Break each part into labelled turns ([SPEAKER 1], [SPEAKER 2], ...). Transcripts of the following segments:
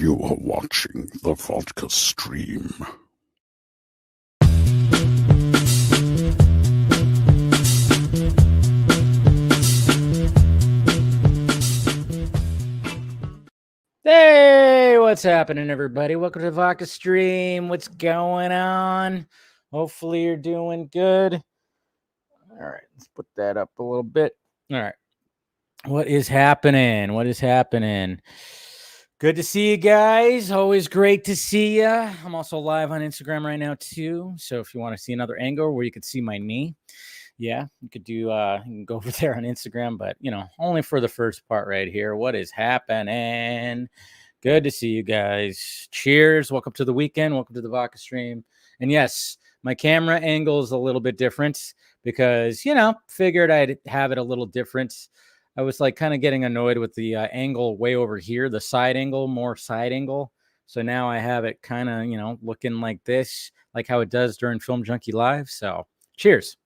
[SPEAKER 1] You are watching the Vodka stream.
[SPEAKER 2] Hey, what's happening, everybody? Welcome to the Vodka stream. What's going on? Hopefully you're doing good. All right, let's put that up a little bit. All right. What is happening? What is happening? Good to see you guys. Always great to see you. I'm also live on Instagram right now too. So if you want to see another angle where you could see my knee, yeah, you could do you can go over there on Instagram, but you know, only for the first part right here. What is happening? Good to see you guys. Cheers. Welcome to the weekend. Welcome to the Vodka stream. And yes, my camera angle is a little bit different because, you know, figured I'd have it a little different. I was like kind of getting annoyed with the angle way over here, the side angle, more side angle. So now I have it kind of, you know, looking like this, like how it does during Film Junkie Live. So cheers.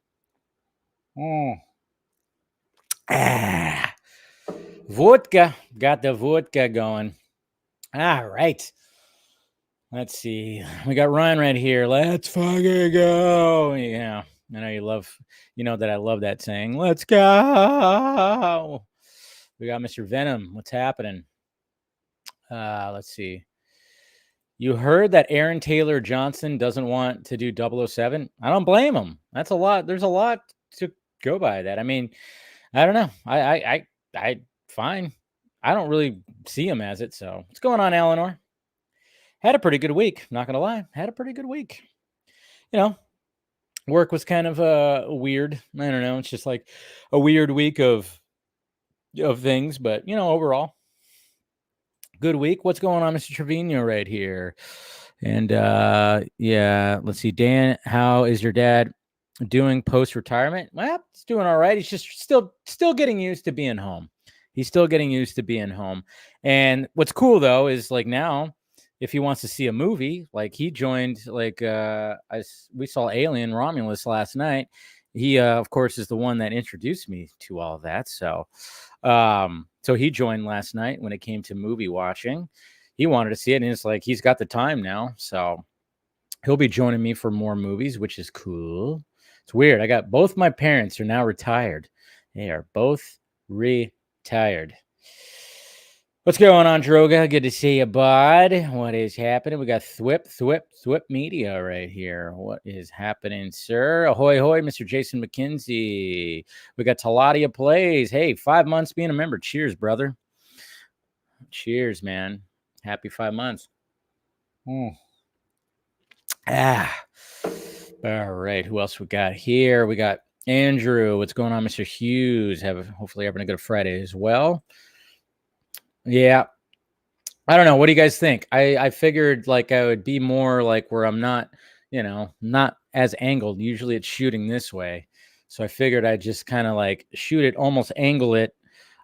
[SPEAKER 2] Vodka. Got the vodka going. All right. Let's see. We got Ryan right here. Let's fucking go. Yeah. I know you know that I love that saying. Let's go. We got Mr. Venom. What's happening? Let's see. You heard that Aaron Taylor Johnson doesn't want to do 007? I don't blame him. That's a lot. There's a lot to go by that. I mean, I don't know. I fine. I don't really see him as it. So what's going on, Eleanor? Had a pretty good week. Not gonna lie. Had a pretty good week. You know, work was kind of weird. I don't know. It's just like a weird week of things, but you know, overall, good week. What's going on, Mr. Trevino, right here? And yeah, let's see, Dan. How is your dad doing post retirement? Well, he's doing all right. He's just still getting used to being home. He's still getting used to being home. And what's cool though is like now, if he wants to see a movie, like he joined, like we saw Alien Romulus last night. He of course is the one that introduced me to all of that. So so he joined last night when it came to movie watching. He wanted to see it, and it's like he's got the time now, so he'll be joining me for more movies, which is cool. It's weird. I got both my parents are now retired. They are both retired. What's going on, Droga? Good to see you, bud. What is happening? We got Thwip Media right here. What is happening, sir? Ahoy, hoy, Mr. Jason McKenzie. We got Taladia Plays. Hey, 5 months being a member. Cheers, brother. Cheers, man. Happy 5 months. All right. Who else we got here? We got Andrew. What's going on, Mr. Hughes? Hopefully having a good Friday as well. Yeah. I don't know. What do you guys think? I figured like I would be more like where I'm not, you know, not as angled. Usually it's shooting this way. So I figured I'd just kind of like shoot it, almost angle it.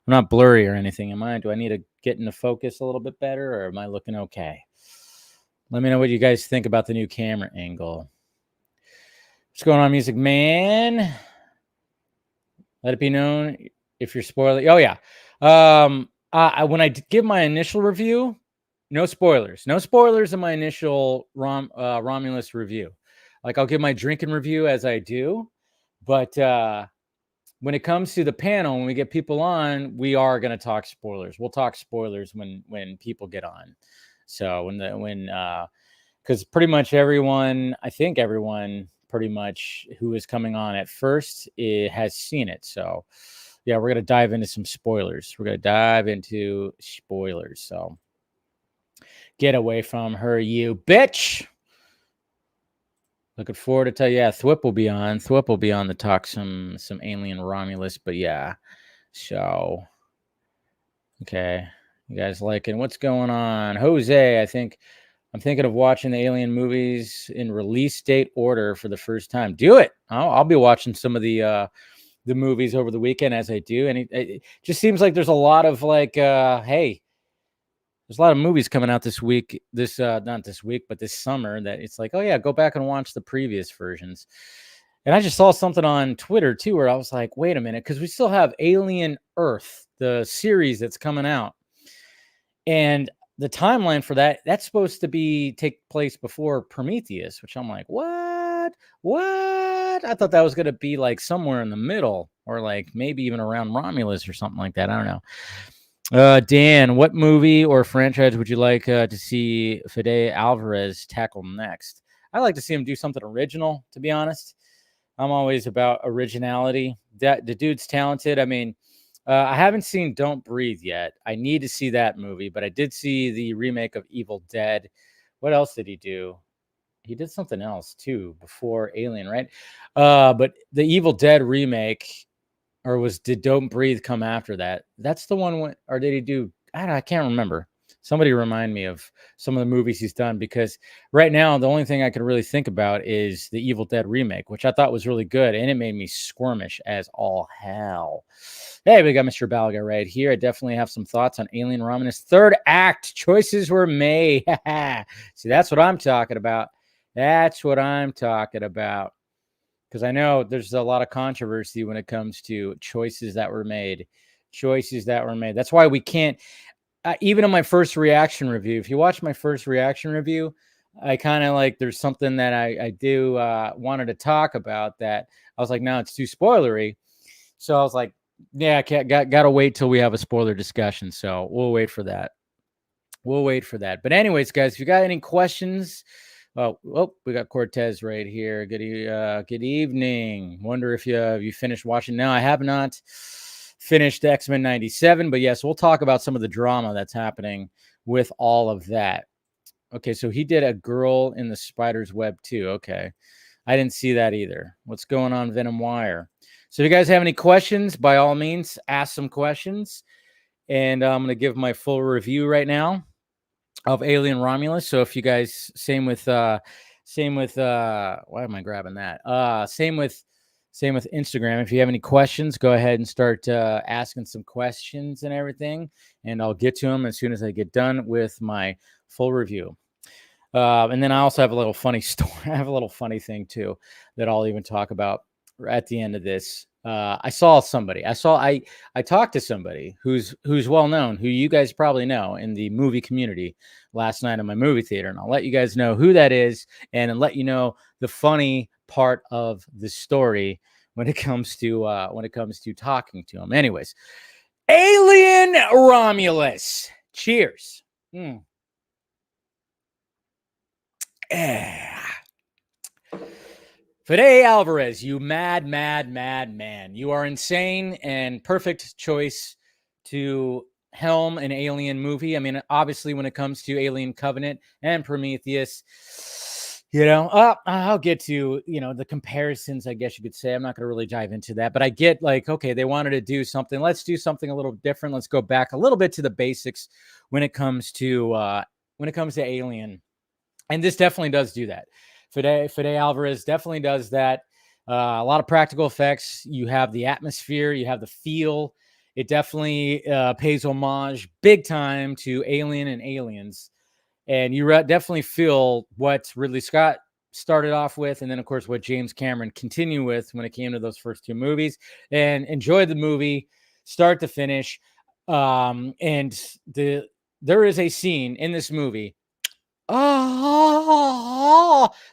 [SPEAKER 2] I'm not blurry or anything. Am I? Do I need to get into focus a little bit better, or am I looking okay? Let me know what you guys think about the new camera angle. What's going on, Music Man? Let it be known if you're spoiling. Oh, yeah. When I give my initial review, no spoilers. No spoilers in my initial Romulus review. Like, I'll give my drinking review as I do. But when it comes to the panel, when we get people on, we are going to talk spoilers. We'll talk spoilers when people get on. So because pretty much everyone, I think everyone pretty much who is coming on at first has seen it. So yeah, we're going to dive into some spoilers. So get away from her, you bitch. Looking forward to tell you. Yeah, Thwip will be on. Thwip will be on to talk some Alien Romulus. But yeah, so okay, you guys liking what's going on? Jose, I'm thinking of watching the Alien movies in release date order for the first time. Do it. I'll be watching some of the movies over the weekend as I do, and it just seems like there's a lot of like, hey. There's a lot of movies coming out this week, not this week, but this summer that it's like, oh yeah, go back and watch the previous versions. And I just saw something on Twitter too, where I was like, wait a minute, because we still have Alien Earth, the series that's coming out. And the timeline for that's supposed to take place before Prometheus, which I'm like, what? I thought that was going to be like somewhere in the middle, or like maybe even around Romulus or something like that. I don't know. Dan, what movie or franchise would you like to see Fede Alvarez tackle next? I'd like to see him do something original, to be honest. I'm always about originality. The dude's talented. I mean, I haven't seen Don't Breathe yet. I need to see that movie, but I did see the remake of Evil Dead. What else did he do? He did something else too before Alien, right? But the Evil Dead remake, or did Don't Breathe come after that? That's the one. Or did he do? I can't remember. Somebody remind me of some of the movies he's done, because right now the only thing I can really think about is the Evil Dead remake, which I thought was really good, and it made me squirmish as all hell. Hey, we got Mr. Balga right here. I definitely have some thoughts on Alien Romulus third act. Choices were made. See, that's what I'm talking about. That's what I'm talking about. Because I know there's a lot of controversy when it comes to choices that were made. Choices that were made. That's why we can't. Even in my first reaction review, if you watch my first reaction review, I kind of like, there's something that I do wanted to talk about that I was like, no, it's too spoilery. So I was like, yeah, got to wait till we have a spoiler discussion. So we'll wait for that. But anyways, guys, if you got any questions, we got Cortez right here. Good evening. Wonder if you finished watching. No, I have not finished X-Men 97, but yes, we'll talk about some of the drama that's happening with all of that. Okay, so he did A Girl in the Spider's Web too. Okay, I didn't see that either. What's going on, Venom Wire? So if you guys have any questions, by all means, ask some questions. And I'm going to give my full review right now of Alien Romulus. So if you guys, same with why am I grabbing that? Same with Instagram. If you have any questions, go ahead and start asking some questions and everything, and I'll get to them as soon as I get done with my full review. And then I also have a little funny story. I have a little funny thing too that I'll even talk about at the end of this. I talked to somebody who's well known, who you guys probably know in the movie community last night in my movie theater, and I'll let you guys know who that is, and let you know the funny part of the story when it comes to talking to him. Anyways, Alien Romulus. Cheers. Fede Alvarez, you mad man. You are insane, and perfect choice to helm an Alien movie. I mean, obviously, when it comes to Alien Covenant and Prometheus, I'll get to, the comparisons, I guess you could say. I'm not going to really dive into that, but I get like, okay, they wanted to do something. Let's do something a little different. Let's go back a little bit to the basics when it comes to Alien. And this definitely does do that. Fede Alvarez definitely does that. A lot of practical effects. You have the atmosphere. You have the feel. It definitely pays homage big time to Alien and Aliens. And you definitely feel what Ridley Scott started off with, and then, of course, what James Cameron continued with when it came to those first two movies. And enjoyed the movie start to finish. And there is a scene in this movie.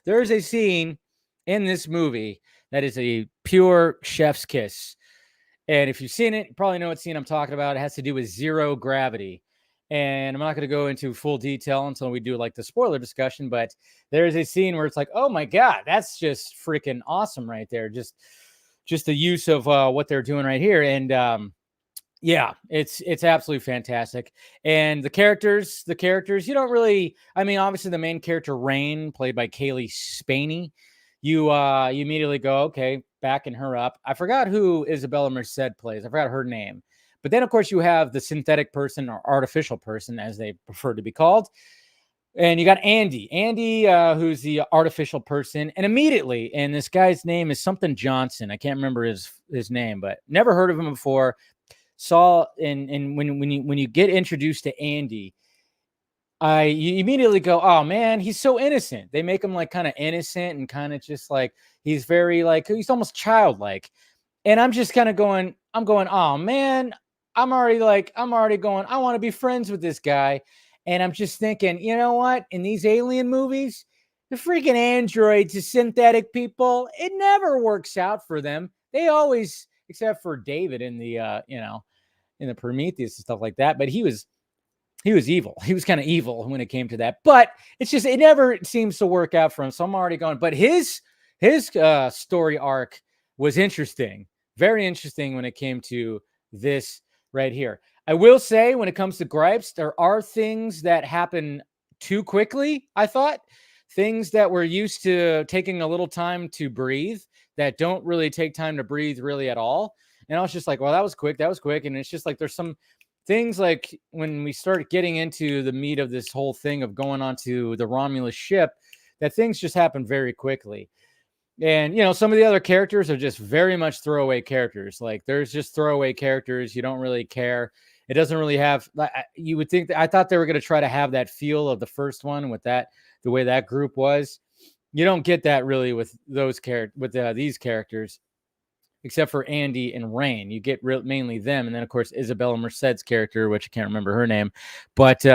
[SPEAKER 2] There is a scene in this movie that is a pure chef's kiss. And if you've seen it, you probably know what scene I'm talking about. It has to do with zero gravity. And I'm not going to go into full detail until we do like the spoiler discussion, but there is a scene where it's like, oh my God, that's just freaking awesome right there. Just the use of what they're doing right here. And yeah, it's absolutely fantastic. And the characters, you don't really, I mean, obviously the main character, Rain, played by Kaylee Spaney, you immediately go, okay, backing her up. I forgot who Isabella Merced plays. I forgot her name. But then, of course, you have the synthetic person, or artificial person, as they prefer to be called. And you got Andy, who's the artificial person. And immediately, and this guy's name is something Johnson. I can't remember his name, but never heard of him before. Saw and when you get introduced to Andy, you immediately go, oh man, he's so innocent. They make him like kind of innocent and kind of just like, he's very like, he's almost childlike. And I'm just kind of going, oh man, I'm already going, I want to be friends with this guy. And I'm just thinking, you know what? In these alien movies, the freaking androids, the synthetic people, it never works out for them. They always, except for David in the, in the Prometheus and stuff like that. But he was evil. He was kind of evil when it came to that. But it's just, it never seems to work out for him. So I'm already going. But his story arc was interesting, very interesting when it came to this right here. I will say, when it comes to gripes, there are things that happen too quickly. I thought things that were used to taking a little time to breathe that don't really take time to breathe really at all. And I was just like, well, that was quick. That was quick. And it's just like, there's some things like when we start getting into the meat of this whole thing of going onto the Romulus ship, that things just happen very quickly. And, some of the other characters are just very much throwaway characters. Like, there's just throwaway characters. You don't really care. It doesn't really have, you would think that, I thought they were going to try to have that feel of the first one with that, the way that group was. You don't get that really with those these characters, except for Andy and Rain. You get mainly them. And then, of course, Isabella Merced's character, which I can't remember her name. But,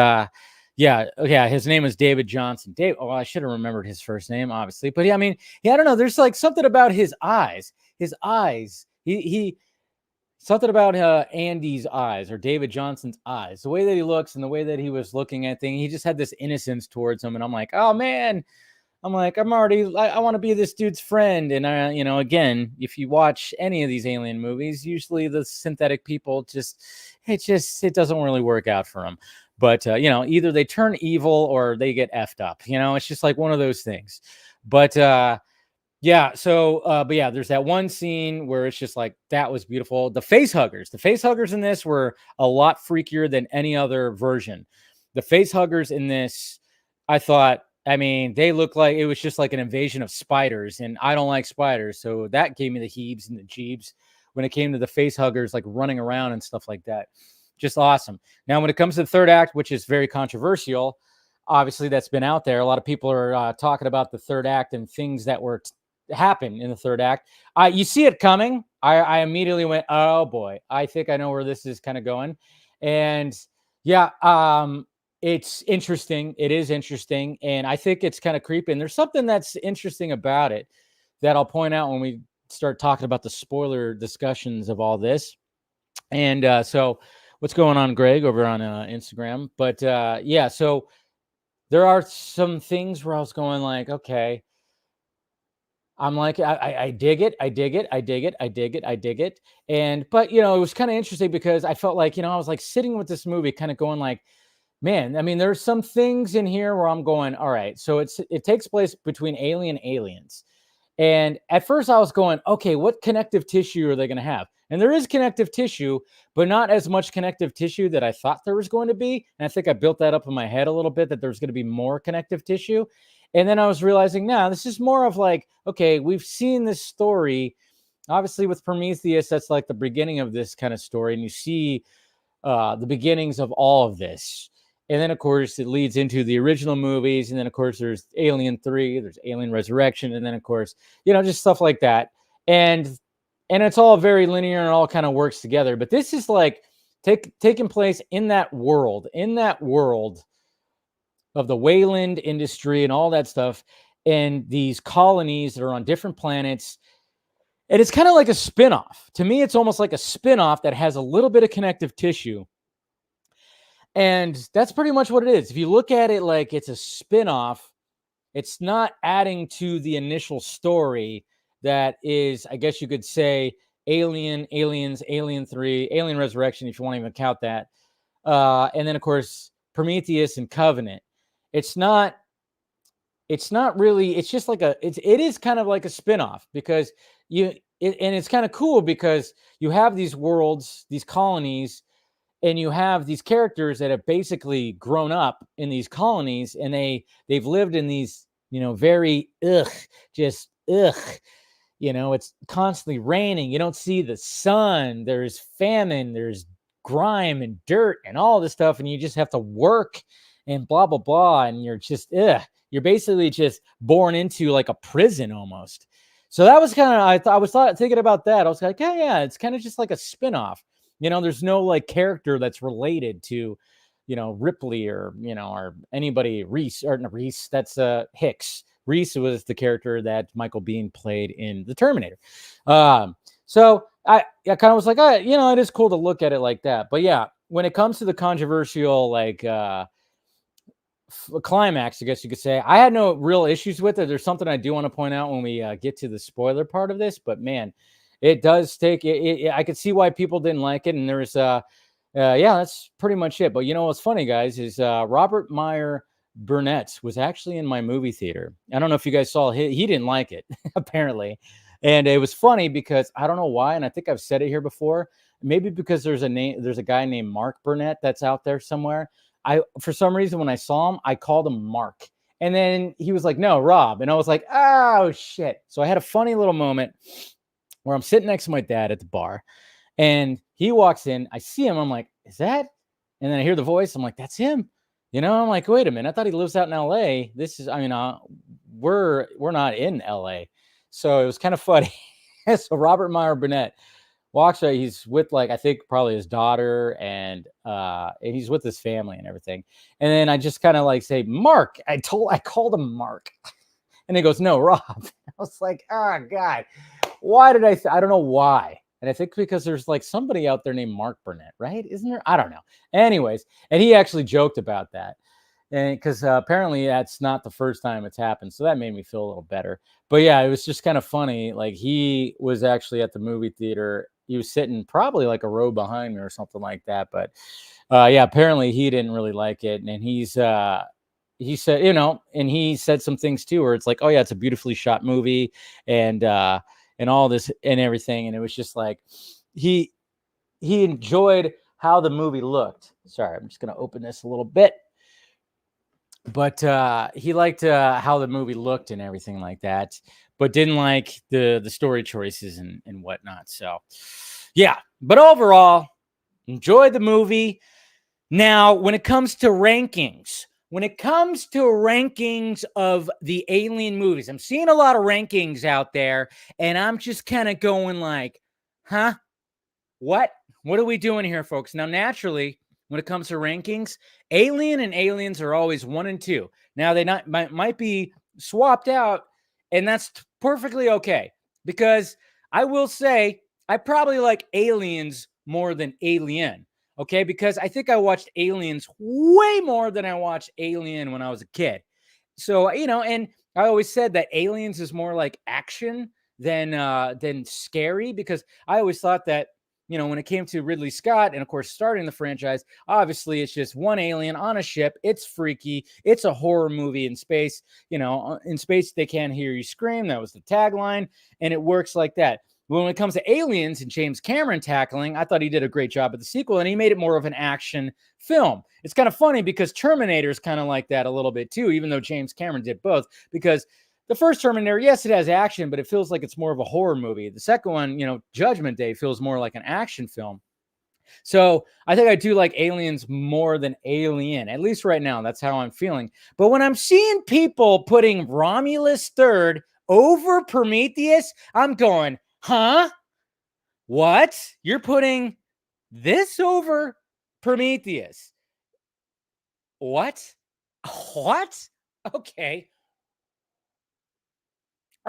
[SPEAKER 2] yeah, his name is David Johnson. I should have remembered his first name, obviously. But, I mean, I don't know. There's like something about his eyes. His eyes. Something about Andy's eyes, or David Johnson's eyes. The way that he looks and the way that he was looking at things. He just had this innocence towards him. And I'm like, oh, man. I want to be this dude's friend. And, again, if you watch any of these alien movies, usually the synthetic people it doesn't really work out for them. But, either they turn evil or they get effed up. It's just like one of those things. But, yeah. So, but yeah, there's that one scene where it's just like, that was beautiful. The face huggers in this were a lot freakier than any other version. The face huggers in this, I thought, they look like it was just like an invasion of spiders, and I don't like spiders. So that gave me the heebs and the jeebs when it came to the face huggers, like running around and stuff like that. Just awesome. Now, when it comes to the third act, which is very controversial, obviously that's been out there. A lot of people are talking about the third act and things that were happen in the third act. You see it coming. I immediately went, oh boy, I think I know where this is kind of going. And yeah, it's interesting. It is interesting. And I think it's kind of creepy. And there's something that's interesting about it that I'll point out when we start talking about the spoiler discussions of all this. And so what's going on, Greg, over on Instagram? But yeah, so there are some things where I was going like, okay, I'm like, I dig it. I dig it. I dig it. I dig it. I dig it. But it was kind of interesting because I felt like, I was like sitting with this movie kind of going like, man, there's some things in here where I'm going, all right, so it takes place between aliens. And at first I was going, okay, what connective tissue are they going to have? And there is connective tissue, but not as much connective tissue that I thought there was going to be. And I think I built that up in my head a little bit, that there's going to be more connective tissue. And then I was realizing, now this is more of like, okay, we've seen this story. Obviously with Prometheus, that's like the beginning of this kind of story. And you see the beginnings of all of this. And then, of course, it leads into the original movies. And then, of course, there's Alien 3, there's Alien Resurrection. And then, of course, just stuff like that. And it's all very linear and all kind of works together. But this is like taking place in that world of the Wayland industry and all that stuff. And these colonies that are on different planets. And it's kind of like a spinoff. To me, it's almost like a spinoff that has a little bit of connective tissue. And that's pretty much what it is. If you look at it like it's a spinoff, it's not adding to the initial story that is, I guess you could say, Aliens, Alien 3, Alien Resurrection, if you want to even count that. And then, of course, Prometheus and Covenant. It's not really, it's just like it is kind of like a spinoff because and it's kind of cool because you have these worlds, these colonies, and you have these characters that have basically grown up in these colonies, and they've lived in these, very it's constantly raining. You don't see the sun. There's famine. There's grime and dirt and all this stuff, and you just have to work and blah blah blah, and you're just you're basically just born into like a prison almost. So that was kind of, I was thinking about that. I was like, yeah, it's kind of just like a spinoff. There's no like character that's related to, Ripley or or anybody, Reese, or not Reese, that's Hicks. Reese was the character that Michael Biehn played in The Terminator. So I kind of was like, it is cool to look at it like that. But yeah, when it comes to the controversial like climax, I guess you could say, I had no real issues with it. There's something I do want to point out when we get to the spoiler part of this, but man, it does take it. I could see why people didn't like it, and there's yeah, that's pretty much it. But what's funny, guys, is Robert Meyer Burnett was actually in my movie theater. I don't know if you guys saw he didn't like it apparently, and it was funny because I don't know why, and I think I've said it here before. Maybe because there's a guy named Mark Burnett that's out there somewhere. For some reason, when I saw him, I called him Mark. And then he was like, no, Rob. And I was like, oh, shit. So I had a funny little moment where I'm sitting next to my dad at the bar. And he walks in. I see him. I'm like, is that? And then I hear the voice. I'm like, that's him. I'm like, wait a minute. I thought he lives out in L.A. We're not in L.A. So it was kind of funny. So Robert Meyer Burnett walks right. He's with I think probably his daughter and he's with his family and everything. And then I just kind of say, Mark. I called him Mark. And he goes, no, Rob. I was like, oh God, why did I don't know why. And I think because there's somebody out there named Mark Burnett, right? Isn't there? I don't know. Anyways, and he actually joked about that. And because apparently that's not the first time it's happened. So that made me feel a little better. But yeah, it was just kind of funny. He was actually at the movie theater. He was sitting probably a row behind me or something like that. But yeah, apparently he didn't really like it. And he said, and he said some things too, where it's oh yeah, it's a beautifully shot movie and all this and everything. And it was just he enjoyed how the movie looked. Sorry, I'm just going to open this a little bit. But he liked how the movie looked and everything like that, but didn't like the story choices and whatnot. So, yeah. But overall, enjoyed the movie. Now, when it comes to rankings of the Alien movies, I'm seeing a lot of rankings out there, and I'm just kind of going huh? What are we doing here, folks? Now, naturally, when it comes to rankings, Alien and Aliens are always 1 and 2. Now they might be swapped out, and that's perfectly okay. Because I will say I probably like Aliens more than Alien. Okay, because I think I watched Aliens way more than I watched Alien when I was a kid. So and I always said that Aliens is more like action than scary, because I always thought that. When it came to Ridley Scott and, of course, starting the franchise, obviously it's just one alien on a ship. It's freaky. It's a horror movie in space. In space, they can't hear you scream. That was the tagline, and it works like that. When it comes to Aliens and James Cameron tackling, I thought he did a great job at the sequel, and he made it more of an action film. It's kind of funny because Terminator is kind of like that a little bit too, even though James Cameron did both, because the first Terminator, yes, it has action, but it feels like it's more of a horror movie. The second one, Judgment Day, feels more like an action film. So I think I do like Aliens more than Alien, at least right now. That's how I'm feeling. But when I'm seeing people putting Romulus third over Prometheus, I'm going, huh? What? You're putting this over Prometheus? What? Okay.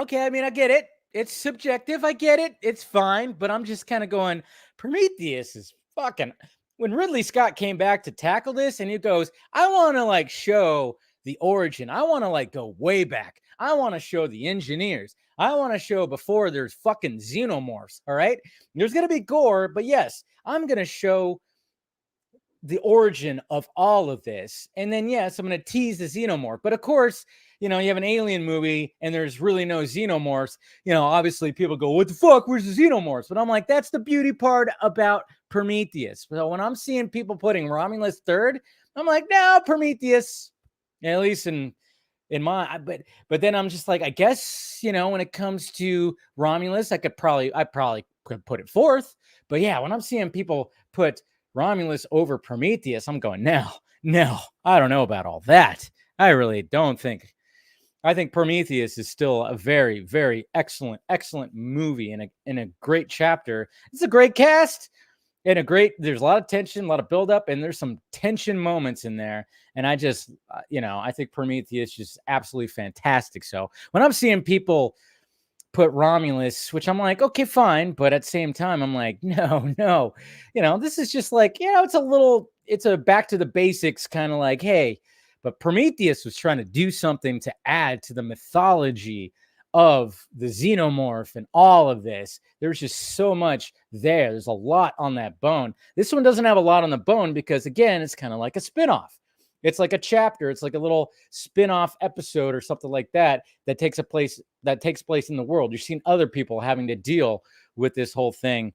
[SPEAKER 2] Okay, I mean, I get it. It's subjective. I get it. It's fine. But I'm just kind of going, Prometheus is fucking. When Ridley Scott came back to tackle this, and he goes, I want to show the origin. I want to go way back. I want to show the engineers. I want to show before there's fucking xenomorphs. All right. There's going to be gore, but yes, I'm going to show the origin of all of this. And then, yes, I'm going to tease the xenomorph. But of course, you have an alien movie and there's really no xenomorphs. Obviously people go, what the fuck? Where's the xenomorphs? But I'm like, that's the beauty part about Prometheus. So when I'm seeing people putting Romulus third, I'm like, no, Prometheus, at least in my, but then I'm just I guess, when it comes to Romulus, I probably could put it fourth. But yeah, when I'm seeing people put Romulus over Prometheus, I'm going, no, I don't know about all that. I really don't think. I think Prometheus is still a very, very excellent movie and a great chapter. It's a great cast. And there's a lot of tension, a lot of buildup, and there's some tension moments in there. And I just, I think Prometheus is just absolutely fantastic. So when I'm seeing people put Romulus, which I'm like, okay, fine. But at the same time, I'm like, no, this is just like, it's a back to the basics kind of like, hey, but Prometheus was trying to do something to add to the mythology of the xenomorph and all of this. There's just so much there. There's a lot on that bone. This one doesn't have a lot on the bone because, again, it's kind of like a spinoff. It's like a chapter. It's like a little spin-off episode or something like that takes place in the world. You're seeing other people having to deal with this whole thing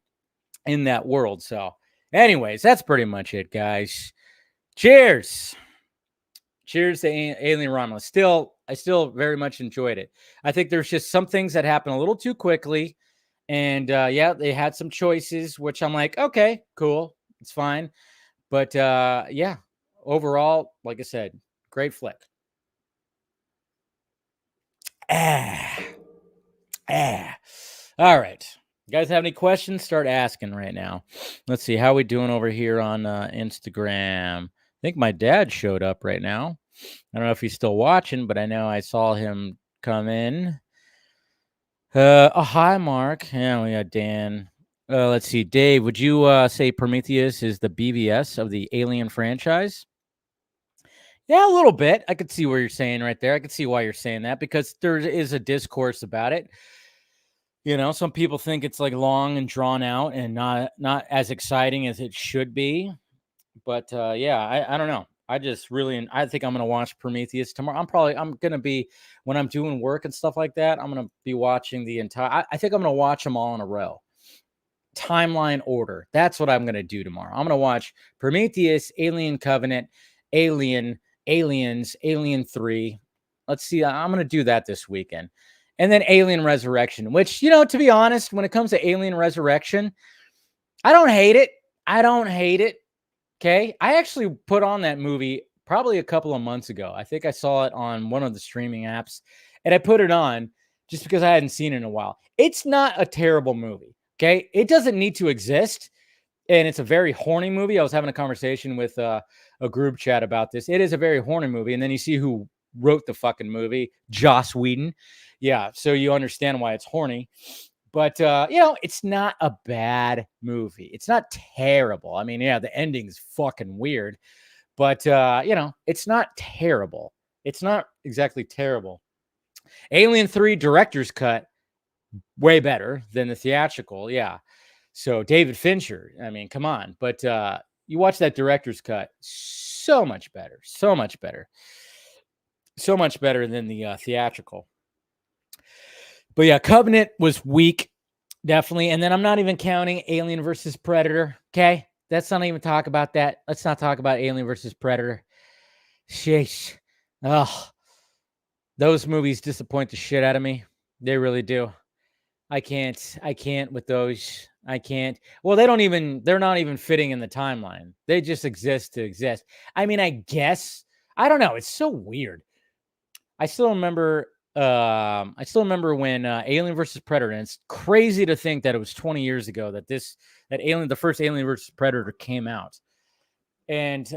[SPEAKER 2] in that world. So, anyways, that's pretty much it, guys. Cheers. Cheers to Alien Romulus. I still very much enjoyed it. I think there's just some things that happen a little too quickly. And they had some choices, which I'm like, okay, cool. It's fine. But overall, like I said, great flick. All right. You guys have any questions? Start asking right now. Let's see. How we doing over here on Instagram? I think my dad showed up right now. I don't know if he's still watching, but I know I saw him come in. Hi, Mark. Yeah, we got Dan. Let's see. Dave, would you say Prometheus is the BVS of the Alien franchise? Yeah, a little bit. I could see what you're saying right there. I could see why you're saying that because there is a discourse about it. Some people think it's like long and drawn out and not as exciting as it should be. But I don't know. I think I'm gonna watch Prometheus tomorrow. I'm gonna be when I'm doing work and stuff like that. I'm gonna be watching the entire. I think I'm gonna watch them all in a row, timeline order. That's what I'm gonna do tomorrow. I'm gonna watch Prometheus, Alien Covenant, Aliens, Alien 3. Let's see. I'm gonna do that this weekend. And then Alien Resurrection, which, to be honest, when it comes to Alien Resurrection, I don't hate it. Okay. I actually put on that movie probably a couple of months ago. I think I saw it on one of the streaming apps and I put it on just because I hadn't seen it in a while. It's not a terrible movie. Okay. It doesn't need to exist. And it's a very horny movie. I was having a conversation with a group chat about this. It is a very horny movie. And then you see who wrote the fucking movie, Joss Whedon. Yeah. So you understand why it's horny. But, it's not a bad movie. It's not terrible. I mean, the ending's fucking weird. But, it's not terrible. It's not exactly terrible. Alien 3 director's cut, way better than the theatrical. Yeah. So David Fincher, I mean, come on. But you watch that director's cut, so much better. So much better. So much better than the theatrical. But yeah, Covenant was weak, definitely. And then I'm not even counting Alien versus Predator. Okay. Let's not even talk about that. Let's not talk about Alien versus Predator. Sheesh. Oh, those movies disappoint the shit out of me. They really do. I can't with those. I can't. Well, they're not even fitting in the timeline. They just exist to exist. I mean, I guess, I don't know. It's so weird. I still remember when Alien versus Predator, and it's crazy to think that it was 20 years ago that the first Alien versus Predator came out. And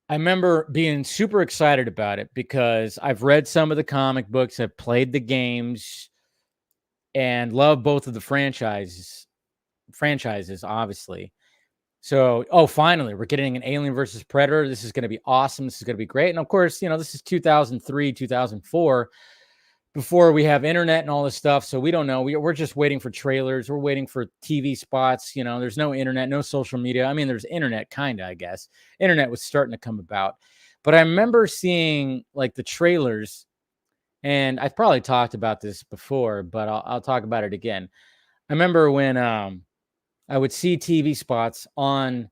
[SPEAKER 2] I remember being super excited about it because I've read some of the comic books, I've played the games, and love both of the franchises, obviously. So, finally, we're getting an Alien versus Predator. This is going to be awesome. This is going to be great. And of course, this is 2003, 2004, before we have internet and all this stuff. So we don't know. We're just waiting for trailers. We're waiting for TV spots. There's no internet, no social media. I mean, there's internet, kind of, I guess. Internet was starting to come about. But I remember seeing like the trailers, and I've probably talked about this before, but I'll talk about it again. I remember when I would see TV spots on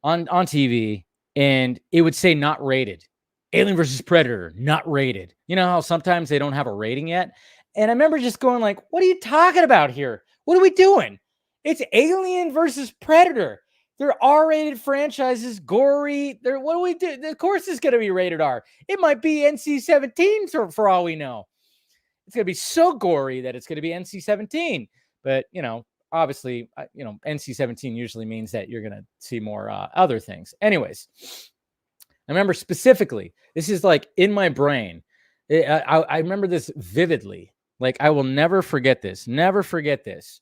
[SPEAKER 2] TV, and it would say not rated. Alien versus Predator, not rated. You know how sometimes they don't have a rating yet? And I remember just going like, what are you talking about here? What are we doing? It's Alien versus Predator. They're R-rated franchises, gory. What do we do? Of course it's going to be rated R. It might be NC-17 for all we know. It's going to be so gory that it's going to be NC-17. But, obviously, NC-17 usually means that you're going to see more other things. Anyways, I remember specifically, this is like in my brain. I remember this vividly. Like, I will never forget this. Never forget this.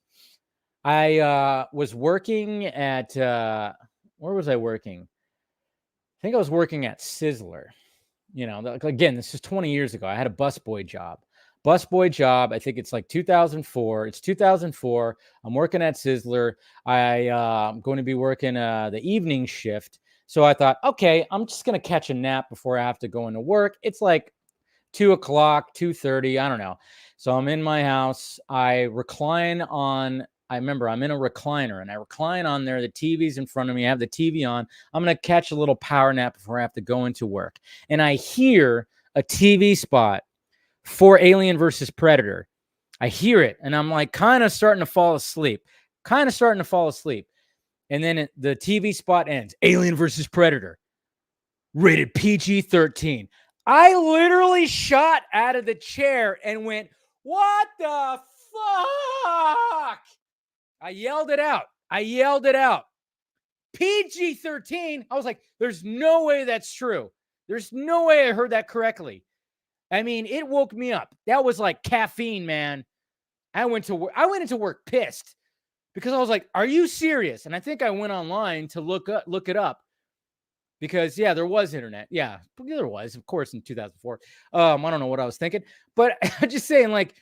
[SPEAKER 2] I was working at, where was I working? I think I was working at Sizzler. Again, this is 20 years ago. I had a busboy job. I think it's like 2004. It's 2004. I'm working at Sizzler. I'm going to be working the evening shift. So I thought, okay, I'm just going to catch a nap before I have to go into work. It's like 2 o'clock, 2:30. I don't know. So I'm in my house. I remember I'm in a recliner and I recline on there. The TV's in front of me. I have the TV on. I'm going to catch a little power nap before I have to go into work. And I hear a TV spot for Alien versus Predator. I hear it and I'm like kind of starting to fall asleep. And then the TV spot ends. Alien versus Predator. Rated PG-13. I literally shot out of the chair and went, what the fuck? I yelled it out. PG-13. I was like, there's no way that's true. There's no way I heard that correctly. I mean, it woke me up. That was like caffeine, man. I went into work pissed because I was like, are you serious? And I think I went online to look it up. Because, yeah, there was internet. Yeah, there was, of course, in 2004. I don't know what I was thinking. But I'm just saying, like,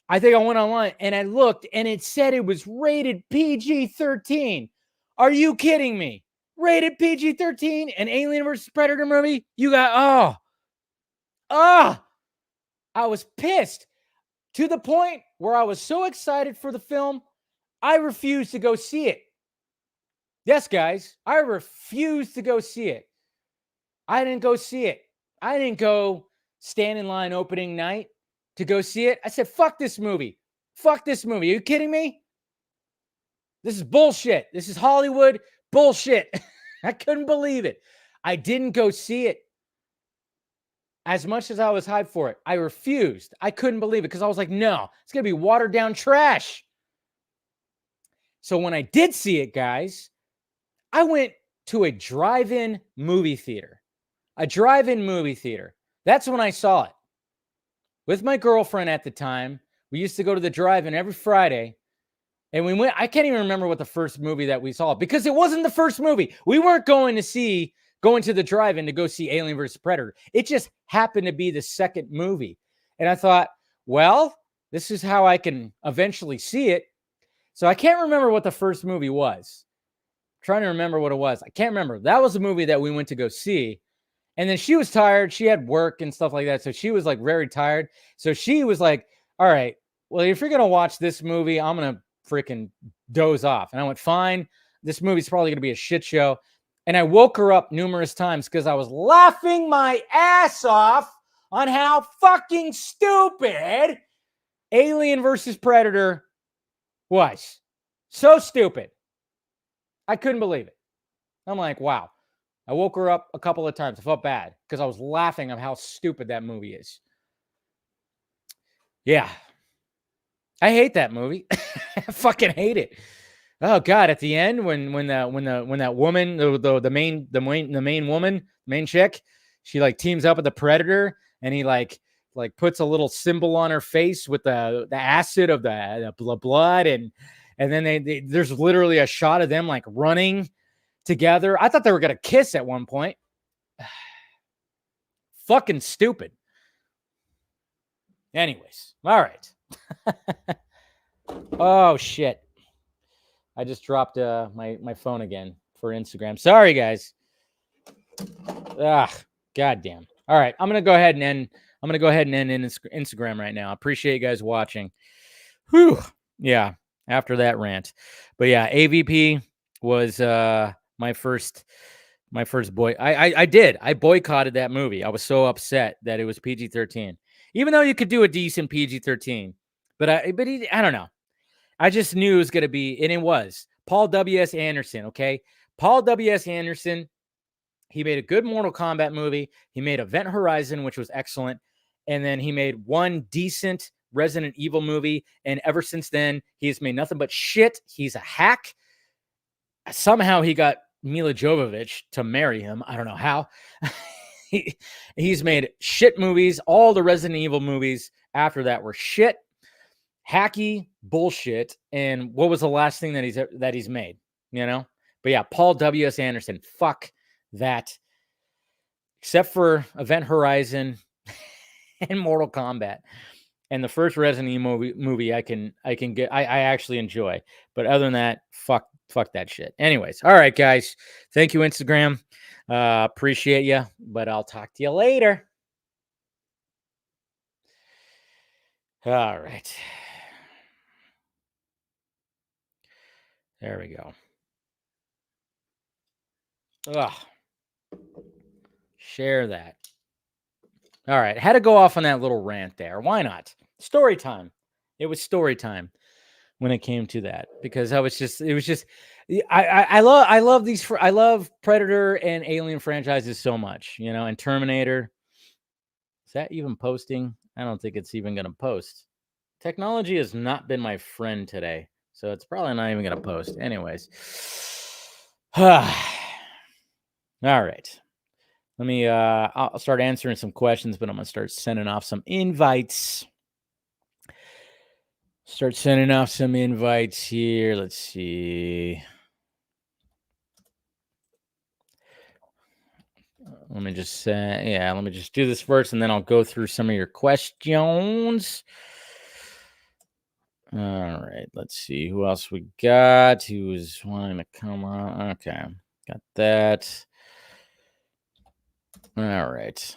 [SPEAKER 2] I think I went online and I looked and it said it was rated PG-13. Are you kidding me? Rated PG-13, an Alien versus Predator movie? You got, I was pissed to the point where I was so excited for the film, I refused to go see it. Yes, guys, I refused to go see it. I didn't go see it. I didn't go stand in line opening night to go see it. I said, fuck this movie. Fuck this movie. Are you kidding me? This is bullshit. This is Hollywood bullshit. I couldn't believe it. I didn't go see it. As much as I was hyped for it, I refused. I couldn't believe it because I was like, no, it's going to be watered down trash. So when I did see it, guys, I went to a drive-in movie theater. That's when I saw it. With my girlfriend at the time, we used to go to the drive-in every Friday. And we went, I can't even remember what the first movie that we saw because it wasn't the first movie. We weren't going to the drive-in to go see Alien vs. Predator. It just happened to be the second movie. And I thought, well, this is how I can eventually see it. So I can't remember what the first movie was. Trying to remember what it was. I can't remember. That was the movie that we went to go see. And then she was tired. She had work and stuff like that. So she was like very tired. So she was like, all right, well, if you're going to watch this movie, I'm going to freaking doze off. And I went, fine. This movie's probably going to be a shit show. And I woke her up numerous times because I was laughing my ass off on how fucking stupid Alien versus Predator was. So stupid. I couldn't believe it. I'm like, wow. I woke her up a couple of times. I felt bad because I was laughing at how stupid that movie is. Yeah. I hate that movie. I fucking hate it. Oh God! At the end, when that woman, the main woman, main chick, she like teams up with the Predator, and he like puts a little symbol on her face with the acid of the blood, and then there's literally a shot of them like running together. I thought they were gonna kiss at one point. Fucking stupid. Anyways, all right. Oh shit. I just dropped my phone again for Instagram. Sorry, guys. Goddamn. All right, I'm gonna go ahead and end Instagram right now. I appreciate you guys watching. Whew. Yeah. After that rant, but yeah, AVP was my first boy. I boycotted that movie. I was so upset that it was PG-13, even though you could do a decent PG-13. But I don't know. I just knew it was going to be, and it was. Paul W.S. Anderson, okay? Paul W.S. Anderson, he made a good Mortal Kombat movie. He made Event Horizon, which was excellent. And then he made one decent Resident Evil movie, and ever since then, he has made nothing but shit. He's a hack. Somehow he got Mila Jovovich to marry him. I don't know how. He's made shit movies. All the Resident Evil movies after that were shit, hacky bullshit. And what was the last thing that he's made? You know? But yeah, Paul W.S. Anderson. Fuck that. Except for Event Horizon and Mortal Kombat. And the first Resident Evil movie I actually enjoy. But other than that, fuck that shit. Anyways, all right, guys. Thank you, Instagram. Appreciate you, but I'll talk to you later. All right. There we go. Ugh. Share that. All right. Had to go off on that little rant there. Why not? Story time. It was story time when it came to that, because I love Predator and Alien franchises so much, you know, and Terminator. Is that even posting? I don't think it's even going to post. Technology has not been my friend today, so it's probably not even going to post. Anyways. All right. Let me, I'll start answering some questions, but I'm going to start sending off some invites. Start sending off some invites here. Let's see. Let me just let me just do this first, and then I'll go through some of your questions. All right, let's see who else we got. Who is wanting to come on? Okay, got that. All right,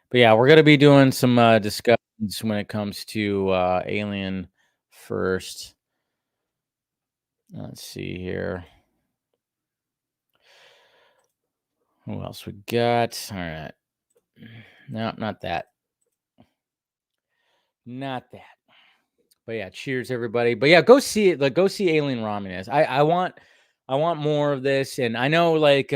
[SPEAKER 2] but yeah, we're gonna be doing some discussions when it comes to Alien first. Let's see here. Who else we got? All right. No, not that. Not that. But yeah, cheers everybody. But yeah, go see it. Like, go see Alien Romulus. I want more of this. And I know, like,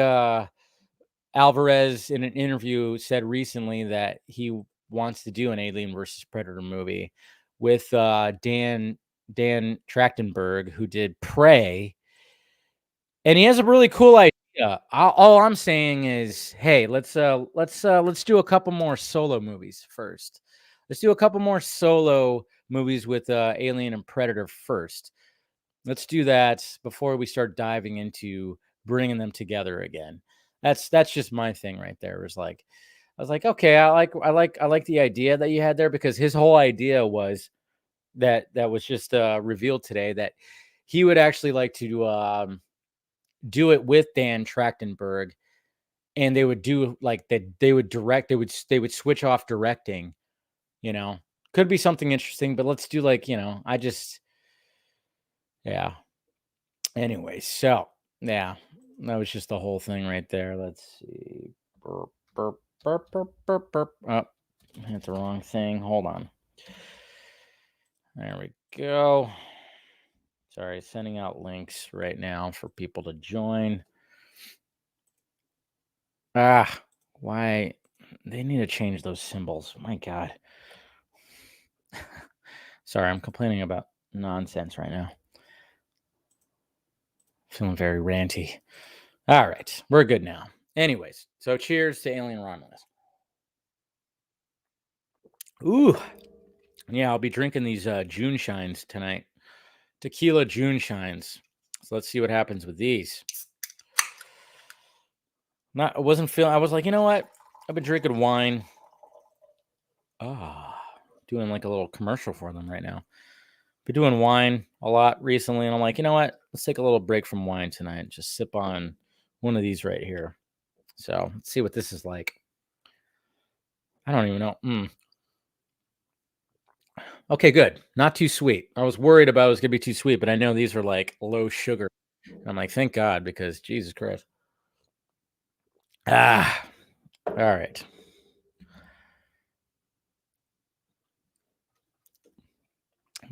[SPEAKER 2] Alvarez in an interview said recently that he wants to do an Alien versus Predator movie with Dan Trachtenberg, who did Prey. And he has a really cool idea. All I'm saying is, hey, let's do a couple more solo movies first. Let's do a couple more solo movies with Alien and Predator first. Let's do that before we start diving into bringing them together again. That's just my thing right there. Was like, I was like, okay, I like the idea that you had there, because his whole idea was that was just revealed today, that he would actually like to do it with Dan Trachtenberg, and they would do like that. They would direct. They would switch off directing. You know, could be something interesting. But let's do, like, you know, yeah. Anyway, so yeah, that was just the whole thing right there. Let's see. Burp, burp, burp, burp, burp, burp. Oh, that's the wrong thing. Hold on. There we go. Sorry, sending out links right now for people to join. Why? They need to change those symbols. My God. Sorry, I'm complaining about nonsense right now. Feeling very ranty. All right, we're good now. Anyways, so cheers to Alien Romulus. Ooh, yeah, I'll be drinking these June Shines tonight. Tequila June Shines. So let's see what happens with these. I was like, you know what? I've been drinking wine. Doing like a little commercial for them right now. Been doing wine a lot recently, and I'm like, you know what? Let's take a little break from wine tonight. Just sip on one of these right here. So let's see what this is like. I don't even know. Okay, good. Not too sweet. I was worried about it was gonna be too sweet, but I know these are like low sugar. I'm like, thank God, because Jesus Christ. All right.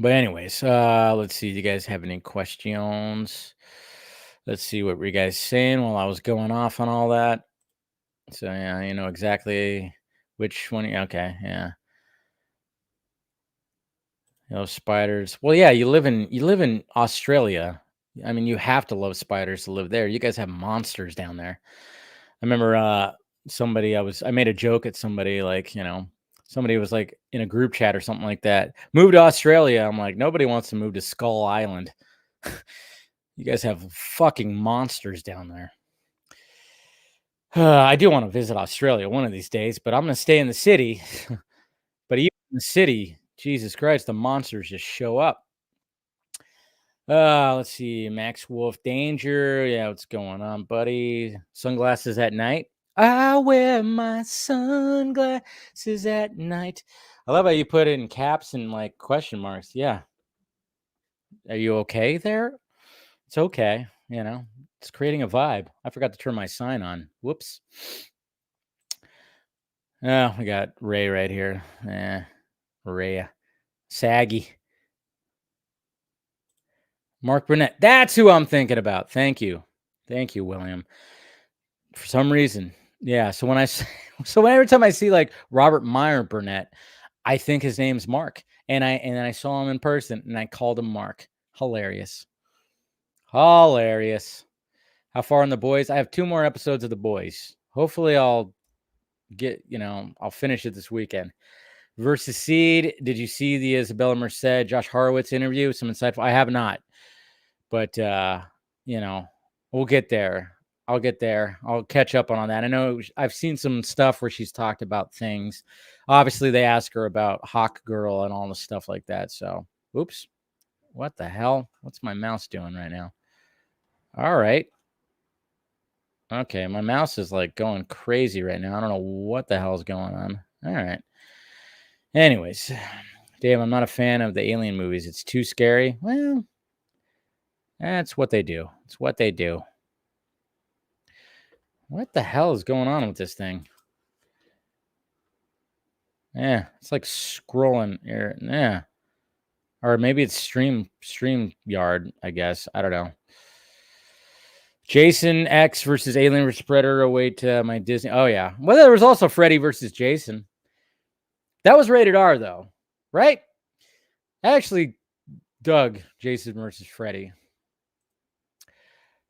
[SPEAKER 2] But anyways, let's see. Do you guys have any questions? Let's see what were you guys saying while I was going off on all that. So yeah, you know exactly which one. Okay, yeah. Spiders. Well, yeah, you live in Australia. I mean, you have to love spiders to live there. You guys have monsters down there. I remember somebody I made a joke at somebody like, somebody was like in a group chat or something like that. Move to Australia. I'm like, nobody wants to move to Skull Island. You guys have fucking monsters down there. I do want to visit Australia one of these days, but I'm going to stay in the city. But even in the city, Jesus Christ, the monsters just show up. Let's see. Max Wolf Danger. Yeah, what's going on, buddy? Sunglasses at night. I wear my sunglasses at night. I love how you put it in caps and like question marks. Yeah. Are you okay there? It's okay. It's creating a vibe. I forgot to turn my sign on. Whoops. Oh, we got Ray right here. Ray. Saggy. Mark Burnett. That's who I'm thinking about. Thank you. Thank you, William. For some reason. Yeah. So every time I see like Robert Meyer Burnett, I think his name's Mark. And then I saw him in person and I called him Mark. Hilarious. Hilarious. How far in The Boys? I have 2 more episodes of The Boys. Hopefully I'll I'll finish it this weekend. Versus Seed. Did you see the Isabella Merced, Josh Horowitz interview? Some insightful. I have not. But we'll get there. I'll get there. I'll catch up on that. I know I've seen some stuff where she's talked about things. Obviously, they ask her about Hawk Girl and all the stuff like that. So, oops. What the hell? What's my mouse doing right now? All right. Okay, my mouse is like going crazy right now. I don't know what the hell is going on. All right. Anyways, Dave, I'm not a fan of the Alien movies. It's too scary. Well, that's what they do. It's what they do. What the hell is going on with this thing? Yeah, it's like scrolling here. Yeah. Or maybe it's StreamYard, I guess. I don't know. Jason X versus Alien vs. Predator. Await my Disney. Oh, yeah. Well, there was also Freddy versus Jason. That was rated R, though. Right? I actually dug Jason versus Freddy.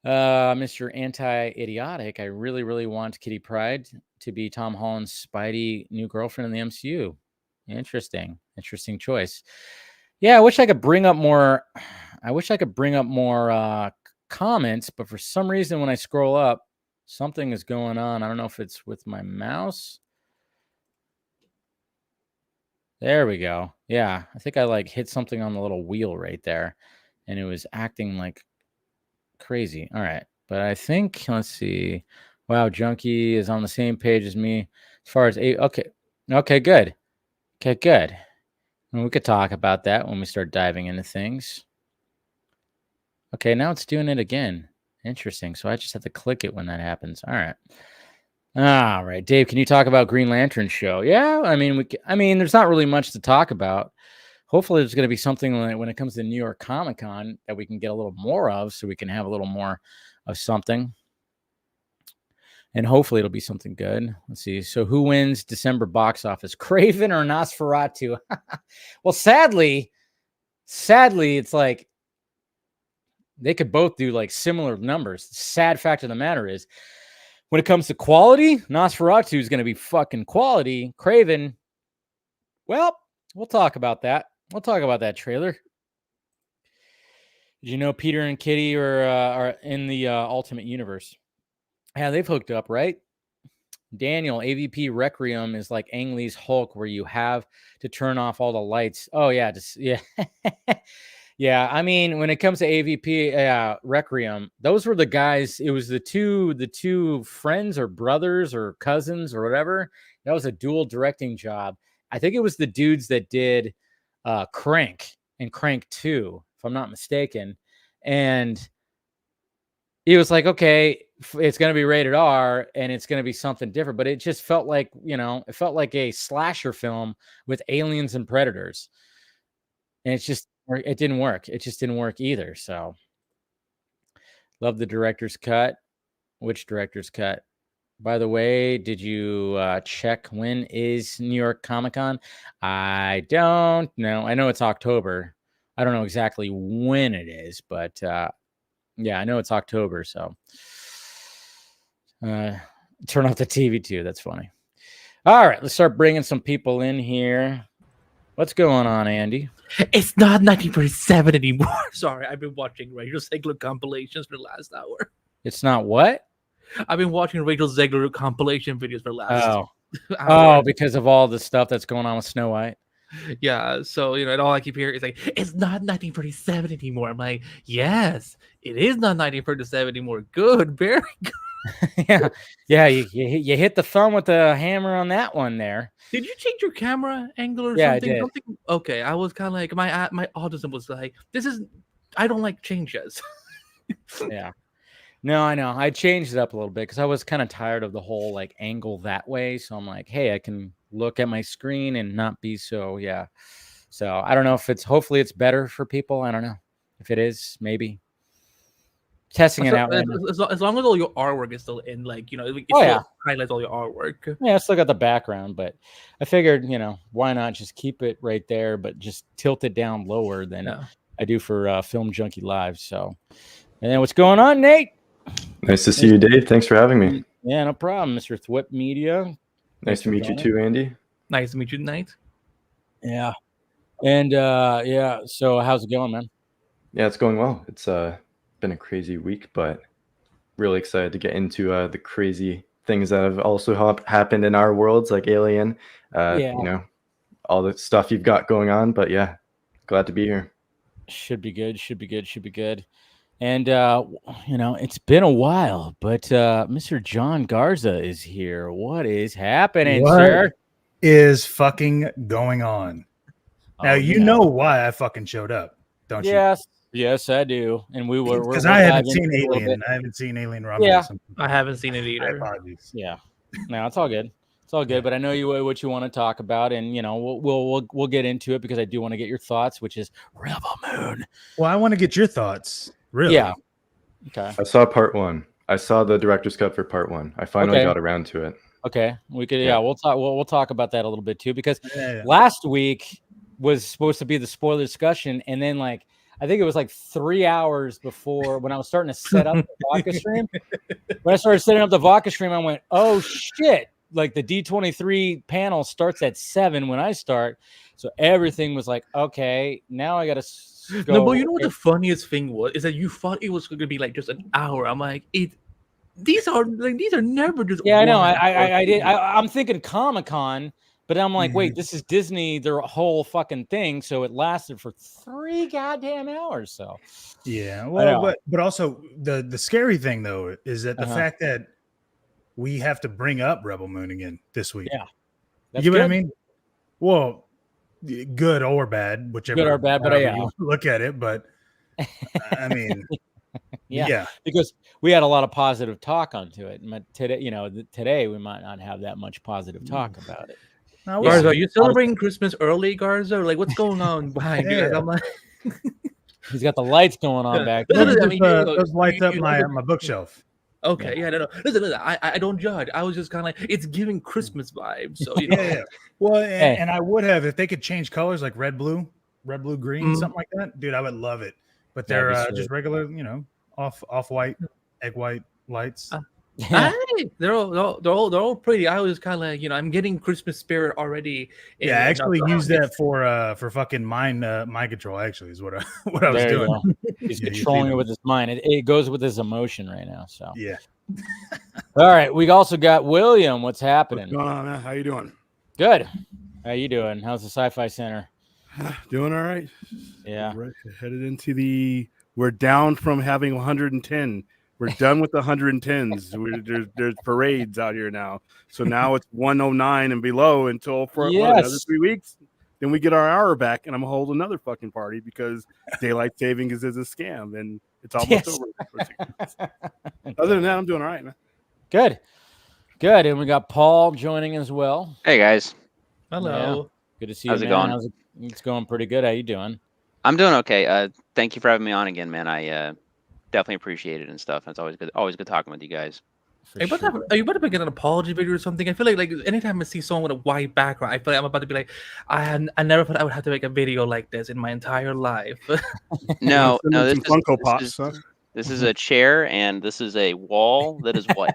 [SPEAKER 2] Mr. Anti-Idiotic. I really, really want Kitty Pryde to be Tom Holland's Spidey new girlfriend in the MCU. Interesting choice. Yeah, I wish I could bring up more. Comments, but for some reason, when I scroll up, something is going on. I don't know if it's with my mouse. There we go. Yeah, I think I like hit something on the little wheel right there, and it was acting like crazy. All right, but I think let's see. Wow, Junkie is on the same page as me as far as okay, good. Okay, good. And we could talk about that when we start diving into things. Okay, now it's doing it again. Interesting. So I just have to click it when that happens. All right. All right, Dave, can you talk about Green Lantern show? Yeah, I mean, there's not really much to talk about. Hopefully there's going to be something when it comes to New York Comic-Con that we can get a little more of so we can have a little more of something. And hopefully it'll be something good. Let's see. So who wins December box office, Craven or Nosferatu? Well, sadly, it's like they could both do like similar numbers. The sad fact of the matter is when it comes to quality, Nosferatu is going to be fucking quality. Craven, well, we'll talk about that. We'll talk about that trailer. Did you know Peter and Kitty are in the Ultimate Universe? Yeah, they've hooked up, right? Daniel, AVP Requiem is like Ang Lee's Hulk, where you have to turn off all the lights. Oh, yeah. Yeah. Yeah. I mean, when it comes to AVP Requiem, those were the guys. It was the two friends or brothers or cousins or whatever. That was a dual directing job. I think it was the dudes that did Crank and Crank 2, if I'm not mistaken. And he was like, okay, it's going to be rated R and it's going to be something different. But it just felt like, it felt like a slasher film with aliens and predators. And it didn't work. It just didn't work either. So love the director's cut. Which director's cut? By the way, did you check when is New York Comic Con? I don't know. I know it's October. I don't know exactly when it is, but yeah, I know it's October. So turn off the TV too. That's funny. All right, let's start bringing some people in here. What's going on, Andy?
[SPEAKER 3] It's not 1947 anymore. Sorry, I've been watching Rachel Zegler compilations for the last hour.
[SPEAKER 2] It's not what?
[SPEAKER 3] I've been watching Rachel Zegler compilation videos for the last
[SPEAKER 2] hour.
[SPEAKER 3] Oh,
[SPEAKER 2] because of all the stuff that's going on with Snow White.
[SPEAKER 3] Yeah, so and all I keep hearing is like, it's not 1947 anymore. I'm like, yes, it is not 1947 anymore. Good, very good.
[SPEAKER 2] yeah. You hit the thumb with the hammer on that one there.
[SPEAKER 3] Did you change your camera angle or
[SPEAKER 2] something?
[SPEAKER 3] I did. Okay, I was kind of like my autism was like, I don't like changes.
[SPEAKER 2] Yeah. No, I know. I changed it up a little bit because I was kind of tired of the whole like angle that way. So I'm like, hey, I can look at my screen and not be so, yeah. So I don't know if hopefully it's better for people. I don't know. If it is, maybe. Testing it out right now.
[SPEAKER 3] As long as all your artwork is still in, like, it highlights all your artwork.
[SPEAKER 2] Yeah, I still got the background, but I figured, why not just keep it right there, but just tilt it down lower than I do for Film Junkie Live. So, and then what's going on, Nate?
[SPEAKER 4] Nice to see you, Dave. Thanks for having me.
[SPEAKER 2] Yeah, no problem, Mr. Thwip Media.
[SPEAKER 4] Nice to meet you too, Andy.
[SPEAKER 3] Nice to meet you tonight.
[SPEAKER 2] Yeah. And yeah, so how's it going, man?
[SPEAKER 4] Yeah, it's going well. It's been a crazy week, but really excited to get into the crazy things that have also happened in our worlds, like Alien, all the stuff you've got going on. But yeah, glad to be here.
[SPEAKER 2] Should be good. And, it's been a while, but Mr. John Garza is here. What is happening, sir?
[SPEAKER 5] What is fucking going on? Now, you know why I fucking showed up, don't you?
[SPEAKER 2] Yes, I do. And
[SPEAKER 5] because I haven't seen Alien. I haven't seen Alien Romulus.
[SPEAKER 3] Yeah, I haven't seen it either.
[SPEAKER 2] Yeah. No, it's all good. It's all good, yeah. But I know what you want to talk about, and we'll get into it because I do want to get your thoughts, which is Rebel Moon.
[SPEAKER 5] Well, I want to get your thoughts. Really?
[SPEAKER 2] Yeah. Okay.
[SPEAKER 4] I saw part 1. I saw the director's cut for part 1. I finally got around to it.
[SPEAKER 2] Okay. We could we'll talk we'll talk about that a little bit too, because last week was supposed to be the spoiler discussion, and then I think it was 3 hours before when I was starting to set up the Vodka stream. When I started setting up the Vodka stream, I went, oh shit. The D23 panel starts at 7 when I start. So everything was okay, now I got to go.
[SPEAKER 3] No, but you know what the funniest thing was? Is that you thought it was going to be just an hour. I'm like, these are never just.
[SPEAKER 2] Yeah, I know. I did. I'm thinking Comic-Con, but I'm like, wait, this is Disney, their whole fucking thing. So it lasted for 3 goddamn hours. So
[SPEAKER 5] yeah, well, but also the scary thing though is that the fact that we have to bring up Rebel Moon again this week.
[SPEAKER 2] Yeah,
[SPEAKER 5] you know what I mean? Well, good or bad, whichever.
[SPEAKER 2] Good or bad, but
[SPEAKER 5] you look at it. But I mean,
[SPEAKER 2] yeah, because we had a lot of positive talk onto it. But today we might not have that much positive talk about it.
[SPEAKER 3] Garza, are you celebrating Christmas early, Garza? What's going on behind you? I'm like,
[SPEAKER 2] he's got the lights going on back there.
[SPEAKER 5] Those lights up my bookshelf.
[SPEAKER 3] Okay, no. Listen, I don't judge. I was just kind of it's giving Christmas vibes. So
[SPEAKER 5] yeah. Well, and I would have if they could change colors like red, blue, green, something like that, dude. I would love it. But they're just regular, off white, egg white lights.
[SPEAKER 3] They're all pretty. I was kind of I'm getting Christmas spirit already.
[SPEAKER 5] I actually used that for fucking mind control. Actually, is what I was doing.
[SPEAKER 2] He's controlling it with his mind. It goes with his emotion right now. So
[SPEAKER 5] yeah.
[SPEAKER 2] All right, we also got William. What's happening?
[SPEAKER 6] What's going on, man? How you doing?
[SPEAKER 2] Good. How you doing? How's the Sci-Fi Center?
[SPEAKER 6] Doing all right.
[SPEAKER 2] Yeah.
[SPEAKER 6] We're headed into we're down from having 110. We're done with the 110s. There's parades out here now. So now it's 109 and below until for another 3 weeks. Then we get our hour back, and I'm going to hold another fucking party because daylight savings is a scam, and it's almost over. Other than that, I'm doing all right, man.
[SPEAKER 2] Good. And we got Paul joining as well.
[SPEAKER 7] Hey, guys.
[SPEAKER 3] Hello.
[SPEAKER 2] Yeah. Good to see you,
[SPEAKER 7] How's it
[SPEAKER 2] man.
[SPEAKER 7] going?
[SPEAKER 2] It's going pretty good. How you doing?
[SPEAKER 7] I'm doing okay. Thank you for having me on again, man. I definitely appreciate it and stuff. It's always good talking with you guys.
[SPEAKER 3] Are you about to make an apology video or something? I feel like anytime I see someone with a white background, I feel like I'm about to be like, I never thought I would have to make a video like this in my entire life.
[SPEAKER 7] No,
[SPEAKER 6] This Funko Pops.
[SPEAKER 7] This is a chair, and this is a wall that is white.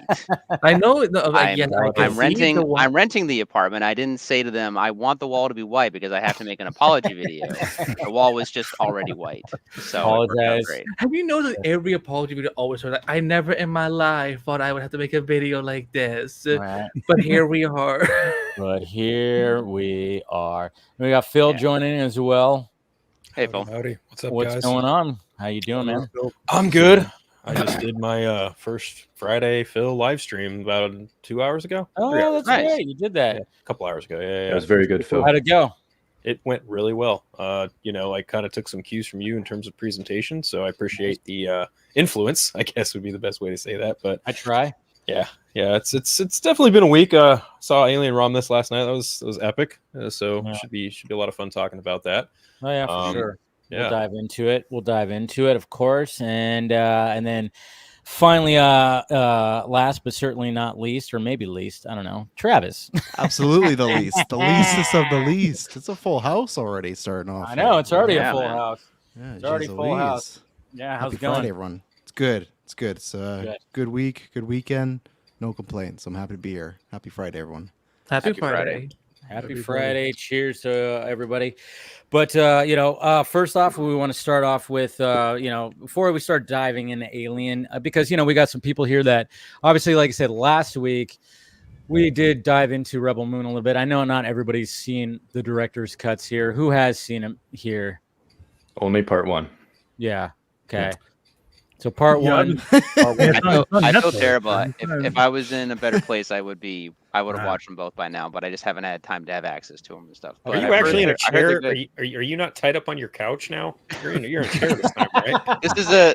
[SPEAKER 3] I know. No, like,
[SPEAKER 7] I'm renting the apartment. I didn't say to them, I want the wall to be white because I have to make an apology video. The wall was just already white. So
[SPEAKER 2] apologize.
[SPEAKER 7] Great.
[SPEAKER 3] Have you noticed every apology video always says, like, I never in my life thought I would have to make a video like this,
[SPEAKER 2] right.
[SPEAKER 3] but here we are.
[SPEAKER 2] But here we are. We got Phil joining as well.
[SPEAKER 7] Hey, Phil.
[SPEAKER 8] Howdy. What's up,
[SPEAKER 2] What's
[SPEAKER 8] guys?
[SPEAKER 2] going on? How you doing, man?
[SPEAKER 8] I'm good. I just did my first Friday Phil live stream about 2 hours ago.
[SPEAKER 2] Oh, that's
[SPEAKER 7] Nice.
[SPEAKER 2] right. You did that.
[SPEAKER 8] A couple hours ago. Yeah.
[SPEAKER 4] That was very good, Phil.
[SPEAKER 2] How'd it go?
[SPEAKER 8] It went really well. I kind of took some cues from you in terms of presentation, so I appreciate the influence, I guess would be the best way to say that. But
[SPEAKER 2] I try.
[SPEAKER 8] Yeah, it's definitely been a week. Saw Alien Romulus last night. That was epic. So should be a lot of fun talking about that.
[SPEAKER 2] Oh yeah, for sure.
[SPEAKER 8] Yeah.
[SPEAKER 2] We'll dive into it, of course, and then finally, last but certainly not least, or maybe least, I don't know, Travis.
[SPEAKER 9] Absolutely the leastest of the least. It's a full house already starting off.
[SPEAKER 2] I know, it's already a full house.
[SPEAKER 9] Yeah,
[SPEAKER 2] it's already full house. Yeah, how's
[SPEAKER 9] Happy
[SPEAKER 2] it going?
[SPEAKER 9] Friday, everyone. It's good. It's a good week, good weekend. No complaints. I'm happy to be here. Happy Friday, everyone.
[SPEAKER 3] Happy Friday.
[SPEAKER 2] Happy Friday. Cheers to everybody. But, first off, we want to start off with, before we start diving into Alien, because, we got some people here that obviously, like I said, last week, we did dive into Rebel Moon a little bit. I know not everybody's seen the director's cuts here. Who has seen them here?
[SPEAKER 4] Only part one.
[SPEAKER 2] Yeah. Okay. So part one.
[SPEAKER 7] I feel terrible. If I was in a better place, I would have watched them both by now, but I just haven't had time to have access to them and stuff.
[SPEAKER 8] Are you actually in a chair? Are you not tied up on your couch now? You're in a chair this time, right?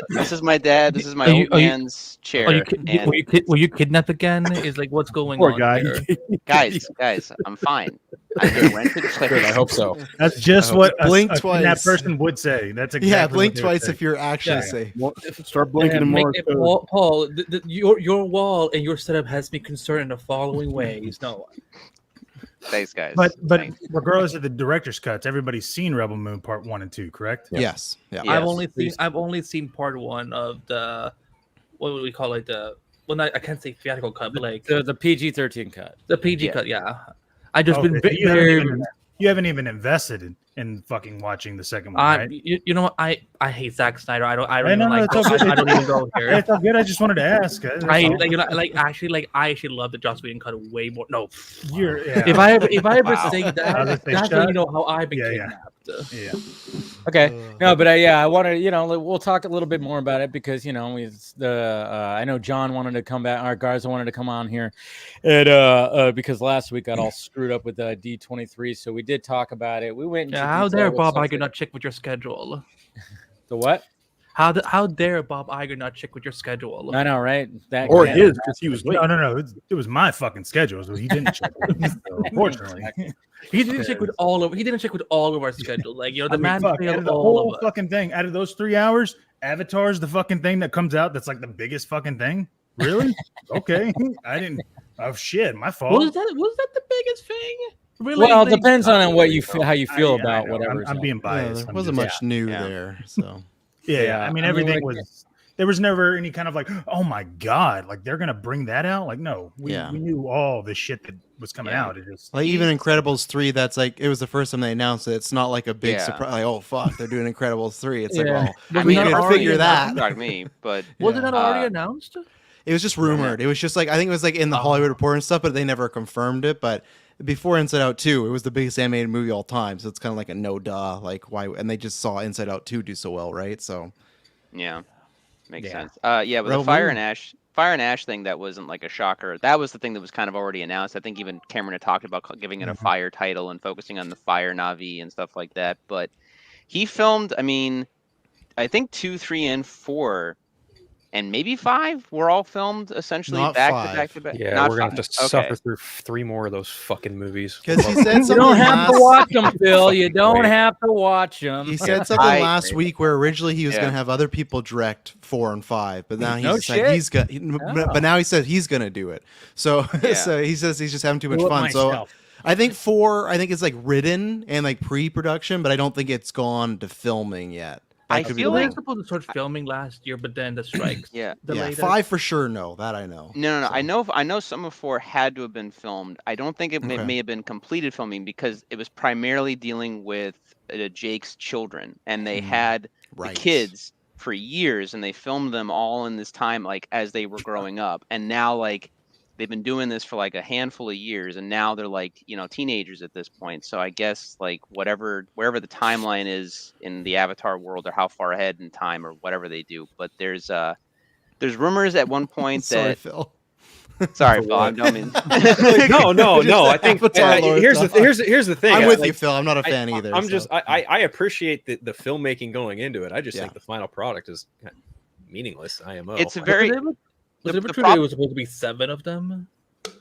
[SPEAKER 7] This is my dad. This is my old man's chair.
[SPEAKER 3] Were you kidnapped again? Is like what's going on?
[SPEAKER 5] Poor guy.
[SPEAKER 7] Guys, I'm fine. I'm in a rented place.
[SPEAKER 8] Good, I hope so.
[SPEAKER 5] That's just what
[SPEAKER 9] blink twice.
[SPEAKER 5] That person would say. That's exactly
[SPEAKER 9] yeah. Blink
[SPEAKER 5] what
[SPEAKER 9] twice if you're actually safe.
[SPEAKER 6] Start blinking more.
[SPEAKER 3] Paul, your wall and your setup has me concerned in the following ways. No.
[SPEAKER 7] Thanks, guys.
[SPEAKER 5] But regardless of the director's cuts, everybody's seen Rebel Moon Part 1 and 2, correct?
[SPEAKER 9] Yep. Yes. Yeah.
[SPEAKER 3] I've only seen part 1 of the, what would we call it? I can't say theatrical cut, but like
[SPEAKER 2] the PG-13 cut.
[SPEAKER 3] The PG cut, yeah. I just been
[SPEAKER 5] you haven't even invested in fucking watching the second one, right?
[SPEAKER 3] You know what? I hate Zack Snyder. I don't even go here.
[SPEAKER 5] It's all good. I just wanted to ask.
[SPEAKER 3] I actually love the Joss Whedon cut way more. No,
[SPEAKER 5] if
[SPEAKER 3] I ever say that, that's when you know how I've been kidnapped.
[SPEAKER 5] Yeah.
[SPEAKER 2] Okay. No, but I want to, we'll talk a little bit more about it because, I know John wanted to come back, our Garza wanted to come on here, and because last week got all screwed up with D23, so we did talk about it. We went.
[SPEAKER 3] How dare Bob Iger not check with your schedule?
[SPEAKER 2] The what?
[SPEAKER 3] How dare Bob Iger not check with your schedule?
[SPEAKER 2] I know, right?
[SPEAKER 6] Or his, because he was late.
[SPEAKER 5] No. It was my fucking schedule, so he didn't check. Unfortunately.
[SPEAKER 3] He didn't check with all of our schedule. Like, the man failed
[SPEAKER 5] the whole fucking thing. Out of those 3 hours, Avatar's the fucking thing that comes out. That's like the biggest fucking thing. Really? Okay. I didn't. Oh shit, my fault.
[SPEAKER 3] Was that the biggest thing? Really?
[SPEAKER 2] Well, it depends on what you feel, how you feel about whatever.
[SPEAKER 5] I'm being biased.
[SPEAKER 9] There wasn't much new there, so.
[SPEAKER 5] Yeah, I mean everything was. There was never any kind of like, oh my god, like they're gonna bring that out. Like, no, we knew all the shit that was coming out. It just
[SPEAKER 9] like even Incredibles 3. That's like it was the first time they announced it. It's not like a big surprise. Like, oh fuck, they're doing Incredibles 3. It's like, well, we could figure that.
[SPEAKER 7] Not me, but
[SPEAKER 3] was it not already announced?
[SPEAKER 9] It was just rumored. It was just like I think it was like in the Hollywood Reporter and stuff, but they never confirmed it. But before Inside Out 2, it was the biggest animated movie all time. So it's kind of like a no duh. Like why? And they just saw Inside Out 2 do so well, right? So
[SPEAKER 7] yeah. Makes sense. But the Fire and Ash thing, that wasn't like a shocker. That was the thing that was kind of already announced. I think even Cameron had talked about giving it a fire title and focusing on the fire Na'vi and stuff like that. But he filmed, I think 2, 3, and 4 and maybe 5 were all filmed essentially
[SPEAKER 9] Not
[SPEAKER 7] back
[SPEAKER 9] 5.
[SPEAKER 7] to back to back.
[SPEAKER 8] Yeah,
[SPEAKER 7] Not
[SPEAKER 8] we're gonna
[SPEAKER 7] 5.
[SPEAKER 8] have to suffer through 3 more of those fucking movies.
[SPEAKER 9] Because he said
[SPEAKER 2] You
[SPEAKER 9] something
[SPEAKER 2] don't have to
[SPEAKER 9] last.
[SPEAKER 2] watch them, Phil. You don't
[SPEAKER 8] Wait.
[SPEAKER 2] have to watch them.
[SPEAKER 9] He said something
[SPEAKER 7] I-
[SPEAKER 9] last week where originally he was
[SPEAKER 7] Yeah.
[SPEAKER 9] going to have other people direct 4 and 5, but now
[SPEAKER 2] No
[SPEAKER 9] he's decided
[SPEAKER 2] shit.
[SPEAKER 9] he's gonna. But now he said he's going to do it. So,
[SPEAKER 7] Yeah.
[SPEAKER 9] so he says he's just having too much
[SPEAKER 2] Do it
[SPEAKER 9] fun. So
[SPEAKER 2] myself.
[SPEAKER 9] I think 4. I think it's like written and like pre-production, but I don't think it's gone to filming yet.
[SPEAKER 7] I
[SPEAKER 9] could be
[SPEAKER 7] feel
[SPEAKER 3] They
[SPEAKER 9] wrong.
[SPEAKER 3] were supposed to start filming last year, but then the strikes.
[SPEAKER 7] Yeah.
[SPEAKER 9] Yeah,
[SPEAKER 3] delayed it.
[SPEAKER 9] 5 for sure. No, that I know.
[SPEAKER 7] No.
[SPEAKER 9] So-
[SPEAKER 7] I know some of 4 had to have been filmed. I don't think it
[SPEAKER 9] Okay.
[SPEAKER 7] may have been completed filming because it was primarily dealing with Jake's children, and they had
[SPEAKER 9] Right.
[SPEAKER 7] the kids for years, and they filmed them all in this time, like as they were growing up, and now like they've been doing this for like a handful of years, and now they're like teenagers at this point. So I guess like wherever the timeline is in the Avatar world, or how far ahead in time, or whatever they do, but there's rumors at one point
[SPEAKER 9] Sorry,
[SPEAKER 7] that
[SPEAKER 9] Phil.
[SPEAKER 7] sorry, Phil, I don't mean
[SPEAKER 8] No. I think
[SPEAKER 9] Avatar Lord
[SPEAKER 8] here's
[SPEAKER 9] stuff.
[SPEAKER 8] the thing.
[SPEAKER 9] I'm with
[SPEAKER 8] like,
[SPEAKER 9] you, Phil. I'm not a fan either.
[SPEAKER 8] I'm
[SPEAKER 9] so.
[SPEAKER 8] just I appreciate the filmmaking going into it. I just
[SPEAKER 9] Yeah.
[SPEAKER 8] think the final product is meaningless. IMO.
[SPEAKER 7] it's a
[SPEAKER 3] Was
[SPEAKER 7] very.
[SPEAKER 3] it
[SPEAKER 7] the
[SPEAKER 3] ever true
[SPEAKER 7] prob-
[SPEAKER 3] that it was supposed to be 7 of them?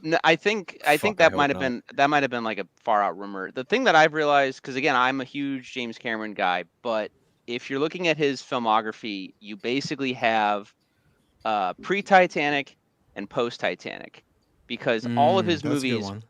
[SPEAKER 7] No, I think
[SPEAKER 8] Fuck,
[SPEAKER 7] that
[SPEAKER 8] I
[SPEAKER 7] might
[SPEAKER 8] hope
[SPEAKER 7] have been like a far out rumor. The thing that I've realized, because again, I'm a huge James Cameron guy, but if you're looking at his filmography, you basically have pre-Titanic and post-Titanic, because all of his
[SPEAKER 9] that's a good
[SPEAKER 7] movies.
[SPEAKER 9] one.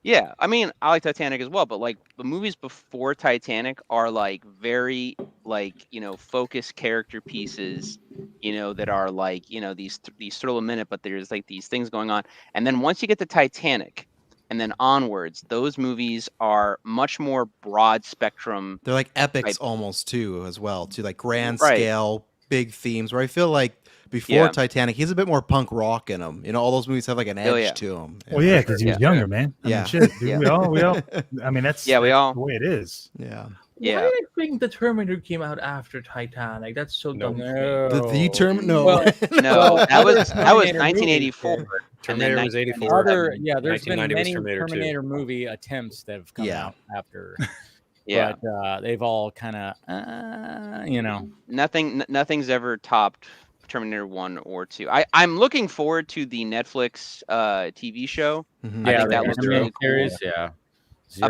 [SPEAKER 7] Yeah, I mean, I like Titanic as well, but like the movies before Titanic are like very like focused character pieces, that are like these thrill a minute, but there's like these things going on, and then once you get to Titanic, and then onwards, those movies are much more broad spectrum.
[SPEAKER 9] They're like epics
[SPEAKER 7] Right.
[SPEAKER 9] almost too, as well, to like grand
[SPEAKER 7] Right.
[SPEAKER 9] scale, big themes. Where I feel like before
[SPEAKER 7] Yeah.
[SPEAKER 9] Titanic, he's a bit more punk rock in them. All those movies have like an edge
[SPEAKER 7] Oh, yeah.
[SPEAKER 9] to them.
[SPEAKER 5] Well, yeah, because he was
[SPEAKER 7] Yeah.
[SPEAKER 5] younger, man. I mean,
[SPEAKER 9] Yeah.
[SPEAKER 5] shit, dude,
[SPEAKER 7] Yeah.
[SPEAKER 5] we all. I mean, that's
[SPEAKER 7] Yeah, we
[SPEAKER 5] that's
[SPEAKER 7] all-
[SPEAKER 5] the way it is.
[SPEAKER 9] Yeah.
[SPEAKER 7] Yeah.
[SPEAKER 3] Why do you think the Terminator came out after Titanic? That's so dumb. to me.
[SPEAKER 9] The term? No.
[SPEAKER 2] Well,
[SPEAKER 7] No, that was
[SPEAKER 2] Terminator
[SPEAKER 7] 1984.
[SPEAKER 2] movies,
[SPEAKER 8] Terminator was 84.
[SPEAKER 2] Other, there's been
[SPEAKER 8] 1990 was
[SPEAKER 2] many
[SPEAKER 8] Terminator 2.
[SPEAKER 2] Terminator movie attempts that have come
[SPEAKER 9] Yeah.
[SPEAKER 2] out after.
[SPEAKER 7] Yeah.
[SPEAKER 2] But they've all kind of,
[SPEAKER 7] Nothing's ever topped Terminator 1 or 2. I'm looking forward to the Netflix TV show.
[SPEAKER 9] Mhm.
[SPEAKER 7] I think that looks really cool.
[SPEAKER 2] series, yeah. Zero.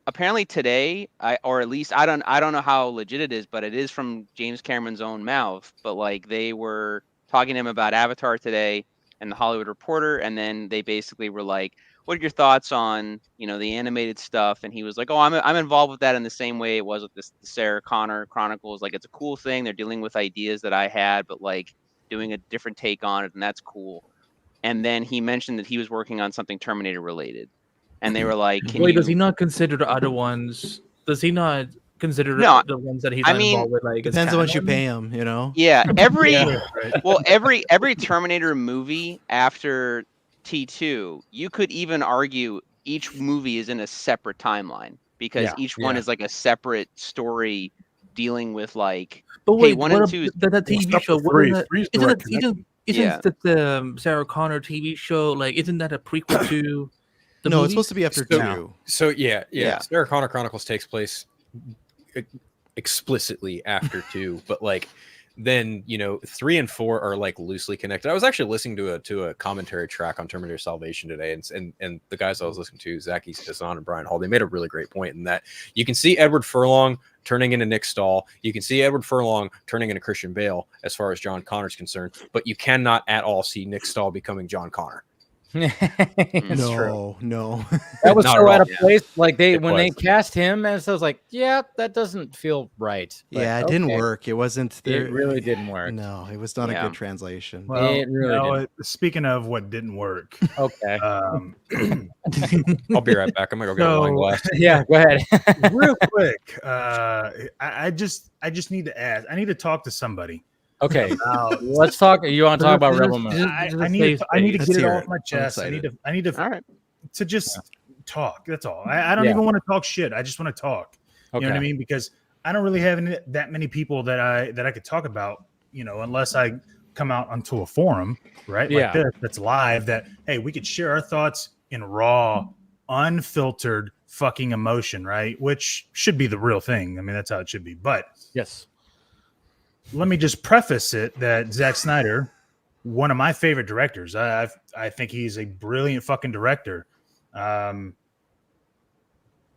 [SPEAKER 7] Apparently today, or at least I don't know how legit it is, but it is from James Cameron's own mouth. But like they were talking to him about Avatar today and the Hollywood Reporter, and then they basically were like, "What are your thoughts on the animated stuff?" And he was like, "Oh, I'm involved with that in the same way it was with the Sarah Connor Chronicles. Like it's a cool thing. They're dealing with ideas that I had, but like doing a different take on it, and that's cool." And then he mentioned that he was working on something Terminator related. And they were like,
[SPEAKER 3] Wait, does he not consider the other ones? Does he not consider
[SPEAKER 7] No,
[SPEAKER 3] the ones that he's
[SPEAKER 7] I
[SPEAKER 3] not
[SPEAKER 7] mean,
[SPEAKER 3] involved with? Like, as
[SPEAKER 9] Depends on what you
[SPEAKER 3] canon?
[SPEAKER 9] pay him,
[SPEAKER 7] Yeah, every
[SPEAKER 5] Yeah, right.
[SPEAKER 7] every Terminator movie after T2, you could even argue each movie is in a separate timeline, because
[SPEAKER 2] Yeah,
[SPEAKER 7] each one
[SPEAKER 2] yeah.
[SPEAKER 7] is like a separate story dealing with like,
[SPEAKER 3] But
[SPEAKER 7] hey,
[SPEAKER 3] wait,
[SPEAKER 7] 1
[SPEAKER 3] what
[SPEAKER 7] and 2 is
[SPEAKER 3] the TV
[SPEAKER 6] Except
[SPEAKER 3] show?
[SPEAKER 6] for
[SPEAKER 3] Isn't
[SPEAKER 6] Three's
[SPEAKER 3] it,
[SPEAKER 6] direct
[SPEAKER 3] isn't
[SPEAKER 7] Yeah.
[SPEAKER 3] the Sarah Connor TV show, like, isn't that a prequel to the
[SPEAKER 9] No,
[SPEAKER 3] movie?
[SPEAKER 9] it's supposed to be after
[SPEAKER 8] So-
[SPEAKER 9] 2.
[SPEAKER 8] So yeah.
[SPEAKER 7] Yeah.
[SPEAKER 8] Sarah Connor Chronicles takes place explicitly after 2, but like then 3 and 4 are like loosely connected. I was actually listening to a commentary track on Terminator Salvation today, and the guys I was listening to, Zachy Hassan and Brian Hall, they made a really great point in that you can see Edward Furlong turning into Nick Stahl, you can see Edward Furlong turning into Christian Bale as far as John Connor's concerned, but you cannot at all see Nick Stahl becoming John Connor.
[SPEAKER 2] It's true.
[SPEAKER 9] No.
[SPEAKER 2] That was
[SPEAKER 8] Not
[SPEAKER 2] so
[SPEAKER 8] at
[SPEAKER 2] out of
[SPEAKER 7] all.
[SPEAKER 2] place. Like
[SPEAKER 8] It
[SPEAKER 2] when they
[SPEAKER 8] was.
[SPEAKER 2] cast him as, I was like, yeah, that doesn't feel right. But
[SPEAKER 9] Yeah, it didn't
[SPEAKER 2] okay.
[SPEAKER 9] work. It wasn't there.
[SPEAKER 2] It really didn't work.
[SPEAKER 9] No, it was not
[SPEAKER 7] Yeah.
[SPEAKER 9] a good translation.
[SPEAKER 5] Well,
[SPEAKER 2] It really
[SPEAKER 5] speaking of what didn't work,
[SPEAKER 2] Okay.
[SPEAKER 8] I'll be right back. I'm gonna go get a wine glass.
[SPEAKER 2] Yeah, go ahead.
[SPEAKER 5] real quick, I just need to ask. I need to talk to somebody.
[SPEAKER 2] Okay.
[SPEAKER 5] About,
[SPEAKER 2] Let's talk. You want to talk about Rebel Moon?
[SPEAKER 5] I need to
[SPEAKER 9] Let's
[SPEAKER 5] get it
[SPEAKER 9] hear
[SPEAKER 5] off
[SPEAKER 9] it.
[SPEAKER 5] my
[SPEAKER 9] I'm
[SPEAKER 5] chest. I need to
[SPEAKER 7] all right.
[SPEAKER 5] to just talk. That's all. I don't
[SPEAKER 2] Yeah.
[SPEAKER 5] even want to talk shit. I just want to talk. You know what I mean? Because I don't really have that many people that I could talk about, unless I come out onto a forum, right?
[SPEAKER 2] Yeah.
[SPEAKER 5] Like this, that's live, that, hey, we could share our thoughts in raw, unfiltered fucking emotion, right? Which should be the real thing. I mean, that's how it should be. But
[SPEAKER 2] Yes.
[SPEAKER 5] let me just preface it that Zack Snyder, one of my favorite directors, I think he's a brilliant fucking director.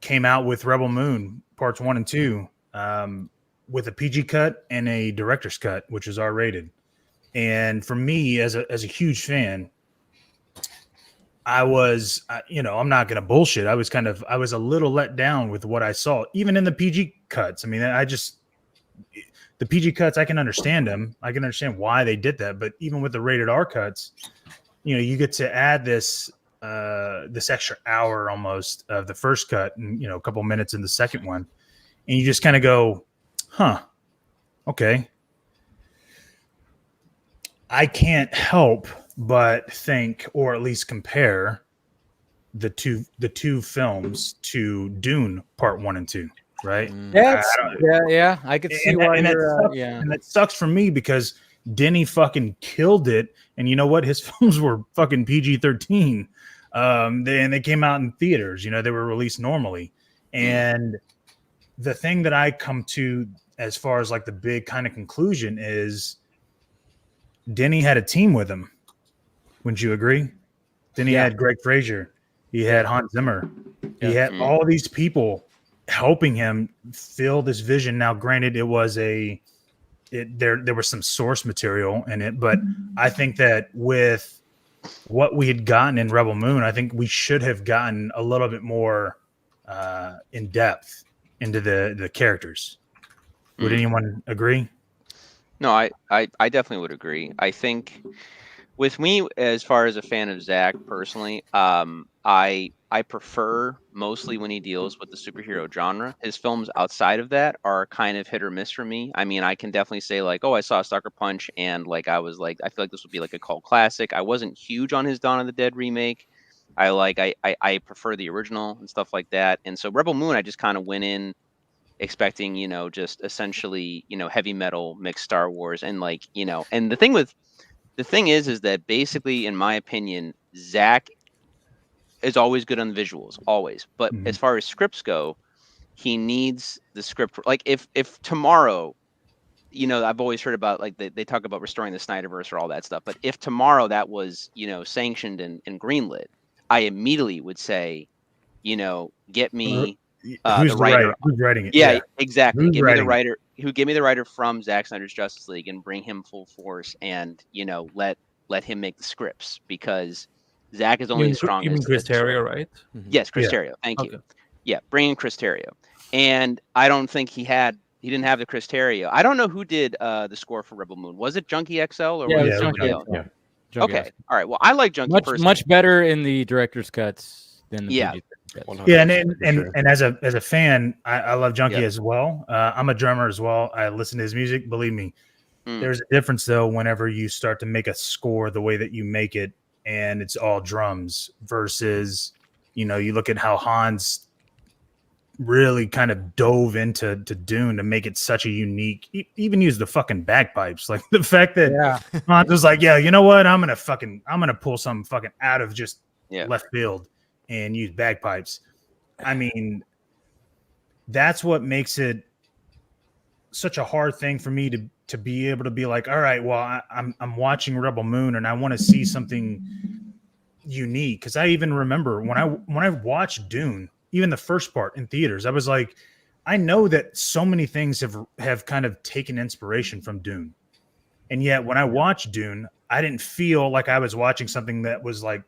[SPEAKER 5] Came out with Rebel Moon parts 1 and 2 with a PG cut and a director's cut, which is R-rated. And for me, as a huge fan, I was, I'm not going to bullshit. I was a little let down with what I saw, even in the PG cuts. I mean, the PG cuts, I can understand them. I can understand why they did that. But even with the rated R cuts, you get to add this extra hour almost of the first cut and, a couple minutes in the second one. And you just kind of go, huh, okay. I can't help but think, or at least compare the two films to Dune Part 1 and 2, right?
[SPEAKER 2] Yeah. I could see why
[SPEAKER 5] and that sucks for me because Denny fucking killed it, and you know what? His films were fucking PG-13. They came out in theaters. They were released normally, and the thing that I come to as far as like the big kind of conclusion is Denny had a team with him. Wouldn't you agree? Then he had Greg Fraser. He had Hans Zimmer. He had all these people helping him fill this vision. Now, granted, there was some source material in it, but I think that with what we had gotten in Rebel Moon, I think we should have gotten a little bit more in depth into the characters. Would anyone agree?
[SPEAKER 7] No, I definitely would agree. I think with me, as far as a fan of Zach personally, I prefer mostly when he deals with the superhero genre. His films outside of that are kind of hit or miss for me. I mean, I can definitely say like, oh, I saw Sucker Punch, and like I was like, I feel like this would be like a cult classic. I wasn't huge on his Dawn of the Dead remake. I prefer the original and stuff like that. And so Rebel Moon, I just kind of went in expecting, just essentially, heavy metal mixed Star Wars, and like, and the thing is that basically, in my opinion, Zach is always good on the visuals, always. But as far as scripts go, he needs the script. Like if tomorrow, I've always heard about like they talk about restoring the Snyderverse or all that stuff. But if tomorrow that was, sanctioned and greenlit, I immediately would say, get me
[SPEAKER 5] who's the writer? Who's writing it?
[SPEAKER 7] Yeah, exactly. Give me the writer give me the writer from Zack Snyder's Justice League and bring him full force, and let him make the scripts, because Zach is only the strongest.
[SPEAKER 3] You mean Chris Terrio, right?
[SPEAKER 7] Yes, Chris Terrio. Thank you. Yeah, bring in Chris Terrio. And I don't think he didn't have the Chris Terrio. I don't know who did the score for Rebel Moon. Was it Junkie XL or was it somebody else?
[SPEAKER 2] Yeah.
[SPEAKER 7] Okay. All right. Well, I like Junkie personally.
[SPEAKER 2] Much better in the director's cuts than the PG cuts.
[SPEAKER 5] Yeah, and as a fan, I love Junkie as well. I'm a drummer as well. I listen to his music. Believe me, there's a difference though whenever you start to make a score the way that you make it, and it's all drums versus, you look at how Hans really kind of dove into Dune to make it such a unique. Even use the fucking bagpipes, like the fact that Hans was like, yeah, you know what, I'm gonna pull something fucking out of just left field and use bagpipes. I mean, that's what makes it such a hard thing for me to be able to be like, all right, well, I'm watching Rebel Moon and I want to see something unique. Because I even remember when I watched Dune, even the first part in theaters, I was like, I know that so many things have kind of taken inspiration from Dune, and yet when I watched Dune, I didn't feel like I was watching something that was like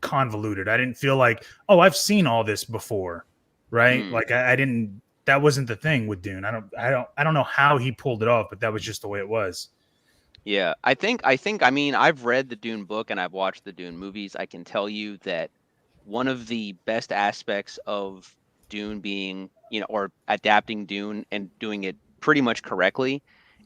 [SPEAKER 5] convoluted. I didn't feel like, oh, I've seen all this before, right? Like I didn't. That wasn't the thing with Dune. I don't know how he pulled it off, but that was just the way it was.
[SPEAKER 7] Yeah, I mean, I've read the Dune book and I've watched the Dune movies. I can tell you that one of the best aspects of Dune being, or adapting Dune and doing it pretty much correctly,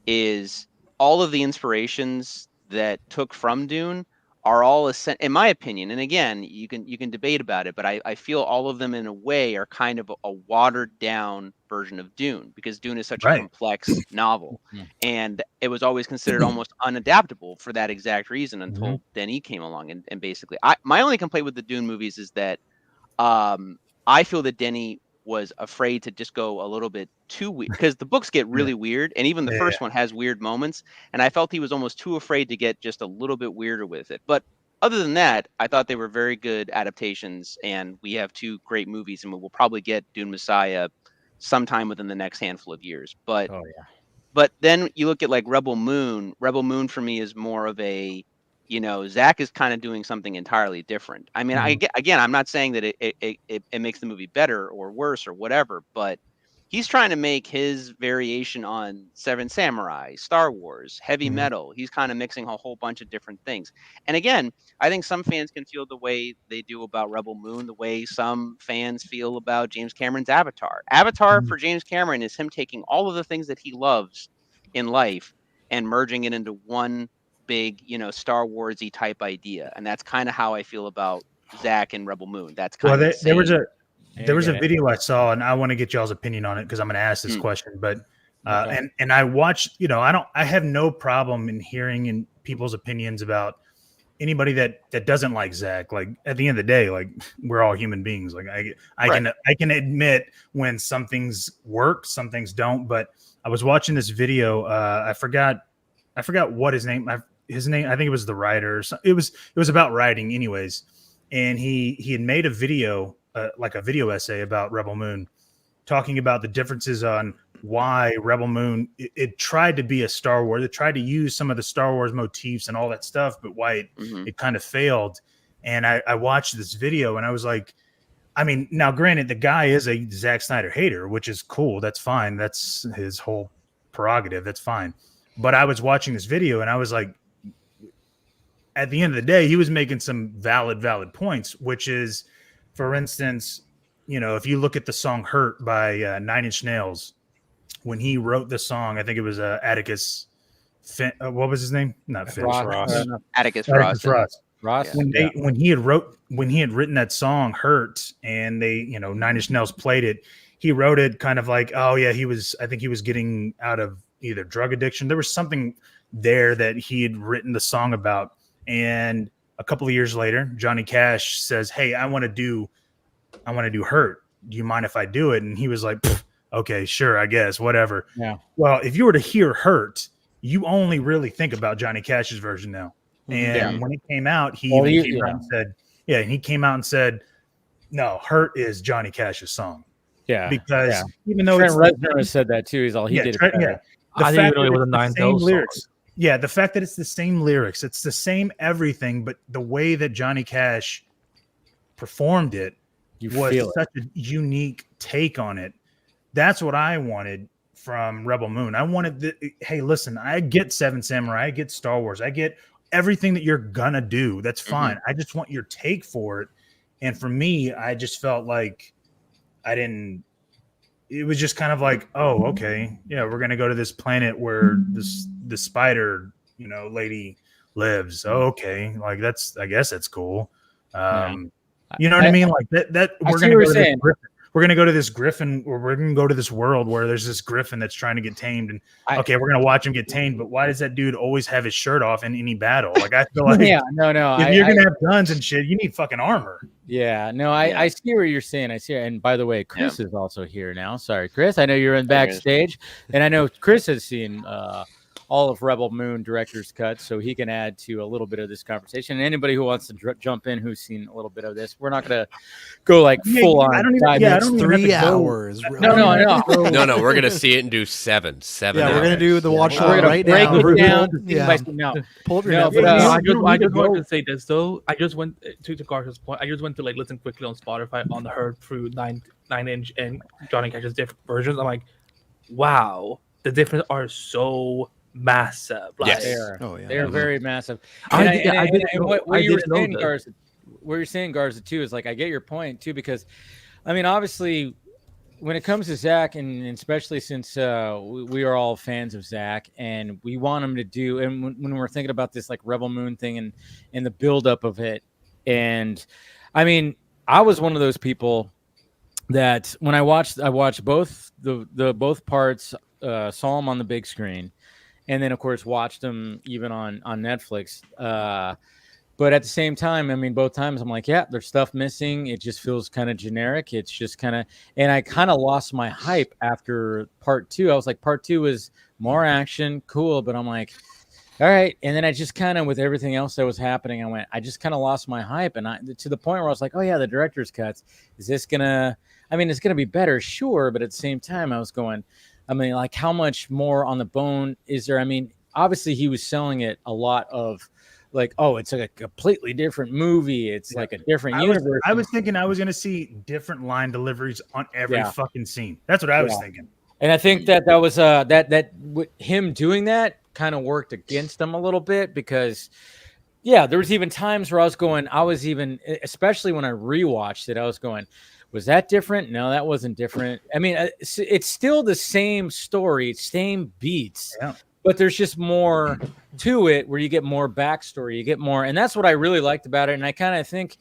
[SPEAKER 7] is all of the inspirations that took from Dune are all, in my opinion, and again, you can debate about it, but I feel all of them in a way are kind of a watered down version of Dune, because Dune is such a complex novel, and it was always considered almost unadaptable for that exact reason until Denis came along. And basically, my only complaint with the Dune movies is that I feel that Denis was afraid to just go a little bit too weird, because the books get really weird, and even the first one has weird moments, and I felt he was almost too afraid to get just a little bit weirder with it. But other than that, I thought they were very good adaptations, and we have 2 great movies, and we'll probably get Dune Messiah sometime within the next handful of years. But but then you look at like Rebel Moon. Rebel Moon for me is more of a, Zach is kind of doing something entirely different. I mean, again, I'm not saying that it makes the movie better or worse or whatever, but he's trying to make his variation on Seven Samurai, Star Wars, heavy metal. He's kind of mixing a whole bunch of different things. And again, I think some fans can feel the way they do about Rebel Moon, the way some fans feel about James Cameron's Avatar. Avatar for James Cameron is him taking all of the things that he loves in life and merging it into one big, Star Warsy type idea. And that's kind of how I feel about Zach and Rebel Moon. That's kind of
[SPEAKER 5] there was a video I saw, and I want to get y'all's opinion on it because I'm going to ask this question. But and I watched, I have no problem in hearing in people's opinions about anybody that doesn't like Zach. Like at the end of the day, like we're all human beings. Like I can admit when some things work, some things don't. But I was watching this video. I forgot what his name. His name, I think it was the writer. It was about writing, anyways. And he had made a video, like a video essay about Rebel Moon, talking about the differences on why Rebel Moon it tried to be a Star Wars. It tried to use some of the Star Wars motifs and all that stuff, but why it kind of failed. And I watched this video and I was like, I mean, now granted, the guy is a Zack Snyder hater, which is cool. That's fine. That's his whole prerogative. That's fine. But I was watching this video and I was like, at the end of the day, he was making some valid points, which is, for instance, if you look at the song Hurt by 9 Inch Nails, when he wrote the song, I think it was Atticus. What was his name? Not Finch.
[SPEAKER 7] Atticus Ross.
[SPEAKER 2] Ross.
[SPEAKER 5] When he had written that song Hurt, and they, 9 Inch Nails played it, he wrote it kind of like, oh yeah, I think he was getting out of either drug addiction. There was something there that he had written the song about. And a couple of years later, Johnny Cash says, hey, I want to do Hurt. Do you mind if I do it? And he was like, okay, sure, I guess, whatever.
[SPEAKER 2] Yeah.
[SPEAKER 5] Well, if you were to hear Hurt, you only really think about Johnny Cash's version now. And when it came out, he came out and said, no, Hurt is Johnny Cash's song.
[SPEAKER 2] Yeah.
[SPEAKER 5] Because even though
[SPEAKER 2] Trent Reznor said that too, he's all he did.
[SPEAKER 3] I didn't even know it was a 9
[SPEAKER 5] lyrics. Yeah, the fact that it's the same lyrics, it's the same everything, but the way that Johnny Cash performed it was such a unique take on it. That's what I wanted from Rebel Moon. I wanted hey, listen, I get Seven Samurai, I get Star Wars, I get everything that you're gonna do. That's fine. I just want your take for it. And for me, I just felt like it was just kind of like, oh, okay, yeah, we're gonna go to this planet where the spider, lady lives. Oh, okay, like I guess that's cool. You know what I mean? Like that we're gonna go to this griffin. We're gonna go to this griffin, or we're gonna go to this world where there's this griffin that's trying to get tamed, and okay, we're gonna watch him get tamed. But why does that dude always have his shirt off in any battle? Like I feel like,
[SPEAKER 2] no.
[SPEAKER 5] If you're gonna have guns and shit, you need fucking armor.
[SPEAKER 2] Yeah, no, I see what you're saying. I see it. And by the way, Chris is also here now. Sorry, Chris. I know you're in backstage, and I know Chris has seen all of Rebel Moon director's cut, so he can add to a little bit of this conversation. And anybody who wants to jump in who's seen a little bit of this, we're not going to go like full on.
[SPEAKER 9] I don't 3 hours.
[SPEAKER 2] No.
[SPEAKER 8] We're going to see it and do 7 hours.
[SPEAKER 9] We're going to do the watch
[SPEAKER 2] right
[SPEAKER 9] now.
[SPEAKER 2] Break it down.
[SPEAKER 9] Pull up your
[SPEAKER 3] I just wanted to say this though. I just went to Garza's point. I just went to like listen quickly on Spotify on the Herd through 9 Inch and Johnny Cash's different versions. I'm like, wow, the differences are so massive. Like,
[SPEAKER 2] they're very massive. What you're saying, Garza, too, is like I get your point too, because I mean, obviously, when it comes to Zach, and especially since we are all fans of Zach, and we want him to do, and when we're thinking about this like Rebel Moon thing and the buildup of it, and I mean, I was one of those people that when I watched both both parts, saw them on the big screen. And then, of course, watched them even on Netflix. But at the same time, I mean, both times I'm like, yeah, there's stuff missing. It just feels kind of generic. It's just kind of, and I kind of lost my hype after part 2. I was like, part 2 is more action, cool. But I'm like, all right. And then I just kind of, with everything else that was happening, I just kind of lost my hype. And to the point where I was like, oh yeah, the director's cuts. Is this gonna, I mean, it's gonna be better, sure. But at the same time, I was going, I mean, like, how much more on the bone is there? I mean, obviously he was selling it a lot of, like, oh, it's like a completely different movie. It's like a different universe.
[SPEAKER 5] I was thinking I was going to see different line deliveries on every fucking scene. That's what I was thinking.
[SPEAKER 2] And I think that was that him doing that kind of worked against him a little bit, because there was even times where I was even, especially when I rewatched it, I was going, was that different? No, that wasn't different. I mean, it's still the same story, same beats.
[SPEAKER 5] Yeah.
[SPEAKER 2] But there's just more to it, where you get more backstory, you get more, and that's what I really liked about it. And I kind of think,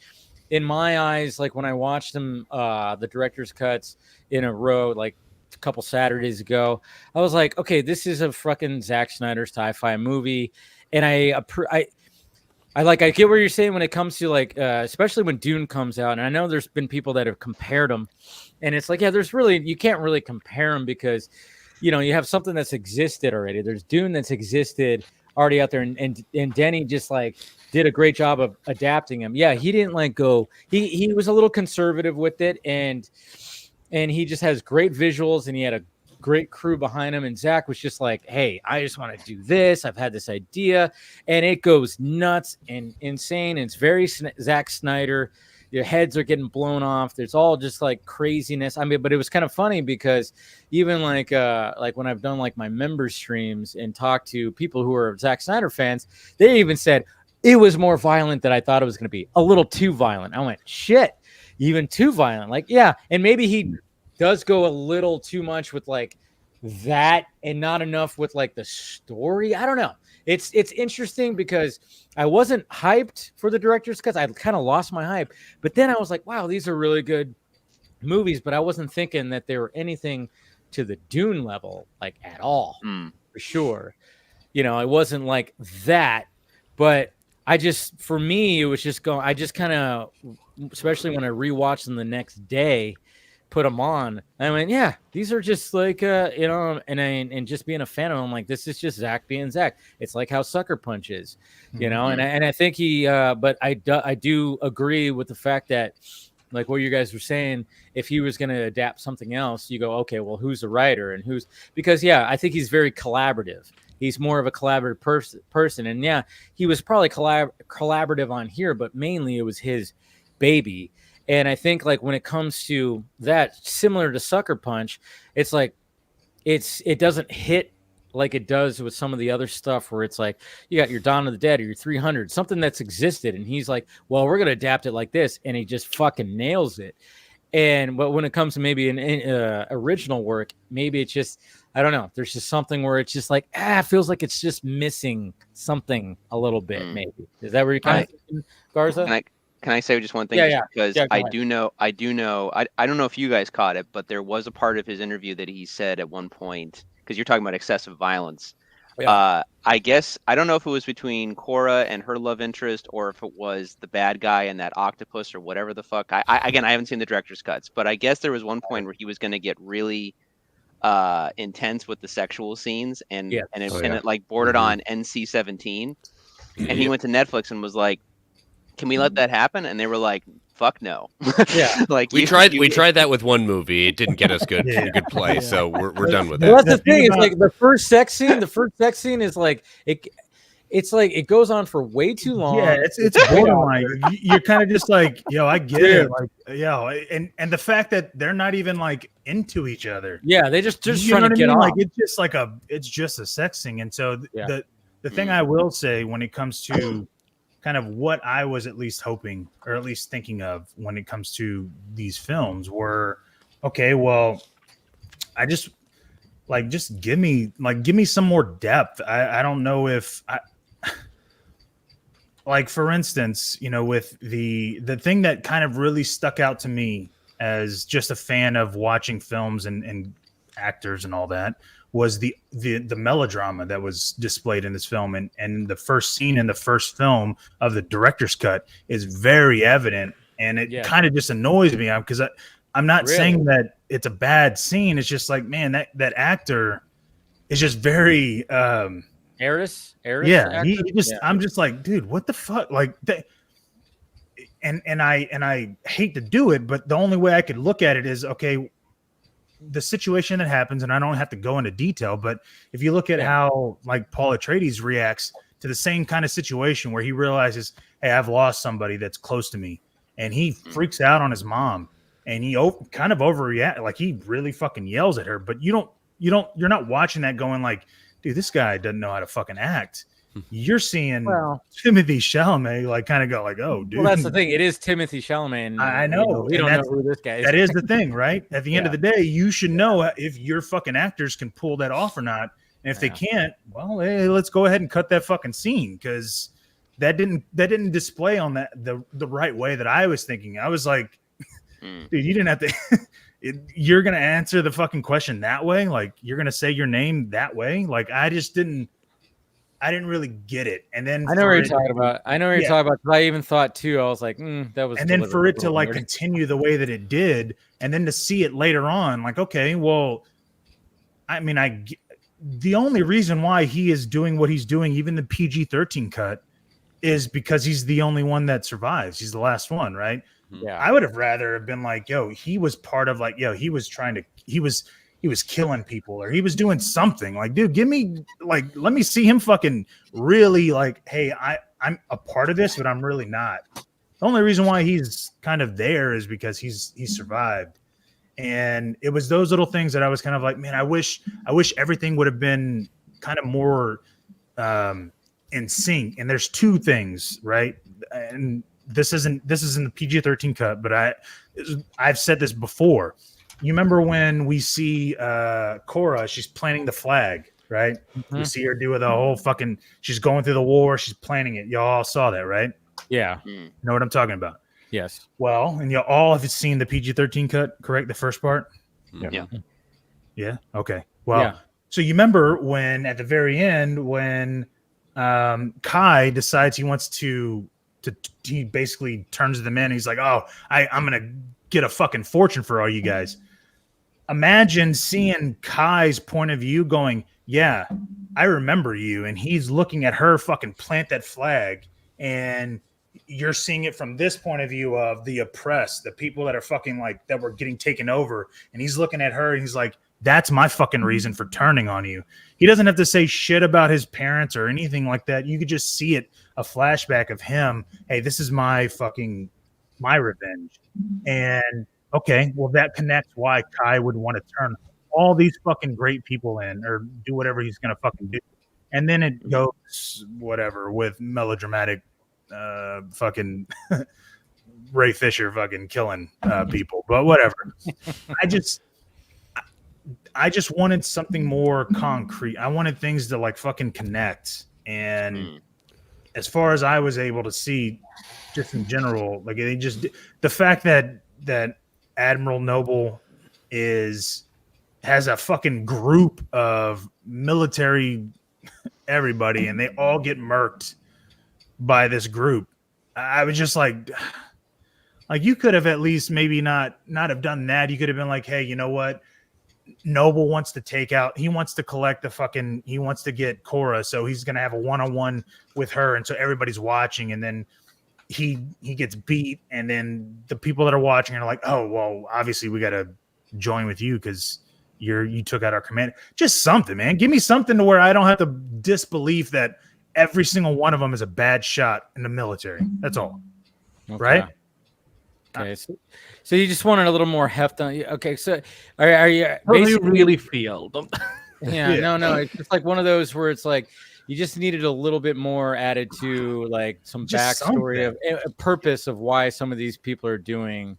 [SPEAKER 2] in my eyes, like when I watched them, the director's cuts in a row, like a couple Saturdays ago, I was like, okay, this is a fucking Zack Snyder's sci-fi movie, and I get what you're saying when it comes to like, especially when Dune comes out, and I know there's been people that have compared them, and it's like, yeah, you can't really compare them, because you know, you have something that's existed already. There's Dune that's existed already out there, and Denny just like did a great job of adapting him. Yeah, he didn't like go. He was a little conservative with it, and he just has great visuals, and he had a great crew behind him. And Zach was just like, hey, I just want to do this. I've had this idea, and it goes nuts and insane. And it's very Zack Snyder. Your heads are getting blown off. There's all just like craziness. I mean, but it was kind of funny, because even like when I've done like my member streams and talked to people who are Zack Snyder fans, they even said it was more violent than I thought it was going to be. A little too violent. I went, shit, even too violent. Like, yeah. And maybe he does go a little too much with like that, and not enough with like the story. I don't know. It's interesting, because I wasn't hyped for the director's cuts. I kind of lost my hype, but then I was like, wow, these are really good movies, but I wasn't thinking that they were anything to the Dune level, like at all, for sure. You know, it wasn't like that, but for me, it was just going, I just kind of, especially when I rewatched them the next day, put them on, I went, yeah, these are just like you know, and just being a fan of them, like, this is just Zach being Zach. It's like how Sucker Punch is, you know. And I think he but I do agree with the fact that, like what you guys were saying, if he was going to adapt something else, you go, okay, well, who's the writer, and because I think he's very collaborative. He's more of a collaborative person, and yeah, he was probably collaborative on here, but mainly it was his baby. And I think, like, when it comes to that, similar to Sucker Punch, it's like it doesn't hit like it does with some of the other stuff, where it's like you got your Dawn of the Dead or your 300, something that's existed, and he's like, well, we're going to adapt it like this, and he just fucking nails it. But when it comes to maybe an original work, maybe it's just, I don't know, there's just something where it's just like, it feels like it's just missing something a little bit, maybe. Is that where you're kind of thinking, Garza?
[SPEAKER 7] Can I say just one thing?
[SPEAKER 2] Yeah.
[SPEAKER 7] Because I do know. I don't know if you guys caught it, but there was a part of his interview that he said at one point, because you're talking about excessive violence. Yeah. I guess, I don't know if it was between Cora and her love interest, or if it was the bad guy and that octopus or whatever the fuck. I haven't seen the director's cuts, but I guess there was one point where he was going to get really intense with the sexual scenes, and it like bordered on NC-17, and he went to Netflix and was like, can we let that happen? And they were like, fuck no.
[SPEAKER 2] Yeah.
[SPEAKER 10] Like we tried that with one movie. It didn't get us good play. So we're done with that.
[SPEAKER 2] Well, that's the thing. It's like the first sex scene is like it's like it goes on for way too long.
[SPEAKER 5] Yeah, it's borderline. You're kind of just like, yo, I get it. Like, yo, and the fact that they're not even like into each other.
[SPEAKER 2] Yeah, they just trying to get off.
[SPEAKER 5] Like, it's just a sex thing. And so the thing I will say when it comes to kind of what I was at least hoping, or at least thinking of when it comes to these films, were, okay, well, I just give me some more depth. I don't know if like, for instance, you know, with the thing that kind of really stuck out to me as just a fan of watching films and actors and all that, was the melodrama that was displayed in this film, and the first scene in the first film of the director's cut is very evident, and it kind of just annoys me because I'm not saying that it's a bad scene. It's just like, man, that actor is just very
[SPEAKER 2] Eris?
[SPEAKER 5] Yeah, I'm just like, dude, what the fuck? Like that. And I hate to do it, but the only way I could look at it is, okay, the situation that happens, and I don't have to go into detail, but if you look at how like Paul Atreides reacts to the same kind of situation where he realizes, hey, I've lost somebody that's close to me, and he freaks out on his mom, and he kind of overreact, like he really fucking yells at her, but you're not watching that going like, dude, this guy doesn't know how to fucking act. You're seeing Timothée Chalamet like kind of go like, oh, dude.
[SPEAKER 2] Well, that's the thing. It is Timothée Chalamet.
[SPEAKER 5] I know.
[SPEAKER 2] We don't know who this guy is.
[SPEAKER 5] That is the thing, right? At the end of the day, you should know if your fucking actors can pull that off or not. And if they can't, well, hey, let's go ahead and cut that fucking scene, because that didn't display on the right way that I was thinking. I was like, dude, you didn't have to. You're gonna answer the fucking question that way, like you're gonna say your name that way. Like I didn't really get it. And then
[SPEAKER 2] I know what you're talking about. I know what you're talking about. I even thought too, I was like, that was.
[SPEAKER 5] And then for it to like continue the way that it did, and then to see it later on, like, okay, well, I mean, the only reason why he is doing what he's doing, even the PG-13 cut, is because he's the only one that survives. He's the last one, right?
[SPEAKER 2] Yeah.
[SPEAKER 5] I would have rather have been like, yo, he was part of like, yo, he was killing people, or he was doing something. Like, dude, let me see him fucking really like, hey, I'm a part of this, but I'm really not. The only reason why he's kind of there is because he survived. And it was those little things that I was kind of like, man, I wish everything would have been kind of more in sync. And there's two things, right? And this isn't the PG-13 cut, but I've said this before. You remember when we see Cora, she's planting the flag, right? Mm-hmm. We see her do the whole fucking, she's going through the war, she's planning it. Y'all all saw that, right?
[SPEAKER 2] Yeah.
[SPEAKER 5] You know what I'm talking about?
[SPEAKER 2] Yes.
[SPEAKER 5] Well, and y'all all have seen the PG-13 cut, correct? The first part?
[SPEAKER 7] Yeah.
[SPEAKER 5] Yeah? Okay. Well, so you remember when at the very end, when Kai decides he wants to he basically turns to the men, he's like, oh, I'm going to get a fucking fortune for all you guys. Imagine seeing Kai's point of view going, yeah, I remember you. And he's looking at her fucking plant that flag. And you're seeing it from this point of view of the oppressed, the people that are fucking like, that were getting taken over. And he's looking at her and he's like, that's my fucking reason for turning on you. He doesn't have to say shit about his parents or anything like that. You could just see it, a flashback of him. Hey, this is my revenge. And okay, well, that connects why Kai would want to turn all these fucking great people in or do whatever he's going to fucking do. And then it goes whatever with melodramatic fucking Ray Fisher fucking killing people, but whatever. I just wanted something more concrete. I wanted things to like fucking connect. And as far as I was able to see, just in general, like they just the fact that Admiral Noble has a fucking group of military everybody, and they all get murked by this group. I was just like you could have at least maybe not have done that. You could have been like, hey, you know what? Noble wants to he wants to collect he wants to get Cora, so he's going to have a one-on-one with her, and so everybody's watching, and then he gets beat, and then the people that are watching are like, oh, well, obviously we got to join with you because you took out our command. Just something, man. Give me something to where I don't have to disbelieve that every single one of them is a bad shot in the military. That's all. Okay. Right?
[SPEAKER 2] Okay, so you just wanted a little more heft on you. Okay, so are you
[SPEAKER 3] basically you really feel?
[SPEAKER 2] No. It's just like one of those where it's like you just needed a little bit more added to like some just backstory of a purpose of why some of these people are doing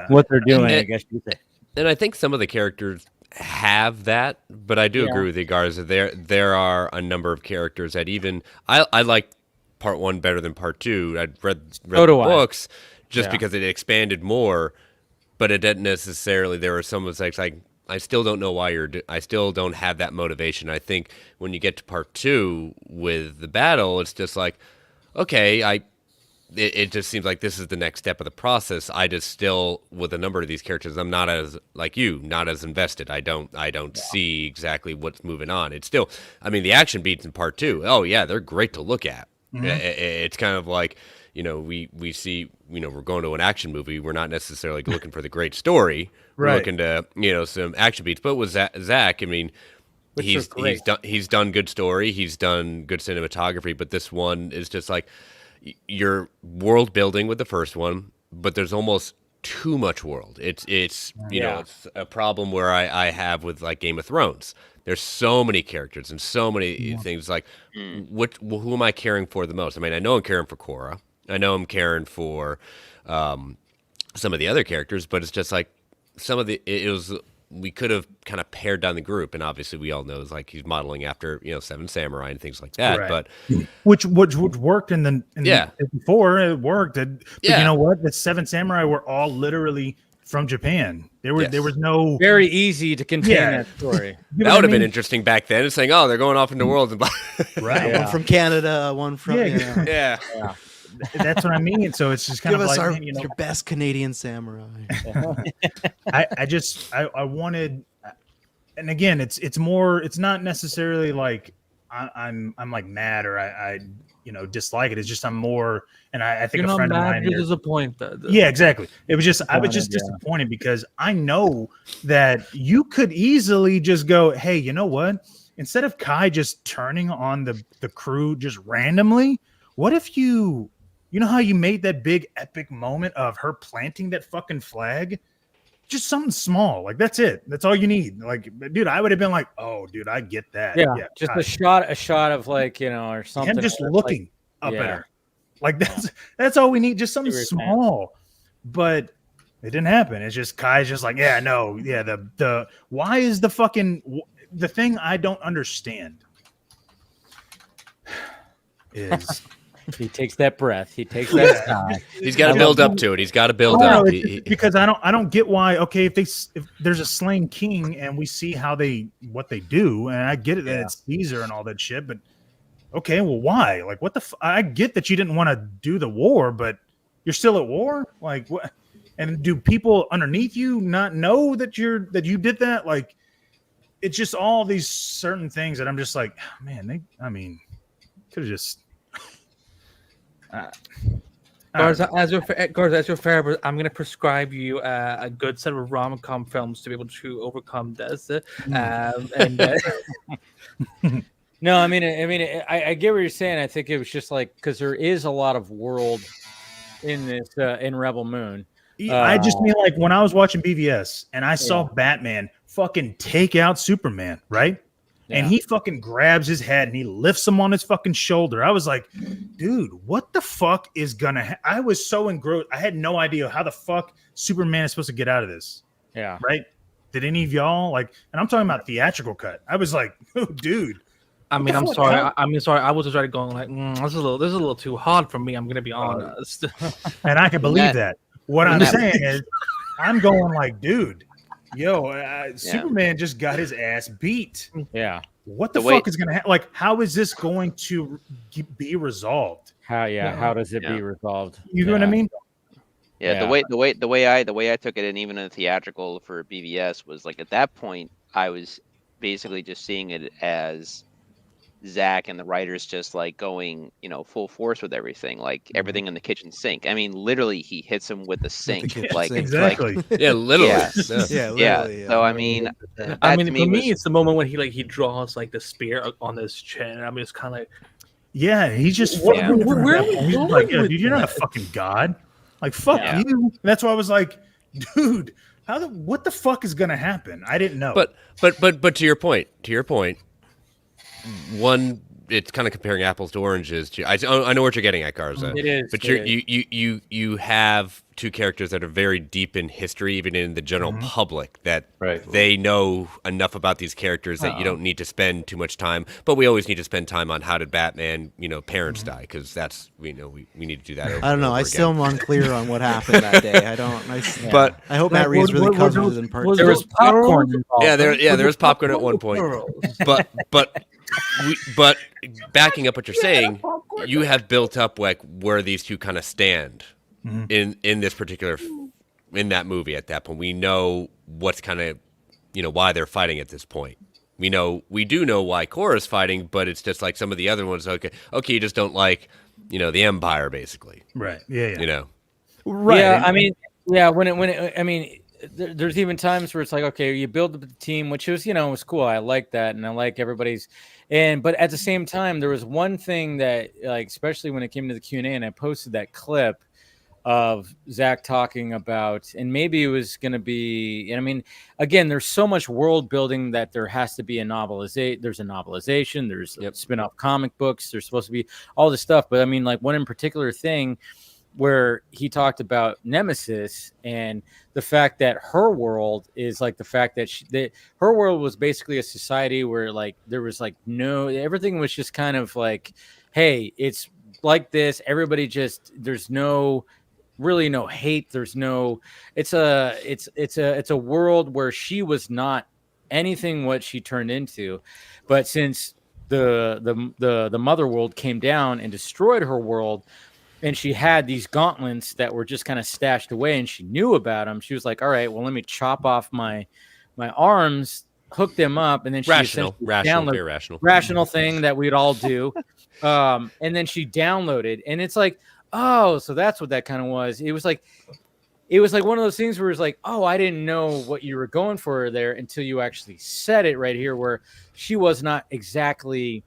[SPEAKER 2] what they're doing. I guess you could say.
[SPEAKER 10] And I think some of the characters have that, but I do agree with you, Garza. There are a number of characters that even I like part one better than part two. I'd read the books. Just because it expanded more, but it didn't necessarily. There were some of like still don't know why I still don't have that motivation. I think when you get to part 2 with the battle, it's just like, okay, it just seems like this is the next step of the process. I just still, with a number of these characters, I'm not as, like you, not as invested. I don't see exactly what's moving on. It's still, I mean, the action beats in part 2, oh yeah, they're great to look at. Mm-hmm. It's kind of like, we see, we're going to an action movie. We're not necessarily looking for the great story. We're looking to, some action beats. But with Zach, I mean, he's done good story. He's done good cinematography. But this one is just like, you're world building with the first one, but there's almost too much world. It's it's a problem where I have with like Game of Thrones. There's so many characters and so many things. Like, who am I caring for the most? I mean, I know I'm caring for Korra. I know I'm caring for some of the other characters, but it's just like we could have kind of pared down the group, and obviously we all know like he's modeling after Seven Samurai and things like that. Right. But
[SPEAKER 5] which worked in the before it worked. But you know what? The Seven Samurai were all literally from Japan. There was no
[SPEAKER 2] very easy to contain that story.
[SPEAKER 10] That would have been interesting back then. It's saying, oh, they're going off into worlds,
[SPEAKER 9] right? One from Canada, one from
[SPEAKER 10] yeah.
[SPEAKER 5] That's what I mean. So it's just kind
[SPEAKER 9] of
[SPEAKER 5] like
[SPEAKER 9] your best Canadian samurai.
[SPEAKER 5] I wanted, and again, it's more. It's not necessarily like I'm like mad or I dislike it. It's just I'm more, and I think a friend of mine.
[SPEAKER 3] You're disappointed.
[SPEAKER 5] Yeah, exactly. It was just I was just disappointed because I know that you could easily just go, hey, you know what? Instead of Kai just turning on the crew just randomly, what if you know how you made that big epic moment of her planting that fucking flag? Just something small. Like, that's it. That's all you need. Like, dude, I would have been like, oh, dude, I get that.
[SPEAKER 2] Yeah, just a shot of like, or something.
[SPEAKER 5] Him just looking up at her. Like, that's all we need. Just something small. But it didn't happen. It's just Kai's just like, the why is the thing I don't understand is
[SPEAKER 2] he takes that breath. He takes that time.
[SPEAKER 10] He's got to build up to it. He's got to build up.
[SPEAKER 5] Because I don't get why. Okay, if there's a slain king and we see what they do, and I get it that it's Caesar and all that shit, but okay, well, why? Like, what the? I get that you didn't want to do the war, but you're still at war. Like, what? And do people underneath you not know that you did that? Like, it's just all these certain things that I'm just like, man. Could have just.
[SPEAKER 3] Garza, as your therapist, I'm going to prescribe you a good set of rom-com films to be able to overcome this.
[SPEAKER 2] No, I mean, I get what you're saying. I think it was just like because there is a lot of world in this in Rebel Moon.
[SPEAKER 5] I just mean like when I was watching BVS and I saw Batman fucking take out Superman, right? Yeah. And he fucking grabs his head and he lifts him on his fucking shoulder. I was like, dude, what the fuck is gonna I was so engrossed. I had no idea how the fuck Superman is supposed to get out of this.
[SPEAKER 2] Yeah.
[SPEAKER 5] Right? Did any of y'all and I'm talking about theatrical cut. I was like, oh, dude.
[SPEAKER 3] I'm sorry. I was just going like, this is a little too hard for me. I'm gonna be honest.
[SPEAKER 5] And I can believe that. What I'm saying is, I'm going like, dude. Superman just got his ass beat.
[SPEAKER 2] Yeah.
[SPEAKER 5] What the fuck is going to happen? Like, how is this going to be resolved?
[SPEAKER 2] How does it be resolved?
[SPEAKER 5] You know what I mean?
[SPEAKER 7] Yeah. The way I took it, and even in the theatrical for BVS was like at that point, I was basically just seeing it as Zach and the writers just like going, full force with everything, like everything in the kitchen sink. I mean, literally, he hits him with the sink,
[SPEAKER 5] exactly.
[SPEAKER 10] Literally.
[SPEAKER 7] Yeah. So I mean,
[SPEAKER 3] for me, it's the moment when he draws like the spear on his chin. I mean, it's kind of like,
[SPEAKER 5] he's just where are we going? Like, dude, you're not a fucking god. Like, fuck you. That's why I was like, dude, what the fuck is gonna happen? I didn't know.
[SPEAKER 10] But to your point. One, it's kind of comparing apples to oranges. I know what you're getting at, Garza.
[SPEAKER 2] It is,
[SPEAKER 10] but you have two characters that are very deep in history, even in the general public, that they know enough about these characters that you don't need to spend too much time. But we always need to spend time on how did Batman, parents die, because that's we need to do that.
[SPEAKER 9] I don't know. I still am unclear on what happened that day. I don't.
[SPEAKER 10] But
[SPEAKER 9] I hope Matt Reeves really covers it in part.
[SPEAKER 2] There was popcorn involved.
[SPEAKER 10] There was popcorn at one point. But backing up what you're saying, you have built up like where these two kind of stand in this particular in that movie. At that point, we know what's kind of why they're fighting at this point. We do know why Cora's fighting, but it's just like some of the other ones. Okay, you just don't like the Empire, basically.
[SPEAKER 5] Right. Yeah. Right.
[SPEAKER 2] Yeah. I mean, there's even times where it's like, okay, you build up the team, which was, was cool. I like that. And I like everybody's, but at the same time, there was one thing that, like, especially when it came to the Q&A, and I posted that clip of Zach talking about, and maybe it was going to be, and I mean, again, there's so much world building that there has to be a novelization. There's a novelization, there's spin-off comic books. There's supposed to be all this stuff. But I mean, like, one in particular thing where he talked about Nemesis and the fact that her world is like the fact that her world was basically a society where, like, there was like everything was just kind of like, hey, it's like this. Everybody just, there's really no hate. There's no, it's a world where she was not anything what she turned into. But since the mother world came down and destroyed her world, and she had these gauntlets that were just kind of stashed away, and she knew about them. She was like, all right, well, let me chop off my arms, hook them up, and then she
[SPEAKER 10] rational
[SPEAKER 2] thing that we'd all do. And then she downloaded, and it's like, oh, so that's what that kind of was. It was like one of those things where it's like, oh, I didn't know what you were going for there until you actually said it right here, where she was not exactly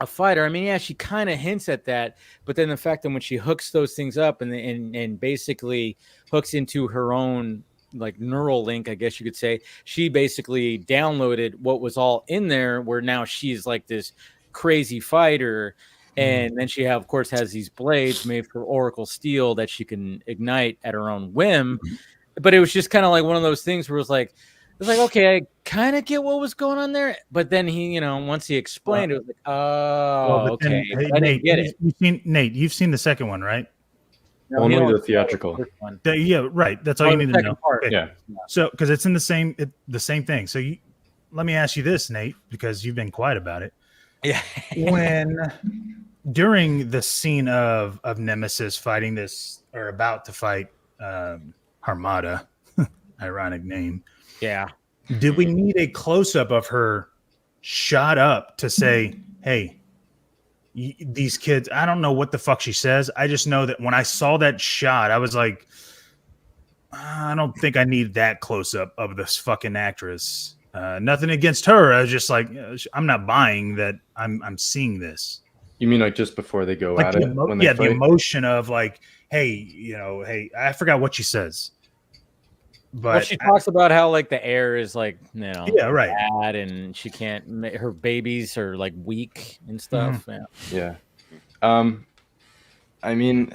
[SPEAKER 2] a fighter. I mean, yeah, she kind of hints at that, but then the fact that when she hooks those things up and basically hooks into her own, like, neural link, I guess you could say, she basically downloaded what was all in there, where now she's like this crazy fighter. And then she of course has these blades made for Oracle steel that she can ignite at her own whim. But it was just kind of like one of those things where it was like, okay, I kind of get what was going on there. But then he, once he explained, it was like, oh, okay.
[SPEAKER 5] Hey,
[SPEAKER 2] I didn't get it.
[SPEAKER 5] You've seen the second one, right?
[SPEAKER 4] No, only the theatrical.
[SPEAKER 5] Yeah, right. That's all you need to know.
[SPEAKER 4] Okay. Yeah.
[SPEAKER 5] So, because it's in the same thing. So let me ask you this, Nate, because you've been quiet about it.
[SPEAKER 8] Yeah.
[SPEAKER 5] When during the scene of Nemesis fighting this, or about to fight Armada, ironic name.
[SPEAKER 2] Yeah.
[SPEAKER 5] Did we need a close-up of her shot up to say, hey, these kids, I don't know what the fuck she says. I just know that when I saw that shot, I was like, I don't think I need that close-up of this fucking actress. Nothing against her. I was just like, I'm not buying that I'm seeing this.
[SPEAKER 4] You mean like just before they go
[SPEAKER 5] like
[SPEAKER 4] at it? When they fight?
[SPEAKER 5] The emotion of like, hey, I forgot what she says. But
[SPEAKER 2] she talks about how, like, the air is like,
[SPEAKER 5] right,
[SPEAKER 2] bad, and she can't. Her babies are like weak and stuff.
[SPEAKER 4] Yeah. I mean,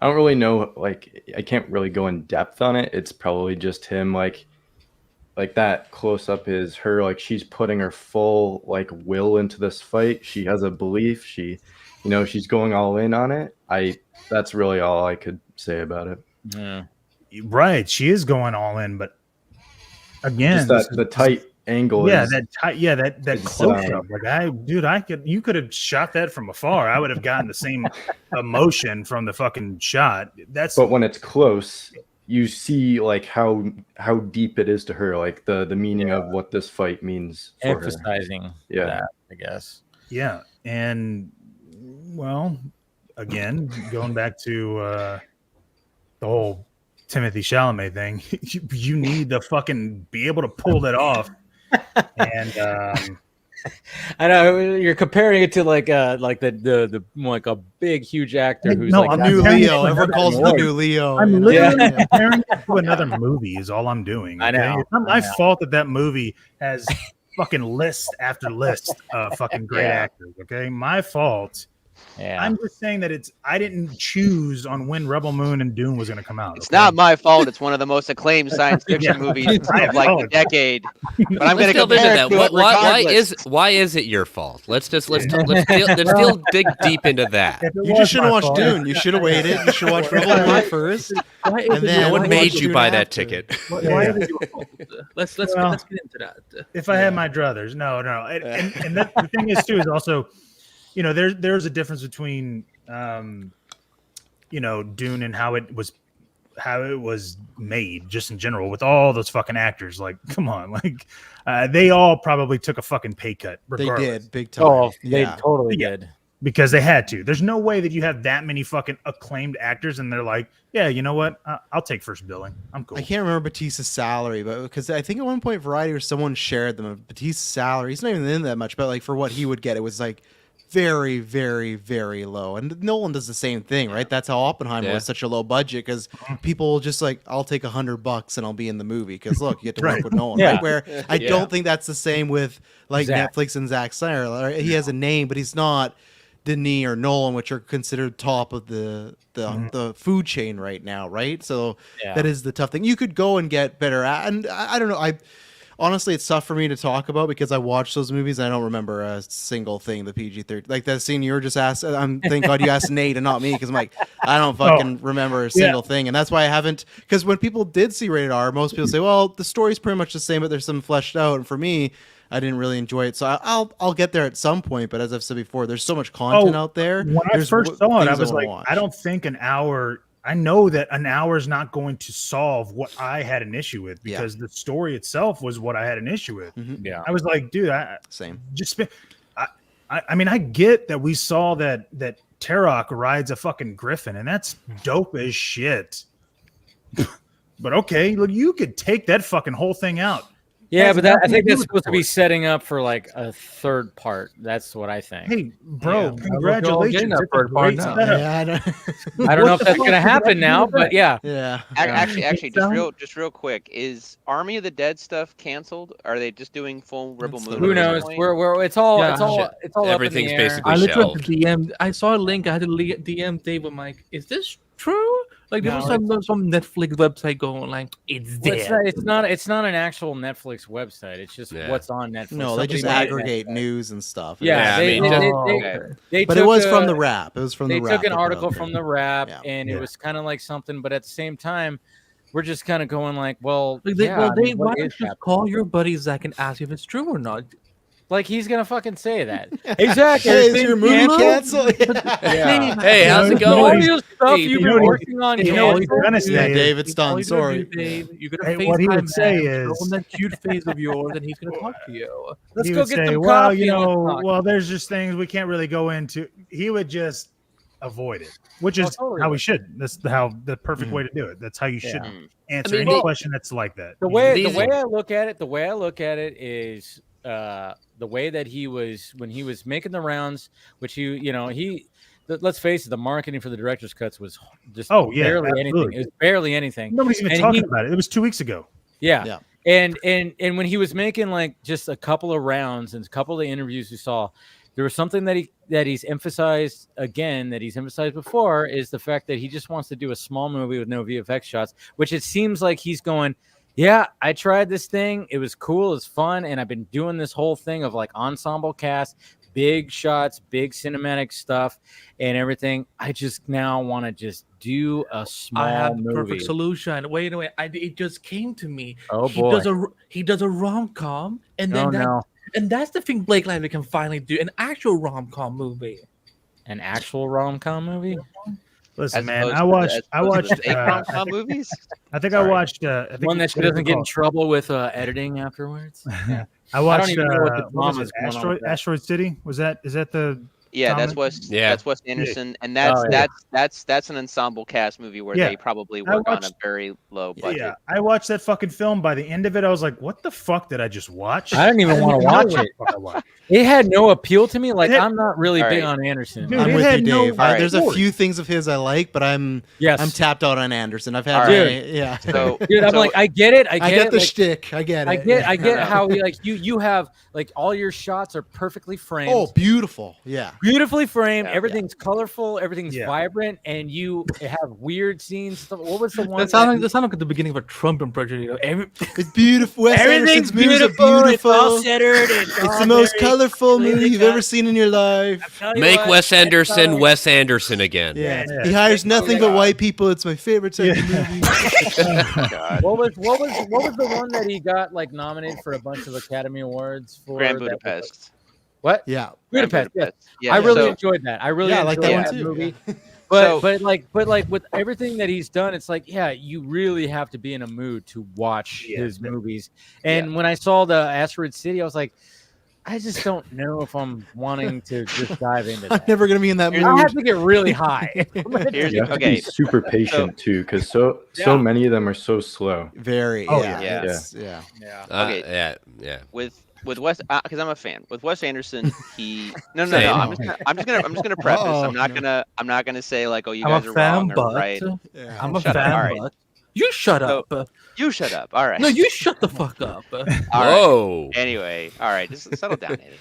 [SPEAKER 4] I don't really know. Like, I can't really go in depth on it. It's probably just him, like that close up is her, like, she's putting her full, like, will into this fight. She has a belief. She's going all in on it. That's really all I could say about it.
[SPEAKER 5] Yeah. Right, she is going all in, but again,
[SPEAKER 4] just the tight angle.
[SPEAKER 5] That close up. Like, you could have shot that from afar. I would have gotten the same emotion from the fucking shot.
[SPEAKER 4] But when it's close, you see like how deep it is to her, like the meaning of what this fight means for
[SPEAKER 2] emphasizing
[SPEAKER 4] her. Yeah,
[SPEAKER 2] that, I guess.
[SPEAKER 5] Yeah, and well, again, going back to the whole Timothy Chalamet thing, you need to fucking be able to pull that off. And
[SPEAKER 2] I know you're comparing it to like the like a big huge actor who's
[SPEAKER 9] a new Leo. Everyone calls him the new Leo.
[SPEAKER 5] I'm literally comparing it to another movie. Is all I'm doing. Okay?
[SPEAKER 2] I know.
[SPEAKER 5] It's not my fault that movie has fucking list after list of fucking great actors. Okay, my fault
[SPEAKER 2] Yeah.
[SPEAKER 5] I'm just saying that I didn't choose on when Rebel Moon and Dune was going to come out.
[SPEAKER 7] It's not my fault. It's one of the most acclaimed science fiction movies of like the decade. But I'm going to compare it to it regardless.
[SPEAKER 10] Why is it your fault? Let's dig deep into that.
[SPEAKER 9] You just shouldn't watch Dune. You should have waited. You should watch Rebel Moon first.
[SPEAKER 10] And then no one made you buy that ticket.
[SPEAKER 3] Why is it your fault? Let's get into that.
[SPEAKER 5] If I had my druthers, no. And the thing is too is also, you know, there's a difference between you know, Dune and how it was made just in general with all those fucking actors. Like, come on, like they all probably took a fucking pay cut. Regardless.
[SPEAKER 9] They did big time.
[SPEAKER 2] Oh, they totally did.
[SPEAKER 5] Because they had to. There's no way that you have that many fucking acclaimed actors and they're like, yeah, you know what? I'll take first billing. I'm cool.
[SPEAKER 9] I can't remember Batista's salary, but because I think at one point Variety or someone shared them. Batista's salary, he's not even in that much, but like for what he would get, it was like very, very, very low. And Nolan does the same thing, right? That's how Oppenheimer was such a low budget because people just like, I'll take $100 and I'll be in the movie because look, you get to work with Nolan, right? Where I don't think that's the same with like Netflix and Zack Snyder. He has a name, but he's not Denis or Nolan, which are considered top of the food chain right now, right? So that is the tough thing. You could go and get better at, and I don't know. Honestly, it's tough for me to talk about because I watched those movies and I don't remember a single thing. The PG-13, like that scene you were just asked. Thank God you asked Nate and not me because I'm like, I don't fucking remember a single thing, and that's why I haven't. Because when people did see rated R, most people say, well, the story's pretty much the same, but there's some fleshed out. And for me, I didn't really enjoy it, so I'll get there at some point. But as I've said before, there's so much content out there.
[SPEAKER 5] When I first saw it, I was like, I don't think an hour. I know that an hour is not going to solve what I had an issue with because the story itself was what I had an issue with.
[SPEAKER 2] Yeah,
[SPEAKER 5] I was like, dude,
[SPEAKER 9] same.
[SPEAKER 5] I mean, I get that we saw that Tarok rides a fucking griffin, and that's dope as shit. But okay, look, you could take that fucking whole thing out.
[SPEAKER 2] Yeah, but I think that's supposed to be setting up for like a third part. That's what I think.
[SPEAKER 5] Hey, bro, congratulations!
[SPEAKER 3] I don't know
[SPEAKER 2] if that's gonna happen now, but yeah.
[SPEAKER 7] Actually, just real quick, is Army of the Dead stuff canceled? Are they just doing full Rebel Moon?
[SPEAKER 2] Who knows? It's all
[SPEAKER 10] everything's basically
[SPEAKER 3] I literally
[SPEAKER 10] shelved.
[SPEAKER 3] DM. I saw a link. I had to DM Dave. I'm like, is this true? Like there was some Netflix website going like it's there.
[SPEAKER 2] It's not an actual Netflix website. It's just what's on Netflix.
[SPEAKER 9] No, they just aggregate news and stuff.
[SPEAKER 2] Yeah,
[SPEAKER 9] but it was from the Wrap. It was from the Wrap.
[SPEAKER 2] They took an article from the Wrap, and it was kind of like something, but at the same time, we're just kind of going like, well,
[SPEAKER 3] why don't you just call your buddy Zach and ask if it's true or not?
[SPEAKER 2] Like he's gonna fucking say that. Hey Zach,
[SPEAKER 9] is your movie canceled?
[SPEAKER 10] Hey, how's it going?
[SPEAKER 2] All your stuff you've been working on.
[SPEAKER 5] You know what he's gonna say?
[SPEAKER 9] Dave, it's done. Sorry.
[SPEAKER 3] Dave, you're gonna
[SPEAKER 5] what he would say is
[SPEAKER 3] on that cute face of yours, and he's gonna talk to you.
[SPEAKER 2] Let's go get some
[SPEAKER 5] well,
[SPEAKER 2] coffee.
[SPEAKER 5] you know, well, there's just things we can't really go into. He would just avoid it, which is how we should. That's the perfect way to do it. That's how you should answer any question that's like that.
[SPEAKER 2] The way I look at it is the way that he was when he was making the rounds, which let's face it, the marketing for the director's cuts was just barely anything. It was barely anything.
[SPEAKER 5] Nobody's even talking about it. It was 2 weeks ago.
[SPEAKER 2] Yeah. And when he was making like just a couple of rounds and a couple of the interviews we saw, there was something that he's emphasized again, that he's emphasized before, is the fact that he just wants to do a small movie with no VFX shots, which it seems like he's going, yeah, I tried this thing. It was cool. It was fun. And I've been doing this whole thing of like ensemble cast, big shots, big cinematic stuff and everything. I just now want to just do a small movie. I have the
[SPEAKER 3] perfect solution. Wait, it just came to me.
[SPEAKER 2] Oh, boy.
[SPEAKER 3] He does a rom-com. And then and that's the thing Blake Lively can finally do, an actual rom-com movie.
[SPEAKER 2] An actual rom-com movie?
[SPEAKER 5] Listen, man, I watched
[SPEAKER 7] movies.
[SPEAKER 5] I think I watched
[SPEAKER 2] one that she doesn't get in trouble with editing afterwards.
[SPEAKER 5] I watched.
[SPEAKER 2] I don't even know what the
[SPEAKER 5] Asteroid City. Is that the?
[SPEAKER 7] Yeah, that's Wes Anderson, and that's an ensemble cast movie where they probably work on a very low budget.
[SPEAKER 5] Yeah, I watched that fucking film. By the end of it, I was like, "What the fuck did I just watch?"
[SPEAKER 2] I didn't even want to watch it. It had no appeal to me. Like I'm not really big on Anderson.
[SPEAKER 9] Dude, I'm with you, Dave. There's a few things of his I like, but I'm tapped out on Anderson. I've had
[SPEAKER 2] I'm like, I get it. I
[SPEAKER 9] get the shtick. I get it.
[SPEAKER 2] I get how you have like all your shots are perfectly framed.
[SPEAKER 9] Oh, beautiful. Yeah.
[SPEAKER 2] beautifully framed.
[SPEAKER 3] Yeah,
[SPEAKER 2] Everything's colorful. Everything's vibrant, and you have weird scenes. What was the one?
[SPEAKER 3] That sounded like at the beginning of a Trump impression. You know,
[SPEAKER 9] It's beautiful. Wes
[SPEAKER 2] everything's
[SPEAKER 9] Anderson's movies are
[SPEAKER 2] beautiful. It's all
[SPEAKER 9] beautiful.
[SPEAKER 2] centered.
[SPEAKER 9] It's the most colorful movie you've ever seen in your life.
[SPEAKER 10] Make Wes Anderson Wes Anderson again.
[SPEAKER 9] Yeah. He hires nothing but white people. It's my favorite type of movie.
[SPEAKER 2] What was the one that he got like nominated for a bunch of Academy Awards for?
[SPEAKER 7] Grand Budapest.
[SPEAKER 2] What?
[SPEAKER 9] Yeah,
[SPEAKER 2] Budapest.
[SPEAKER 7] Budapest.
[SPEAKER 2] Yeah, I really enjoyed that. I really
[SPEAKER 9] I like
[SPEAKER 2] enjoyed
[SPEAKER 9] that
[SPEAKER 2] that
[SPEAKER 9] one too.
[SPEAKER 2] movie.
[SPEAKER 9] Yeah.
[SPEAKER 2] But like with everything that he's done, it's like, yeah, you really have to be in a mood to watch his movies. And when I saw the Asteroid City, I was like, I just don't know if I'm wanting to just dive into that.
[SPEAKER 9] I'm never gonna be in that mood.
[SPEAKER 2] I have to get really high.
[SPEAKER 4] You have to be super patient too, because so many of them are so slow.
[SPEAKER 9] Very.
[SPEAKER 7] Yeah.
[SPEAKER 10] Okay.
[SPEAKER 7] With Wes, because I'm a fan. With Wes Anderson, he no. I'm just gonna preface. I'm not gonna say like, oh, you guys are wrong or right.
[SPEAKER 3] I'm a fan.
[SPEAKER 7] Right.
[SPEAKER 3] You shut up.
[SPEAKER 7] You shut up. All right.
[SPEAKER 3] No, you shut the fuck up.
[SPEAKER 10] Whoa.
[SPEAKER 7] Right. Anyway, all right. Just settle down, Nathan.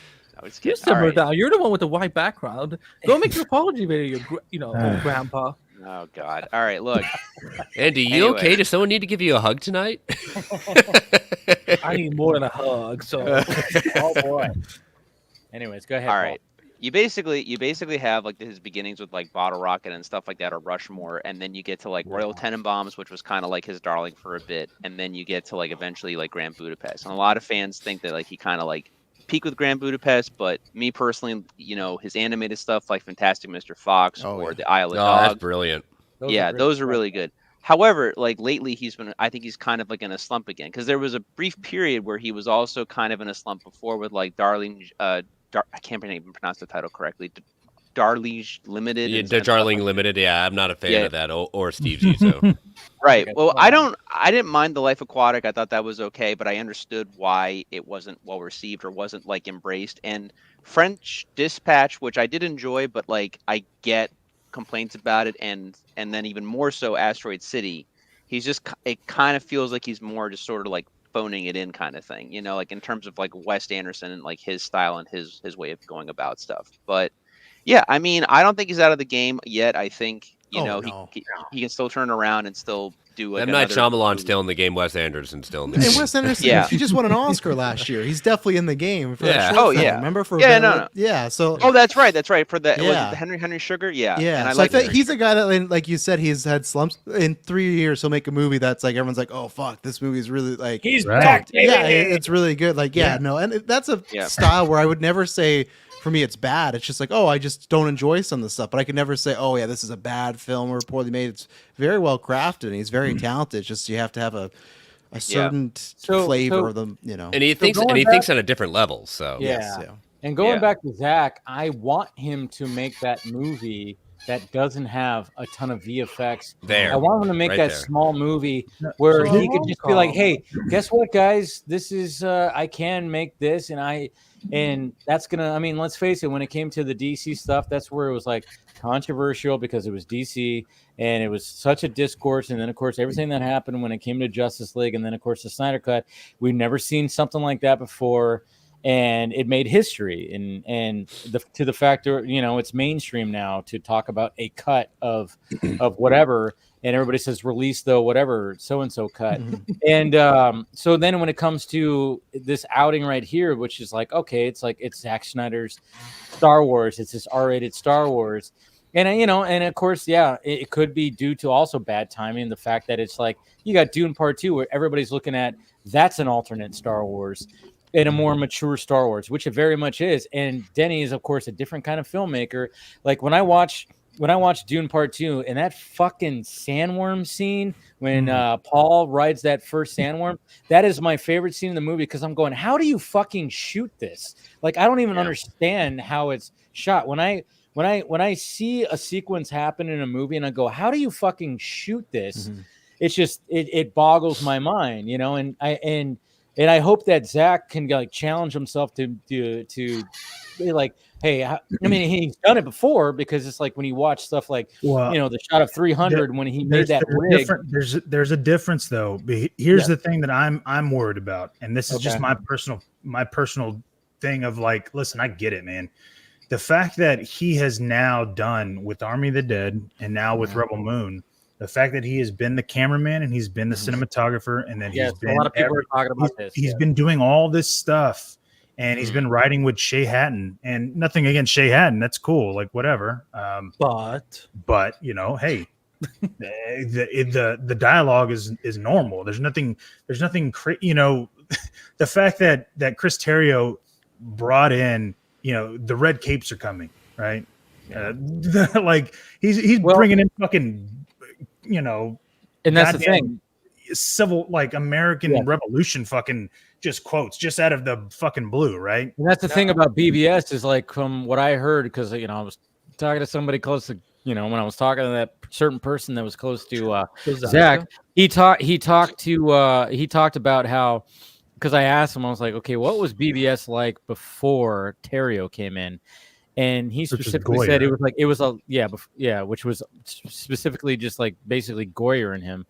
[SPEAKER 3] You simmer down. You're the one with the white background. Go make your apology video, grandpa.
[SPEAKER 7] Oh God! All right, look,
[SPEAKER 10] Andy, you okay? Does someone need to give you a hug tonight?
[SPEAKER 3] I need more than a hug. So,
[SPEAKER 2] oh boy. Anyways, go ahead.
[SPEAKER 7] All right, you basically have like his beginnings with like Bottle Rocket and stuff like that, or Rushmore, and then you get to like Royal Tenenbaums, which was kind of like his darling for a bit, and then you get to like eventually like Grand Budapest. And a lot of fans think that like he kind of like peaked with Grand Budapest, but me personally, his animated stuff like Fantastic Mr. Fox or The Isle of Dogs.
[SPEAKER 10] That's brilliant.
[SPEAKER 7] Those are really good. However, like lately I think he's kind of like in a slump again, because there was a brief period where he was also kind of in a slump before with like Darling, I can't even pronounce the title correctly. Darlige Limited.
[SPEAKER 10] Yeah, Darling Limited. Yeah, I'm not a fan of that or Steve Zissou.
[SPEAKER 7] Right. Well, I didn't mind The Life Aquatic. I thought that was okay, but I understood why it wasn't well received or wasn't like embraced. And French Dispatch, which I did enjoy, but like I get complaints about it, and then even more so Asteroid City. It kind of feels like he's more just sort of like phoning it in kind of thing, like in terms of like Wes Anderson and like his style and his way of going about stuff. But yeah, I mean, I don't think he's out of the game yet. I think he can still turn around and still do like
[SPEAKER 10] M. Night Shyamalan still in the game. Wes Anderson still in the game.
[SPEAKER 9] And Wes Anderson, he just won an Oscar last year. He's definitely in the game. For that short film. Remember for So
[SPEAKER 7] that's right. That's right for the was it the Henry Sugar. Yeah.
[SPEAKER 9] And I think he's a guy that, like you said, he's had slumps. In 3 years, he'll make a movie that's like everyone's like, oh fuck, this movie is really like
[SPEAKER 2] he's back.
[SPEAKER 9] Yeah, it's really good. Like and that's a style where I would never say. For me, it's bad. It's just like, oh, I just don't enjoy some of the stuff. But I could never say, oh, yeah, this is a bad film or poorly made. It's very well crafted, and he's very talented. It's just you have to have a certain flavor of them,
[SPEAKER 10] And he thinks on a different level. So
[SPEAKER 2] And going back to Zach, I want him to make that movie that doesn't have a ton of VFX. I want him to make that small movie where he could just be like, hey, guess what, guys? This is I can make this, and that's gonna, I mean, let's face it, when it came to the DC stuff, that's where it was like controversial because it was DC and it was such a discourse. And then of course everything that happened when it came to Justice League, and then of course the Snyder Cut, we've never seen something like that before, and it made history. And to the fact that it's mainstream now to talk about a cut of whatever. And everybody says release the whatever so-and-so cut. And so then when it comes to this outing right here, which is like, okay, it's Zack Snyder's Star Wars. It's this R-rated Star Wars. And, and of course, it could be due to also bad timing. The fact that it's like you got Dune Part 2 where everybody's looking at that's an alternate Star Wars and a more mature Star Wars, which it very much is. And Denny is, of course, a different kind of filmmaker. Like when I watch Dune Part 2 and that fucking sandworm scene when Paul rides that first sandworm, that is my favorite scene in the movie because I'm going, how do you fucking shoot this? Like, I don't even understand how it's shot. When I see a sequence happen in a movie and I go, how do you fucking shoot this? It's just, it boggles my mind, and I hope that Zach can like challenge himself to be like, hey, I mean, he's done it before because it's like when you watch stuff like, the shot of 300 when he made that rig.
[SPEAKER 5] There's a difference though. Here's the thing that I'm worried about, and this is just my personal thing of like, listen, I get it, man. the fact that he has now done with Army of the Dead and now with Rebel Moon, the fact that he has been the cameraman and he's been the cinematographer, and then he's been
[SPEAKER 2] a lot of people are talking about this.
[SPEAKER 5] He's been doing all this stuff, and he's been writing with Shay Hatton, and nothing against Shay Hatton. That's cool, like whatever. But you know, hey, the dialogue is normal. There's nothing you know, the fact that Chris Terrio brought in, you know, the red capes are coming, right? Like he's bringing in fucking, you know,
[SPEAKER 2] and that's the thing,
[SPEAKER 5] civil, like American Revolution fucking just quotes just out of the fucking blue, right?
[SPEAKER 2] And that's the thing about BVS is, like, from what I heard, because, you know, I was talking to somebody close to, you know, when I was talking to that certain person that was close to Zach, he talked about how, because I asked him, I was like, okay, what was BVS like before Terrio came in? And he specifically said it was which was specifically just like basically Goyer in him.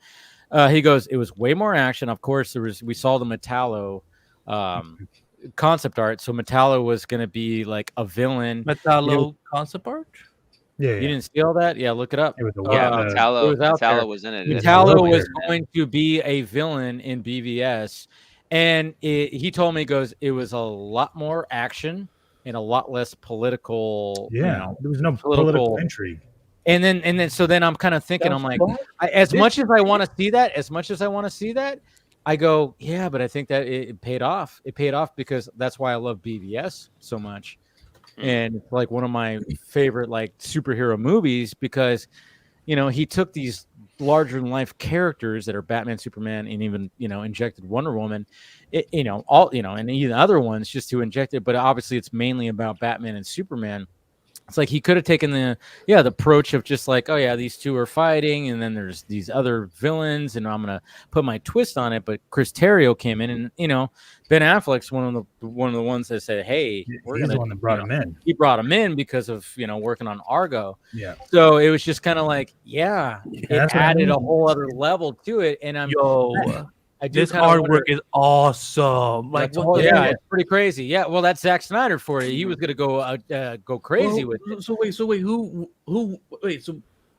[SPEAKER 2] He goes, it was way more action. Of course, we saw the Metallo concept art. So Metallo was going to be like a villain.
[SPEAKER 3] Metallo concept art?
[SPEAKER 5] Yeah,
[SPEAKER 2] you didn't see all that? Yeah, look it up.
[SPEAKER 7] Metallo was in it.
[SPEAKER 2] Metallo was going to be a villain in BVS. And he told me, he goes, it was a lot more action and a lot less political.
[SPEAKER 5] Yeah, you know, there was no political intrigue.
[SPEAKER 2] And then I'm kind of thinking, I'm like, as much as I want to see that, I go, yeah, but I think that it paid off. It paid off because that's why I love BVS so much. And it's like one of my favorite like superhero movies, because, you know, he took these larger than life characters that are Batman, Superman, and even, you know, injected Wonder Woman, you know, all, you know, and even other ones just to inject it. But obviously it's mainly about Batman and Superman. It's like he could have taken the approach of just like, oh yeah, these two are fighting, and then there's these other villains, and I'm gonna put my twist on it. But Chris Terrio came in, and, you know, Ben Affleck's one of the ones that said, hey,
[SPEAKER 5] he's the one that brought him in.
[SPEAKER 2] He brought him in because of, you know, working on Argo.
[SPEAKER 5] Yeah.
[SPEAKER 2] So it was just kind of like, it added a whole other level to it, and
[SPEAKER 3] this artwork is awesome. Like,
[SPEAKER 2] it's pretty crazy. Yeah, well, that's Zack Snyder for you. He was gonna go crazy with it.
[SPEAKER 3] So wait, who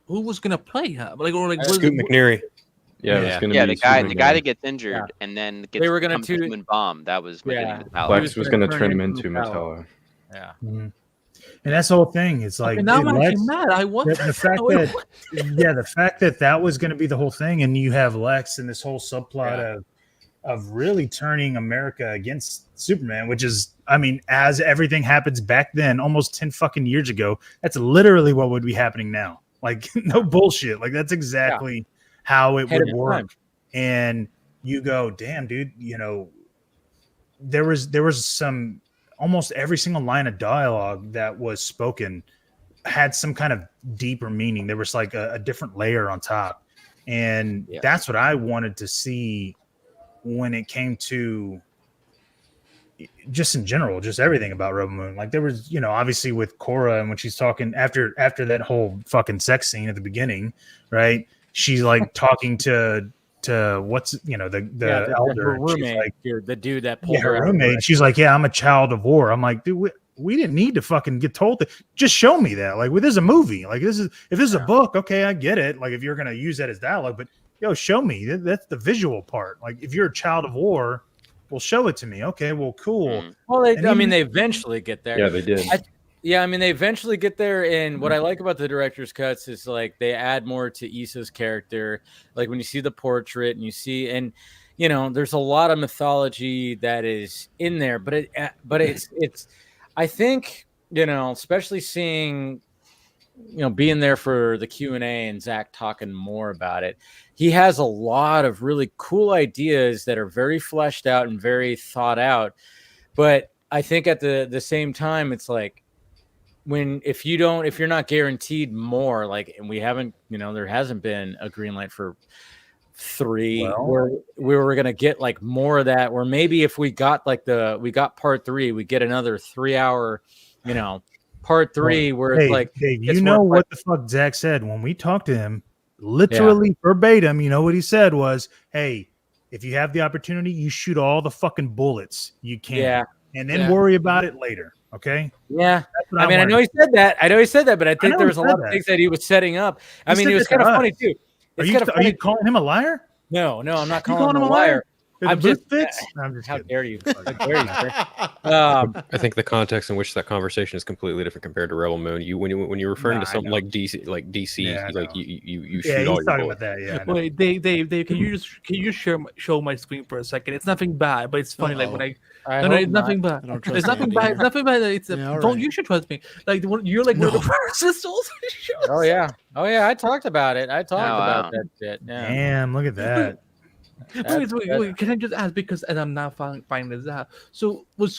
[SPEAKER 3] was gonna play him? Like
[SPEAKER 8] Scoot McNairy.
[SPEAKER 7] The guy that gets injured and then gets human bomb. That was
[SPEAKER 4] Flex was gonna turn him into Metallo.
[SPEAKER 2] Yeah.
[SPEAKER 5] Mm-hmm. And that's the whole thing. It's like,
[SPEAKER 3] now I'm actually mad. I want
[SPEAKER 5] the fact that was going to be the whole thing, and you have Lex and this whole subplot of really turning America against Superman, which is, I mean, as everything happens back then, almost 10 fucking years ago, that's literally what would be happening now. Like, no bullshit. Like, that's exactly how it would work. And you go, damn, dude, you know, there was some. Almost every single line of dialogue that was spoken had some kind of deeper meaning. There was like a different layer on top. And that's what I wanted to see when it came to just in general, just everything about Rebel Moon. Like, there was, you know, obviously with Cora, and when she's talking after that whole fucking sex scene at the beginning, right? She's like talking to what's, you know, the elder,
[SPEAKER 2] her roommate,
[SPEAKER 5] like,
[SPEAKER 2] the dude that pulled
[SPEAKER 5] her roommate. She's like, yeah, I'm a child of war. I'm like, dude, we didn't need to fucking get told that. Just show me that. Like, this is a movie. Like, if this is a book, okay, I get it. Like, if you're gonna use that as dialogue, but show me. That's the visual part. Like, if you're a child of war, well, show it to me. Okay, well, cool.
[SPEAKER 2] Well, they eventually get there.
[SPEAKER 4] Yeah, they did.
[SPEAKER 2] I mean, they eventually get there, and what I like about the director's cuts is, like, they add more to Issa's character. Like, when you see the portrait, and you see, and, you know, there's a lot of mythology that is in there, but it's, I think, you know, especially seeing, you know, being there for the Q&A and Zach talking more about it, he has a lot of really cool ideas that are very fleshed out and very thought out. But I think at the same time, it's like, if you're not guaranteed more, like, and we haven't, you know, there hasn't been a green light for 3, where we were going to get like more of that, or maybe if we got part 3, we get another 3-hour, you know, part 3 where it's like,
[SPEAKER 5] Dave, you know what the fuck Zach said when we talked to him, literally verbatim, you know what he said was, hey, if you have the opportunity, you shoot all the fucking bullets you can. and then worry about it later. Okay.
[SPEAKER 2] Yeah. I mean, I know he said that. But I think there was a lot of things that he was setting up. I mean, it was kind of funny too.
[SPEAKER 5] Are you calling him a liar?
[SPEAKER 2] No, I'm not calling him a liar.
[SPEAKER 5] I'm just
[SPEAKER 2] how dare you? How dare you, sir?
[SPEAKER 8] I think the context in which that conversation is completely different compared to Rebel Moon. When you're referring to something like DC, you shoot all your bullets.
[SPEAKER 3] Wait, Dave, can you just show my screen for a second? It's nothing bad, but it's funny. Like when it's nothing bad. It's nothing bad. It's nothing bad. It's you should trust me. Like you're like one of the first pistols.
[SPEAKER 2] Oh yeah. I talked about it. About that shit. Yeah.
[SPEAKER 5] Damn, look at that.
[SPEAKER 3] Wait, can I just ask, because and I'm not finding this out. So was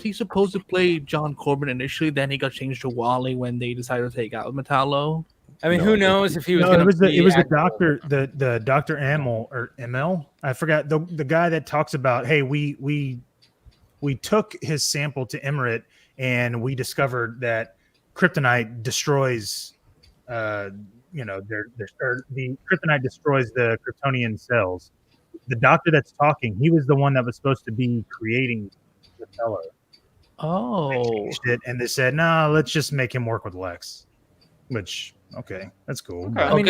[SPEAKER 3] he supposed to play John Corbin initially? Then he got changed to Wally when they decided to take out Metallo.
[SPEAKER 2] I mean, who knows if he was?
[SPEAKER 5] It was the doctor, the Dr. Amel or ML. I forgot the guy that talks about. Hey, we took his sample to Emirate and we discovered that kryptonite destroys. The kryptonite destroys the Kryptonian cells. The doctor that's talking, he was the one that was supposed to be creating the fellow.
[SPEAKER 3] Oh,
[SPEAKER 5] and they said, no, let's just make him work with Lex. Which, okay, that's cool.
[SPEAKER 2] Okay. I mean,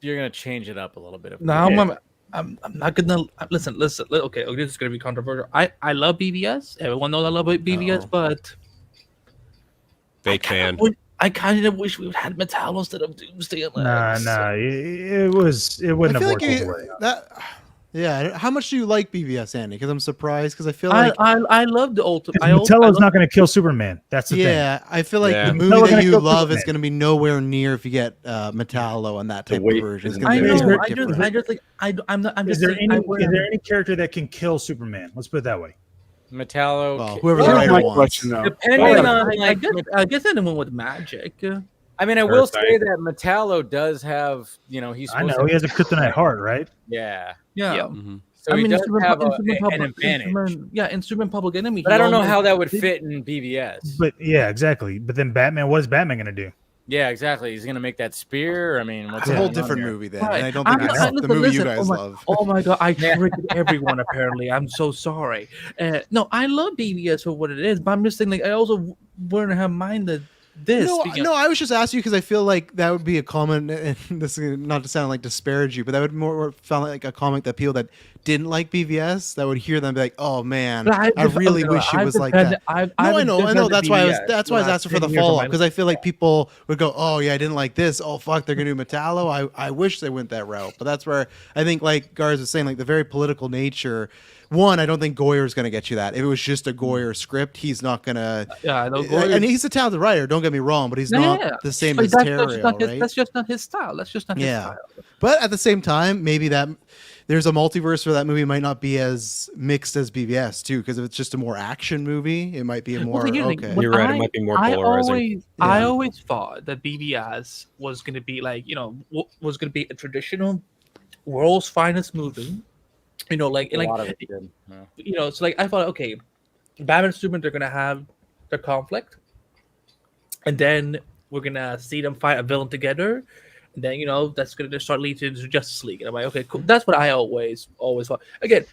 [SPEAKER 2] you're gonna change it up a little bit.
[SPEAKER 3] No, I'm not gonna listen. Okay, this is gonna be controversial. I love BVS. Everyone knows I love BVS, but
[SPEAKER 10] fake fan.
[SPEAKER 3] I kind of wish we would had Metallo instead of Doomsday.
[SPEAKER 5] It wouldn't have worked.
[SPEAKER 9] Yeah, how much do you like BVS, Andy? Because I'm surprised, because I feel like
[SPEAKER 3] I love the ultimate.
[SPEAKER 5] Metallo's not going to kill Superman. That's the thing.
[SPEAKER 9] Yeah, I feel like the movie that you love is going to be nowhere near if you get Metallo and that type of version.
[SPEAKER 3] I know.
[SPEAKER 5] Is there any character that can kill Superman? Let's put it that way.
[SPEAKER 2] Metallo,
[SPEAKER 9] well, whoever the writer wants.
[SPEAKER 2] Depending on,
[SPEAKER 3] I guess anyone with magic.
[SPEAKER 2] I mean, I will say that Metallo does have, he's.
[SPEAKER 5] I know he has a kryptonite heart, right?
[SPEAKER 2] Yeah.
[SPEAKER 3] Mm-hmm.
[SPEAKER 2] So he does have an advantage.
[SPEAKER 3] In Superman Public Enemy.
[SPEAKER 2] But I don't know how that would fit in BVS.
[SPEAKER 5] But yeah, exactly. But then Batman, what is Batman going to do?
[SPEAKER 2] Yeah, exactly. He's going to make that spear. I mean,
[SPEAKER 9] it's a whole different movie then. Right. And I don't think it's the movie you guys love.
[SPEAKER 3] Oh my God, I triggered everyone apparently. I'm so sorry. No, I love BVS for what it is, but I'm just saying, I also wouldn't have minded this.
[SPEAKER 9] No, I was just asking you because I feel like that would be a comment, and this is not to sound like disparage you, but that would more sound like a comment that people that didn't like BVS that would hear them be like, "Oh man, I really wish it was like that." I know. That's why I was asking for the follow up, because I feel like people would go, "Oh yeah, I didn't like this. Oh fuck, they're gonna do Metallo. I wish they went that route." But that's where I think, like Garza was saying, like the very political nature. One, I don't think Goyer is going to get you that. If it was just a Goyer script, he's not going to.
[SPEAKER 3] Yeah, I know. Goyer.
[SPEAKER 9] And he's a talented writer. Don't get me wrong, but he's not the same as Terrio, right?
[SPEAKER 3] That's just not his style. That's just not his style.
[SPEAKER 9] But at the same time, maybe that there's a multiverse where that movie might not be as mixed as BVS too, because if it's just a more action movie, it might be a more okay.
[SPEAKER 8] You're right. It might be more polarizing.
[SPEAKER 3] I always thought that BVS was going to be was going to be a traditional world's finest movie. So I thought, okay, Batman and Superman, they're gonna have their conflict, and then we're gonna see them fight a villain together, and then that's gonna start leading to Justice League. And I'm like, okay, cool. That's what I always thought. Again,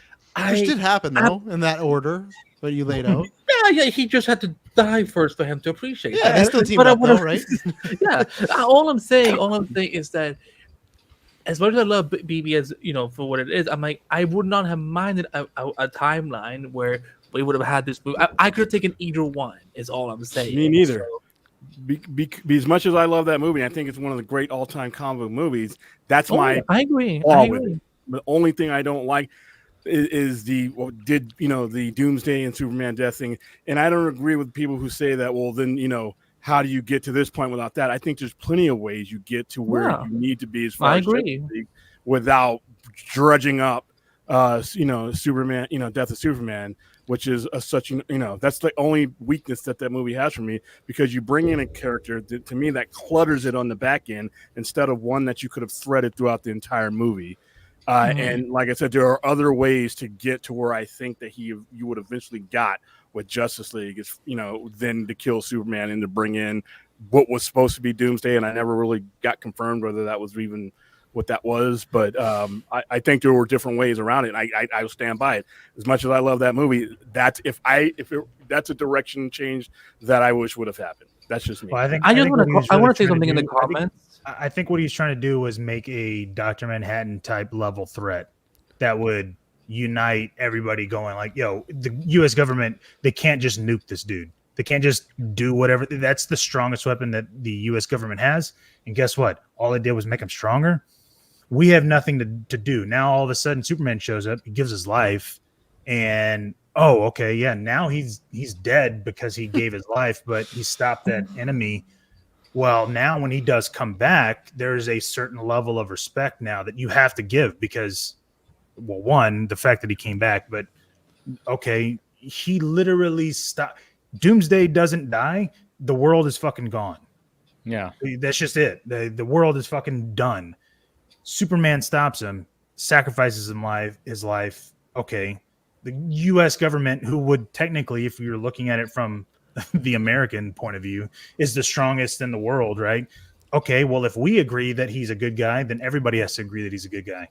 [SPEAKER 9] which did happen though in that order that you laid out.
[SPEAKER 3] Yeah, he just had to die first for him to appreciate.
[SPEAKER 9] Yeah, they still team up though, right?
[SPEAKER 3] Yeah, all I'm saying is that. As much as I love BBS, for what it is, I'm like, I would not have minded a timeline where we would have had this movie. I could have taken either one, is all I'm saying.
[SPEAKER 6] Me neither. So, as much as I love that movie, I think it's one of the great all-time comic book movies. That's I
[SPEAKER 3] agree.
[SPEAKER 6] The only thing I don't like is the Doomsday and Superman death thing. And I don't agree with people who say that, well, then, how do you get to this point without that? I think there's plenty of ways you get to where you need to be as far as without drudging up, Superman, Death of Superman, which is such that's the only weakness that movie has for me, because you bring in a character that, to me, that clutters it on the back end instead of one that you could have threaded throughout the entire movie. And like I said, there are other ways to get to where I think that you would eventually got with Justice League, is then to kill Superman and to bring in what was supposed to be Doomsday, and I never really got confirmed whether that was even what that was, but I think there were different ways around it. And I stand by it. As much as I love that movie, that's that's a direction change that I wish would have happened. That's just me.
[SPEAKER 5] Well,
[SPEAKER 3] I want to say something in the comments.
[SPEAKER 5] I think what he's trying to do was make a Dr. Manhattan type level threat that would unite everybody, going like, yo, the U.S. government, they can't just nuke this dude. They can't just do whatever. That's the strongest weapon that the U.S. government has. And guess what? All it did was make him stronger. We have nothing to do. Now, all of a sudden, Superman shows up. He gives his life. And, oh, okay, yeah, now he's dead because he gave his life, but he stopped that enemy. Well, now when he does come back, there's a certain level of respect now that you have to give because, well, one, the fact that he came back, but, okay, he literally stopped. Doomsday doesn't die. The world is fucking gone.
[SPEAKER 2] Yeah.
[SPEAKER 5] That's just it. The world is fucking done. Superman stops him, sacrifices his life. Okay. The U.S. government, who would technically, if you're looking at it from the American point of view, is the strongest in the world, right? Okay, well, if we agree that he's a good guy, then everybody has to agree that he's a good guy.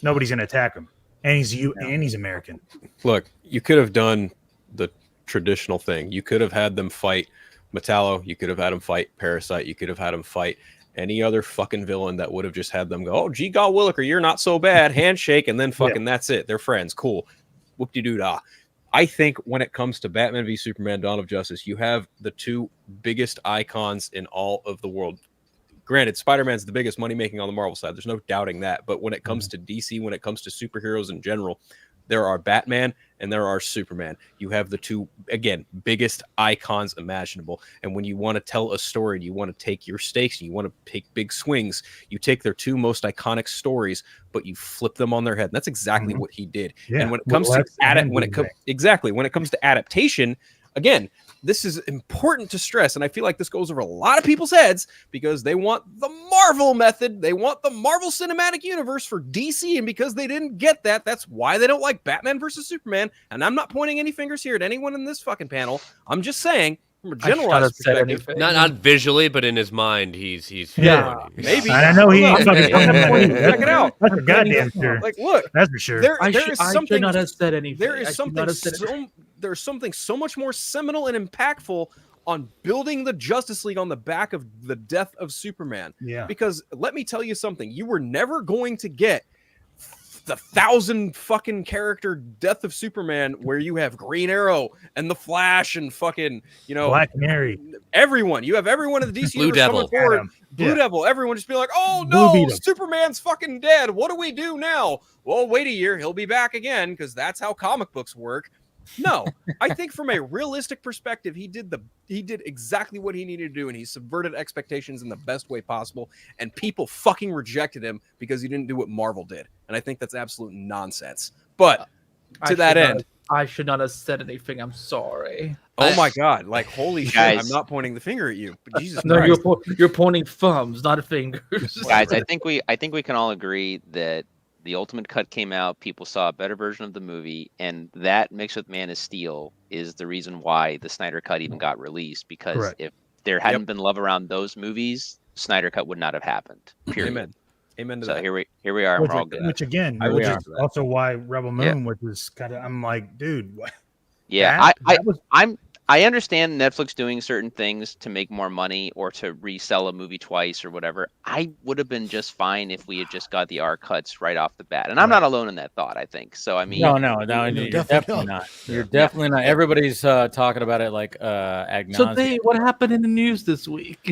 [SPEAKER 5] Nobody's going to attack him. And he's American.
[SPEAKER 8] Look, you could have done the traditional thing. You could have had them fight Metallo. You could have had him fight Parasite. You could have had him fight any other fucking villain that would have just had them go, oh, gee, God Williker, you're not so bad. Handshake, and then fucking that's it. They're friends. Cool. Whoop-de-doo-dah. I think when it comes to Batman v Superman, Dawn of Justice, you have the two biggest icons in all of the world. Granted, Spider-Man's the biggest money-making on the Marvel side. There's no doubting that. But when it comes to DC, when it comes to superheroes in general, there are Batman and there are Superman. You have the two, again, biggest icons imaginable. And when you want to tell a story and you want to take your stakes and you want to take big swings, you take their two most iconic stories, but you flip them on their head. And that's exactly what he did. Yeah. And when it comes when it comes to adaptation, again, this is important to stress, and I feel like this goes over a lot of people's heads because they want the Marvel method. They want the Marvel Cinematic Universe for DC, and because they didn't get that, that's why they don't like Batman versus Superman. And I'm not pointing any fingers here at anyone in this fucking panel. I'm just saying, from a generalized perspective,
[SPEAKER 10] not visually, but in his mind, he's
[SPEAKER 8] maybe.
[SPEAKER 5] I know he.
[SPEAKER 8] Check it out.
[SPEAKER 5] That's for goddamn sure.
[SPEAKER 8] Like, look,
[SPEAKER 5] that's for sure.
[SPEAKER 3] I should not have said anything.
[SPEAKER 8] There's something so much more seminal and impactful on building the Justice League on the back of the death of Superman.
[SPEAKER 5] Yeah.
[SPEAKER 8] Because let me tell you something, you were never going to get the 1,000 fucking character death of Superman where you have Green Arrow and the Flash and fucking,
[SPEAKER 5] Black Canary.
[SPEAKER 8] Everyone. You have everyone in the DC
[SPEAKER 10] Blue Devil.
[SPEAKER 8] Blue Devil. Everyone just be like, oh no, Superman's fucking dead. What do we do now? Well, wait a year. He'll be back again because that's how comic books work. No, I think from a realistic perspective, he did exactly what he needed to do, and he subverted expectations in the best way possible, and people fucking rejected him because he didn't do what Marvel did, and I think that's absolute nonsense. But to that end,
[SPEAKER 3] I should not have said anything. I'm sorry.
[SPEAKER 8] Oh my God! Like, holy shit! I'm not pointing the finger at you, but Jesus
[SPEAKER 3] no,
[SPEAKER 8] Christ.
[SPEAKER 3] you're pointing thumbs, not fingers.
[SPEAKER 7] Guys, I think we can all agree that the Ultimate Cut came out, people saw a better version of the movie, and that mixed with Man of Steel is the reason why the Snyder Cut even got released, because if there hadn't been love around those movies, Snyder Cut would not have happened. Period.
[SPEAKER 8] Amen to
[SPEAKER 7] so
[SPEAKER 8] that.
[SPEAKER 7] Here we are. We're all good.
[SPEAKER 5] Which again, which is also why Rebel Moon, which was kind of, I'm like, dude, what?
[SPEAKER 7] Yeah, I understand Netflix doing certain things to make more money or to resell a movie twice or whatever. I would have been just fine if we had just got the R cuts right off the bat. And I'm not alone in that thought, I think. So, I mean...
[SPEAKER 2] No, you're definitely not. You're definitely not. Everybody's talking about it like agnostic.
[SPEAKER 3] So, what happened in the news this week?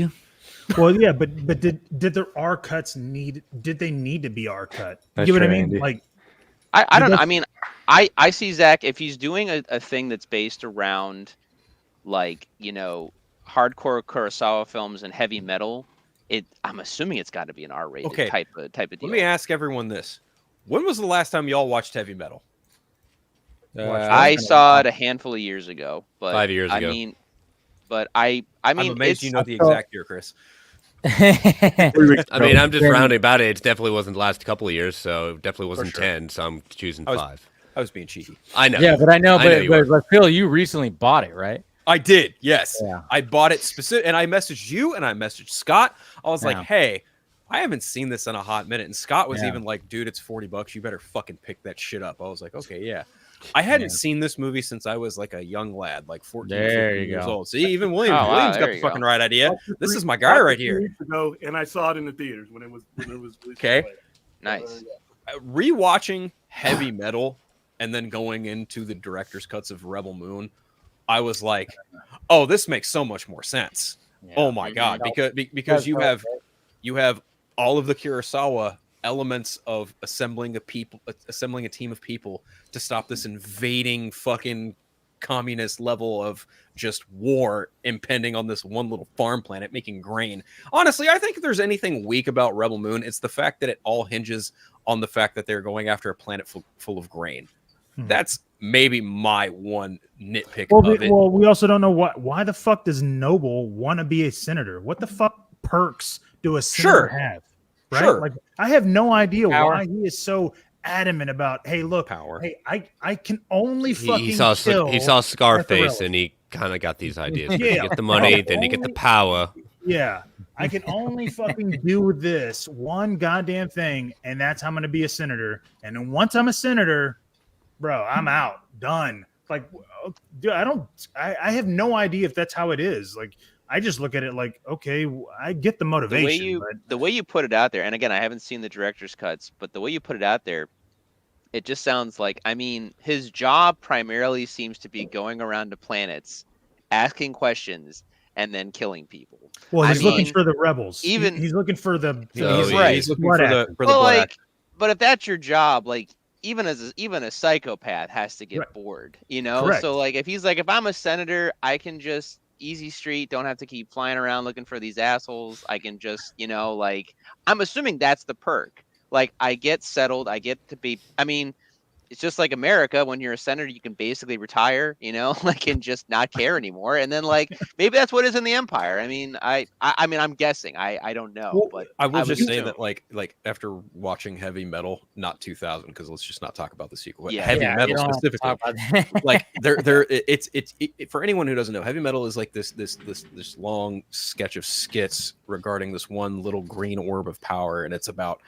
[SPEAKER 5] Well, yeah, but did the R cuts need to be R cut? You know what I mean?
[SPEAKER 4] Andy.
[SPEAKER 5] Like,
[SPEAKER 7] I don't know. I mean, I see Zach, if he's doing a thing that's based around, like, hardcore Kurosawa films and heavy metal, I'm assuming it's got to be an R-rated type of deal.
[SPEAKER 8] Let me ask everyone this: when was the last time y'all watched heavy metal?
[SPEAKER 7] I saw it a handful of years ago, but
[SPEAKER 10] 5 years ago.
[SPEAKER 7] I'm
[SPEAKER 8] amazed you know the exact year, Chris.
[SPEAKER 10] I mean, I'm just rounding about it. It definitely wasn't the last couple of years, so it definitely wasn't 10. So I'm choosing 5.
[SPEAKER 8] I was being cheeky.
[SPEAKER 10] I know.
[SPEAKER 2] Yeah, but I know. But Phil, you recently bought it, right?
[SPEAKER 8] I did. Yes.
[SPEAKER 2] Yeah.
[SPEAKER 8] I bought it specific, and I messaged you, and I messaged Scott. I was like, "Hey, I haven't seen this in a hot minute. And Scott was even like, dude, it's $40. You better fucking pick that shit up. I was like, okay, yeah. I hadn't seen this movie since I was like a young lad, like 14, 15 years old. See, even Williams got the fucking right idea. This is my guy right here.
[SPEAKER 6] And I saw it in the theaters when it was
[SPEAKER 7] okay. Nice.
[SPEAKER 8] Rewatching Heavy Metal and then going into the director's cuts of Rebel Moon, I was like, oh, this makes so much more sense. Yeah. Oh my God. Because you have all of the Kurosawa elements of assembling a team of people to stop this invading fucking communist level of just war impending on this one little farm planet making grain. Honestly, I think if there's anything weak about Rebel Moon, it's the fact that it all hinges on the fact that they're going after a planet full of grain. That's maybe my one nitpick of it.
[SPEAKER 5] Well, we also don't know why the fuck does Noble want to be a senator? What the fuck perks do a senator have? Right?
[SPEAKER 8] Sure.
[SPEAKER 5] Like, I have no idea why he is so adamant about, hey, look, hey, I can only fucking
[SPEAKER 10] he saw Scarface and he kind of got these ideas. You get the money, then you get the power.
[SPEAKER 5] Yeah, I can only fucking do this one goddamn thing, and that's how I'm going to be a senator. And then once I'm a senator, bro, I'm out, done. Like, dude, I have no idea if that's how it is. Like, I just look at it like, okay, I get the motivation.
[SPEAKER 7] The way you put it out there, and again, I haven't seen the director's cuts, but the way you put it out there, it just sounds like, I mean, his job primarily seems to be going around to planets, asking questions, and then killing people.
[SPEAKER 5] Well, he's looking for the rebels. He's looking for the
[SPEAKER 8] he's looking for the blood.
[SPEAKER 7] But if that's your job, like, even a psychopath has to get bored, you know?
[SPEAKER 5] Correct.
[SPEAKER 7] So like, if I'm a senator, I can just easy street, don't have to keep flying around looking for these assholes. I can just, like, I'm assuming that's the perk. Like, I get settled, I get to be, I mean, it's just like America. When you're a senator, you can basically retire, like, and just not care anymore. And then, like, maybe that's what is in the Empire. I mean, I'm guessing. I don't know, but
[SPEAKER 8] I will just say that, like after watching Heavy Metal, not 2000, because let's just not talk about the sequel. But Heavy Metal specifically, like it's for anyone who doesn't know, Heavy Metal is like this long sketch of skits regarding this one little green orb of power, and it's about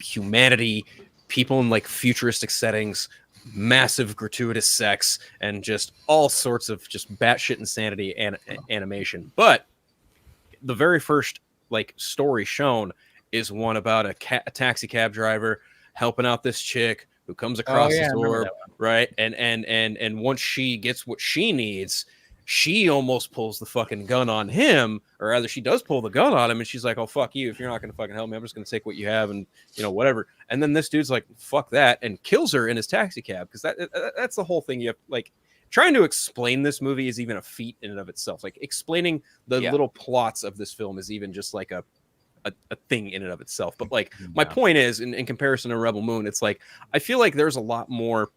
[SPEAKER 8] humanity. People in like futuristic settings, massive gratuitous sex, and just all sorts of just batshit insanity and animation. But the very first like story shown is one about a taxi cab driver helping out this chick who comes across this orb, right? And once she gets what she needs, she almost pulls the fucking gun on him, or rather she does pull the gun on him, and she's like, oh, fuck you. If you're not going to fucking help me, I'm just going to take what you have and, whatever. And then this dude's like, fuck that, and kills her in his taxi cab, because that's the whole thing. You have, like, trying to explain this movie is even a feat in and of itself. Like, explaining the little plots of this film is even just like a thing in and of itself. But, like, my point is, in comparison to Rebel Moon, it's like, I feel like there's a lot more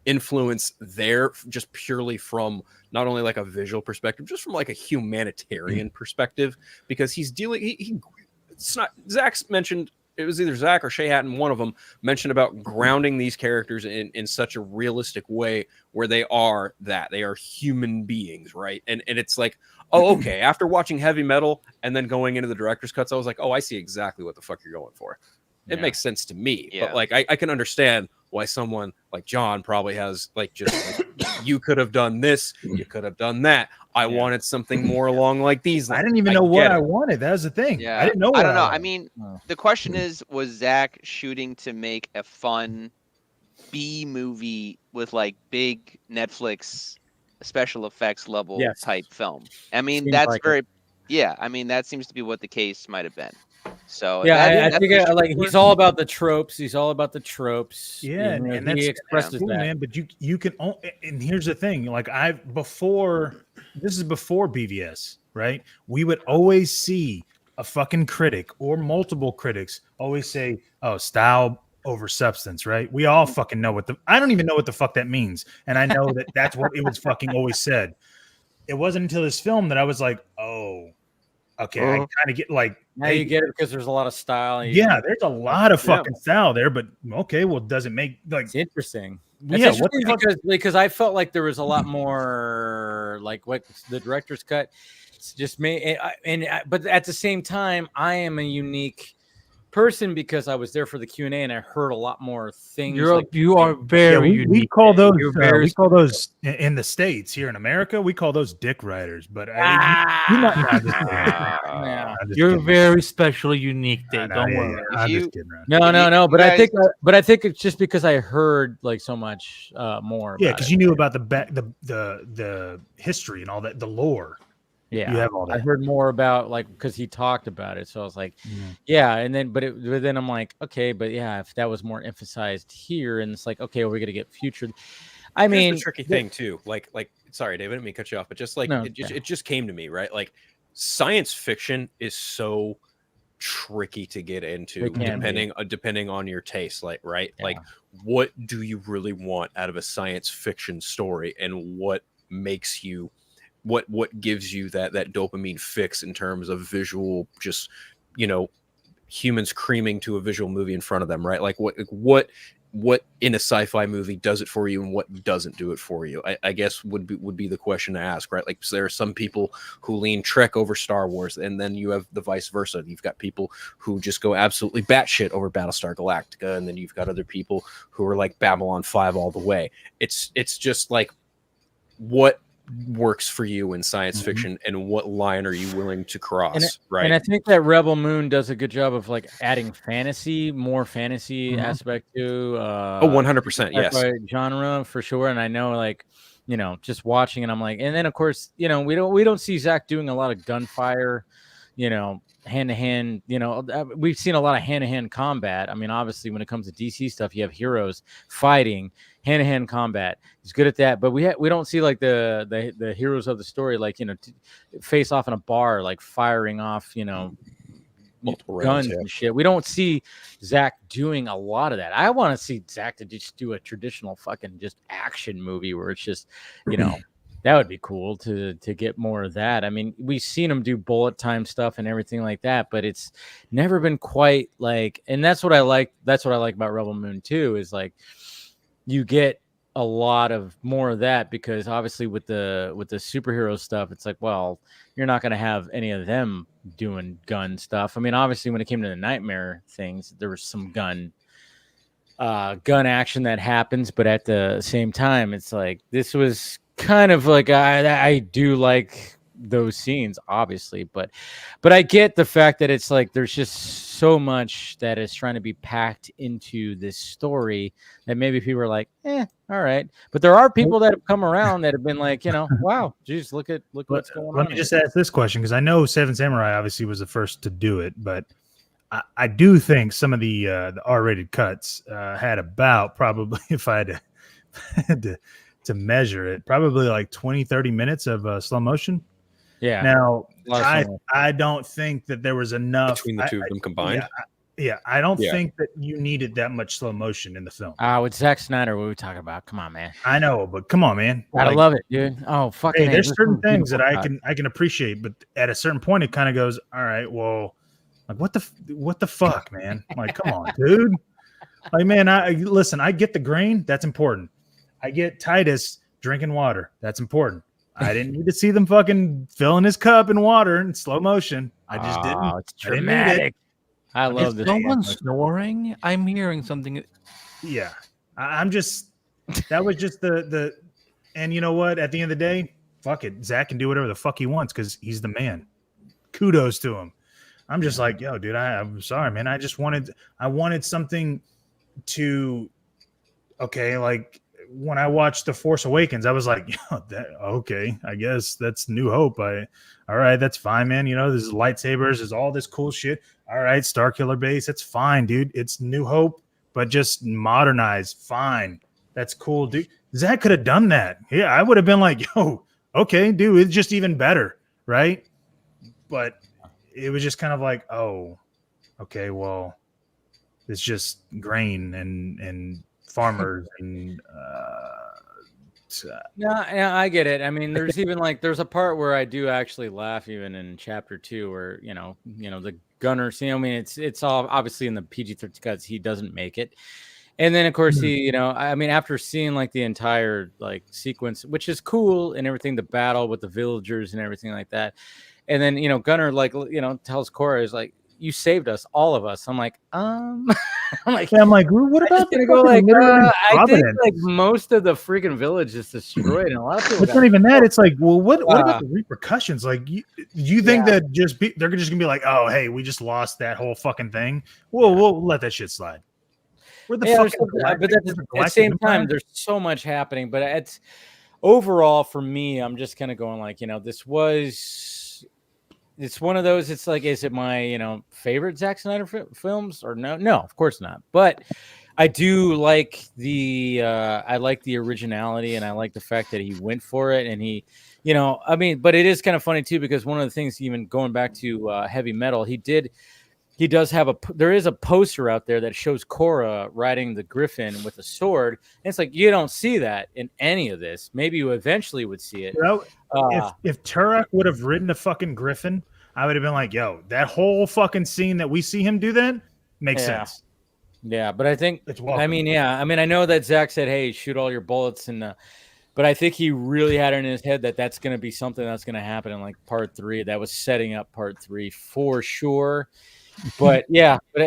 [SPEAKER 8] influence there just purely from not only like a visual perspective, just from like a humanitarian perspective, because he's dealing it's not Zach's mentioned, it was either Zach or Shay Hatton, one of them mentioned about grounding these characters in such a realistic way where they are human beings, right? And it's like, oh, okay, after watching Heavy Metal and then going into the director's cuts, I was like, oh, I see exactly what the fuck you're going for. It makes sense to me. But like I can understand why someone like John probably has like just like, you could have done this, you could have done that. I wanted something more along like these lines.
[SPEAKER 5] I didn't even know what I wanted. That was the thing.
[SPEAKER 7] Yeah.
[SPEAKER 5] I didn't know.
[SPEAKER 7] I don't know. I mean, the question is, was Zach shooting to make a fun B movie with like big Netflix special effects level type film? I mean, that's like very I mean, that seems to be what the case might have been. So
[SPEAKER 2] I think like he's all about the tropes. He's all about the tropes.
[SPEAKER 5] Yeah, and that's expresses cool, that, man. But you can. And here's the thing: like this is before BVS, right? We would always see a fucking critic or multiple critics always say, "Oh, style over substance," right? We all fucking know I don't even know what the fuck that means, and I know that's what it was fucking always said. It wasn't until this film that I was like, oh. Okay, I kind of get like
[SPEAKER 2] now you get it because there's a lot of style.
[SPEAKER 5] There's a lot of fucking style there, but okay, well, does it make like
[SPEAKER 2] it's interesting? It's interesting because I felt like there was a lot more like what the director's cut it's just me. But at the same time, I am a unique person because I was there for the Q&A and I heard a lot more things.
[SPEAKER 3] You are very unique.
[SPEAKER 5] We call those in the States. Here in America, we call those dick riders. But
[SPEAKER 3] you're very special, unique, Dave. Don't worry.
[SPEAKER 2] I'm just kidding. No. But I think it's just because I heard like so much more.
[SPEAKER 5] Yeah, because you knew about the history and all that, the lore.
[SPEAKER 2] Yeah,
[SPEAKER 5] you have all that.
[SPEAKER 2] I heard more about because he talked about it, so I was like, yeah. And then, but then I'm like, okay, but yeah, if that was more emphasized here, and it's like, okay, we're gonna get future. I mean,
[SPEAKER 8] the tricky thing too, like, sorry, David, I didn't mean to cut you off, but just like it just came to me, right? Like, science fiction is so tricky to get into, depending on your taste, right? Yeah. Like, what do you really want out of a science fiction story, and what makes you what gives you that dopamine fix in terms of visual, just, humans creaming to a visual movie in front of them, right? Like what in a sci-fi movie does it for you and what doesn't do it for you? I guess would be the question to ask, right? Like, so there are some people who lean Trek over Star Wars, and then you have the vice versa. You've got people who just go absolutely batshit over Battlestar Galactica, and then you've got other people who are like Babylon 5 all the way. It's just like, what works for you in science fiction, and what line are you willing to cross, right?
[SPEAKER 2] And I think that Rebel Moon does a good job of like adding more fantasy aspect to
[SPEAKER 8] 100%, yes,
[SPEAKER 2] genre for sure. And I know, like, just watching it, I'm like, and then of course, we don't see Zach doing a lot of gunfire, hand to hand. We've seen a lot of hand to hand combat. I mean, obviously, when it comes to DC stuff, you have heroes fighting hand to hand combat. He's good at that, but we don't see like the heroes of the story, like, face off in a bar, like firing off, multiple guns and shit. We don't see Zach doing a lot of that. I want to see Zach to just do a traditional fucking just action movie where it's just, that would be cool to get more of that. I mean, we've seen him do bullet time stuff and everything like that, but it's never been quite like, and that's what I like. That's what I like about Rebel Moon 2 is like, you get a lot of more of that, because obviously with the superhero stuff, it's like, well, you're not going to have any of them doing gun stuff. I mean, obviously when it came to the Nightmare things, there was some gun action that happens, but at the same time, it's like, this was kind of like, I do like those scenes, obviously, but I get the fact that it's like there's just so much that is trying to be packed into this story that maybe people are like, all right. But there are people that have come around that have been like, wow, geez, look what's going on.
[SPEAKER 5] Let me just ask this question, because I know Seven Samurai obviously was the first to do it, but I do think some of the R-rated cuts had about, probably, if I had to measure it, probably like 20-30 minutes of slow motion.
[SPEAKER 2] Yeah.
[SPEAKER 5] Now, I don't think that there was enough
[SPEAKER 8] between the two of them combined.
[SPEAKER 5] I don't think that you needed that much slow motion in the film.
[SPEAKER 2] With Zack Snyder, what are we talking about? Come on, man.
[SPEAKER 5] I know, but come on, man.
[SPEAKER 2] I love it, dude. Oh, fucking.
[SPEAKER 5] Hey, there's certain things that I can appreciate, but at a certain point, it kind of goes, all right, well, like, what the fuck, man? Like, come on, dude. Like, man, listen, I get the grain. That's important. I get Titus drinking water. That's important. I didn't need to see them fucking filling his cup in water in slow motion. I just didn't.
[SPEAKER 2] It's dramatic. I love this.
[SPEAKER 3] Someone's snoring. I'm hearing something.
[SPEAKER 5] Yeah, I'm just. That was just the. And you know what? At the end of the day, fuck it. Zach can do whatever the fuck he wants because he's the man. Kudos to him. I'm just like, yo, dude. I'm sorry, man. I wanted something to. Okay, like. When I watched The Force Awakens, I was like, okay, I guess that's New Hope. All right, that's fine, man. There's lightsabers, there's all this cool shit. All right, Starkiller Base, that's fine, dude. It's New Hope, but just modernized. Fine. That's cool, dude. Zach could have done that. Yeah, I would have been like, yo, okay, dude, it's just even better, right? But it was just kind of like, oh, okay, well, it's just grain and farmers and
[SPEAKER 2] I get it. I mean, there's even like there's a part where I do actually laugh even in chapter 2 where the gunner scene. I mean, it's all obviously in the PG-13 cuts he doesn't make it, and then of course he I mean, after seeing like the entire like sequence, which is cool and everything, the battle with the villagers and everything like that, And then, Gunnar, tells Cora, is like, you saved us, all of us. I'm like, I'm like,
[SPEAKER 5] what about
[SPEAKER 2] gonna go like, I think like most of the freaking village is destroyed, and a lot of people.
[SPEAKER 5] It's not even that. It's like, well, what about the repercussions? Like, you think that they're just gonna be like, oh, hey, we just lost that whole fucking thing. We'll let that shit slide. Where the fuck?
[SPEAKER 2] But at the same time, there's so much happening. But it's overall for me, I'm just kind of going like, it's one of those. It's like, is it my favorite Zack Snyder films or no? No, of course not. But I do like the originality, and I like the fact that he went for it, and he, but it is kind of funny too, because one of the things, even going back to Heavy Metal, there is a poster out there that shows Cora riding the Griffin with a sword. And it's like, you don't see that in any of this. Maybe you eventually would see it.
[SPEAKER 5] If Turek would have ridden a fucking Griffin, I would have been like, yo, that whole fucking scene that we see him do that makes sense.
[SPEAKER 2] Yeah, but I think I know that Zach said, hey, shoot all your bullets, but I think he really had it in his head that that's going to be something that's going to happen in like part 3. That was setting up part 3 for sure. But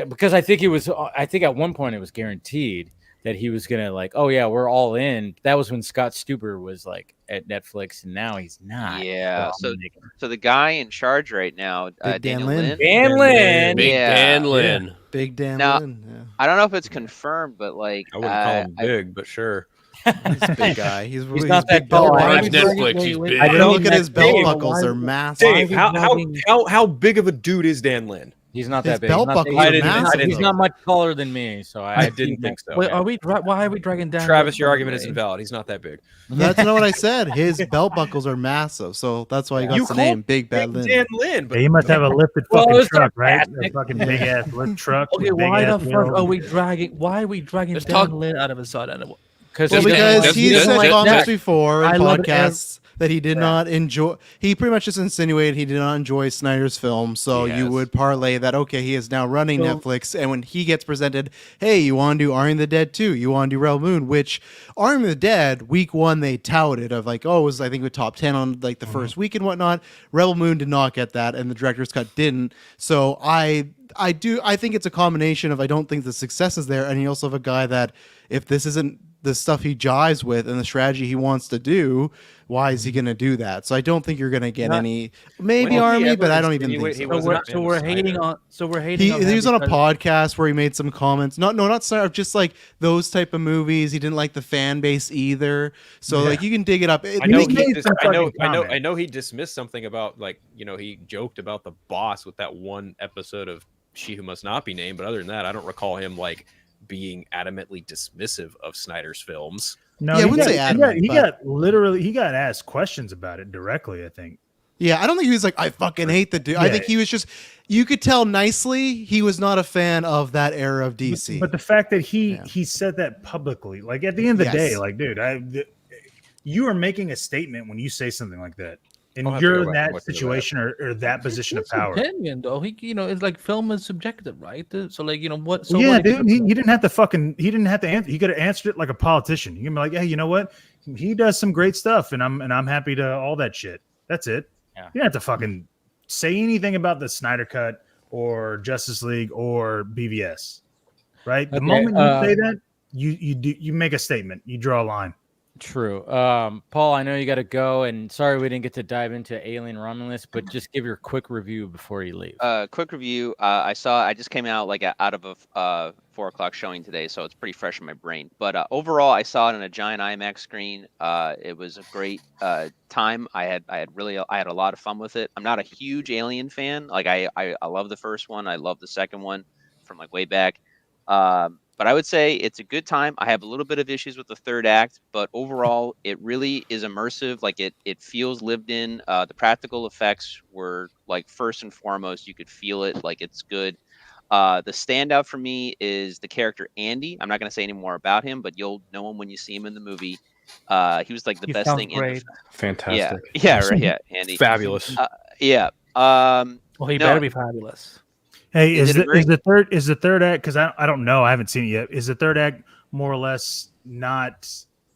[SPEAKER 2] because I think at one point it was guaranteed that he was gonna like, oh yeah, we're all in. That was when Scott Stuber was like at Netflix, and now he's not.
[SPEAKER 7] Yeah. So the guy in charge right now, Daniel Lin.
[SPEAKER 2] Dan Lin.
[SPEAKER 10] Big Dan Lin.
[SPEAKER 9] Yeah. Big Dan Lin. Yeah.
[SPEAKER 7] I don't know if it's confirmed, but like
[SPEAKER 8] I wouldn't call him big, but sure.
[SPEAKER 9] He's a big guy. He's
[SPEAKER 2] not that tall.
[SPEAKER 10] Netflix. He's big.
[SPEAKER 9] I don't look at his belt buckles; they're massive.
[SPEAKER 8] Dave, how big of a dude is Dan Lin?
[SPEAKER 2] He's not that big.
[SPEAKER 9] Belt buckles are massive.
[SPEAKER 2] He's not much taller than me, so
[SPEAKER 8] I didn't think so.
[SPEAKER 3] Wait, why are we dragging down?
[SPEAKER 8] Travis, your argument is invalid. He's not that big.
[SPEAKER 9] That's not what I said. His belt buckles are massive, so that's why he got the name Big Bad Lin.
[SPEAKER 8] Dan Lin,
[SPEAKER 5] but he must have a lifted fucking truck, right? A fucking big ass lift truck.
[SPEAKER 3] Okay, why the fuck are we dragging? Why are we dragging Dan Lin out of his side?
[SPEAKER 9] Because he said comments before in podcasts that he did not enjoy. He pretty much just insinuated he did not enjoy Snyder's film. So you would parlay that, okay, he is now running Netflix. And when he gets presented, hey, you want to do Army of the Dead 2? You want to do Rebel Moon? Which Army of the Dead, week 1, they touted of like, oh, it was, I think, with top 10 on like the first week and whatnot. Rebel Moon did not get that, and the director's cut didn't. So I think it's a combination of, I don't think the success is there. And you also have a guy that, if this isn't the stuff he jives with and the strategy he wants to do, why is he going to do that? So I don't think you're going to get any, maybe Army, but I don't even think so.
[SPEAKER 3] So we're hating on.
[SPEAKER 9] He was on a podcast where he made some comments. Not Snyder, just like those type of movies. He didn't like the fan base either. So like you can dig it up.
[SPEAKER 8] I know he dismissed something about like, he joked about the boss with that one episode of She Who Must Not Be Named, but other than that, I don't recall him like being adamantly dismissive of Snyder's films.
[SPEAKER 5] No, I wouldn't say adamant. He got asked questions about it directly, I think.
[SPEAKER 9] Yeah, I don't think he was like, I fucking hate the dude. I think he was just, you could tell nicely he was not a fan of that era of DC.
[SPEAKER 5] But the fact that he said that publicly, like at the end of the day, like, dude, you are making a statement when you say something like that. And you're in that situation or that position of power.
[SPEAKER 3] Opinion, though, it's like film is subjective, right? So, like, what? So
[SPEAKER 5] yeah, dude, he didn't have to answer. He could have answered it like a politician. You can be like, hey, you know what? He does some great stuff, and I'm happy to all that shit. That's it. Yeah. You don't have to fucking say anything about the Snyder Cut or Justice League or BVS, right? The moment you say that, you make a statement. You draw a line.
[SPEAKER 2] True. Paul, I know you got to go, and sorry we didn't get to dive into Alien Romulus, but just give your quick review before you leave.
[SPEAKER 7] Quick review. I just came out like out of a 4:00 showing today, so it's pretty fresh in my brain. But overall, I saw it on a giant IMAX screen. It was a great time. I had a lot of fun with it. I'm not a huge Alien fan. Like I love the first one. I love the second one from like way back. But I would say it's a good time. I have a little bit of issues with the third act, but overall, it really is immersive. Like it feels lived in. The practical effects were like first and foremost. You could feel it. Like it's good. The standout for me is the character Andy. I'm not going to say any more about him, but you'll know him when you see him in the movie. He was like the best thing in the
[SPEAKER 4] fantastic.
[SPEAKER 7] Yeah, right. Yeah, Andy.
[SPEAKER 8] Fabulous.
[SPEAKER 7] Yeah.
[SPEAKER 3] Well, he better be fabulous.
[SPEAKER 5] Hey, is the third act, because I don't know, I haven't seen it yet. Is the third act more or less not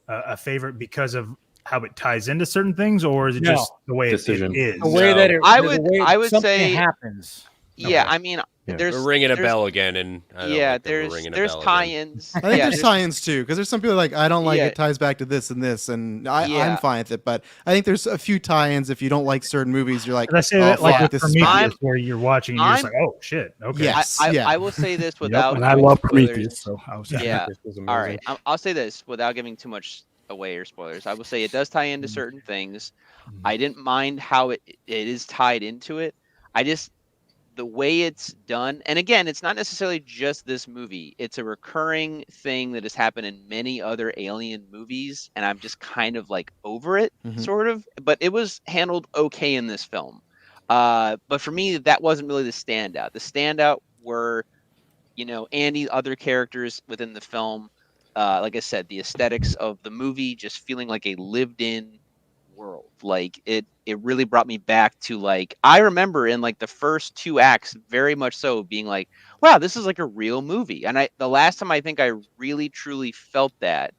[SPEAKER 5] a favorite because of how it ties into certain things, or is it just the way it is?
[SPEAKER 2] The way that
[SPEAKER 7] I would say
[SPEAKER 2] happens.
[SPEAKER 7] Yeah, I mean, there's
[SPEAKER 10] we're ringing a bell again, and I don't like that we're ringing a
[SPEAKER 7] there's
[SPEAKER 10] bell
[SPEAKER 7] tie-ins.
[SPEAKER 9] I think there's tie-ins too, because there's some people like I don't like it ties back to this and this, and I'm fine with it. But I think there's a few tie-ins. If you don't like certain movies, you're like,
[SPEAKER 5] I say that like with Prometheus, where you're watching, and you're just like, oh shit, okay.
[SPEAKER 9] Yes,
[SPEAKER 7] I will say this without.
[SPEAKER 6] And I love Prometheus, so I was
[SPEAKER 7] all right. I'll say this without giving too much away or spoilers. I will say it does tie into certain things. I didn't mind how it is tied into it. The way it's done, and again, it's not necessarily just this movie. It's a recurring thing that has happened in many other Alien movies, and I'm just kind of like over it, sort of. But it was handled okay in this film. But for me, that wasn't really the standout. The standout were, Andy, other characters within the film. Like I said, the aesthetics of the movie just feeling like a lived-in world. Like it really brought me back to like I remember in like the first 2 acts very much so being like, wow, this is like a real movie. And the last time I think I really truly felt that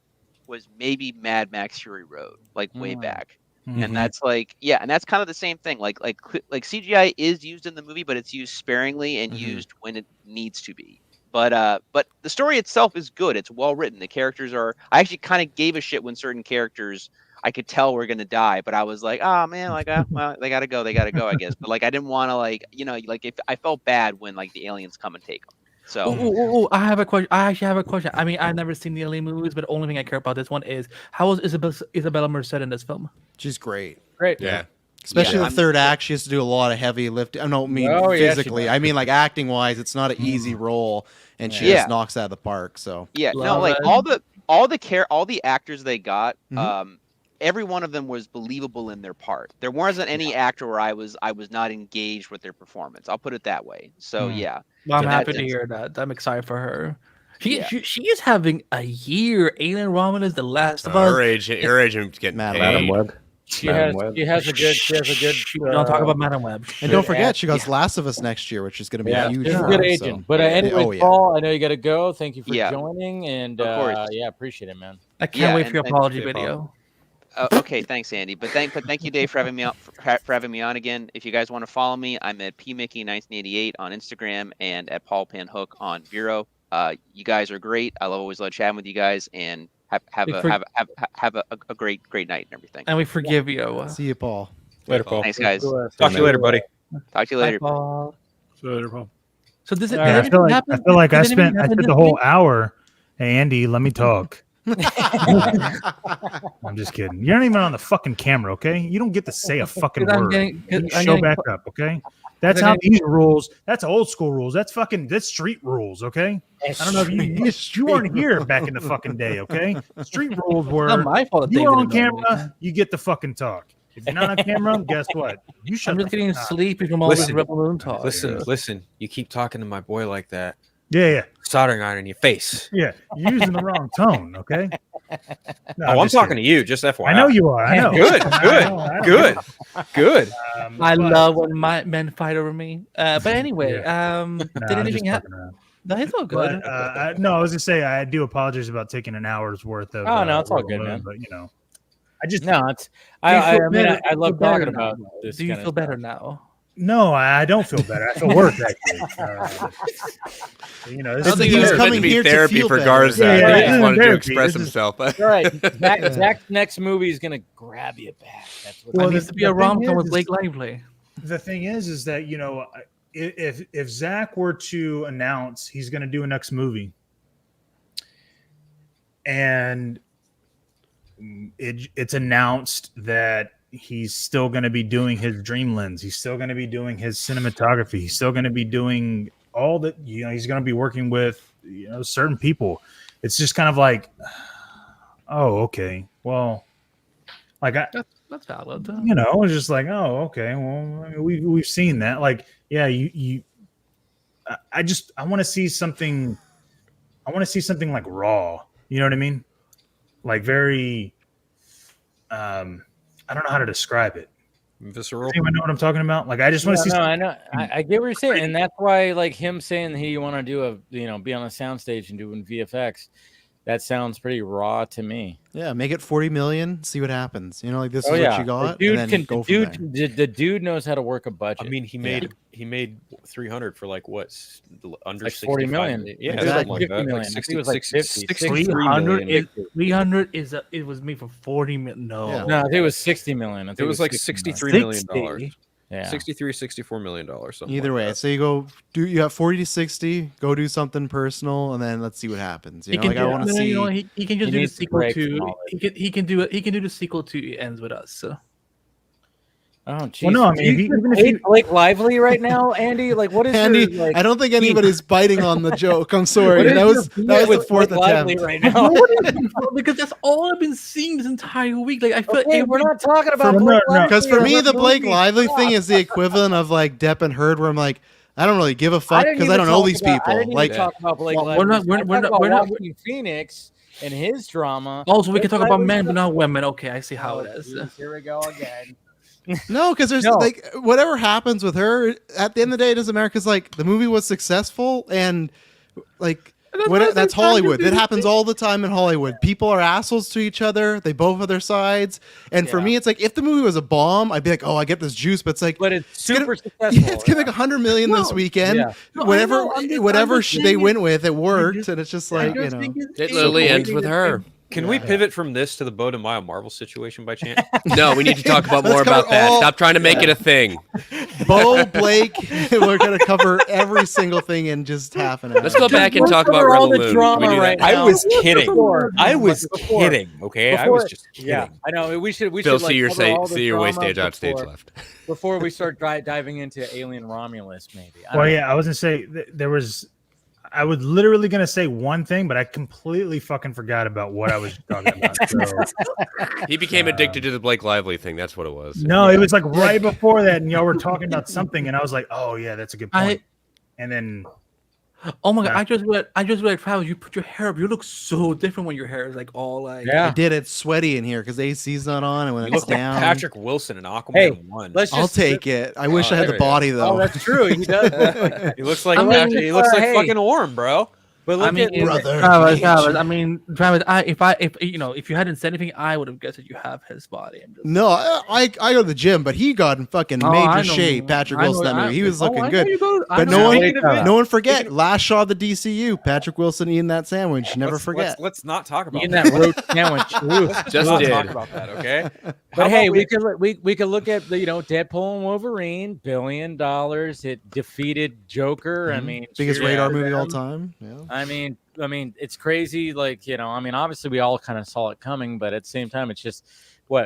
[SPEAKER 7] was maybe Mad Max Fury Road, like way back. And that's like, and that's kind of the same thing. Like CGI is used in the movie, but it's used sparingly and used when it needs to be. But the story itself is good. It's well written. The characters are. I actually kind of gave a shit when certain characters I could tell were gonna die, but I was like, oh man, like well, they gotta go, I guess. But like I didn't want to like if I felt bad when like the aliens come and take them. So
[SPEAKER 3] I have a question. I actually have a question. I mean, I've never seen the Alien movies, but the only thing I care about this one is how is Isabella Merced in this film?
[SPEAKER 9] She's great.
[SPEAKER 2] Yeah.
[SPEAKER 9] Especially the third act, she has to do a lot of heavy lifting. I don't mean physically. I mean like acting wise, it's not an easy role, and she just knocks it out of the park. So
[SPEAKER 7] like all the actors they got, every one of them was believable in their part. There wasn't any actor where I was not engaged with their performance. I'll put it that way. So
[SPEAKER 3] Well, I'm happy to hear that. I'm excited for her. She is having a year. Alien Romulus, The Last of Us.
[SPEAKER 10] Her agent getting
[SPEAKER 4] Madam Web.
[SPEAKER 2] She has a good.
[SPEAKER 3] Don't talk about Madam Web.
[SPEAKER 9] And don't forget, she goes Last of Us next year, which is going to be huge.
[SPEAKER 2] She's a good agent. So. But anyway, Paul, I know you got to go. Thank you for joining, and appreciate it, man.
[SPEAKER 3] I can't wait for your apology video.
[SPEAKER 7] Okay, thanks, Andy. But thank you, Dave, for having me on again. If you guys want to follow me, I'm at pmickey1988 on Instagram and at Paul Panhook on Vero. You guys are great. I always love chatting with you guys, and have a great night and everything.
[SPEAKER 3] And we forgive you.
[SPEAKER 9] See you, Paul.
[SPEAKER 8] Later, Paul.
[SPEAKER 7] Thanks, guys.
[SPEAKER 8] Talk to you later, buddy.
[SPEAKER 7] Talk to you later.
[SPEAKER 3] Bye, Paul.
[SPEAKER 6] See you later, Paul.
[SPEAKER 3] So this is.
[SPEAKER 5] I feel like I spent the whole hour. Hey, Andy, let me talk. I'm just kidding. You're not even on the fucking camera, okay? You don't get to say a fucking word. Show back up, okay? That's how these rules. That's old school rules. That's street rules, okay? I don't know if you weren't here back in the fucking day, okay? Street rules were
[SPEAKER 3] not my fault.
[SPEAKER 5] You're on camera, you get the fucking talk. If you're not on camera, guess what? You shut.
[SPEAKER 3] I'm just getting sleepy from all this Rebel Moon talk.
[SPEAKER 8] Listen. You keep talking to my boy like that.
[SPEAKER 5] Yeah.
[SPEAKER 8] Soldering iron in your face.
[SPEAKER 5] Yeah, you're using the wrong tone, okay? No,
[SPEAKER 8] I'm talking to you, just FYI.
[SPEAKER 5] I know you are. I know.
[SPEAKER 8] Good.
[SPEAKER 3] I love when my men fight over me. But anyway, did anything happen? No, it's all good.
[SPEAKER 5] But, no, I was gonna say I do apologize about taking an hour's worth of.
[SPEAKER 2] Oh no, it's all good, man.
[SPEAKER 5] But
[SPEAKER 2] I love talking about this.
[SPEAKER 3] Do you feel better now?
[SPEAKER 5] No, I don't feel better. I feel worse, actually.
[SPEAKER 10] This is coming here to therapy for Garza. He just wanted to express himself.
[SPEAKER 2] All right, Zach's next movie is gonna grab you back. That's what
[SPEAKER 3] it needs to be a rom-com with Blake Lively.
[SPEAKER 5] The thing is that if Zach were to announce he's gonna do a next movie, and it's announced that he's still going to be doing his dream lens. He's still going to be doing his cinematography. He's still going to be doing all that. He's going to be working with certain people. It's just kind of like, oh, okay, well, like
[SPEAKER 3] that's valid.
[SPEAKER 5] It's just like, oh, okay, well, I mean, we've seen that. Like, yeah, I want to see something. I want to see something like raw. You know what I mean? Like very. I don't know how to describe it.
[SPEAKER 8] Visceral.
[SPEAKER 5] Anyone know what I'm talking about? Like, I just want to see.
[SPEAKER 2] No, I know. I get what you're saying, and that's why, like him saying that he want to do be on a soundstage and doing VFX. that sounds pretty raw to me.
[SPEAKER 9] Yeah, make it 40 million, see what happens. You know, like this is
[SPEAKER 2] yeah.
[SPEAKER 9] what you got.
[SPEAKER 2] The dude
[SPEAKER 9] and then go from there.
[SPEAKER 2] the dude knows how to work a budget.
[SPEAKER 8] I mean, he made 300 for like what, under
[SPEAKER 2] like 40 million.
[SPEAKER 8] Yeah,
[SPEAKER 9] exactly.
[SPEAKER 2] Like 50 million.
[SPEAKER 8] Like 60,
[SPEAKER 2] it was like 50.
[SPEAKER 3] 300 is it was made for 40 million. No,
[SPEAKER 9] Yeah.
[SPEAKER 2] No, I think it was 60 million.
[SPEAKER 8] It was like $63 million.
[SPEAKER 2] Yeah.
[SPEAKER 8] $64 million.
[SPEAKER 9] Either way, so you have 40 to 60. Go do something personal, and then let's see what happens. You know, like I want to see.
[SPEAKER 3] You know, he can just do the sequel to. He can do it. He can do the sequel to It Ends With Us. So.
[SPEAKER 2] Oh, geez.
[SPEAKER 5] Well, no, I mean,
[SPEAKER 2] even if you Blake Lively right now, Andy, like, what is
[SPEAKER 9] Andy?
[SPEAKER 2] your, like,
[SPEAKER 9] I don't think anybody's biting on the joke. I'm sorry. That was the fourth attempt.
[SPEAKER 2] Right now?
[SPEAKER 3] Because that's all I've been seeing this entire week. Like I feel like
[SPEAKER 2] we're not talking about
[SPEAKER 9] because for me the Blake Lively thing is the equivalent of like Depp and Heard, where I'm like, I don't really give a fuck because I don't know these people.
[SPEAKER 2] I didn't
[SPEAKER 9] like
[SPEAKER 2] even talk about Blake Lively. We're not Joaquin Phoenix and his drama.
[SPEAKER 3] Also, we can talk about men but not women. Okay, I see how it is.
[SPEAKER 2] Here we go again.
[SPEAKER 9] No, because there's like whatever happens with her at the end of the day, it doesn't matter because like the movie was successful and like that's Hollywood. That happens all the time in Hollywood. People are assholes to each other. They both have their sides. And for me, it's like if the movie was a bomb, I'd be like, oh, I get this juice. But it's like,
[SPEAKER 2] it's super successful.
[SPEAKER 9] Yeah, it's gonna make 100 million this weekend. Yeah. Whatever they went with, it worked, and it's just like you know,
[SPEAKER 10] it literally ends with her.
[SPEAKER 8] Can we pivot from this to the Bo DeMaio Marvel situation by chance?
[SPEAKER 10] No, we need to talk about more about that. Stop trying to make it a thing.
[SPEAKER 9] Bo, Blake, we're going to cover every single thing in just half an hour.
[SPEAKER 10] Let's go back and talk about
[SPEAKER 2] all the
[SPEAKER 10] Rebel
[SPEAKER 2] drama
[SPEAKER 10] Moon.
[SPEAKER 2] right
[SPEAKER 8] I
[SPEAKER 2] now.
[SPEAKER 8] was kidding. I was
[SPEAKER 2] Before.
[SPEAKER 8] kidding. Okay, I was just kidding.
[SPEAKER 2] Yeah, I know. We should.
[SPEAKER 10] Bill,
[SPEAKER 2] like,
[SPEAKER 10] see your
[SPEAKER 2] drama
[SPEAKER 10] wastage on stage left.
[SPEAKER 2] Before we start diving into Alien Romulus, maybe.
[SPEAKER 5] Well, yeah, I was gonna say there was. I was literally gonna say one thing, but I completely fucking forgot about what I was talking about. So,
[SPEAKER 10] he became addicted to the Blake Lively thing. That's what it was.
[SPEAKER 5] No, it was like right before that, and y'all were talking about something, and I was like, "Oh yeah, that's a good point." And then,
[SPEAKER 3] oh my god, I just read Travis. You put your hair up. You look so different when your hair is like all like.
[SPEAKER 9] I did. It's sweaty in here because AC's not on, and when it's down.
[SPEAKER 8] Like Patrick Wilson and Aquaman 1.
[SPEAKER 9] I'll take it. I wish I had the body though.
[SPEAKER 2] Oh, that's true. He does.
[SPEAKER 8] He looks like he looks like fucking Orm, bro.
[SPEAKER 2] But look
[SPEAKER 3] brother. Travis, I mean, Travis, if you hadn't said anything, I would have guessed that you have his body.
[SPEAKER 9] No, I go to the gym, but he got in fucking major shape. Patrick Wilson, that movie, he was looking good. But no one forget last shot of the DCU. Patrick Wilson eating that sandwich. Never forget.
[SPEAKER 8] Let's not talk about
[SPEAKER 2] eating that roast sandwich.
[SPEAKER 8] Just did. Talk about that, okay?
[SPEAKER 2] But hey, we could look at the Deadpool and Wolverine, $1 billion. It defeated Joker. I mean,
[SPEAKER 9] biggest radar movie all time. Yeah.
[SPEAKER 2] I mean, it's crazy. Like, obviously we all kind of saw it coming, but at the same time, it's just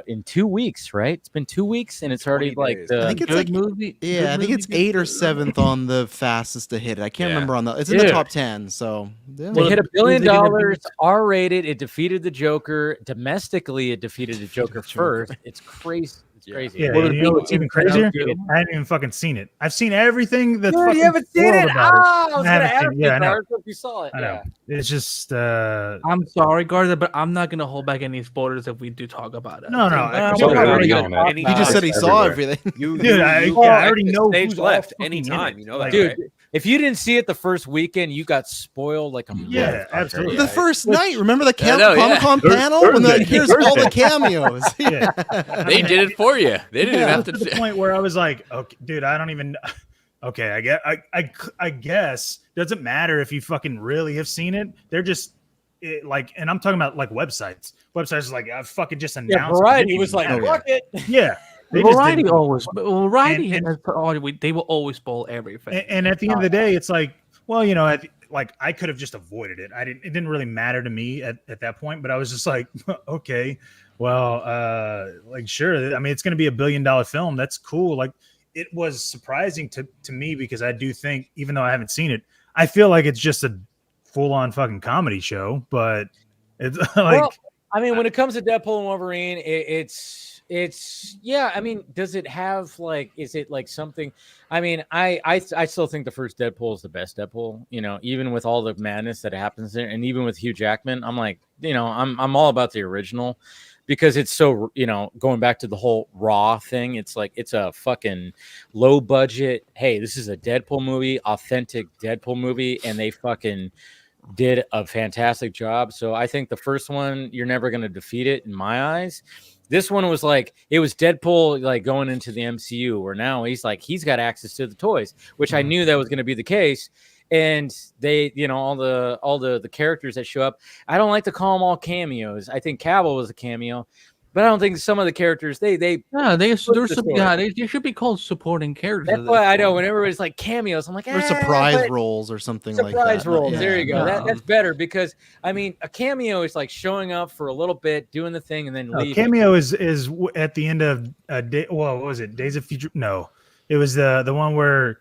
[SPEAKER 2] in 2 weeks, right? It's been 2 weeks, and it's already like the
[SPEAKER 9] I think it's like movie. Yeah, I think it's 8th or 7th on the fastest to hit it. I can't remember on the. It's in the top 10. So
[SPEAKER 2] they hit $1 billion, R-rated. It defeated the Joker domestically. It defeated the Joker first. It's crazy. It's crazy.
[SPEAKER 5] Yeah, what's even crazier? I haven't even fucking seen it. I've seen everything that's fucking
[SPEAKER 2] you haven't seen it.
[SPEAKER 5] About
[SPEAKER 2] I was gonna ask you,
[SPEAKER 5] I know.
[SPEAKER 2] if you saw it.
[SPEAKER 5] I know. It's just.
[SPEAKER 3] I'm sorry, Garza, but I'm not gonna hold back any spoilers if we do talk about it.
[SPEAKER 5] No.
[SPEAKER 9] He just said he saw everything.
[SPEAKER 5] Dude, I already know
[SPEAKER 8] stage
[SPEAKER 5] who's
[SPEAKER 8] left anytime. You know that,
[SPEAKER 2] dude.
[SPEAKER 8] Right?
[SPEAKER 2] If you didn't see it the first weekend, you got spoiled like a
[SPEAKER 5] yeah, absolutely.
[SPEAKER 9] The first night, remember the Comic-Con panel when here's all the cameos.
[SPEAKER 5] Yeah,
[SPEAKER 10] they did it for you. They didn't have to.
[SPEAKER 5] To the point where I was like, okay, dude, I don't even. Okay, I guess doesn't matter if you fucking really have seen it. They're just and I'm talking about like websites. Websites like I fucking just announced.
[SPEAKER 2] Yeah, Variety was like, fuck it.
[SPEAKER 5] Yeah.
[SPEAKER 3] Variety always. Variety they will always spoil everything.
[SPEAKER 5] And at the end of the day, it's like, well, I could have just avoided it. It didn't really matter to me at that point. But I was just like, okay, well, sure. I mean, it's going to be $1 billion film. That's cool. Like, it was surprising to me because I do think, even though I haven't seen it, I feel like it's just a full-on fucking comedy show. But it's like,
[SPEAKER 2] well, I mean, when it comes to Deadpool and Wolverine, it's yeah. I mean, does it have is it like something? I mean, I still think the first Deadpool is the best Deadpool. Even with all the madness that happens there, and even with Hugh Jackman, I'm like, I'm all about the original because it's so going back to the whole Raw thing. It's like it's a fucking low budget. Hey, this is a Deadpool movie, authentic Deadpool movie, and they fucking did a fantastic job. So I think the first one, you're never going to defeat it in my eyes. This one was like, it was Deadpool like going into the MCU, where now he's got access to the toys, which I knew that was going to be the case. And they, all the characters that show up, I don't like to call them all cameos. I think Cavill was a cameo, but I don't think some of the characters they should be called supporting characters. That's why I know when everybody's like cameos, I'm like,
[SPEAKER 9] or surprise roles or something like that.
[SPEAKER 2] Surprise roles. Yeah. There you go. That's better, because I mean, a cameo is like showing up for a little bit, doing the thing, and then leaving.
[SPEAKER 5] Cameo is at the end of what was it? Days of Future? No, it was the one where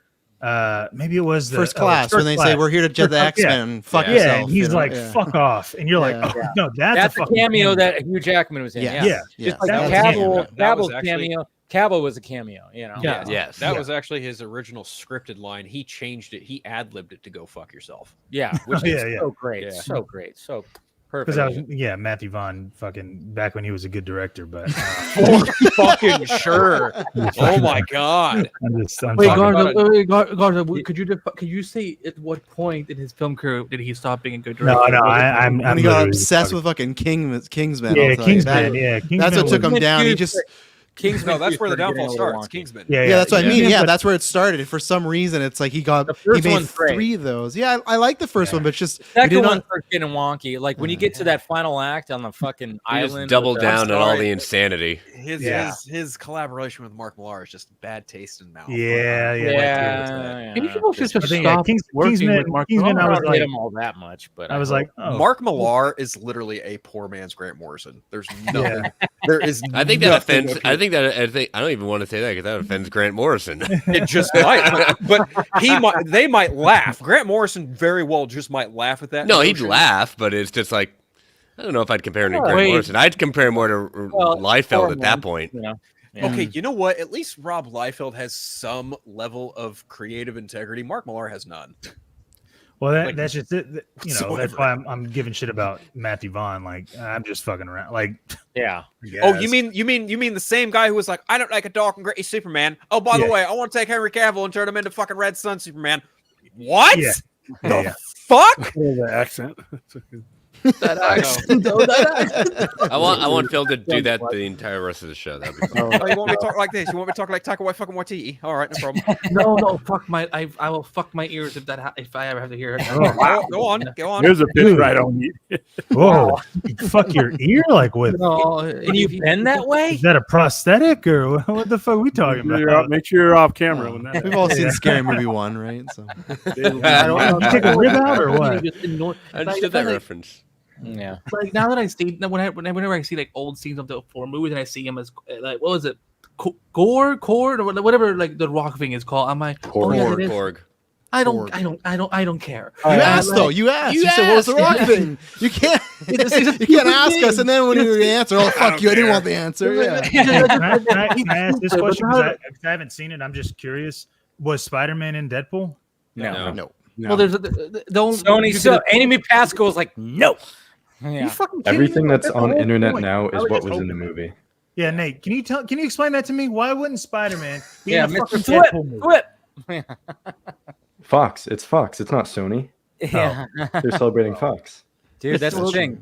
[SPEAKER 5] maybe it was the
[SPEAKER 9] First Class when they say we're here to jet the X-Men. Fuck yourself.
[SPEAKER 5] Yeah, and he's like, fuck off, and you're like, no, that's a
[SPEAKER 2] cameo that Hugh Jackman was in.
[SPEAKER 5] Yeah.
[SPEAKER 2] Just like Cavill's cameo. Cavill was a cameo,
[SPEAKER 8] Yes. That was actually his original scripted line. He changed it. He ad-libbed it to go fuck yourself.
[SPEAKER 2] Yeah, which is so great. Yeah. So great. So perfect.
[SPEAKER 5] Because Matthew Vaughn fucking back when he was a good director, but
[SPEAKER 8] for fucking sure. Oh my god.
[SPEAKER 3] Garza, could you say at what point in his film career did he stop being a good director?
[SPEAKER 5] No, I'm
[SPEAKER 9] he got obsessed with fucking Kingsman.
[SPEAKER 5] Yeah, Kingsman. That's
[SPEAKER 9] what took him down. He just
[SPEAKER 2] Kingsman.
[SPEAKER 8] No, that's where the downfall starts. Kingsman.
[SPEAKER 9] Yeah, that's what I mean. Yeah, that's where it started. For some reason, it's like he made 3 of those. Yeah, I like the first one, but it's just
[SPEAKER 2] second one's getting wonky. Like when you get to that final act on the fucking island,
[SPEAKER 10] double down on all the insanity.
[SPEAKER 8] His collaboration with Mark Millar is just bad taste in mouth.
[SPEAKER 2] Yeah.
[SPEAKER 3] Maybe people should just stop working with Mark Millar.
[SPEAKER 2] I don't hate him all that much, but
[SPEAKER 5] I was like,
[SPEAKER 8] Mark Millar is literally a poor man's Grant Morrison. There's nothing. There is.
[SPEAKER 10] I think that offends. I don't even want to say that because that offends Grant Morrison.
[SPEAKER 8] It just might, but they might laugh. Grant Morrison very well just might laugh at that.
[SPEAKER 10] No, he'd laugh, but it's just like, I don't know if I'd compare him to Grant Morrison. I'd compare him more to Liefeld at that point.
[SPEAKER 8] Okay, you know what? At least Rob Liefeld has some level of creative integrity. Mark Millar has none.
[SPEAKER 5] Well, that's just it. That's why I'm giving shit about Matthew Vaughn. Like, I'm just fucking around. Like,
[SPEAKER 8] Oh, you mean the same guy who was like, I don't like a dark and gritty Superman. Oh, by the way, I want to take Henry Cavill and turn him into fucking Red Sun Superman. What? The fuck?
[SPEAKER 6] The accent.
[SPEAKER 3] That accent.
[SPEAKER 10] I want Phil to do that the entire rest of the show. That'd be fun.
[SPEAKER 8] You want me to talk like this? You want me to talk like Taika Waititi? All right, no problem.
[SPEAKER 3] No, fuck I will fuck my ears if I ever have to hear it.
[SPEAKER 8] Go on.
[SPEAKER 6] Here's a pitch right on you.
[SPEAKER 5] Whoa, fuck your ear like with?
[SPEAKER 2] Can you bend that way?
[SPEAKER 5] Is that a prosthetic or what the fuck are we talking about?
[SPEAKER 6] Make sure you're off camera when that.
[SPEAKER 9] We've all seen Scary Movie 1, right? So
[SPEAKER 5] I don't know. Take a rib out or what?
[SPEAKER 10] I understood that reference.
[SPEAKER 2] Yeah,
[SPEAKER 3] like now that I see whenever I see like old scenes of the 4 movies and I see him as like what was it, Cord or whatever like the Rock thing is called, I'm like,
[SPEAKER 10] Korg.
[SPEAKER 3] I don't care.
[SPEAKER 9] You asked though. You asked. You said what was the Rock thing? You can't. You can't ask us and then when you answer, oh fuck you, I didn't want the answer. Yeah.
[SPEAKER 5] Can I ask this question because I haven't seen it? I'm just curious. Was Spider-Man in Deadpool?
[SPEAKER 2] No.
[SPEAKER 3] Well, there's the only
[SPEAKER 2] Sony. So Amy Pascal is like, no. Yeah.
[SPEAKER 4] Everything that's on internet now is what was in the movie.
[SPEAKER 5] Yeah, Nate, can you explain that to me? Why wouldn't Spider-Man be in a fucking
[SPEAKER 2] Flip?
[SPEAKER 5] movie?
[SPEAKER 4] Fox. It's Fox. It's not Sony.
[SPEAKER 2] Yeah.
[SPEAKER 4] They're celebrating Fox.
[SPEAKER 2] Dude, that's the thing.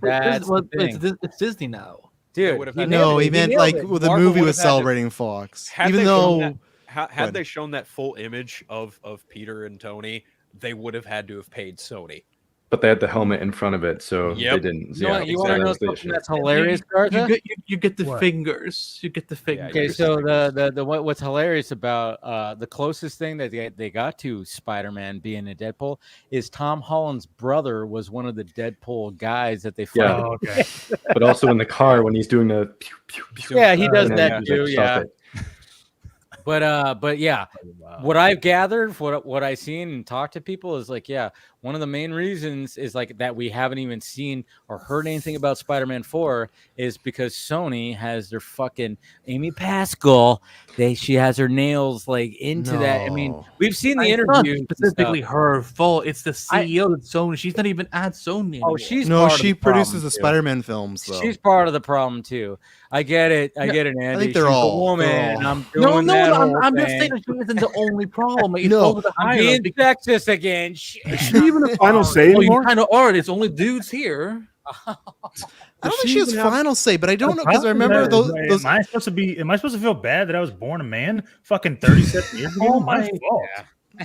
[SPEAKER 3] It's Disney now.
[SPEAKER 2] Dude,
[SPEAKER 9] he meant like the movie was celebrating Fox. Even though
[SPEAKER 8] had they shown that full image of Peter and Tony, they would have had to have paid Sony.
[SPEAKER 4] But they had the helmet in front of it, so they didn't.
[SPEAKER 2] You want to know something that's hilarious, Garza?
[SPEAKER 3] You get the fingers. You get the fingers.
[SPEAKER 2] Okay, so what's hilarious about the closest thing that they got to Spider-Man being a Deadpool is Tom Holland's brother was one of the Deadpool guys that they found.
[SPEAKER 5] Oh, okay.
[SPEAKER 4] But also in the car when he's doing the pew, pew, pew,
[SPEAKER 2] yeah, he does that too. Yeah. But yeah, what I've gathered, what I've seen and talked to people is like, yeah, one of the main reasons is like that we haven't even seen or heard anything about Spider-Man 4 is because Sony has their fucking Amy Pascal. She has her nails like into that. I mean, we've seen the interview.
[SPEAKER 3] Specifically her fault. It's the CEO of Sony. She's not even at Sony anymore.
[SPEAKER 2] Oh,
[SPEAKER 9] she produces the Spider-Man films. Though.
[SPEAKER 2] She's part of the problem too. I get it, Andy.
[SPEAKER 9] I think they're all
[SPEAKER 2] a woman. I'm doing
[SPEAKER 3] I'm just saying that she isn't the only problem.
[SPEAKER 2] I'm being sexist again.
[SPEAKER 9] She
[SPEAKER 6] even a final say anymore?
[SPEAKER 3] You kind of are. It's only dudes here.
[SPEAKER 9] I don't think she has final say, but I don't know because I remember those.
[SPEAKER 5] Am I supposed to feel bad that I was born a man? Fucking 37 years ago. My fault.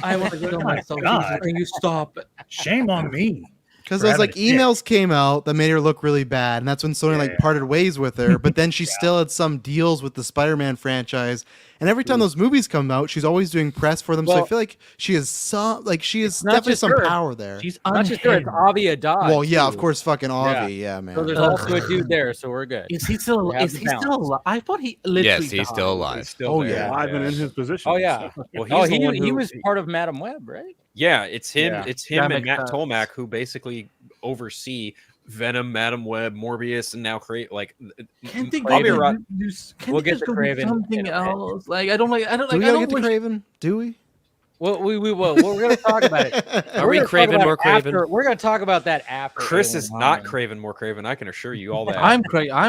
[SPEAKER 3] I want to kill myself. Can you stop?
[SPEAKER 5] Shame on me.
[SPEAKER 9] Because those like emails came out that made her look really bad, and that's when Sony like parted ways with her. But then she still had some deals with the Spider-Man franchise, and every time those movies come out, she's always doing press for them. So I feel like she has some, like she has definitely some power there.
[SPEAKER 2] She's not just her; it's Avi Adad.
[SPEAKER 9] Well, yeah, of course, fucking Avi, yeah, man.
[SPEAKER 2] So there's also a dude there, so we're good.
[SPEAKER 3] Is he still? Is he still alive? I thought he literally.
[SPEAKER 10] Yes, he's still alive.
[SPEAKER 6] Alive and in his position.
[SPEAKER 2] Oh yeah.
[SPEAKER 8] Well,
[SPEAKER 2] he was part of Madam Web, right?
[SPEAKER 8] Yeah, it's him. Yeah. It's him and Matt
[SPEAKER 3] sense.
[SPEAKER 8] Tolmach who basically oversee Venom, Madam Web, Morbius, and now create like.
[SPEAKER 3] Can't they
[SPEAKER 2] we'll
[SPEAKER 3] get the Craven. Something else. Like I don't like.
[SPEAKER 9] Do we get the Craven? Do we?
[SPEAKER 2] Well, we will. We're going to talk about it.
[SPEAKER 10] Are we Craven more Craven?
[SPEAKER 2] We're going to talk about that after.
[SPEAKER 8] Chris is not Craven more Craven. I can assure you all that.
[SPEAKER 3] I'm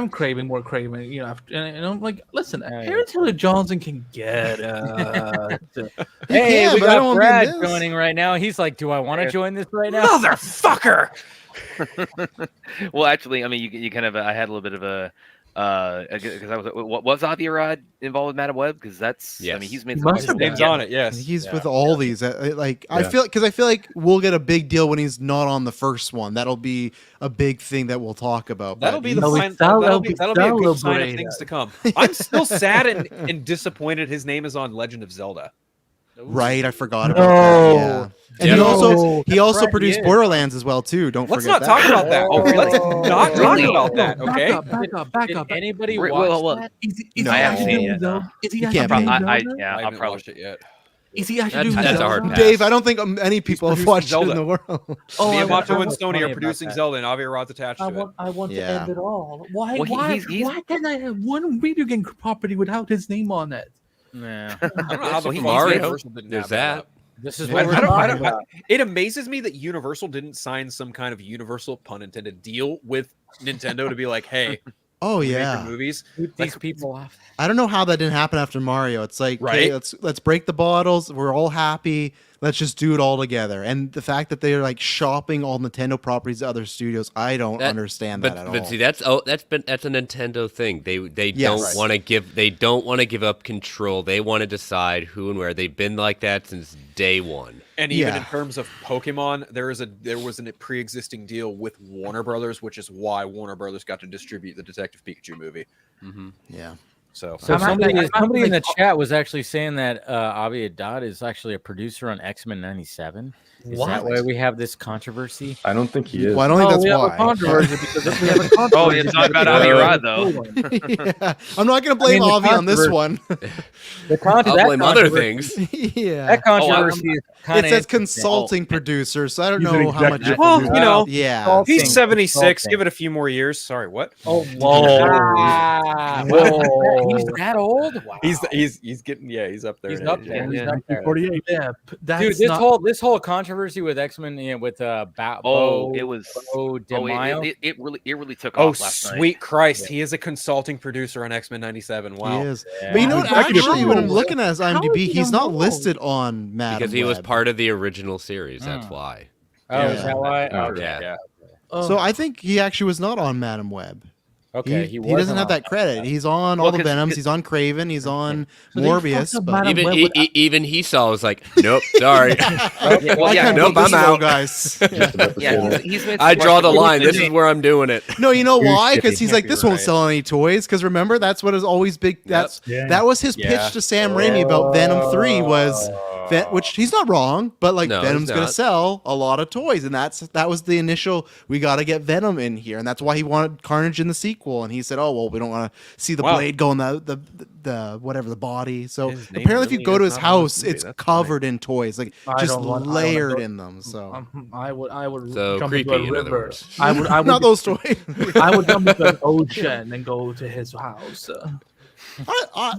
[SPEAKER 3] Craven more Craven. You know, and I'm like, listen, Aaron Taylor Johnson can get.
[SPEAKER 2] Hey, we got Brad joining right now. He's like, "Do I want to join this right now,
[SPEAKER 8] motherfucker?"
[SPEAKER 11] Well, actually, I mean, you kind of. I had a little bit of a. Because I was Avi Arad involved with Madam Web? Because that's, I mean, he's made some
[SPEAKER 8] names on it. Yes,
[SPEAKER 9] he's with all these. Like, I feel like we'll get a big deal when he's not on the first one. That'll be a big thing that we'll talk about.
[SPEAKER 8] That'll be that'll be a good sign of things to come. I'm still sad and disappointed. His name is on Legend of Zelda.
[SPEAKER 9] Right, I forgot about that. Yeah. And he also produced Borderlands as well too.
[SPEAKER 8] Let's not talk about that. Let's not talk about that. Okay.
[SPEAKER 3] Back up.
[SPEAKER 2] Anybody watch that?
[SPEAKER 11] I haven't seen it yet.
[SPEAKER 3] Is he
[SPEAKER 9] actually?
[SPEAKER 11] I'll
[SPEAKER 8] probably
[SPEAKER 11] watch
[SPEAKER 8] it yet.
[SPEAKER 3] Is he actually doing
[SPEAKER 10] That's a hard pass.
[SPEAKER 9] Dave, I don't think any people have watched it in the world.
[SPEAKER 8] Miyamoto and Sony are producing Zelda, and Avi Arad's attached to it.
[SPEAKER 3] I want to end it all. Why?
[SPEAKER 11] Well,
[SPEAKER 3] why can't I have one video game property without his name on it?
[SPEAKER 2] Nah.
[SPEAKER 8] I don't know how the
[SPEAKER 10] Mario. There's that.
[SPEAKER 2] This is what we're talking about.
[SPEAKER 8] It amazes me that Universal didn't sign some kind of Universal pun intended deal with Nintendo to be like, hey.
[SPEAKER 9] Oh yeah,
[SPEAKER 8] movies.
[SPEAKER 2] Keep these people off.
[SPEAKER 9] I don't know how that didn't happen after Mario. It's like,
[SPEAKER 8] right?
[SPEAKER 9] Hey, let's break the bottles. We're all happy. Let's just do it all together. And the fact that they're like shopping all Nintendo properties to other studios, I don't understand that at all.
[SPEAKER 10] But see, that's a Nintendo thing. They don't want to give up control. They want to decide who and where. They've been like that since day one.
[SPEAKER 8] And even in terms of Pokemon, there was a pre-existing deal with Warner Brothers, which is why Warner Brothers got to distribute the Detective Pikachu movie.
[SPEAKER 9] Mm-hmm. Yeah.
[SPEAKER 8] So
[SPEAKER 2] somebody in the chat was actually saying that Avi Adad is actually a producer on X-Men 97. Is that why we have this controversy?
[SPEAKER 4] I don't think he is.
[SPEAKER 9] Well, I don't think that's
[SPEAKER 3] we
[SPEAKER 9] why.
[SPEAKER 3] have a controversy because we have a controversy.
[SPEAKER 11] Oh, it's not about Avi Arad though.
[SPEAKER 9] Yeah. I'm not going to blame Avi on this one.
[SPEAKER 10] I'll blame other things.
[SPEAKER 9] Yeah.
[SPEAKER 2] That controversy is kind of.
[SPEAKER 9] It says consulting producer, so I don't know how much.
[SPEAKER 8] Well, you know,
[SPEAKER 9] yeah,
[SPEAKER 8] he's 76. Give it a few more years. Sorry, what?
[SPEAKER 2] Oh, whoa! He's that old? Wow.
[SPEAKER 8] He's getting he's up there.
[SPEAKER 2] He's up there. He's up there.
[SPEAKER 6] 48.
[SPEAKER 3] Yeah,
[SPEAKER 2] dude, this whole controversy with X-Men, with it
[SPEAKER 11] really took off last night.
[SPEAKER 8] Sweet Christ, he is a consulting producer on X-Men 97. Wow.
[SPEAKER 9] He is. Yeah. But you know what? Actually, when I'm looking at his IMDb, he's not listed on Madam
[SPEAKER 10] because he
[SPEAKER 9] Web.
[SPEAKER 10] was part of the original series. That's why.
[SPEAKER 2] Oh, is that why?
[SPEAKER 10] Yeah.
[SPEAKER 9] So I think he actually was not on Madam Web.
[SPEAKER 2] Okay,
[SPEAKER 9] he doesn't have that credit. He's on all the Venoms. He's on Craven. He's on Morbius. But
[SPEAKER 10] even he saw was like, nope, sorry.
[SPEAKER 9] Nope, I'm out, guys.
[SPEAKER 10] I draw the line. This is where I'm doing it.
[SPEAKER 9] No, you know why? Because he's like, this won't sell any toys. Because remember, that's what is always big. That was his pitch to Sam Raimi about Venom 3 was. Which he's not wrong, but Venom's going to sell a lot of toys, and that was the initial. We got to get Venom in here, and that's why he wanted Carnage in the sequel. And he said, "Oh well, we don't want to see the blade go in the whatever the body." So apparently, if you go to his house, it's covered in toys, just layered in them. So
[SPEAKER 3] I would
[SPEAKER 10] so
[SPEAKER 3] jump
[SPEAKER 10] creepy.
[SPEAKER 3] into a
[SPEAKER 10] In other
[SPEAKER 3] river.
[SPEAKER 10] words,
[SPEAKER 3] I would
[SPEAKER 9] not those toys.
[SPEAKER 3] I would jump into an ocean and go to his house.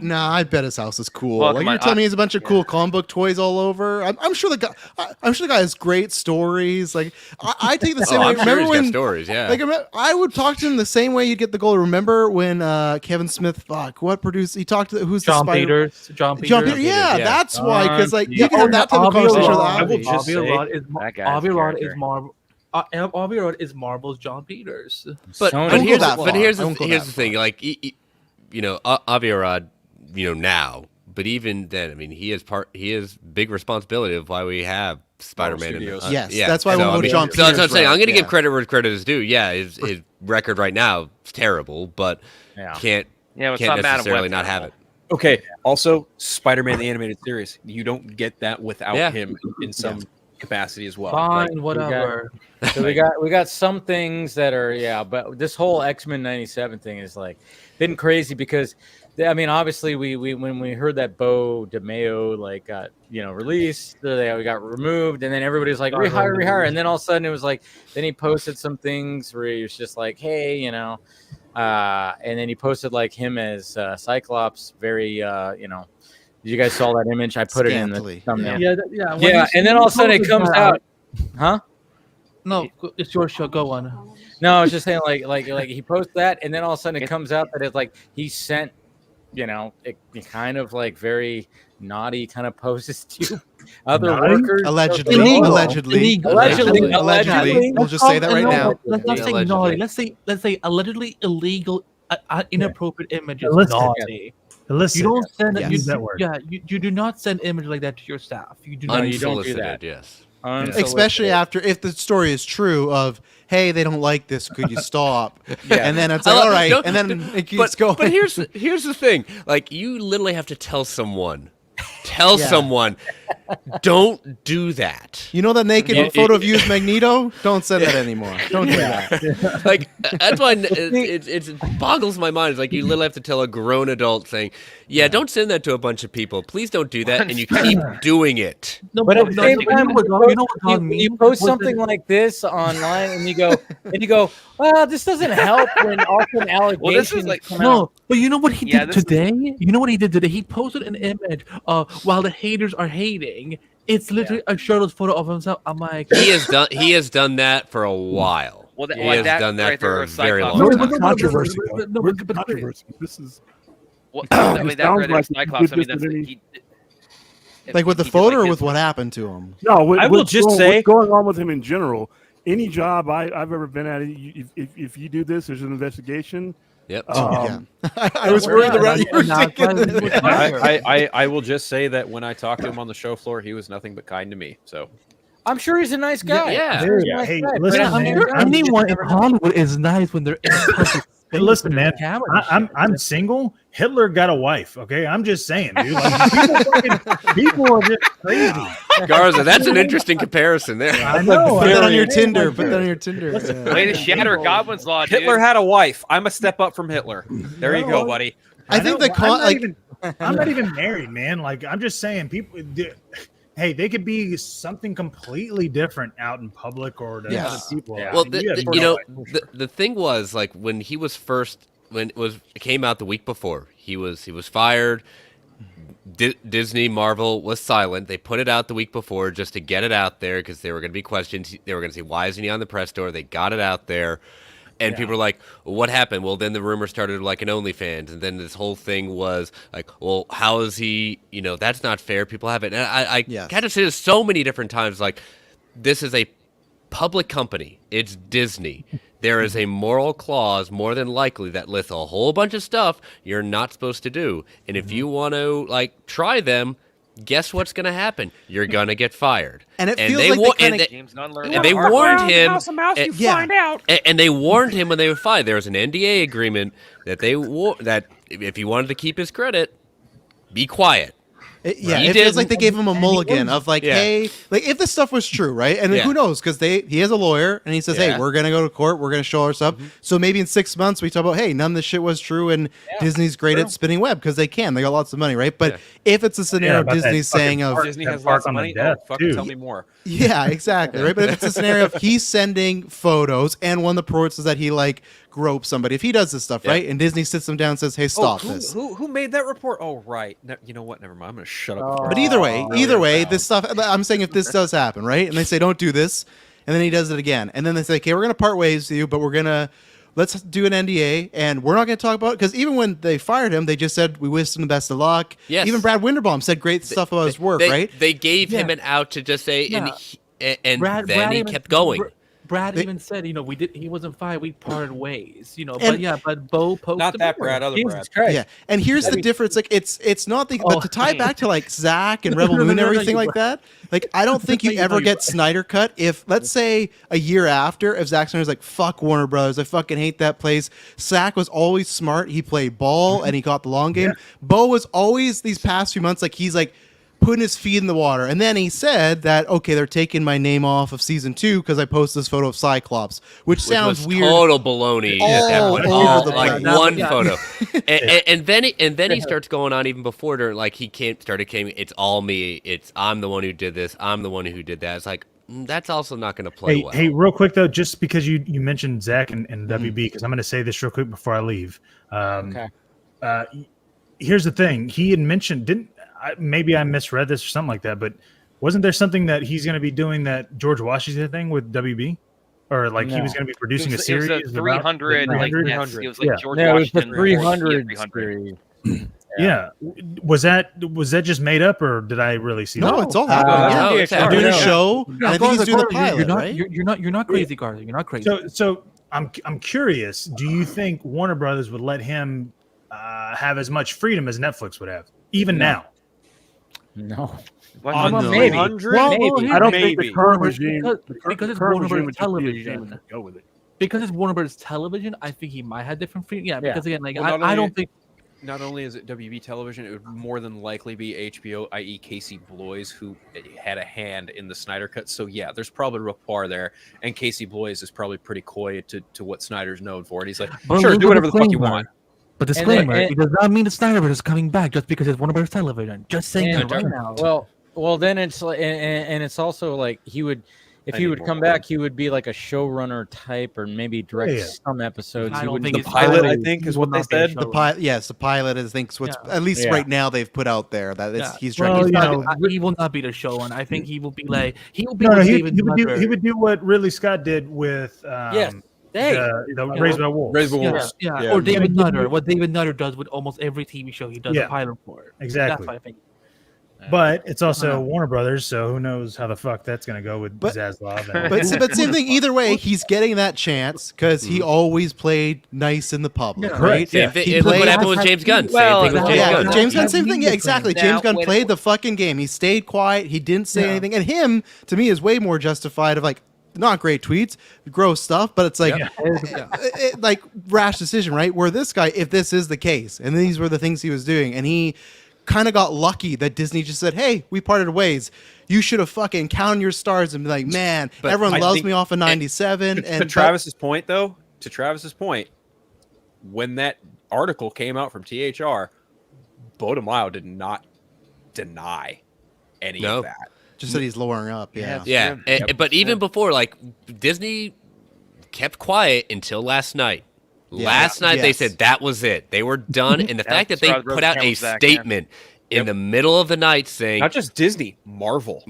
[SPEAKER 9] Nah, I bet his house is cool.
[SPEAKER 11] Well,
[SPEAKER 9] like
[SPEAKER 11] come on,
[SPEAKER 9] you're telling me, he has a bunch of cool comic book toys all over. I'm sure the guy. I'm sure the guy has great stories. Like I take the same way.
[SPEAKER 10] I'm sure
[SPEAKER 9] Remember
[SPEAKER 10] he's
[SPEAKER 9] when
[SPEAKER 10] got stories? Yeah.
[SPEAKER 9] Like I would talk to him the same way you'd get the gold. Remember when Kevin Smith? What produced? He talked to who's
[SPEAKER 3] John
[SPEAKER 9] the Spider?
[SPEAKER 3] Peters. John Peters.
[SPEAKER 9] Yeah,
[SPEAKER 10] Yeah.
[SPEAKER 9] that's why. Because like you
[SPEAKER 2] Peters.
[SPEAKER 9] can have that type of conversation with
[SPEAKER 3] I will
[SPEAKER 9] Avi.
[SPEAKER 3] just say
[SPEAKER 11] that guy's
[SPEAKER 3] Avi Arad
[SPEAKER 11] character.
[SPEAKER 3] is Marvel. Avi Arad is Marvel's John Peters.
[SPEAKER 10] But
[SPEAKER 2] Sony-
[SPEAKER 10] but here's
[SPEAKER 9] that
[SPEAKER 10] but
[SPEAKER 9] far.
[SPEAKER 10] here's
[SPEAKER 9] I
[SPEAKER 10] the,
[SPEAKER 9] won't go
[SPEAKER 10] here's
[SPEAKER 9] that
[SPEAKER 10] the thing. Like Avi Arad, now, but even then, I mean, he is big responsibility of why we have Spider-Man.
[SPEAKER 9] Yes, that's why I won't go John
[SPEAKER 10] So that's what I'm
[SPEAKER 9] Peters
[SPEAKER 10] saying. I'm
[SPEAKER 9] route,
[SPEAKER 10] going to
[SPEAKER 9] yeah.
[SPEAKER 10] give credit where credit is due. Yeah, his record right now is terrible, but can't
[SPEAKER 11] Yeah, it's
[SPEAKER 10] can't
[SPEAKER 11] not Madam
[SPEAKER 10] necessarily
[SPEAKER 11] Web
[SPEAKER 10] not have
[SPEAKER 11] terrible.
[SPEAKER 10] it.
[SPEAKER 8] Okay. Also, Spider-Man the animated series. You don't get that without
[SPEAKER 10] Yeah.
[SPEAKER 8] him in some capacity as well.
[SPEAKER 3] Fine, whatever.
[SPEAKER 2] So we got some things that are but this whole X-Men 97 thing is like been crazy because I mean obviously we when we heard that Bo DeMeo like got released, we got removed, and then everybody's like rehire, and then all of a sudden it was like then he posted some things where he was just like, hey, and then he posted like him as Cyclops, very you guys saw that image? I put
[SPEAKER 9] Scantily.
[SPEAKER 2] it in the thumbnail.
[SPEAKER 3] Yeah.
[SPEAKER 2] And then all of a sudden it comes out, huh?
[SPEAKER 3] No, it's your show. Go on.
[SPEAKER 2] No, I was just saying like he posts that, and then all of a sudden it comes out that it's like he sent, it kind of like very naughty kind of poses to other workers.
[SPEAKER 9] Allegedly. We'll just say that right now.
[SPEAKER 3] Let's not say
[SPEAKER 10] Allegedly.
[SPEAKER 3] naughty. Let's say allegedly illegal, inappropriate images.
[SPEAKER 5] Illicit.
[SPEAKER 3] Naughty.
[SPEAKER 5] Illicit.
[SPEAKER 3] You don't send
[SPEAKER 9] Yes.
[SPEAKER 5] Use that word.
[SPEAKER 3] you do not send images like that to your staff. You do not.
[SPEAKER 2] you don't do
[SPEAKER 10] Unsolicited,
[SPEAKER 2] that.
[SPEAKER 10] yes.
[SPEAKER 9] Especially after if the story is true of hey they don't like this, could you stop? And then it's like all right, and then it keeps going.
[SPEAKER 10] But here's the thing: like you literally have to tell someone, don't do that.
[SPEAKER 9] You know that naked photo of you as Magneto? Don't send that anymore. Don't do that.
[SPEAKER 10] Like that's why it boggles my mind. It's like you literally have to tell a grown adult saying, don't send that to a bunch of people. Please don't do that, and you keep doing it.
[SPEAKER 3] No,
[SPEAKER 2] But at the same time,
[SPEAKER 3] you
[SPEAKER 2] you post something like this online, and you go, well, this doesn't help when often allegations.
[SPEAKER 11] Well, this is like
[SPEAKER 3] but you know what he did today? You know what he did today? He posted an image while the haters are hating. It's literally a shirtless photo of himself. I'm like,
[SPEAKER 10] He has done that for a while.
[SPEAKER 11] Well,
[SPEAKER 10] he has done that
[SPEAKER 11] right
[SPEAKER 10] for
[SPEAKER 11] there
[SPEAKER 10] a very
[SPEAKER 11] Cyclops.
[SPEAKER 10] long time.
[SPEAKER 6] Controversy.
[SPEAKER 3] No,
[SPEAKER 6] Where's
[SPEAKER 3] but-
[SPEAKER 6] the
[SPEAKER 3] but-
[SPEAKER 6] controversy? This is
[SPEAKER 11] Well, I mean,
[SPEAKER 6] It
[SPEAKER 11] that
[SPEAKER 6] sounds
[SPEAKER 11] right there,
[SPEAKER 6] like he
[SPEAKER 11] Cyclops.
[SPEAKER 6] did
[SPEAKER 11] I mean,
[SPEAKER 6] this
[SPEAKER 11] that's
[SPEAKER 6] with
[SPEAKER 11] he,
[SPEAKER 9] Like with the
[SPEAKER 11] he did,
[SPEAKER 9] photo
[SPEAKER 11] like,
[SPEAKER 9] or
[SPEAKER 11] his-
[SPEAKER 9] with what happened to him?
[SPEAKER 6] no.
[SPEAKER 2] I will just say-
[SPEAKER 6] what's going on with him in general. Any job I've ever been at, if you do this, there's an investigation.
[SPEAKER 10] Yep.
[SPEAKER 9] I was worried about you were thinking.
[SPEAKER 8] I will just say that when I talked to him on the show floor, he was nothing but kind to me. So
[SPEAKER 2] I'm sure he's a nice guy.
[SPEAKER 10] Yeah.
[SPEAKER 2] I'm sure he's a
[SPEAKER 5] Yeah,
[SPEAKER 2] nice
[SPEAKER 5] hey,
[SPEAKER 2] guy,
[SPEAKER 5] listen,
[SPEAKER 2] but
[SPEAKER 3] I'm
[SPEAKER 5] man,
[SPEAKER 3] sure
[SPEAKER 5] I'm-
[SPEAKER 3] anyone in Hollywood is nice when they're in public.
[SPEAKER 5] Hey, listen, man.
[SPEAKER 3] Camera and
[SPEAKER 5] I'm
[SPEAKER 3] shit.
[SPEAKER 5] I'm single. Hitler got a wife. Okay, I'm just saying, dude. Like, people are just crazy.
[SPEAKER 10] Garza, that's an interesting comparison there.
[SPEAKER 5] I know.
[SPEAKER 9] Put that on your
[SPEAKER 5] Very
[SPEAKER 9] Tinder.
[SPEAKER 5] like
[SPEAKER 9] Put that
[SPEAKER 5] that.
[SPEAKER 9] on your Tinder.
[SPEAKER 5] Listen,
[SPEAKER 9] Yeah.
[SPEAKER 11] Way to shatter Godwin's law, dude.
[SPEAKER 8] Hitler had a wife. I'm a step up from Hitler. There you go, buddy.
[SPEAKER 9] I think
[SPEAKER 5] know,
[SPEAKER 9] the con
[SPEAKER 5] I'm not even married, man. Like I'm just saying, people. Hey, they could be something completely different out in public or to
[SPEAKER 9] Yes.
[SPEAKER 5] other people.
[SPEAKER 2] Yeah.
[SPEAKER 10] Well,
[SPEAKER 5] You have
[SPEAKER 10] the thing was like when he was first when it came out the week before, he was fired. Disney, Marvel was silent. They put it out the week before just to get it out there because there were going to be questions. They were going to say, "Why isn't he on the press tour?" They got it out there, and people were like, well, "What happened?" Well, then the rumor started like an OnlyFans, and then this whole thing was like, "Well, how is he? That's not fair. People have it." And I kind of say this so many different times, like, this is a public company. It's Disney. There is a moral clause, more than likely, that lists a whole bunch of stuff you're not supposed to do. And if you want to try them, guess what's going to happen? You're going to get fired.
[SPEAKER 9] And it feels like they kinda-
[SPEAKER 11] James Nunn learned.
[SPEAKER 10] and they warned him.
[SPEAKER 9] yeah.
[SPEAKER 10] And they warned him when they were fired. There was an NDA agreement that that if he wanted to keep his credit, be quiet.
[SPEAKER 9] It
[SPEAKER 10] He
[SPEAKER 9] feels like
[SPEAKER 10] didn't.
[SPEAKER 9] they gave him a mulligan of like,
[SPEAKER 10] Yeah.
[SPEAKER 9] hey, like if this stuff was true, right? And
[SPEAKER 10] Yeah.
[SPEAKER 9] who knows? Because he has a lawyer and he says, hey,
[SPEAKER 10] Yeah.
[SPEAKER 9] we're gonna go to court, we're gonna show our stuff. So maybe in 6 months we talk about, hey, none of this shit was true, and Disney's great at spinning web because they got lots of money, right? But if it's a scenario of
[SPEAKER 5] about that
[SPEAKER 9] Disney saying
[SPEAKER 5] fucking
[SPEAKER 9] of
[SPEAKER 5] part-
[SPEAKER 8] Disney
[SPEAKER 5] that
[SPEAKER 8] has
[SPEAKER 5] part
[SPEAKER 8] lots of
[SPEAKER 5] on the
[SPEAKER 8] money.
[SPEAKER 5] death,
[SPEAKER 8] Oh, fucking
[SPEAKER 5] too.
[SPEAKER 8] tell me more.
[SPEAKER 9] yeah, exactly, right? But if it's a scenario of he's sending photos and one of the reports is that he grope somebody, if he does this stuff, right, and Disney sits them down and says, "Hey, stop this."
[SPEAKER 8] Who made that report? Oh, right. No, you know what? Never mind. I'm going to shut up.
[SPEAKER 9] But either way, this stuff. I'm saying if this does happen, right, and they say don't do this, and then he does it again, and then they say, "Okay, we're going to part ways with you, but let's do an NDA, and we're not going to talk about it," because even when they fired him, they just said we wish him the best of luck.
[SPEAKER 10] Yes.
[SPEAKER 9] Even Brad Winderbaum said great stuff about his work, right?
[SPEAKER 10] They gave him an out to just say, and Brad he kept going.
[SPEAKER 3] Brad even said, you know, he wasn't fired, we parted ways, you know. But Bo posted
[SPEAKER 8] not that Brad, other
[SPEAKER 3] Jesus
[SPEAKER 8] Brad.
[SPEAKER 3] Christ.
[SPEAKER 9] Yeah, and here's the difference. Like it's not the but to tie back to like Zach and Rebel Moon and everything like that. Like I don't think you ever get Snyder cut if, let's say, a year after, if Zack Snyder's like, "Fuck Warner Brothers, I fucking hate that place." Zach was always smart. He played ball and he got the long game. Bo was always these past few months like he's like putting his feet in the water. And then he said that, okay, they're taking my name off of season 2 because I posted this photo of Cyclops, which sounds weird.
[SPEAKER 10] Total baloney. One photo. And then he starts going on even before there, like he started it's all me. I'm the one who did this. I'm the one who did that. It's like, that's also not going to play well.
[SPEAKER 5] Hey, real quick though, just because you mentioned Zach and WB, because I'm going to say this real quick before I leave.
[SPEAKER 2] Okay.
[SPEAKER 5] Here's the thing. He had mentioned, maybe I misread this or something like that, but wasn't there something that he's going to be doing that George Washington thing with WB? Or like he was going to be producing a series?
[SPEAKER 11] It was a 300. It was like George
[SPEAKER 2] Washington.
[SPEAKER 11] It was
[SPEAKER 2] the 300
[SPEAKER 11] series.
[SPEAKER 5] Yeah. Was that just made up, or did I really see that?
[SPEAKER 9] No, it's all happening.
[SPEAKER 10] They're
[SPEAKER 9] doing a show. And I think he's doing the pilot, right?
[SPEAKER 3] You're not crazy, Garza. You're not crazy.
[SPEAKER 5] So I'm curious. Do you think Warner Brothers would let him have as much freedom as Netflix would have, even now?
[SPEAKER 2] No.
[SPEAKER 3] Maybe.
[SPEAKER 6] I don't think the current regime,
[SPEAKER 3] because it's Warner Brothers television.
[SPEAKER 6] Go with it.
[SPEAKER 3] Because it's Warner Brothers television, I think he might have different freedom. Yeah, because again, like
[SPEAKER 8] I
[SPEAKER 3] don't think.
[SPEAKER 8] Not only is it WB television, it would more than likely be HBO, i.e. Casey Bloys, who had a hand in the Snyder cut. So yeah, there's probably a rapport there, and Casey Bloys is probably pretty coy to what Snyder's known for. And he's like, sure, do whatever the fuck you want.
[SPEAKER 3] But disclaimer, it does not mean the Snyderverse is coming back just because it's Warner Brothers television. Just saying that right now.
[SPEAKER 2] Well, then it's like, and it's also like he would, if he would come back, he would be like a showrunner type, or maybe direct some episodes.
[SPEAKER 3] I don't think
[SPEAKER 8] the pilot, I think, is what they said.
[SPEAKER 9] The pilot, yes, the pilot is what's at least right now they've put out there that he's
[SPEAKER 3] well,
[SPEAKER 9] directing.
[SPEAKER 3] He will not be the showrunner. I think he will be like he would
[SPEAKER 5] do what Ridley Scott did with Raised by Wolves.
[SPEAKER 3] Or David Nutter. What David Nutter does with almost every TV show he does a pilot for.
[SPEAKER 5] Exactly.
[SPEAKER 3] That's what I think.
[SPEAKER 5] But it's also Warner Brothers, so who knows how the fuck that's going to go with Zaslav.
[SPEAKER 9] But same thing. Either way, he's getting that chance because he always played nice in the public, right?
[SPEAKER 10] Look what happened with James Gunn.
[SPEAKER 9] James Gunn, same thing. Yeah, exactly. James Gunn played the fucking game. He stayed quiet. He didn't say anything. And him, to me, is way more justified of like, not great tweets, gross stuff, but it's like, like rash decision, right? Where this guy, if this is the case, and these were the things he was doing, and he kind of got lucky that Disney just said, "Hey, we parted ways. You should have fucking counted your stars and be like, man, everyone loves me off of 97."
[SPEAKER 8] To Travis's point, though, when that article came out from THR, Bo DeMaio did not deny any of that.
[SPEAKER 9] Just that he's lowering up.
[SPEAKER 10] But even before, like, Disney kept quiet until last night. Last night they said that was it. They were done. And the fact that they put out a statement in the middle of the night saying,
[SPEAKER 8] not just Disney, Marvel.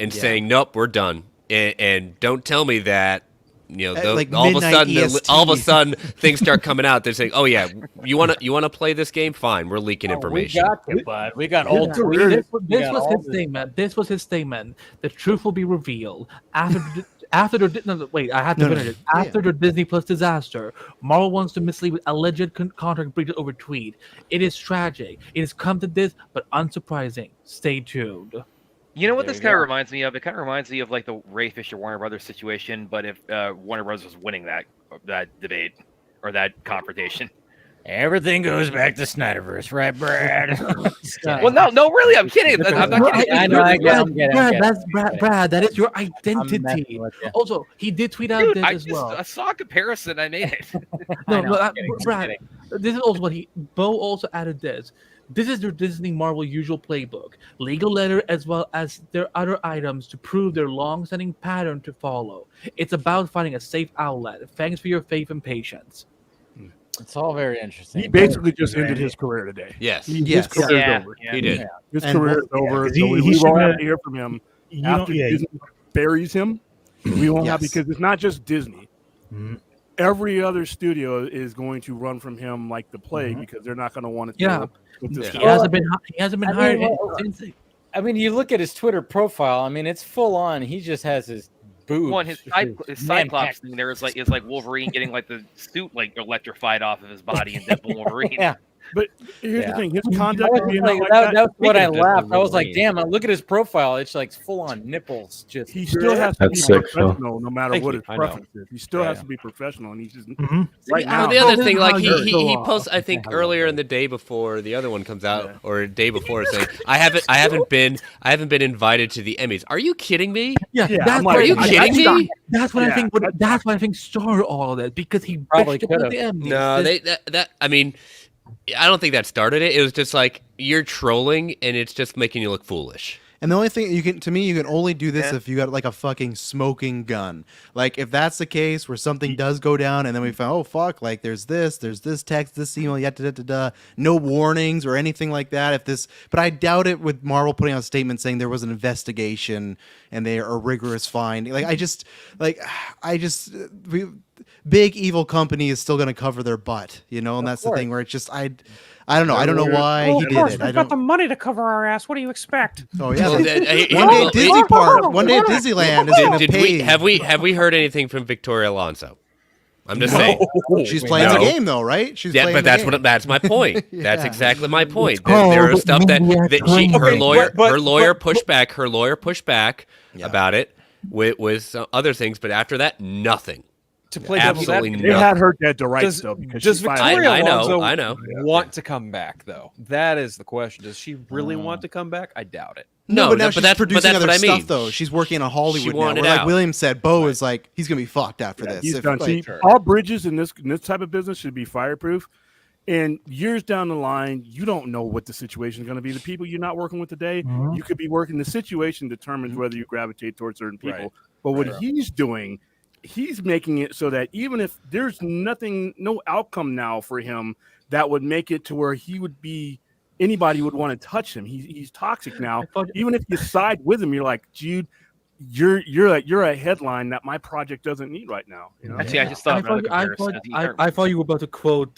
[SPEAKER 10] Saying, nope, we're done. And don't tell me that,
[SPEAKER 9] like
[SPEAKER 10] all of a sudden things start coming out. They're saying, "Oh yeah, you want to play this game? Fine, we're leaking information."
[SPEAKER 2] We got old tweets.
[SPEAKER 3] This was his statement. The truth will be revealed after the Disney Plus disaster. Marvel wants to mislead with alleged contract breaches over tweet. It is tragic. It has come to this, but unsurprising. Stay tuned.
[SPEAKER 11] You know what this kind of reminds me of? It kind of reminds me of like the Ray Fisher Warner Brothers situation, but if Warner Brothers was winning that debate or that confrontation.
[SPEAKER 2] Everything goes back to Snyderverse, right, Brad?
[SPEAKER 11] Well, no, really, I'm kidding. I'm not kidding.
[SPEAKER 2] I know, I get
[SPEAKER 3] Brad, that is your identity. Also, he did tweet out this as well.
[SPEAKER 11] I saw a comparison. I made it.
[SPEAKER 3] Brad, this is also what Bo also added this. This is their Disney Marvel usual playbook. Legal letter as well as their other items to prove their long-standing pattern to follow. It's about finding a safe outlet. Thanks for your faith and patience.
[SPEAKER 2] It's all very interesting.
[SPEAKER 6] He basically just ended his career today.
[SPEAKER 10] Yes.
[SPEAKER 6] His career is over.
[SPEAKER 10] He did.
[SPEAKER 6] His career is over. So we won't have to hear from him after Disney buries him. We won't have, because it's not just Disney.
[SPEAKER 5] Mm-hmm.
[SPEAKER 6] Every other studio is going to run from him like the plague because they're not going to want to deal with this.
[SPEAKER 3] He hasn't been hired.
[SPEAKER 2] I mean, you look at his Twitter profile. I mean, it's full on. He just has his boobs.
[SPEAKER 11] Well, his Cyclops thing there is like Wolverine getting like the suit like electrified off of his body in Deadpool Wolverine.
[SPEAKER 2] Yeah.
[SPEAKER 6] But here's the thing: his conduct.
[SPEAKER 2] That's what I laughed. I was like, "Damn! Look at his profile. It's like full on nipples." Just
[SPEAKER 6] he still has to be professional, no matter what his preference is. He still has to be professional, and he's just right now.
[SPEAKER 10] The other thing, like he posts, I think earlier in the day before the other one comes out, or a day before, saying, "I haven't been invited to the Emmys." Are you kidding me?
[SPEAKER 3] Yeah,
[SPEAKER 10] are you kidding me?
[SPEAKER 3] That's what I think. That's what I think started all of that, because he
[SPEAKER 2] probably could have.
[SPEAKER 10] No, I mean. I don't think that started it. It was just like, you're trolling and it's just making you look foolish.
[SPEAKER 9] And the only thing you can only do this if you got like a fucking smoking gun. Like if that's the case where something does go down and then we found, oh fuck, like there's this text, this email, no warnings or anything like that. But I doubt it with Marvel putting out a statement saying there was an investigation and they are rigorous finding. Big evil company is still going to cover their butt, and that's the thing where it's just I don't know. I don't know why he did it.
[SPEAKER 12] We've got the money to cover our ass. What do you expect?
[SPEAKER 9] Oh yeah, one day at Disneyland is going to pay.
[SPEAKER 10] Have we heard anything from Victoria Alonso? I'm just saying.
[SPEAKER 9] She's playing the game though, right?
[SPEAKER 10] But that's my point. That's exactly my point. There are stuff that her lawyer pushed back about it with some other things, but after that, nothing.
[SPEAKER 13] To play
[SPEAKER 10] absolutely nothing.
[SPEAKER 6] They had her dead to rights though, because
[SPEAKER 13] does Victoria Alonso
[SPEAKER 10] I know
[SPEAKER 13] want to come back though? That is the question. Does she really want to come back? I doubt it.
[SPEAKER 9] No, but now she's producing other stuff though. She's working on Hollywood now. Like William said, Bo is like, he's gonna be fucked after this.
[SPEAKER 6] He's done. All bridges in this type of business should be fireproof. And years down the line, you don't know what the situation is going to be. The people you're not working with today, you could be working. The situation determines whether you gravitate towards certain people. Right. But what he's doing, he's making it so that even if there's no outcome now for him that would make it to where anybody would want to touch him. He's toxic now. Even if you side with him, you're like, dude, you're a headline that my project doesn't need right now.
[SPEAKER 11] Actually, I just thought
[SPEAKER 3] I thought you were about to quote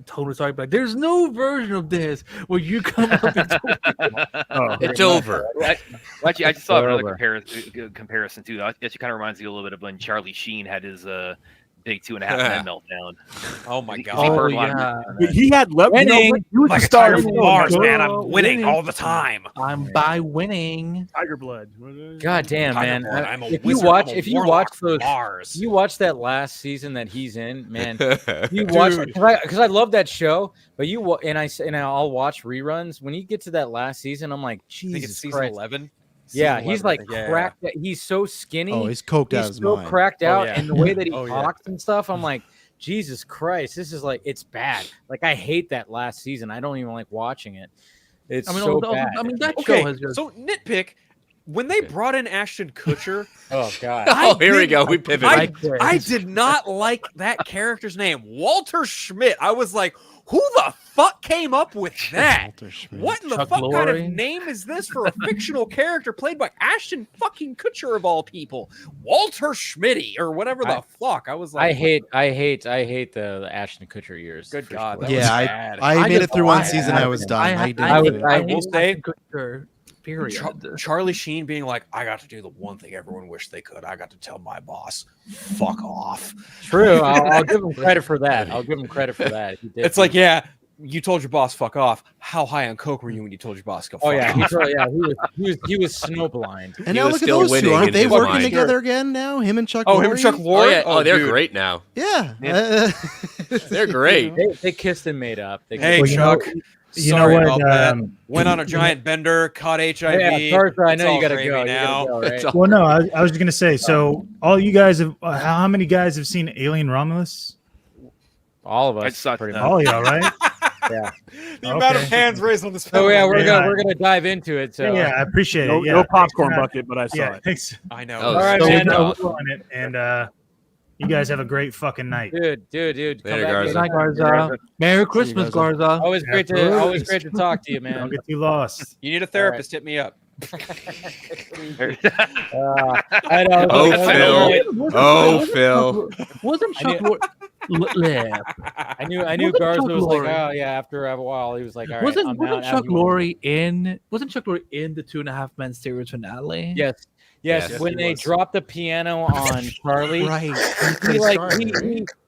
[SPEAKER 3] Tony Stark, like, "There's no version of this where you come up and
[SPEAKER 10] it's over."
[SPEAKER 11] Actually, I just saw another comparison too. It actually kind of reminds me a little bit of when Charlie Sheen had his big 2.5 minute meltdown.
[SPEAKER 13] Oh my god!
[SPEAKER 6] He had
[SPEAKER 12] winning.
[SPEAKER 6] He was
[SPEAKER 12] like
[SPEAKER 6] a star
[SPEAKER 12] of Mars, man. I'm winning all the time.
[SPEAKER 3] I'm by winning.
[SPEAKER 6] Tiger blood.
[SPEAKER 2] God damn, man!
[SPEAKER 12] I'm a
[SPEAKER 2] if
[SPEAKER 12] wizard.
[SPEAKER 2] you watch those
[SPEAKER 12] Mars,
[SPEAKER 2] you watch that last season that he's in, man. You watch because I love that show. But I'll watch reruns. When you get to that last season, I'm like, Jesus
[SPEAKER 13] I think it's
[SPEAKER 2] Christ.
[SPEAKER 13] season 11.
[SPEAKER 2] Yeah, he's like cracked. Yeah. He's so skinny.
[SPEAKER 9] Oh, he's coked out his mind.
[SPEAKER 2] He's so cracked out, and the way that he talks and stuff, I'm like, Jesus Christ, this is like, it's bad. Like, I hate that last season. I don't even like watching it. It's so bad.
[SPEAKER 3] I mean, that show has just...
[SPEAKER 13] So nitpick. When they brought in Ashton Kutcher,
[SPEAKER 2] oh god,
[SPEAKER 10] here we go. We pivoted.
[SPEAKER 13] I did not like that character's name, Walter Schmidt. I was like, who the fuck came up with that? What in the fuck kind of name is this for a fictional character played by Ashton fucking Kutcher of all people? Walter Schmitty or whatever the fuck. I was like,
[SPEAKER 2] I hate the Ashton Kutcher years.
[SPEAKER 13] Good God.
[SPEAKER 2] That
[SPEAKER 9] was bad. I made it through one season. I was done.
[SPEAKER 13] I will say,
[SPEAKER 3] period.
[SPEAKER 13] Charlie Sheen being like, I got to do the one thing everyone wished they could. I got to tell my boss, fuck off.
[SPEAKER 2] True. I'll give him credit for that.
[SPEAKER 13] It's like, yeah, you told your boss fuck off. How high on coke were you when you told your boss go fuck off?
[SPEAKER 2] He was snowblind.
[SPEAKER 9] And now look at those two. Aren't they working together again now? Him and Chuck Lorre?
[SPEAKER 13] Him and Chuck Lorre?
[SPEAKER 10] Oh, they're great now.
[SPEAKER 9] Yeah.
[SPEAKER 10] They're great.
[SPEAKER 2] They kissed and made up.
[SPEAKER 13] Hey, Chuck. Sorry about that. Went on a giant bender, caught HIV.
[SPEAKER 2] Yeah, I know you gotta go now.
[SPEAKER 5] Right? Well, no, I was just gonna say. So, all you guys have, how many guys have seen Alien Romulus?
[SPEAKER 2] All of us.
[SPEAKER 5] Pretty much. All y'all, right?
[SPEAKER 2] Yeah.
[SPEAKER 13] The amount of hands raised on this.
[SPEAKER 2] Oh yeah, we're gonna dive into it. So
[SPEAKER 5] yeah, I appreciate it.
[SPEAKER 6] No popcorn bucket, but I saw it.
[SPEAKER 5] Thanks.
[SPEAKER 13] I know.
[SPEAKER 2] All right, man.
[SPEAKER 5] And You guys have a great fucking night,
[SPEAKER 2] dude. Come
[SPEAKER 10] Later,
[SPEAKER 2] back
[SPEAKER 10] Garza.
[SPEAKER 2] in.
[SPEAKER 3] Night, Garza. Merry Christmas, Garza.
[SPEAKER 2] Always great to talk to you, man.
[SPEAKER 5] Don't get too lost.
[SPEAKER 8] You need a therapist? Hit me up.
[SPEAKER 2] I know.
[SPEAKER 10] Oh, Phil.
[SPEAKER 3] Wasn't Chuck
[SPEAKER 2] I knew Garza was like, oh yeah. After a while, he was like, all right.
[SPEAKER 3] Wasn't Chuck Lorre in the 2.5 Men series finale?
[SPEAKER 2] Yes. When they drop the piano on Charlie,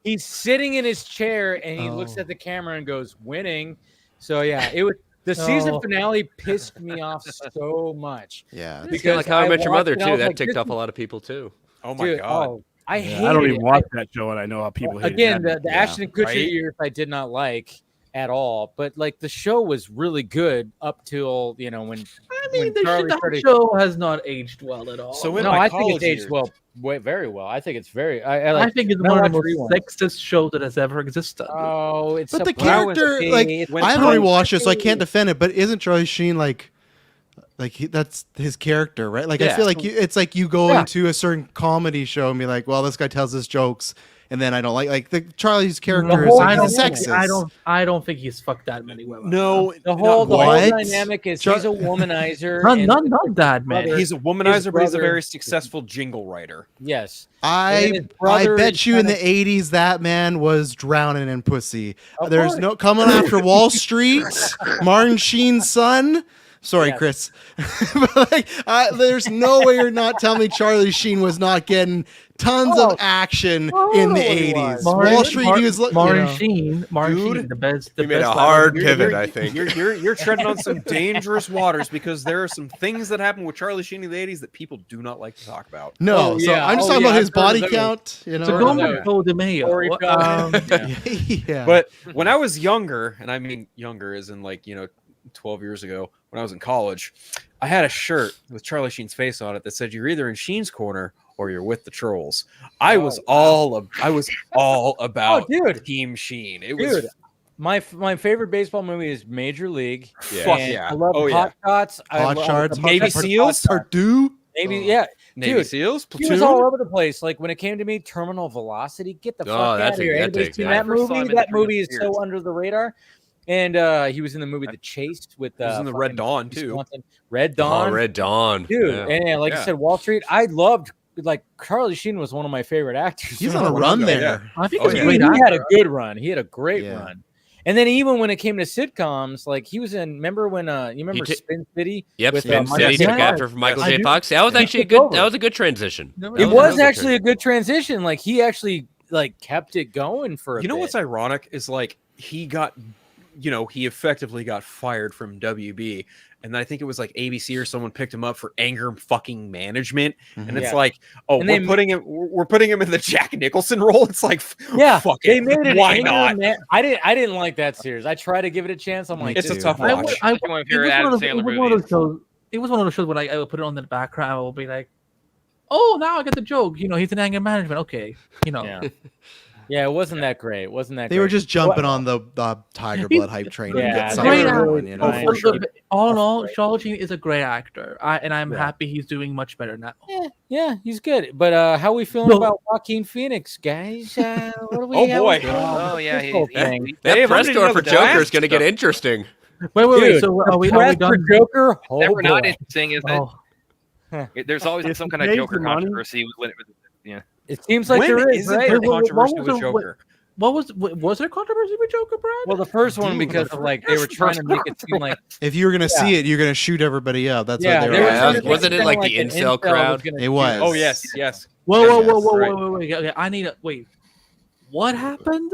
[SPEAKER 2] he's sitting in his chair and he looks at the camera and goes, "Winning." So yeah, it was. The season finale pissed me off so much.
[SPEAKER 10] Yeah, because like How I Met Your Mother too. That ticked off a lot of people too.
[SPEAKER 8] Oh my god.
[SPEAKER 2] I
[SPEAKER 6] don't even watch that show, and I know how people hate it.
[SPEAKER 2] Again, the Ashton Kutcher years I did not like at all, but like the show was really good up till when
[SPEAKER 3] the show has not aged well at all.
[SPEAKER 2] So I think it's aged very well. I think it's very. I
[SPEAKER 3] think it's one of the most sexist shows that has ever existed.
[SPEAKER 2] Oh, it's
[SPEAKER 9] but the character I haven't rewatched it, so I can't defend it. But isn't Charlie Sheen that's his character, right? Like I feel like it's like you go into a certain comedy show and be like, well, this guy tells his jokes. And then I don't like the Charlie's character is like he's sexist.
[SPEAKER 3] I don't think he's fucked that many women.
[SPEAKER 8] No,
[SPEAKER 2] the whole dynamic is he's a womanizer.
[SPEAKER 3] Not that man.
[SPEAKER 8] He's a womanizer, but he's a very successful jingle writer.
[SPEAKER 2] Yes,
[SPEAKER 9] I bet you in the 80s that man was drowning in pussy. There's no coming after Wall Street. Martin Sheen's son. Sorry, Chris. But there's no way you're not telling me Charlie Sheen was not getting tons of action in the 80s. Wall Street, he was
[SPEAKER 3] Martin Sheen, the best.
[SPEAKER 10] You made a hard pivot, I think.
[SPEAKER 8] You're treading on some dangerous waters because there are some things that happened with Charlie Sheen in the 80s that people do not like to talk about.
[SPEAKER 9] No, I'm just talking about his body count.
[SPEAKER 3] So go de Mayo.
[SPEAKER 8] But when I was younger, and I mean younger as in 12 years ago, when I was in college, I had a shirt with Charlie Sheen's face on it that said, "You're either in Sheen's corner or you're with the trolls." I was all about Team Sheen. It was
[SPEAKER 2] my favorite baseball movie is Major League.
[SPEAKER 10] Fuck
[SPEAKER 2] yeah. I love Hot Shots.
[SPEAKER 9] Hot Shots.
[SPEAKER 8] Navy Seals.
[SPEAKER 9] Purdue.
[SPEAKER 8] Navy Seals.
[SPEAKER 2] Platoon. He was all over the place. Like when it came to me, Terminal Velocity. Get the fuck out of here. Anybody seen that movie? That movie is so under the radar. And he was in the movie The Chase with
[SPEAKER 8] he was in the Red Dawn too.
[SPEAKER 2] Red Dawn.
[SPEAKER 10] Oh, Red Dawn.
[SPEAKER 2] Dude. And like I said, Wall Street. I loved Charlie Sheen was one of my favorite actors.
[SPEAKER 9] He's on a run there.
[SPEAKER 3] I think
[SPEAKER 2] he had a good run. He had a great run. And then even when it came to sitcoms, like he was in. Remember when you remember Spin City?
[SPEAKER 10] Yep,
[SPEAKER 2] with,
[SPEAKER 10] Spin City took after from Michael J. Fox. That was actually a good. That was a good transition.
[SPEAKER 2] It was actually a good transition. Like he actually kept it going for.
[SPEAKER 8] You know what's ironic is he got. He effectively got fired from WB, and then I think it was ABC or someone picked him up for anger fucking management, and it's we're putting him in the Jack Nicholson role. It's fuck
[SPEAKER 2] they
[SPEAKER 8] it.
[SPEAKER 2] made it.
[SPEAKER 8] Why not?
[SPEAKER 2] I didn't like that series. I tried to give it a chance. I'm like,
[SPEAKER 8] it's a tough watch.
[SPEAKER 3] It was one of those shows when I would put it on the background. I will be like, oh, now I get the joke. He's in anger management. Okay,
[SPEAKER 2] Yeah, it wasn't that great.
[SPEAKER 9] They were just jumping on the Tiger Blood hype train.
[SPEAKER 3] All in all, Charlie Sheen is a great actor, and I'm happy he's doing much better now.
[SPEAKER 2] Yeah, he's good. But how are we feeling about Joaquin Phoenix, guys? What are we?
[SPEAKER 8] Oh boy!
[SPEAKER 10] That press tour for Joker is going to get interesting.
[SPEAKER 3] Wait. So are we done
[SPEAKER 2] for Joker?
[SPEAKER 11] Never not interesting, is it? There's always some kind of Joker controversy with yeah.
[SPEAKER 2] It seems like there is, right?
[SPEAKER 8] There controversy with Joker?
[SPEAKER 3] Was there controversy with Joker, Brad?
[SPEAKER 2] Well, the first one because of they were trying to make it seem like
[SPEAKER 9] if you were gonna see it, you're gonna shoot everybody up. That's what they were.
[SPEAKER 10] Wasn't it like the incel crowd?
[SPEAKER 9] It was.
[SPEAKER 8] Oh yes.
[SPEAKER 3] Whoa. Okay, I need a wait. What happened?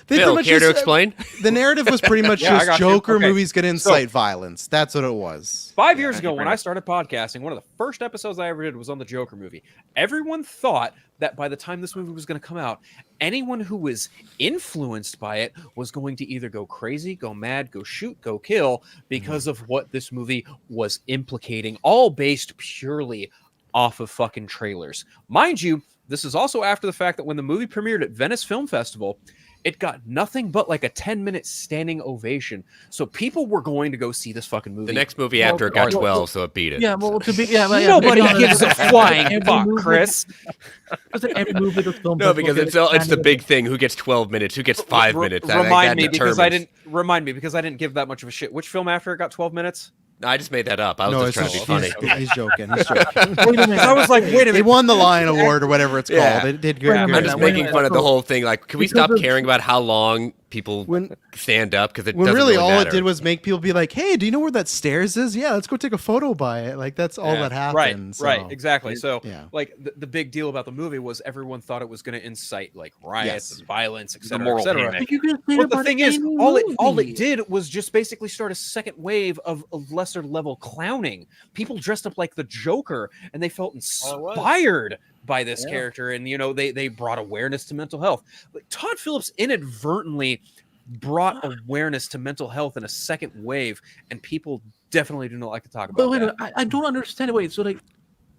[SPEAKER 10] Phil, care to explain?
[SPEAKER 9] The narrative was pretty much just Joker movies gonna incite violence. That's what it was.
[SPEAKER 8] 5 years ago, when I started podcasting, one of the first episodes I ever did was on the Joker movie. Everyone thought that by the time this movie was going to come out, anyone who was influenced by it was going to either go crazy, go mad, go shoot, go kill because of what this movie was implicating, all based purely off of fucking trailers. Mind you, this is also after the fact that when the movie premiered at Venice Film Festival, it got nothing but like a 10-minute standing ovation. So people were going to go see this fucking movie.
[SPEAKER 10] The next movie after it got 12, so it beat it.
[SPEAKER 12] Yeah, well,
[SPEAKER 8] nobody gives a flying fuck, Chris.
[SPEAKER 12] Every movie the film
[SPEAKER 10] No, because it's the big thing. Who gets 12 minutes? Who gets 5 minutes?
[SPEAKER 8] Remind me because I didn't give that much of a shit. Which film after it got 12 minutes?
[SPEAKER 10] No, I just made that up. I was just trying to be funny.
[SPEAKER 9] He's joking. He's joking.
[SPEAKER 12] Wait a minute.
[SPEAKER 8] I was like, wait a minute.
[SPEAKER 9] They won the Lion Award or whatever it's called. They did good.
[SPEAKER 10] I'm just making fun of the whole thing. Like, can we stop caring about how long people stand up? Because it doesn't really
[SPEAKER 9] all
[SPEAKER 10] matter.
[SPEAKER 9] it did was make people be like, "Hey, do you know where that stairs is? Yeah, let's go take a photo by it." Like that's all that happened.
[SPEAKER 8] Right, exactly. So, like, the big deal about the movie was everyone thought it was going to incite like riots and violence, etc., etc. But the thing is, all it did was just basically start a second wave of lesser level clowning. People dressed up like the Joker, and they felt inspired by this character, and they brought awareness to mental health. Like, Todd Phillips inadvertently brought awareness to mental health in a second wave, and people definitely do not like to talk about that.
[SPEAKER 12] I don't understand. Wait, so like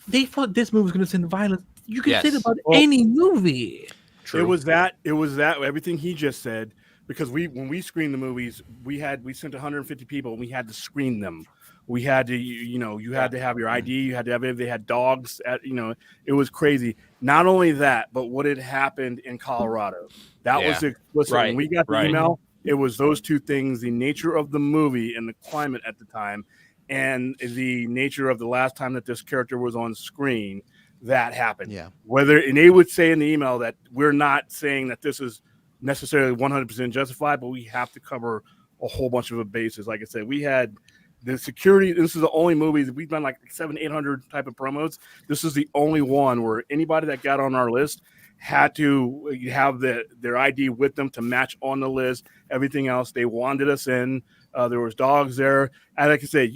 [SPEAKER 12] they thought this movie was going to send violence. You can say that about any movie.
[SPEAKER 6] True. It was that everything he just said, because when we screened the movies, we sent 150 people and we had to screen them. We had to, you had to have your ID. You had to have. They had dogs. It was crazy. Not only that, but what had happened in Colorado. That was explicit. When we got the email, it was those two things: the nature of the movie and the climate at the time, and the nature of the last time that this character was on screen. That happened. Yeah. And they would say in the email that we're not saying that this is necessarily 100% justified, but we have to cover a whole bunch of bases. Like I said, we had. The security, this is the only movie that we've done like 700-800 type of promos. This is the only one where anybody that got on our list had to have their ID with them to match on the list. Everything else, they wanted us in. There was dogs there. And like I said,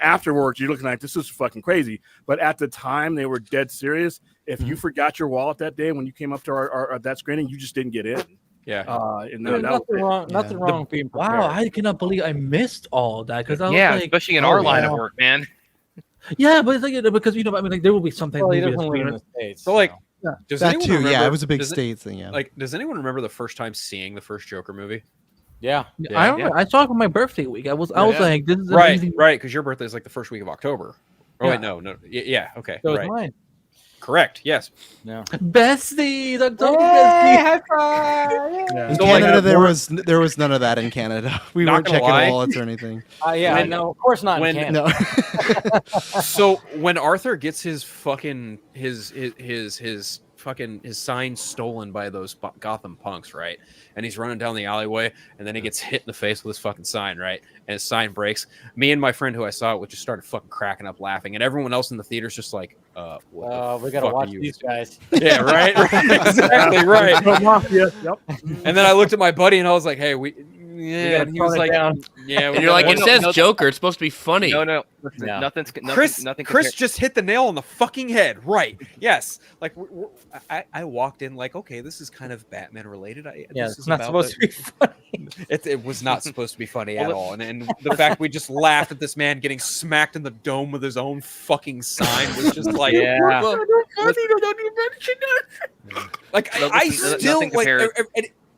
[SPEAKER 6] afterwards, you're looking like this is fucking crazy. But at the time, they were dead serious. If you forgot your wallet that day when you came up to our that screening, you just didn't get in.
[SPEAKER 8] Yeah.
[SPEAKER 12] Nothing wrong being prepared. Wow, I cannot believe I missed all that because I was like,
[SPEAKER 11] especially in our line of work, man.
[SPEAKER 12] Yeah, but it's like because there will be something.
[SPEAKER 8] So like, does
[SPEAKER 9] that
[SPEAKER 8] anyone
[SPEAKER 9] too?
[SPEAKER 8] remember,
[SPEAKER 9] yeah, it was a big state thing. Yeah.
[SPEAKER 8] Like, does anyone remember the first time seeing the first Joker movie?
[SPEAKER 12] I remember. I saw it on my birthday week. I was like, this is
[SPEAKER 8] right, because your birthday is like the first week of October. Oh wait, no, okay,
[SPEAKER 12] so
[SPEAKER 8] right.
[SPEAKER 12] Mine.
[SPEAKER 8] Correct. Yes.
[SPEAKER 12] Yeah. Besties.
[SPEAKER 9] High five. In Canada, there was none of that in Canada. We weren't checking wallets or anything.
[SPEAKER 2] I know. Of course not in Canada.
[SPEAKER 8] No. So when Arthur gets his fucking his sign stolen by those Gotham punks, right? And he's running down the alleyway, and then he gets hit in the face with his fucking sign, right? And his sign breaks. Me and my friend who I saw it with just started fucking cracking up laughing, and everyone else in the theater's just like,
[SPEAKER 2] we gotta watch these guys.
[SPEAKER 8] Yeah, right? Exactly right.
[SPEAKER 6] Yep.
[SPEAKER 8] And then I looked at my buddy and I was like, hey, and he was like, yeah.
[SPEAKER 10] And you're like, it says Joker. It's supposed to be funny.
[SPEAKER 11] No. Nothing's
[SPEAKER 8] Chris just hit the nail on the fucking head. Right. Yes. Like, I walked in like, okay, this is kind of Batman related.
[SPEAKER 2] It's not supposed to be funny.
[SPEAKER 8] It was not supposed to be funny at all. And the fact we just laughed at this man getting smacked in the dome with his own fucking sign was just like, like I still like.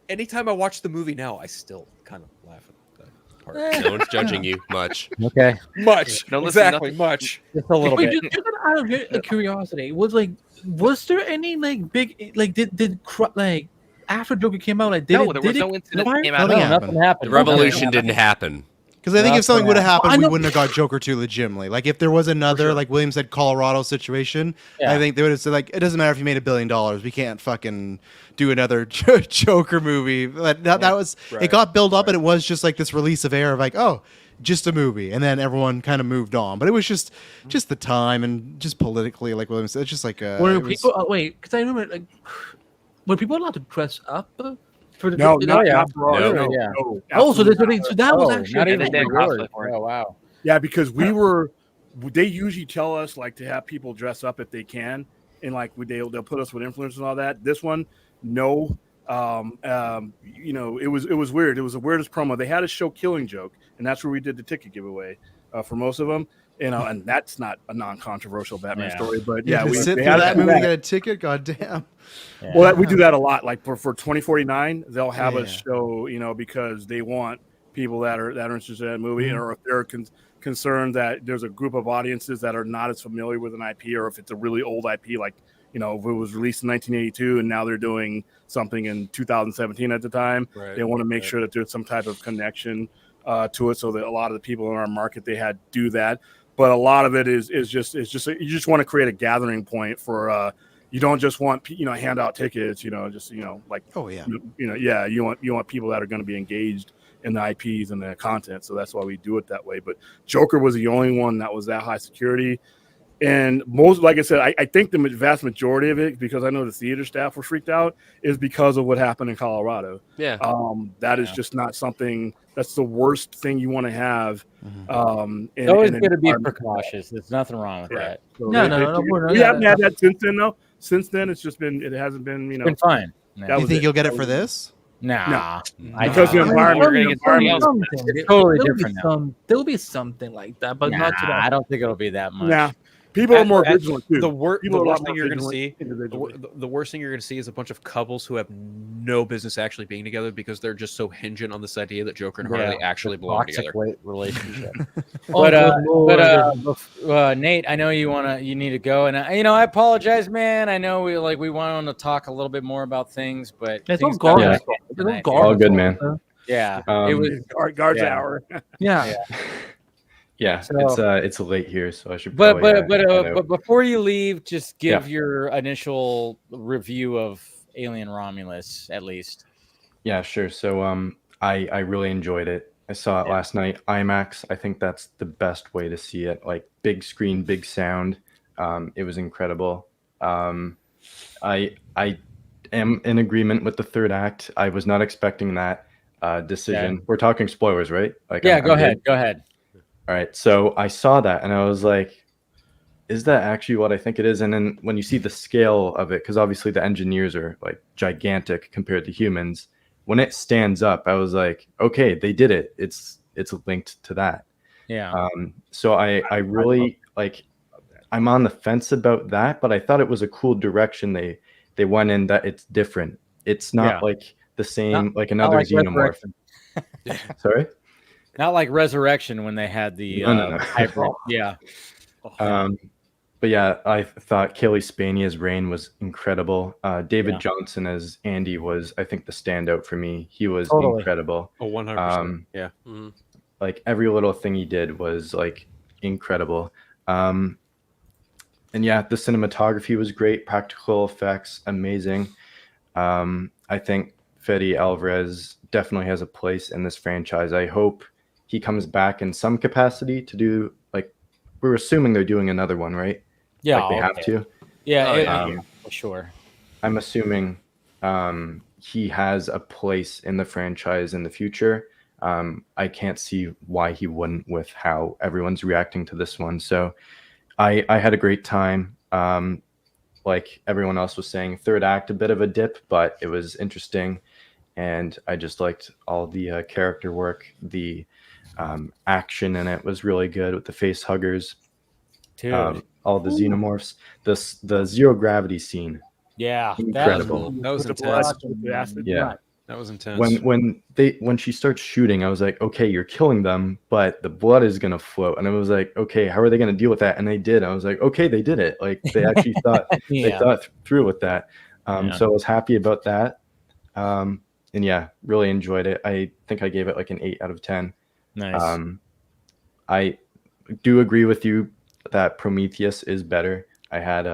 [SPEAKER 8] Anytime I watch the movie now, I still kind of laugh at that part.
[SPEAKER 10] No one's judging you much.
[SPEAKER 2] Okay.
[SPEAKER 8] Much. No, exactly. Much.
[SPEAKER 2] Just a little bit.
[SPEAKER 12] Just out of curiosity, was there any like big did after Joker came out
[SPEAKER 11] there was no incident came out.
[SPEAKER 2] Nothing happened.
[SPEAKER 10] The revolution didn't happen.
[SPEAKER 9] Because I think if something would have happened, we wouldn't have got Joker 2 legitimately. Like if there was another, like William said, Colorado situation, I think they would have said like, it doesn't matter if you made $1 billion, we can't fucking do another Joker movie. That was it got built up, and it was just like this release of air of like, oh, just a movie, and then everyone kind of moved on. But it was just the time and just politically, like William said, it's just like
[SPEAKER 12] people because I remember like were people allowed to dress up?
[SPEAKER 6] No.
[SPEAKER 12] So that was actually
[SPEAKER 2] not even yours. Oh wow.
[SPEAKER 6] Yeah, because they usually tell us like to have people dress up if they can, and like they'll put us with influencers and all that. This one, no. It was weird. It was the weirdest promo. They had a show Killing Joke, and that's where we did the ticket giveaway for most of them. and that's not a non-controversial Batman story. But yeah,
[SPEAKER 9] we sit
[SPEAKER 6] for
[SPEAKER 9] that movie, get a ticket. God damn.
[SPEAKER 6] Yeah. Well, we do that a lot. Like for 2049, they'll have a show, because they want people that are interested in that movie, or if they're concerned that there's a group of audiences that are not as familiar with an IP, or if it's a really old IP, like if it was released in 1982 and now they're doing something in 2017 at the time, they want to make sure that there's some type of connection to it, so that a lot of the people in our market do that. But a lot of it is just you just want to create a gathering point for. You don't just want hand out tickets, like you want people that are going to be engaged in the IPs and the content. So that's why we do it that way. But Joker was the only one that was that high security. And like I said, I think the vast majority of it, because I know the theater staff were freaked out, is because of what happened in Colorado.
[SPEAKER 10] Yeah.
[SPEAKER 6] That is just not something. That's the worst thing you want to have.
[SPEAKER 2] It's always going to be precautious. There's nothing wrong with that.
[SPEAKER 6] So we haven't had that since then, though. Since then, it hasn't been,
[SPEAKER 2] It's been fine.
[SPEAKER 9] Do you think you'll get it for this?
[SPEAKER 2] Nah.
[SPEAKER 6] Because the environment
[SPEAKER 2] is totally different.
[SPEAKER 12] There'll be something like that, but not to that.
[SPEAKER 2] I don't think it'll be that much.
[SPEAKER 6] Yeah. People are more vigilant too.
[SPEAKER 8] The worst thing you're going to see, the worst thing you're going to see is a bunch of couples who have no business actually being together because they're just so hinging on this idea that Joker and Harley actually belong together.
[SPEAKER 2] Relationship. Nate, I know you need to go, and I apologize, man. I know we wanted to talk a little bit more about things, but
[SPEAKER 12] it's all garbage.
[SPEAKER 4] All good, man.
[SPEAKER 2] Yeah,
[SPEAKER 6] it was guards hour.
[SPEAKER 12] Yeah.
[SPEAKER 4] Yeah, so, it's late here, so I should.
[SPEAKER 2] But before you leave, just give your initial review of Alien Romulus, at least.
[SPEAKER 4] Yeah, sure. So I really enjoyed it. I saw it last night, IMAX. I think that's the best way to see it. Like big screen, big sound. It was incredible. I am in agreement with the third act. I was not expecting that decision. We're talking spoilers, right? Like,
[SPEAKER 2] go ahead.
[SPEAKER 4] All right, so I saw that and I was like, is that actually what I think it is? And then when you see the scale of it, because obviously the engineers are like gigantic compared to humans, when it stands up, I was like, okay, they did it. It's linked to that.
[SPEAKER 2] Yeah.
[SPEAKER 4] So I really like, I'm on the fence about that, but I thought it was a cool direction they went in, that it's different. It's not like the same, like another xenomorph. Sorry?
[SPEAKER 2] Not like Resurrection when they had the hybrid. Yeah.
[SPEAKER 4] But yeah, I thought Kelly Spania's reign was incredible. David Johnson as Andy was, I think, the standout for me. He was incredible.
[SPEAKER 8] Oh, 100%. Yeah.
[SPEAKER 4] Like every little thing he did was like incredible. And yeah, the cinematography was great. Practical effects, amazing. I think Fede Alvarez definitely has a place in this franchise. I hope he comes back in some capacity to do, like, we're assuming they're doing another one, right?
[SPEAKER 2] Yeah,
[SPEAKER 4] like they have to.
[SPEAKER 2] Yeah, for sure.
[SPEAKER 4] I'm assuming he has a place in the franchise in the future. I can't see why he wouldn't with how everyone's reacting to this one. So I had a great time. Like everyone else was saying, third act, a bit of a dip, but it was interesting. And I just liked all the character work. The action in it was really good with the face huggers. All the xenomorphs. The zero gravity scene.
[SPEAKER 2] Yeah.
[SPEAKER 4] Incredible.
[SPEAKER 8] That was intense.
[SPEAKER 4] Yeah.
[SPEAKER 8] That was intense.
[SPEAKER 4] When she starts shooting, I was like, okay, you're killing them, but the blood is gonna float. And I was like, okay, how are they gonna deal with that? And they did. I was like, okay, they did it. Like they actually thought they thought through with that. So I was happy about that. And yeah, really enjoyed it. I think I gave it like an 8 out of 10.
[SPEAKER 2] Nice.
[SPEAKER 4] I do agree with you that Prometheus is better. I had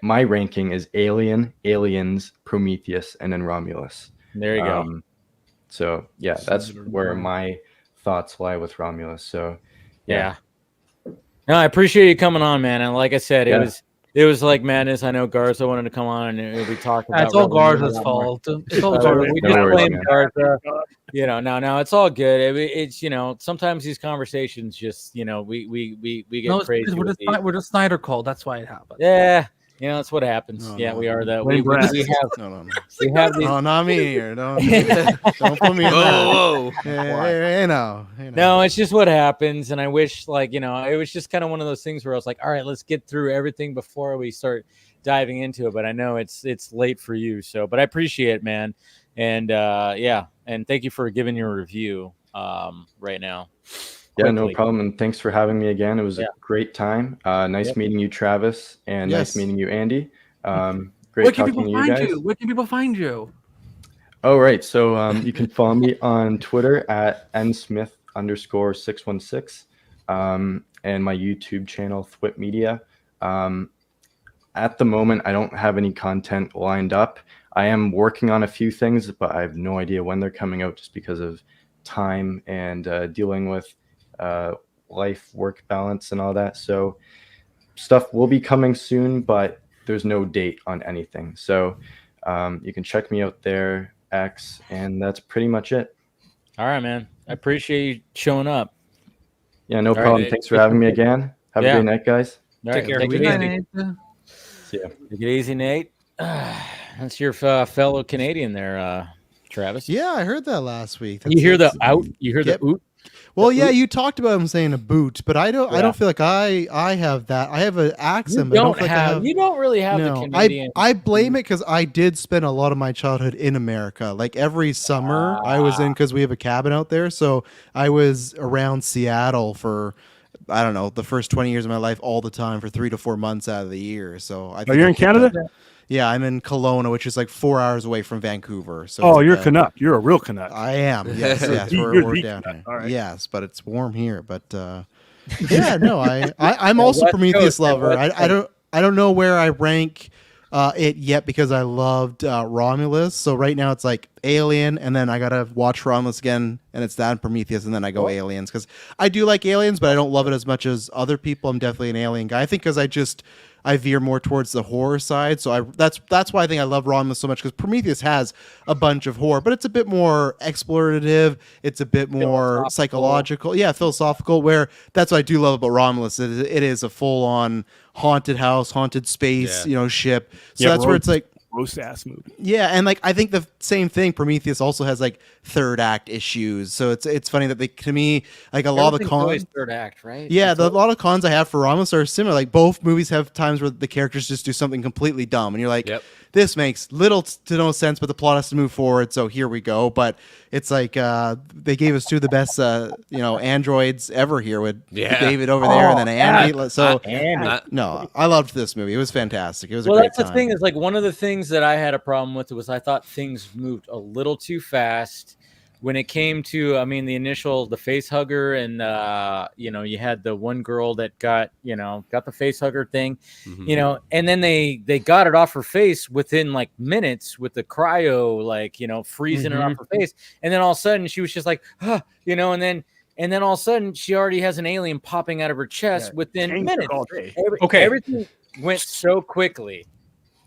[SPEAKER 4] my ranking is Alien, Aliens, Prometheus, and then Romulus.
[SPEAKER 2] There you go.
[SPEAKER 4] So yeah, that's where my thoughts lie with Romulus. So
[SPEAKER 2] yeah. No, I appreciate you coming on, man. And like I said, it was like madness. I know Garza wanted to come on and we talked about.
[SPEAKER 12] It's all Garza's fault. It's all
[SPEAKER 2] Garza. We just blame Garza. No, it's all good. It's sometimes these conversations just we get crazy.
[SPEAKER 12] We're just Snyder called. That's why it happened.
[SPEAKER 2] Yeah. You know, that's what happens.
[SPEAKER 5] No,
[SPEAKER 2] yeah,
[SPEAKER 5] no.
[SPEAKER 2] we are that.
[SPEAKER 5] Blame
[SPEAKER 2] We
[SPEAKER 5] Brad.
[SPEAKER 2] have.
[SPEAKER 5] No.
[SPEAKER 2] We have these.
[SPEAKER 5] No, not me here. Don't put me in
[SPEAKER 10] Whoa,
[SPEAKER 5] that. Hey, no.
[SPEAKER 2] No, it's just what happens. And I wish, like, you know, it was just kind of one of those things where I was like, all right, let's get through everything before we start diving into it. But I know it's late for you. So, but I appreciate it, man. And yeah, and thank you for giving your review right now.
[SPEAKER 4] Yeah,
[SPEAKER 2] Quickly.
[SPEAKER 4] no problem. And thanks for having me again. It was a great time. Nice meeting you, Travis, and nice meeting you, Andy. Great talking to you guys.
[SPEAKER 3] Where can people find you?
[SPEAKER 4] Oh, right. So you can follow me on Twitter at nsmith_616 and my YouTube channel, Thwip Media. At the moment, I don't have any content lined up. I am working on a few things, but I have no idea when they're coming out just because of time and dealing with life-work balance and all that. So stuff will be coming soon, but there's no date on anything. So you can check me out there, X, and that's pretty much it.
[SPEAKER 2] All right, man. I appreciate you showing up.
[SPEAKER 4] Yeah, no problem. Thanks for having me again. Have a great night, guys.
[SPEAKER 2] All right,
[SPEAKER 3] Take care.
[SPEAKER 2] take it easy.
[SPEAKER 4] See ya.
[SPEAKER 2] Take it easy, Nate. That's your fellow Canadian there, Travis.
[SPEAKER 9] Yeah, I heard that last week.
[SPEAKER 2] You hear the out? You hear the oot?
[SPEAKER 9] Well, yeah, you talked about him saying a boot, but I don't feel like I have that. I have an accent, but I don't feel like I have.
[SPEAKER 2] You don't really have the Canadian.
[SPEAKER 9] I blame it because I did spend a lot of my childhood in America. Like every summer, I was in because we have a cabin out there, so I was around Seattle for, I don't know, the first 20 years of my life all the time for 3 to 4 months out of the year. So I think
[SPEAKER 6] you're in Canada?
[SPEAKER 9] Yeah, I'm in Kelowna, which is like 4 hours away from Vancouver. So
[SPEAKER 6] oh, you're a Canuck. You're a real Canuck.
[SPEAKER 9] I am. Yes, yes. We're down here.
[SPEAKER 6] All right.
[SPEAKER 9] Yes, but it's warm here. But yeah, no, I'm also Prometheus lover. I don't know where I rank it yet because I loved Romulus. So right now it's like Alien, and then I gotta watch Romulus again, and it's that and Prometheus, and then I go Aliens because I do like Aliens, but I don't love it as much as other people. I'm definitely an Alien guy. I think because I veer more towards the horror side, so that's why I think I love Romulus so much, because Prometheus has a bunch of horror, but it's a bit more explorative, it's a bit more psychological, philosophical. Where that's what I do love about Romulus. It is a full-on haunted house, haunted space, ship. So that's where it's like
[SPEAKER 6] gross ass movie.
[SPEAKER 9] Yeah, and like I think the same thing. Prometheus also has like third act issues, so it's funny that to me, like a lot of the cons,
[SPEAKER 2] third act, right?
[SPEAKER 9] Yeah, a lot of cons I have for Romulus are similar. Like both movies have times where the characters just do something completely dumb, and you're like, this makes little to no sense, but the plot has to move forward, so here we go. But it's like they gave us two of the best, androids ever here with David over there, and then Andy. No, I loved this movie. It was fantastic. It was a great
[SPEAKER 2] that's
[SPEAKER 9] time.
[SPEAKER 2] the thing is like one of the things that I had a problem with was I thought things moved a little too fast when it came to, the face hugger, and you had the one girl that got the face hugger thing, and then they got it off her face within like minutes with the cryo, freezing it off her face, and then all of a sudden she was just like, and then all of a sudden she already has an alien popping out of her chest within minutes. Everything went so quickly.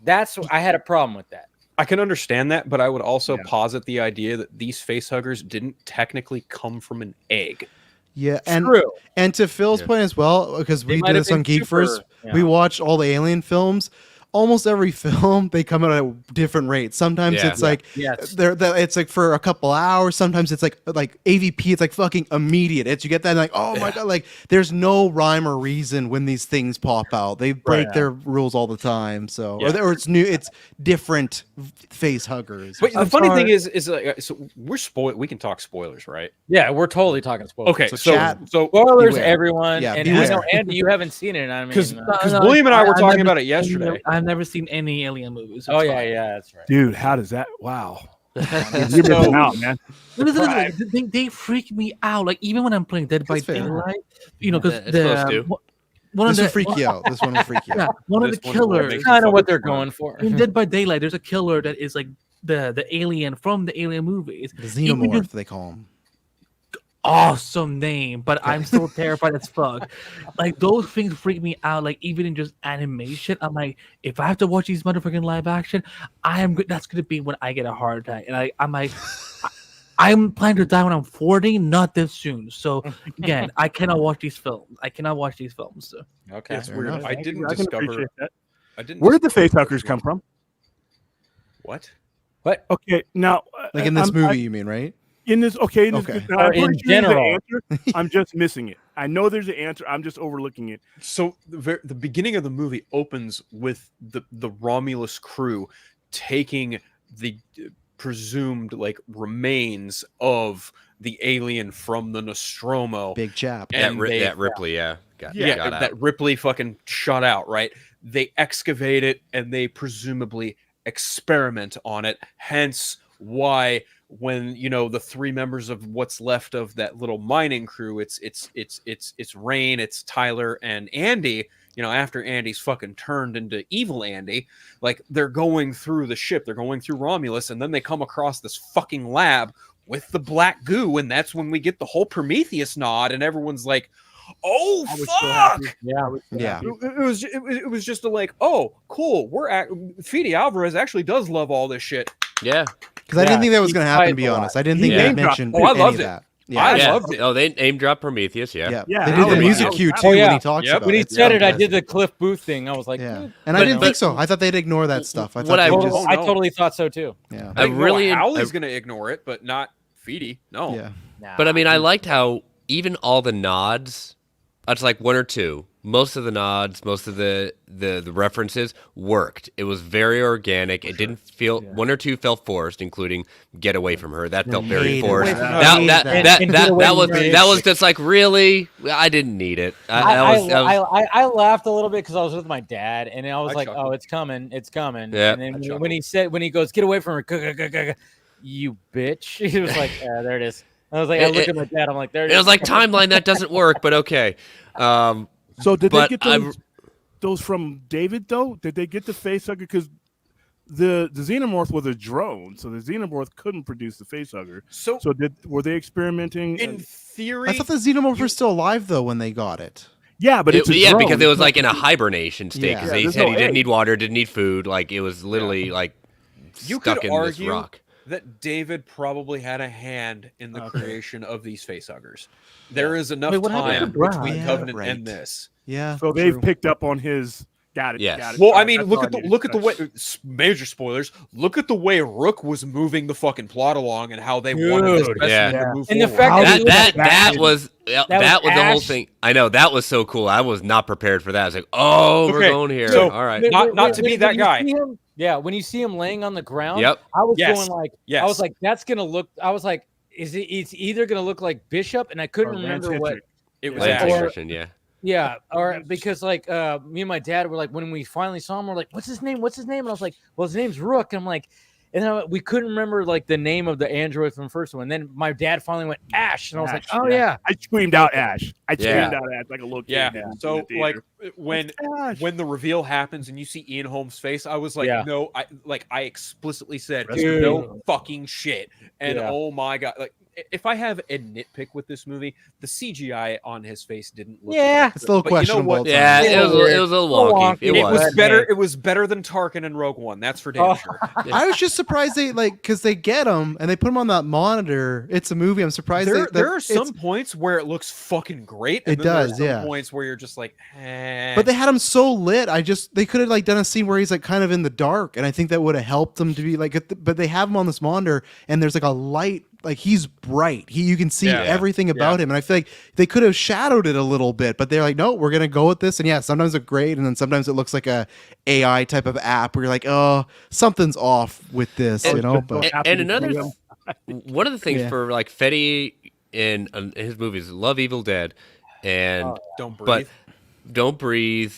[SPEAKER 2] I had a problem with that.
[SPEAKER 8] I can understand that, but I would also posit the idea that these facehuggers didn't technically come from an egg.
[SPEAKER 9] Yeah,
[SPEAKER 2] True.
[SPEAKER 9] And to Phil's point as well, because we did this on Geek First, we watched all the Alien films. Almost every film they come out at different rates. Sometimes it's like it's like for a couple hours. Sometimes it's like AVP. It's like fucking immediate. You get that like, oh my god, like there's no rhyme or reason when these things pop out. They break their rules all the time. So or it's new. It's different face huggers.
[SPEAKER 8] But the funny thing is so we're we can talk spoilers, right?
[SPEAKER 2] Yeah, we're totally talking spoilers.
[SPEAKER 8] Okay, so
[SPEAKER 2] spoilers,
[SPEAKER 9] beware.
[SPEAKER 2] everyone.
[SPEAKER 9] Yeah,
[SPEAKER 2] and I know Andy, you haven't seen it.
[SPEAKER 8] Because William and I were talking about it yesterday.
[SPEAKER 3] I've never seen any Alien movies.
[SPEAKER 2] That's right.
[SPEAKER 6] Dude, how does that? Wow. You're missing out, man.
[SPEAKER 3] They freak me out. Like even when I'm playing Dead by Daylight, because
[SPEAKER 9] this will freak you out. This one will freak you out.
[SPEAKER 3] Yeah, one of the killers.
[SPEAKER 2] Kind of what they're going for.
[SPEAKER 3] In Dead by Daylight, there's a killer that is like the alien from the Alien movies.
[SPEAKER 9] The xenomorph, they call him.
[SPEAKER 3] Awesome name, but I'm still terrified as fuck. Like those things freak me out. Like even in just animation, I'm like, if I have to watch these motherfucking live action, that's gonna be when I get a heart attack. And I'm like, I'm planning to die when I'm 40, not this soon. So again, I cannot watch these films. So.
[SPEAKER 2] Okay,
[SPEAKER 8] it's weird. I didn't discover. I didn't.
[SPEAKER 6] Where did the facehuggers come from?
[SPEAKER 8] What?
[SPEAKER 6] Okay, now
[SPEAKER 9] Like in this movie, you mean, right?
[SPEAKER 6] In this, okay, I'm pretty
[SPEAKER 2] in
[SPEAKER 6] sure
[SPEAKER 2] general.
[SPEAKER 6] there's an answer. I'm just missing it. I know there's an answer. I'm just overlooking it.
[SPEAKER 8] So the beginning of the movie opens with the Romulus crew taking the presumed like remains of the alien from the Nostromo.
[SPEAKER 9] Big chap.
[SPEAKER 10] That Ripley, yeah. Got
[SPEAKER 8] that Ripley fucking shot out, right? They excavate it and they presumably experiment on it. Hence why when the three members of what's left of that little mining crew, it's Rain, it's Tyler and Andy, after Andy's fucking turned into evil Andy, like they're going through the ship, they're going through Romulus, and then they come across this fucking lab with the black goo, and that's when we get the whole Prometheus nod, and everyone's like, oh fuck!
[SPEAKER 9] Yeah.
[SPEAKER 8] It was just like, oh cool, Fede Alvarez actually does love all this shit.
[SPEAKER 10] Yeah.
[SPEAKER 9] Because I didn't think that was going to happen, to be honest. I didn't think they mentioned
[SPEAKER 8] I loved
[SPEAKER 9] any
[SPEAKER 8] it.
[SPEAKER 9] of that.
[SPEAKER 10] Yeah. I loved it. Oh, they name dropped Prometheus. Yeah.
[SPEAKER 9] They did the music cue too when he talks about it.
[SPEAKER 2] When he said it, I did the Cliff Booth thing. I was like,
[SPEAKER 9] and I didn't think so. I thought they'd ignore that stuff. I
[SPEAKER 2] totally thought so too.
[SPEAKER 9] Yeah.
[SPEAKER 8] Howley's going to ignore it, but not Fede. No.
[SPEAKER 9] Yeah.
[SPEAKER 10] But I mean, I liked how even all the nods, it's like one or two. Most of the nods, most of the references worked. It was very organic. It didn't feel one or two felt forced, incling "Get Away from Her." That felt very forced. That was just like, really? I didn't need it.
[SPEAKER 2] I laughed a little bit because I was with my dad, and I was like, "Oh, it's coming, it's coming."
[SPEAKER 10] Yeah.
[SPEAKER 2] And then when he goes, "Get away from her," you bitch. He was like, "There it is." I was like, I looked at my dad. I'm like, "There it is."
[SPEAKER 10] It was like timeline that doesn't work, but okay.
[SPEAKER 6] So did they get those from David though? Did they get the facehugger? Because the xenomorph was a drone, so the xenomorph couldn't produce the facehugger. So were they experimenting?
[SPEAKER 8] In theory,
[SPEAKER 9] I thought the xenomorph was still alive though when they got it.
[SPEAKER 6] Yeah, but it's a drone.
[SPEAKER 10] Because it was like in a hibernation state. Because they said he didn't need water, didn't need food. Like it was literally like stuck in this rock.
[SPEAKER 8] That David probably had a hand in the creation of these facehuggers. There is enough time between Covenant and this.
[SPEAKER 9] Yeah.
[SPEAKER 6] So they've picked up on his. Got it.
[SPEAKER 10] Yes.
[SPEAKER 6] Got it.
[SPEAKER 8] Well, I mean, look at the way. Major spoilers. Look at the way Rook was moving the fucking plot along and how they wanted this specimen to move
[SPEAKER 2] and the
[SPEAKER 8] forward.
[SPEAKER 2] fact
[SPEAKER 10] that was the whole thing. I know that was so cool. I was not prepared for that. I was like, oh, we're going here.
[SPEAKER 8] So,
[SPEAKER 10] all right.
[SPEAKER 8] Not to be that guy.
[SPEAKER 2] When you see him laying on the ground,
[SPEAKER 10] Yep.
[SPEAKER 2] I was going like, I was like, that's gonna look. I was like, it's either gonna look like Bishop, and I couldn't remember what
[SPEAKER 8] it was.
[SPEAKER 2] Yeah, or because like me and my dad were like, when we finally saw him, we're like, what's his name? And I was like, well, his name's Rook. And I'm like, and then we couldn't remember like the name of the android from the first one. And then my dad finally went Ash, and I was like, oh yeah.
[SPEAKER 6] I screamed out Ash. I screamed out Ash like a little kid.
[SPEAKER 8] Yeah. So like when the reveal happens and you see Ian Holmes' face, I was like, no, I explicitly said, no fucking shit. And oh my god, like. If I have a nitpick with this movie, the CGI on his face didn't look
[SPEAKER 9] good. It's a little questionable.
[SPEAKER 10] It was a little wonky.
[SPEAKER 8] It was better. It was better than Tarkin and Rogue One. That's for damn sure.
[SPEAKER 9] I was just surprised because they get him and they put him on that monitor. It's a movie. I'm surprised.
[SPEAKER 8] There are some points where it looks fucking great. And
[SPEAKER 9] it does.
[SPEAKER 8] There are some points where you're just like, eh.
[SPEAKER 9] But they had him so lit. They could have like done a scene where he's like kind of in the dark, and I think that would have helped him to be like. But they have him on this monitor, and there's like a light. Like he's bright. You can see everything about him. And I feel like they could have shadowed it a little bit, but they're like, no, we're gonna go with this. And sometimes it's great, and then sometimes it looks like a AI type of app where you're like, oh, something's off with this, But
[SPEAKER 10] and another one of the things for like Fede in his movies, love Evil Dead, and
[SPEAKER 8] Don't Breathe.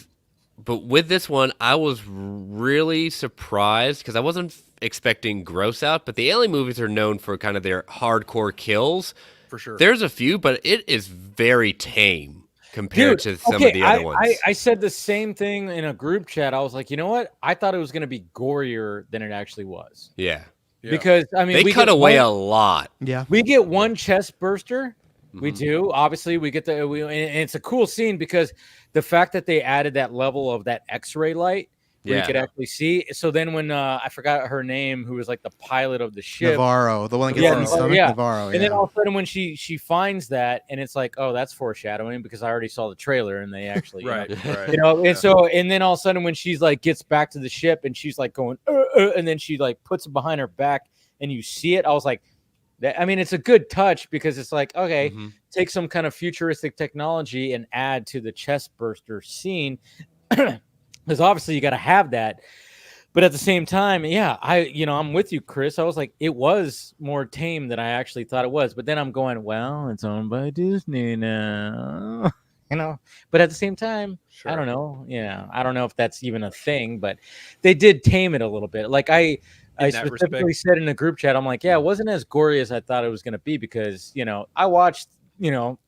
[SPEAKER 10] But with this one, I was really surprised because I wasn't expecting gross out, but the Alien movies are known for kind of their hardcore kills.
[SPEAKER 8] For sure.
[SPEAKER 10] There's a few, but it is very tame compared to some of the other ones.
[SPEAKER 2] I said the same thing in a group chat. I was like, you know what? I thought it was going to be gorier than it actually was.
[SPEAKER 10] Yeah.
[SPEAKER 2] Because, I mean,
[SPEAKER 10] they cut away a lot.
[SPEAKER 9] Yeah.
[SPEAKER 2] We get one chest burster. We do. Obviously, we get and it's a cool scene because the fact that they added that level of that X-ray light where you could actually see. So then when I forgot her name, who was like the pilot of the ship,
[SPEAKER 9] Navarro, the one that gets in the stomach, Navarro.
[SPEAKER 2] And then all of a sudden when she finds that, and it's like, oh, that's foreshadowing because I already saw the trailer and they actually
[SPEAKER 8] right.
[SPEAKER 2] And then all of a sudden when she's like gets back to the ship and she's like going and then she like puts it behind her back and you see it, I was like, I mean, it's a good touch because it's like, okay, take some kind of futuristic technology and add to the chest burster scene. Because obviously you got to have that. But at the same time, I'm with you, Chris. I was like, it was more tame than I actually thought it was. But then I'm going, well, it's owned by Disney now. But at the same time, I don't know. I don't know if that's even a thing, but they did tame it a little bit. Like I specifically said in the group chat, I'm like, it wasn't as gory as I thought it was going to be because, I watched,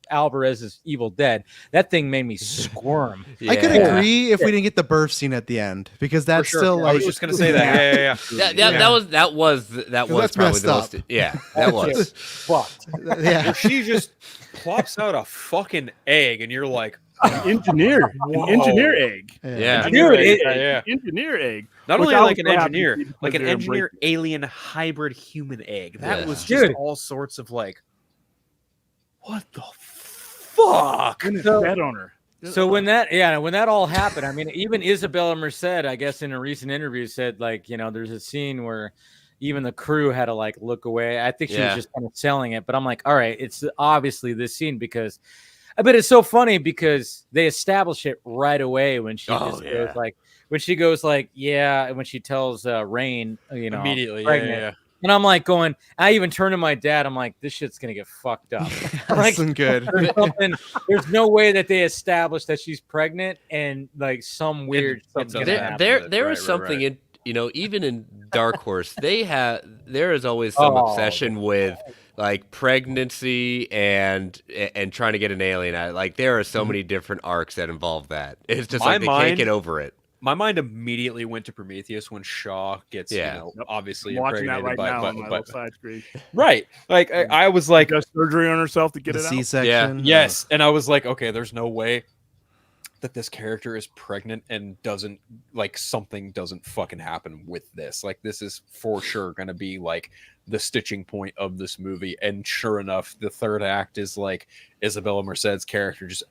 [SPEAKER 2] Alvarez's Evil Dead. That thing made me squirm.
[SPEAKER 9] I could agree if we didn't get the birth scene at the end because that's still like.
[SPEAKER 8] I was just going to say that.
[SPEAKER 10] That was probably the most. Yeah, that was
[SPEAKER 2] fucked.
[SPEAKER 8] Where she just plops out a fucking egg, and you're like,
[SPEAKER 6] engineer egg. Engineer egg.
[SPEAKER 8] Not only like an engineer alien hybrid human egg. That was just all sorts of like, what the fuck?
[SPEAKER 6] Pet owner.
[SPEAKER 2] So when that all happened, I mean, even Isabella Merced, I guess in a recent interview said like, there's a scene where even the crew had to like look away. I think she was just kind of selling it, but I'm like, all right, it's obviously this scene because but it's so funny because they establish it right away when she goes like, when she tells Rain,
[SPEAKER 8] immediately,
[SPEAKER 2] pregnant. And I'm like going, I even turned to my dad. I'm like, this shit's going to get fucked up.
[SPEAKER 9] That's good.
[SPEAKER 2] There's no way that they established that she's pregnant and like some weird shit's going to happen.
[SPEAKER 10] There is something in, even in Dark Horse, there is always some obsession with like pregnancy and trying to get an alien out. Like there are so many different arcs that involve that. It's just like they can't get over it.
[SPEAKER 8] My mind immediately went to Prometheus when Shaw gets, obviously
[SPEAKER 6] I'm watching that
[SPEAKER 8] impregnated
[SPEAKER 6] right now on my little side screen.
[SPEAKER 8] Right. Like I was like,
[SPEAKER 6] does surgery on herself to get it
[SPEAKER 9] C-section.
[SPEAKER 6] out.
[SPEAKER 8] Yes. And I was like, okay, there's no way that this character is pregnant and something doesn't fucking happen with this. Like this is for sure going to be like the stitching point of this movie. And sure enough, the third act is like Isabella Merced's character just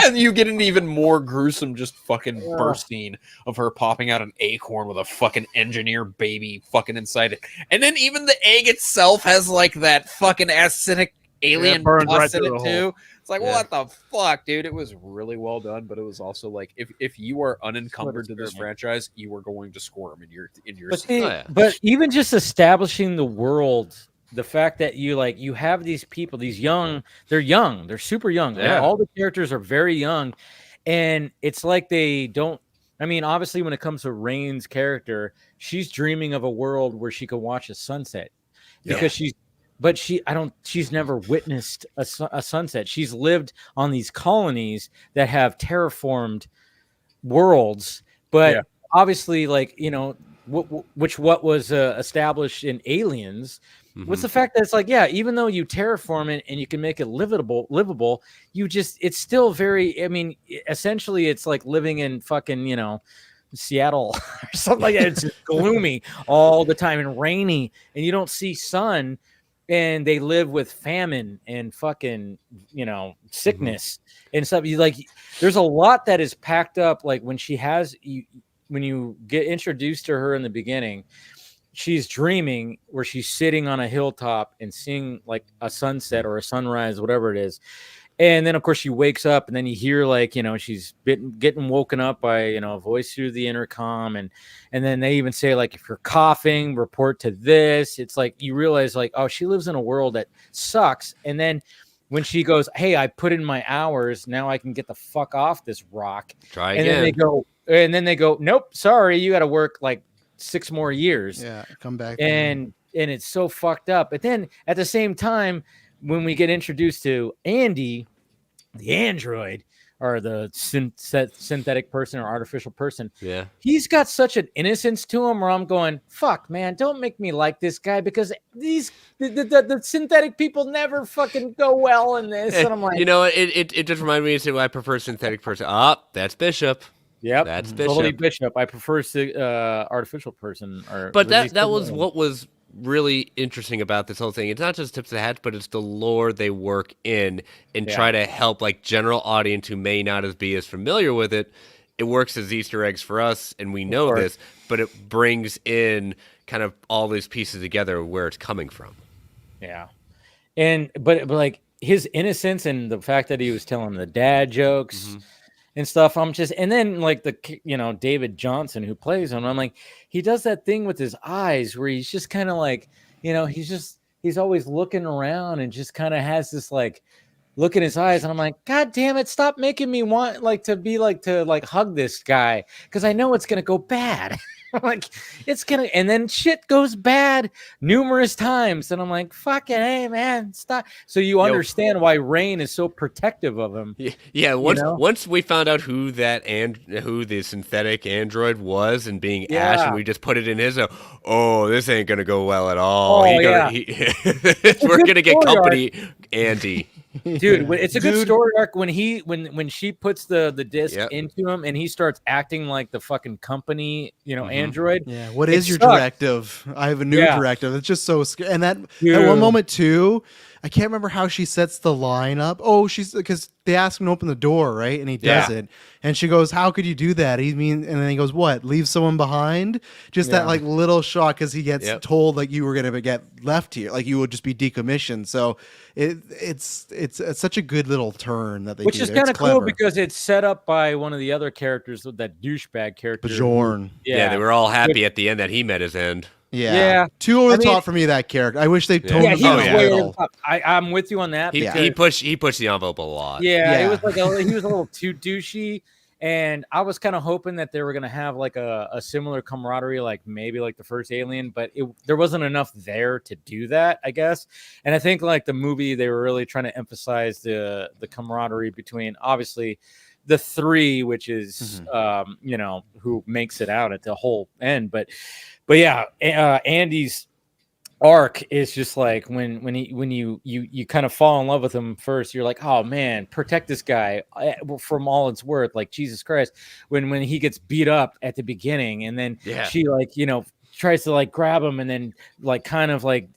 [SPEAKER 8] and you get an even more gruesome just fucking burst scene of her popping out an acorn with a fucking engineer baby fucking inside it. And then even the egg itself has like that fucking acidic alien pus in it too. It's like, what the fuck, dude? It was really well done, but it was also like if you are unencumbered to this franchise, you are going to squirm in your seat.
[SPEAKER 2] But even just establishing the world, the fact that you have these people, they're super young.
[SPEAKER 8] Yeah.
[SPEAKER 2] All the characters are very young. And it's like they don't, I mean, obviously when it comes to Rain's character, she's dreaming of a world where she could watch a sunset because she's never witnessed a sunset. She's lived on these colonies that have terraformed worlds, but obviously what was established in Aliens was the fact that it's like, even though you terraform it and you can make it livable, it's still very, I mean, essentially it's like living in fucking, Seattle or something like that. It's just gloomy all the time and rainy and you don't see sun and they live with famine and fucking, sickness and stuff. There's a lot that is packed up. Like when when you get introduced to her in the beginning, she's dreaming where she's sitting on a hilltop and seeing like a sunset or a sunrise, whatever it is. And then of course she wakes up and then you hear she's getting woken up by, a voice through the intercom. And then they even say like, if you're coughing, report to this. It's like, you realize like, oh, she lives in a world that sucks. And then when she goes, hey, I put in my hours, now I can get the fuck off this rock.
[SPEAKER 10] Try
[SPEAKER 2] and
[SPEAKER 10] again.
[SPEAKER 2] Then they go, nope, sorry, you got to work like 6 more years.
[SPEAKER 9] Yeah, come back.
[SPEAKER 2] And it's so fucked up. But then at the same time, when we get introduced to Andy, the android or the synthetic person or artificial person, he's got such an innocence to him where I'm going, fuck, man, don't make me like this guy because the synthetic people never fucking go well in this. And I'm like,
[SPEAKER 10] it just reminded me of I prefer synthetic person. That's Bishop.
[SPEAKER 2] Yep,
[SPEAKER 10] That's
[SPEAKER 2] totally
[SPEAKER 10] Bishop.
[SPEAKER 2] Bishop. I prefer artificial person.
[SPEAKER 10] But that was what was really interesting about this whole thing. It's not just tips of the hat, but it's the lore they work in and try to help like general audience who may not be as familiar with it. It works as Easter eggs for us, and we know this, but it brings in kind of all these pieces together where it's coming from.
[SPEAKER 2] Yeah, but like his innocence and the fact that he was telling the dad jokes and stuff. And then like David Johnson who plays him. I'm like, he does that thing with his eyes where he's just kind of like, he's always looking around and just kind of has this like look in his eyes, and I'm like, God damn it, stop making me want to hug this guy because I know it's gonna go bad. I'm like, and then shit goes bad numerous times, and I'm like, fucking hey man, stop. So you understand why Rain is so protective of him.
[SPEAKER 10] Yeah. Once we found out who the synthetic android was and being Ash, and we just put it in his. Oh, this ain't gonna go well at all. We're gonna get company, Andy.
[SPEAKER 2] Dude, it's a good story arc when she puts the disc into him and he starts acting like the fucking company, android.
[SPEAKER 9] Yeah, what is your directive? I have a new directive. It's just so scary. And at one moment too, I can't remember how she sets the line up. Oh, because they ask him to open the door, right? And he does it. And she goes, "How could you do that?" And then he goes, "What? Leave someone behind?" Just that like little shock because he gets told like you were gonna get left here, like you would just be decommissioned. So it's such a good little turn that they
[SPEAKER 2] which
[SPEAKER 9] do.
[SPEAKER 2] Is kind of cool because it's set up by one of the other characters, that douchebag character,
[SPEAKER 9] Bjorn.
[SPEAKER 10] Yeah, they were all happy at the end that he met his end.
[SPEAKER 9] Yeah. Too over the top for me, that character. I wish they toned him down a little.
[SPEAKER 2] I'm with you on that.
[SPEAKER 10] He pushed the envelope a lot.
[SPEAKER 2] Yeah. It was like he was a little too douchey, and I was kind of hoping that they were gonna have like a similar camaraderie, like maybe like the first Alien, but there wasn't enough there to do that, I guess. And I think like the movie, they were really trying to emphasize the camaraderie between obviously the three, which is who makes it out at the whole end, but yeah, Andy's arc is just like when you kind of fall in love with him first, you're like, oh man, protect this guy from all it's worth, like Jesus Christ. When he gets beat up at the beginning, and then she tries to like grab him, and then like kind of like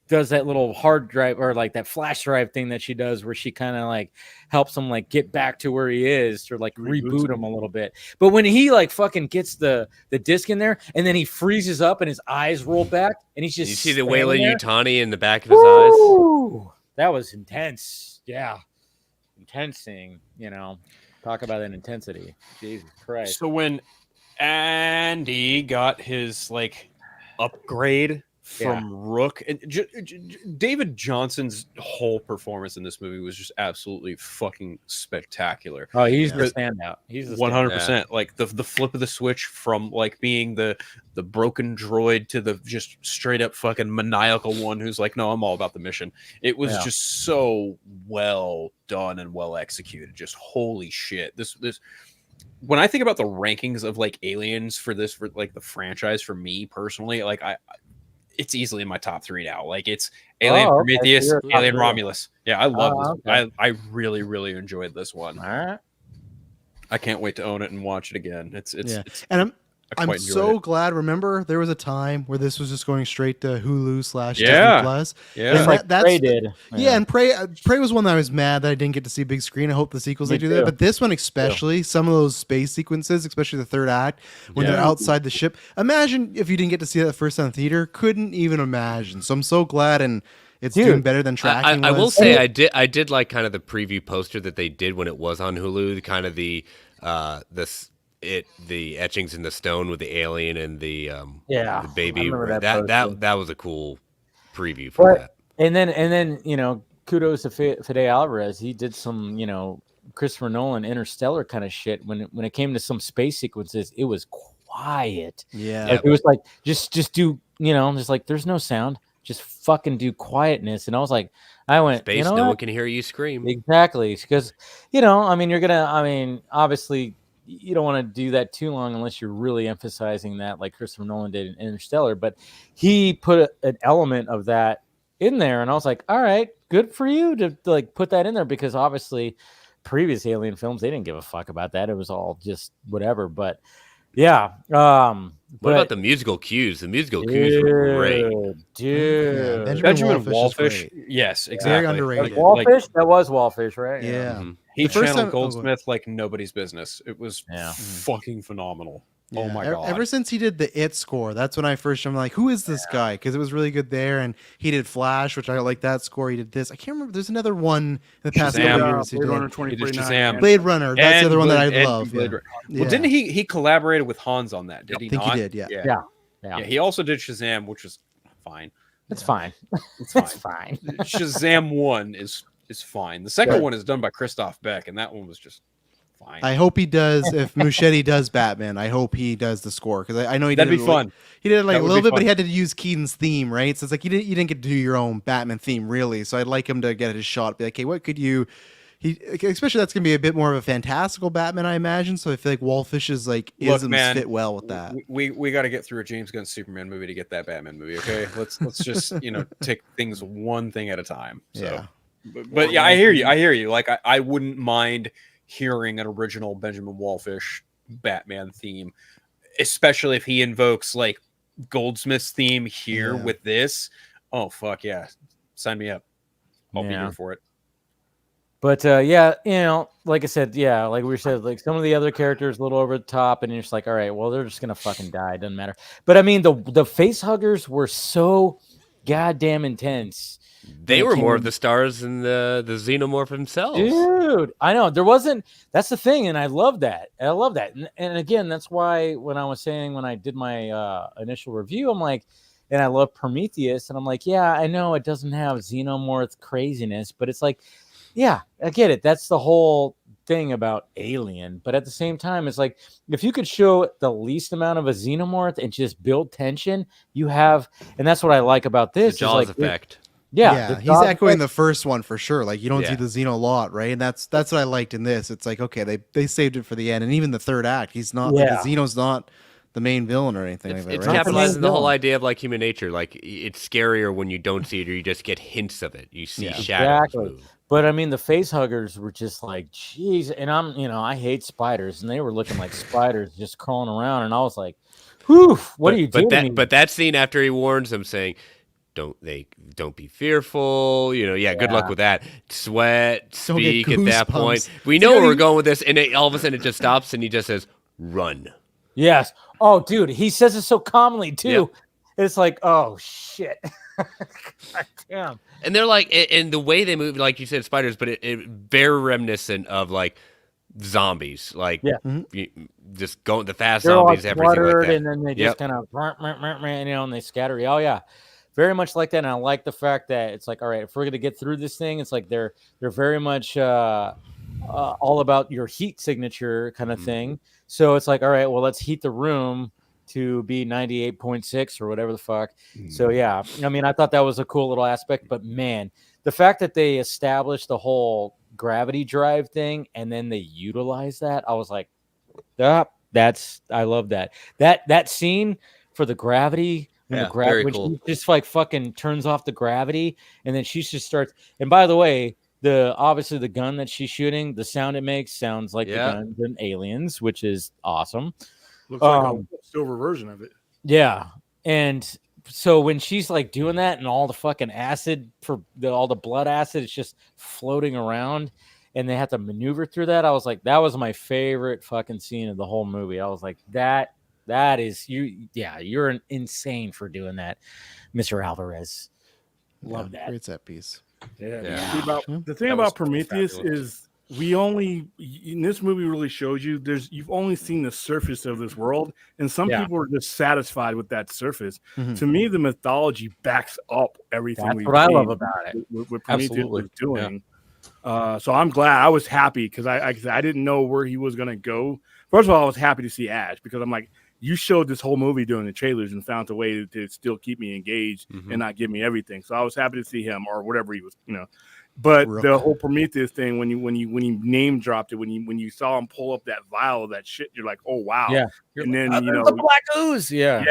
[SPEAKER 2] does that little hard drive or like that flash drive thing that she does where she kind of like helps him like get back to where he is, or like reboot him a little bit. But when he like fucking gets the disc in there and then he freezes up and his eyes roll back and he's just,
[SPEAKER 10] you see the Weyland-Yutani in the back of his eyes.
[SPEAKER 2] That was intense. Yeah. Intense thing, talk about that intensity. Jesus Christ.
[SPEAKER 8] So when Andy got his like upgrade from Rook, and David Johnson's whole performance in this movie was just absolutely fucking spectacular.
[SPEAKER 2] Oh, he's the standout. He's the
[SPEAKER 8] 100%. Like the flip of the switch from like being the broken droid to the just straight up fucking maniacal one who's like, no, I'm all about the mission. It was just so well done and well executed. Just holy shit. This when I think about the rankings of like aliens for like the franchise, for me personally, like it's easily in my top 3 now. Like it's Alien Prometheus, Alien Romulus. Yeah, I love this. Okay. I really, really enjoyed this one.
[SPEAKER 2] All right.
[SPEAKER 8] I can't wait to own it and watch it again. It's
[SPEAKER 9] and I'm so glad. Remember, there was a time where this was just going straight to Hulu / Disney Plus.
[SPEAKER 2] Yeah, like Prey did.
[SPEAKER 9] Yeah, and Prey was one that I was mad that I didn't get to see big screen. I hope the sequels they do that, but this one especially, some of those space sequences, especially the third act when they're outside the ship. Imagine if you didn't get to see that first time in theater. Couldn't even imagine. So I'm so glad, and it's doing better than tracking.
[SPEAKER 10] I will say I did like kind of the preview poster that they did when it was on Hulu. Kind of the etchings in the stone with the alien and the baby. That was a cool preview for that.
[SPEAKER 2] And then kudos to Fede Alvarez. He did some Christopher Nolan Interstellar kind of shit when it came to some space sequences. It was quiet.
[SPEAKER 9] Yeah,
[SPEAKER 2] it was like just do just like there's no sound. Just fucking do quietness. And I went,
[SPEAKER 10] space, no one can hear you scream.
[SPEAKER 2] Exactly. Because, obviously you don't want to do that too long unless you're really emphasizing that like Christopher Nolan did in Interstellar. But he put an element of that in there. And I was like, all right, good for you to like put that in there, because obviously previous Alien films, they didn't give a fuck about that. It was all just whatever. But yeah.
[SPEAKER 10] What about the musical cues? The musical cues were great.
[SPEAKER 2] Dude.
[SPEAKER 9] Yeah,
[SPEAKER 8] Benjamin Wallfish. Yes, exactly.
[SPEAKER 9] Very underrated.
[SPEAKER 2] Wallfish? That was Wallfish, right?
[SPEAKER 9] Yeah.
[SPEAKER 8] He
[SPEAKER 9] The first
[SPEAKER 8] channeled
[SPEAKER 9] time-
[SPEAKER 8] Goldsmith like nobody's business. It was fucking phenomenal. Oh my god!
[SPEAKER 9] Ever since he did the It score, that's when I first I'm like, who is this guy? Because it was really good there, and he did Flash, which I like that score. He did this. I can't remember. There's another one in the past couple years.
[SPEAKER 6] Blade Runner 2049.
[SPEAKER 9] Blade Runner. That's the other one that I love.
[SPEAKER 8] Well, didn't he collaborated with Hans on that? Did he?
[SPEAKER 9] I think
[SPEAKER 8] not?
[SPEAKER 9] he did. Yeah.
[SPEAKER 2] Yeah.
[SPEAKER 8] He also did Shazam, which was fine.
[SPEAKER 2] It's fine.
[SPEAKER 8] It's fine.
[SPEAKER 2] It's fine.
[SPEAKER 8] Shazam 1 is fine. The second one is done by Christoph Beck, and that one was just fine.
[SPEAKER 9] I hope he does. If Muschietti does Batman, I hope he does the score because I know he
[SPEAKER 8] That'd
[SPEAKER 9] did
[SPEAKER 8] be fun.
[SPEAKER 9] He did it like
[SPEAKER 8] That
[SPEAKER 9] a
[SPEAKER 8] would
[SPEAKER 9] little
[SPEAKER 8] be
[SPEAKER 9] bit, but he
[SPEAKER 8] fun.
[SPEAKER 9] had to use Keaton's theme, right? So it's like you didn't get to do your own Batman theme really. So I'd like him to get his shot. Be like, hey, what could you? Especially that's gonna be a bit more of a fantastical Batman, I imagine. So I feel like Wallfish's isms fit well with that.
[SPEAKER 8] We got to get through a James Gunn Superman movie to get that Batman movie. Okay, let's just take things one thing at a time. So.
[SPEAKER 9] Yeah.
[SPEAKER 8] But yeah, I hear you. Like I wouldn't mind hearing an original Benjamin Wallfish Batman theme, especially if he invokes like Goldsmith's theme here with this. Oh fuck yeah, sign me up. I'll be here for it.
[SPEAKER 2] But like I said, like we said, like some of the other characters a little over the top, and you're just like, all right, well, they're just gonna fucking die. It doesn't matter. But I mean, the face huggers were so goddamn intense.
[SPEAKER 10] They were more of the stars than the xenomorph himself.
[SPEAKER 2] Dude, I know there wasn't. That's the thing, and I love that. And again, that's why when I was saying when I did my initial review, I'm like, and I love Prometheus, and I'm like, yeah, I know it doesn't have xenomorph craziness, but it's like, yeah, I get it. That's the whole thing about Alien. But at the same time, it's like if you could show the least amount of a xenomorph and just build tension, you have, and that's what I like about this.
[SPEAKER 10] The Jaws effect.
[SPEAKER 2] Yeah,
[SPEAKER 9] he's echoing the first one for sure. Like you don't see the Xeno a lot, right? And that's what I liked in this. It's like okay, they saved it for the end, and even the third act, he's not the Xeno's not the main villain or anything like that.
[SPEAKER 10] It's
[SPEAKER 9] right?
[SPEAKER 10] capitalizing the whole idea of like human nature. Like it's scarier when you don't see it, or you just get hints of it. You see shadows move.
[SPEAKER 2] But I mean, the face huggers were just like, geez. And I hate spiders, and they were looking like spiders just crawling around, and I was like, whew, what are you doing?
[SPEAKER 10] But that scene after he warns them, saying, don't be fearful, good luck with that. Sweat, speak at that point. We know where we're going with this, and all of a sudden it just stops and he just says, run.
[SPEAKER 2] Yes. Oh, dude, he says it so calmly too. Yep. It's like, oh shit. God damn.
[SPEAKER 10] And they're like, and the way they move, like you said, spiders, but it very reminiscent of like zombies, like just going the fast
[SPEAKER 2] they're
[SPEAKER 10] zombies,
[SPEAKER 2] all
[SPEAKER 10] everything like that.
[SPEAKER 2] And then they just kind of, and they scatter. Oh yeah. Very much like that, and I like the fact that it's like, all right, if we're gonna get through this thing, it's like they're very much all about your heat signature kind of thing. So it's like, all right, well, let's heat the room to be 98.6 or whatever the fuck. So yeah, I mean, I thought that was a cool little aspect, but man, the fact that they established the whole gravity drive thing and then they utilize that, I was like, I love that. That scene for the gravity. When
[SPEAKER 10] cool.
[SPEAKER 2] She just like fucking turns off the gravity, and then she just starts. And by the way, obviously the gun that she's shooting, the sound it makes sounds like the guns in Aliens, which is awesome.
[SPEAKER 6] Looks like a silver version of it.
[SPEAKER 2] Yeah, and so when she's like doing that, and all the fucking acid all the blood acid is just floating around, and they have to maneuver through that. I was like, that was my favorite fucking scene of the whole movie. I was like, that is you. Yeah, you're insane for doing that, Mr. Alvarez. Love that.
[SPEAKER 9] Great set piece.
[SPEAKER 6] Yeah. The thing about Prometheus is in this movie really shows you you've only seen the surface of this world, and some people are just satisfied with that surface. To me, the mythology backs up everything.
[SPEAKER 2] That's what I love about it.
[SPEAKER 6] What Prometheus was doing. So I'm glad. I was happy because I didn't know where he was going to go. First of all, I was happy to see Ash because I'm like, you showed this whole movie during the trailers and found a way to still keep me engaged and not give me everything. So I was happy to see him or whatever he was, But the whole Prometheus thing, when you name dropped it, when you saw him pull up that vial of that shit, you're like, oh wow,
[SPEAKER 2] yeah.
[SPEAKER 6] And then
[SPEAKER 2] the black ooze, yeah,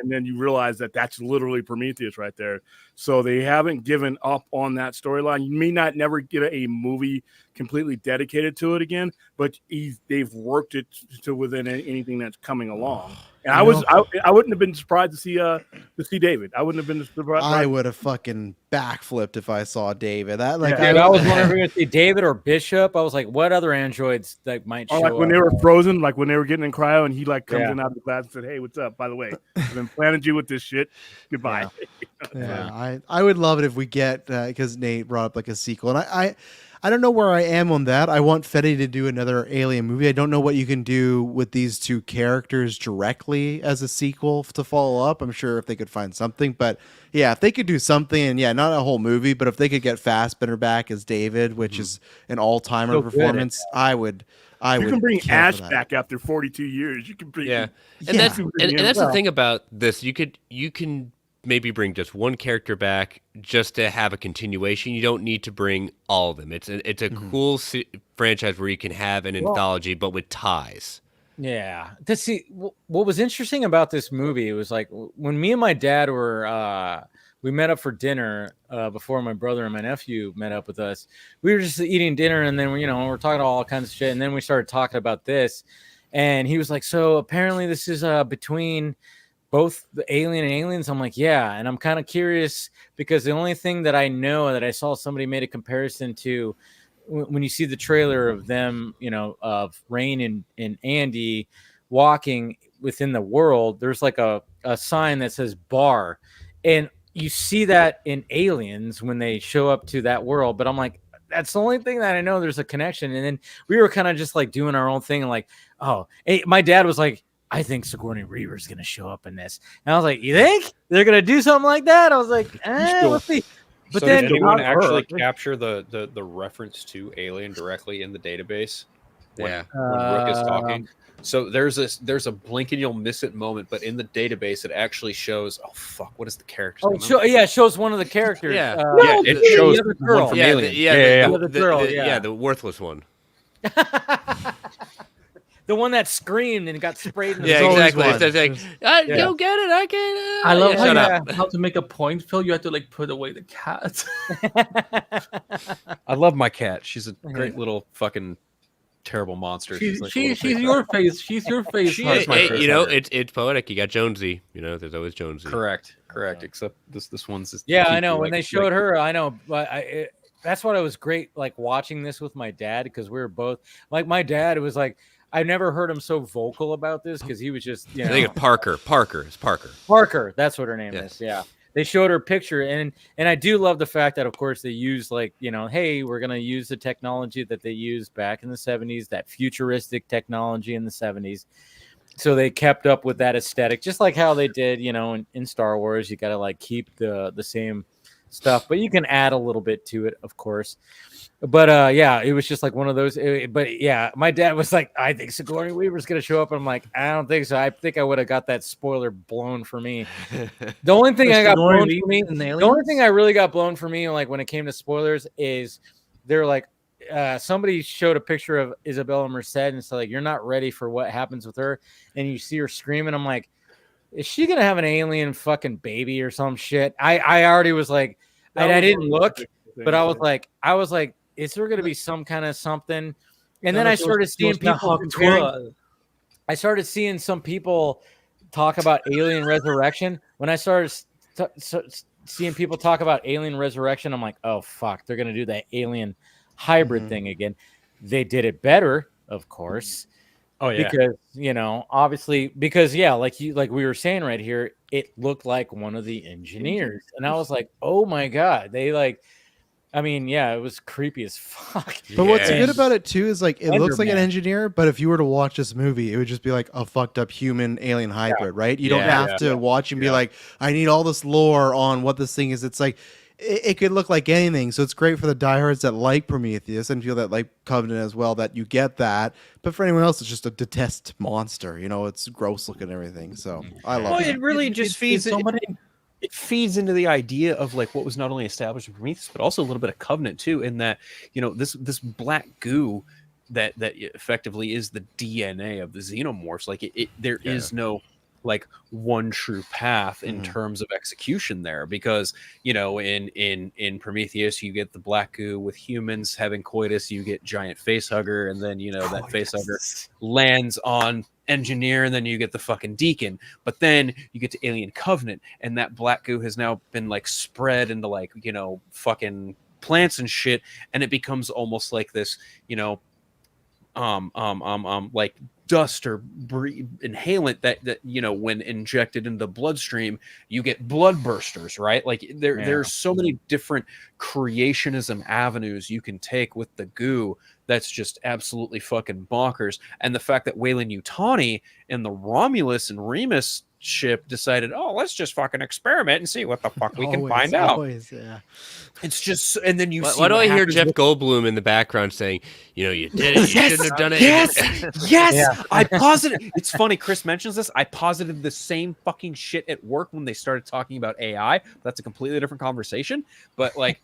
[SPEAKER 6] and then you realize that that's literally Prometheus right there. So they haven't given up on that storyline. You may not never get a movie completely dedicated to it again, but they've worked it to within anything that's coming along. And I wouldn't have been surprised to see David. I wouldn't have been surprised.
[SPEAKER 9] I would have fucking backflipped if I saw David. That like
[SPEAKER 2] I was wondering if we were gonna see David or Bishop. I was like, what other androids that might show
[SPEAKER 6] like when
[SPEAKER 2] up?
[SPEAKER 6] they were frozen, like when they were getting in cryo, and he like comes in out of the class and said, "Hey, what's up? By the way, I've implanted you with this shit. Goodbye."
[SPEAKER 9] I would love it if we get because Nate brought up like a sequel, and I don't know where I am on that. I want Fetty to do another Alien movie. I don't know what you can do with these two characters directly as a sequel to follow up. I'm sure if they could find something, but yeah, if they could do something, and not a whole movie, but if they could get Fassbender back as David, which is an all-timer performance, I would.
[SPEAKER 6] You can bring Ash back after 42 years. You can bring
[SPEAKER 10] and that's the thing about this. You can maybe bring just one character back just to have a continuation. You don't need to bring all of them. It's a cool franchise where you can have an anthology, but with ties.
[SPEAKER 2] Yeah. To see what was interesting about this movie, it was like when me and my dad were we met up for dinner before my brother and my nephew met up with us. We were just eating dinner, and then we're talking all kinds of shit, and then we started talking about this, and he was like, "So apparently this is between both the Alien and Aliens." I'm like, yeah. And I'm kind of curious because the only thing that I know that I saw somebody made a comparison to when you see the trailer of them, of Rain and Andy walking within the world, there's like a sign that says bar. And you see that in Aliens when they show up to that world. But I'm like, that's the only thing that I know there's a connection. And then we were kind of just like doing our own thing. And like, my dad was like, I think Sigourney Weaver is going to show up in this. And I was like, you think they're going to do something like that? I was like, we'll see. But then
[SPEAKER 8] did anyone actually capture the reference to Alien directly in the database when Rook is talking? So there's a blink and you'll miss it moment, but in the database it actually shows. Oh fuck! What is the character?
[SPEAKER 2] It shows one of the characters.
[SPEAKER 8] It shows
[SPEAKER 2] the other girl.
[SPEAKER 8] One from Alien.
[SPEAKER 10] The worthless one.
[SPEAKER 2] The one that screamed and got sprayed in the
[SPEAKER 10] exactly. It's like, go get it. I can't.
[SPEAKER 12] I love how to make a point, Phil. You have to like put away the cat.
[SPEAKER 8] I love my cat. She's a great little fucking terrible monster.
[SPEAKER 12] She's your face. She's your face.
[SPEAKER 10] It's poetic. You got Jonesy. There's always Jonesy.
[SPEAKER 8] Correct. Except this one's just
[SPEAKER 2] I know. When they showed her, I know, but that's what it was great. Like watching this with my dad because we were both like my dad. It was like. I never heard him so vocal about this because he was just,
[SPEAKER 10] I think it's Parker. It's Parker.
[SPEAKER 2] Parker, that's what her name is. Yeah. They showed her picture, and I do love the fact that, of course, they use hey, we're going to use the technology that they used back in the 70s, that futuristic technology in the 70s. So they kept up with that aesthetic, just like how they did, in Star Wars. You got to keep the same stuff, but you can add a little bit to it, of course. But it was just like one of those. My dad was like, I think Sigourney Weaver's going to show up. I'm like, I don't think so. I think I would have got that spoiler blown for me. The only thing I got blown for me, the only thing I really got blown for me, like when it came to spoilers, is they're like, somebody showed a picture of Isabella Merced and so like, you're not ready for what happens with her. And you see her screaming. I'm like, is she going to have an alien fucking baby or some shit? I already was like, I didn't look, but I was like, is there going to be some kind of something? And then I started seeing people comparing. I started seeing some people talk about Alien Resurrection. When I started seeing people talk about Alien Resurrection, I'm like, oh fuck, they're going to do that alien hybrid thing again. They did it better, of course. Oh yeah, because obviously, because like we were saying right here, it looked like one of the engineers, and I was like, oh my god, they it was creepy as fuck.
[SPEAKER 9] But what's good about it too is it looks like an engineer, but if you were to watch this movie, it would just be like a fucked up human alien hybrid, right? You don't have to watch and be like, I need all this lore on what this thing is. It's like it could look like anything. So it's great for the diehards that like Prometheus and feel that like Covenant as well, that you get that. But for anyone else, it's just a detest monster. It's gross looking and everything. So I love it.
[SPEAKER 8] It really just feeds
[SPEAKER 12] somebody.
[SPEAKER 8] it feeds into the idea of like what was not only established in Prometheus, but also a little bit of Covenant too, in that, you know, this black goo that effectively is the DNA of the xenomorphs. Like there is no like one true path in terms of execution there, because, you know, in Prometheus you get the black goo with humans having coitus, you get giant facehugger, and then, you know, that facehugger lands on engineer, and then you get the fucking deacon. But then you get to Alien Covenant, and that black goo has now been like spread into like, you know, fucking plants and shit, and it becomes almost like this, you know, like dust or inhalant that you know, when injected into the bloodstream, you get blood bursters, right? Like there's so many different creationism avenues you can take with the goo that's just absolutely fucking bonkers. And the fact that Weyland-Yutani and the Romulus and Remus ship decided, oh, let's just fucking experiment and see what the fuck we can find out. It's just, and then you see.
[SPEAKER 10] Why do I hear Jeff Goldblum in the background saying, you know, you did it, you shouldn't have done it?
[SPEAKER 8] Yes. I posited. It's funny, Chris mentions this. I posited the same fucking shit at work when they started talking about AI. That's a completely different conversation. But like,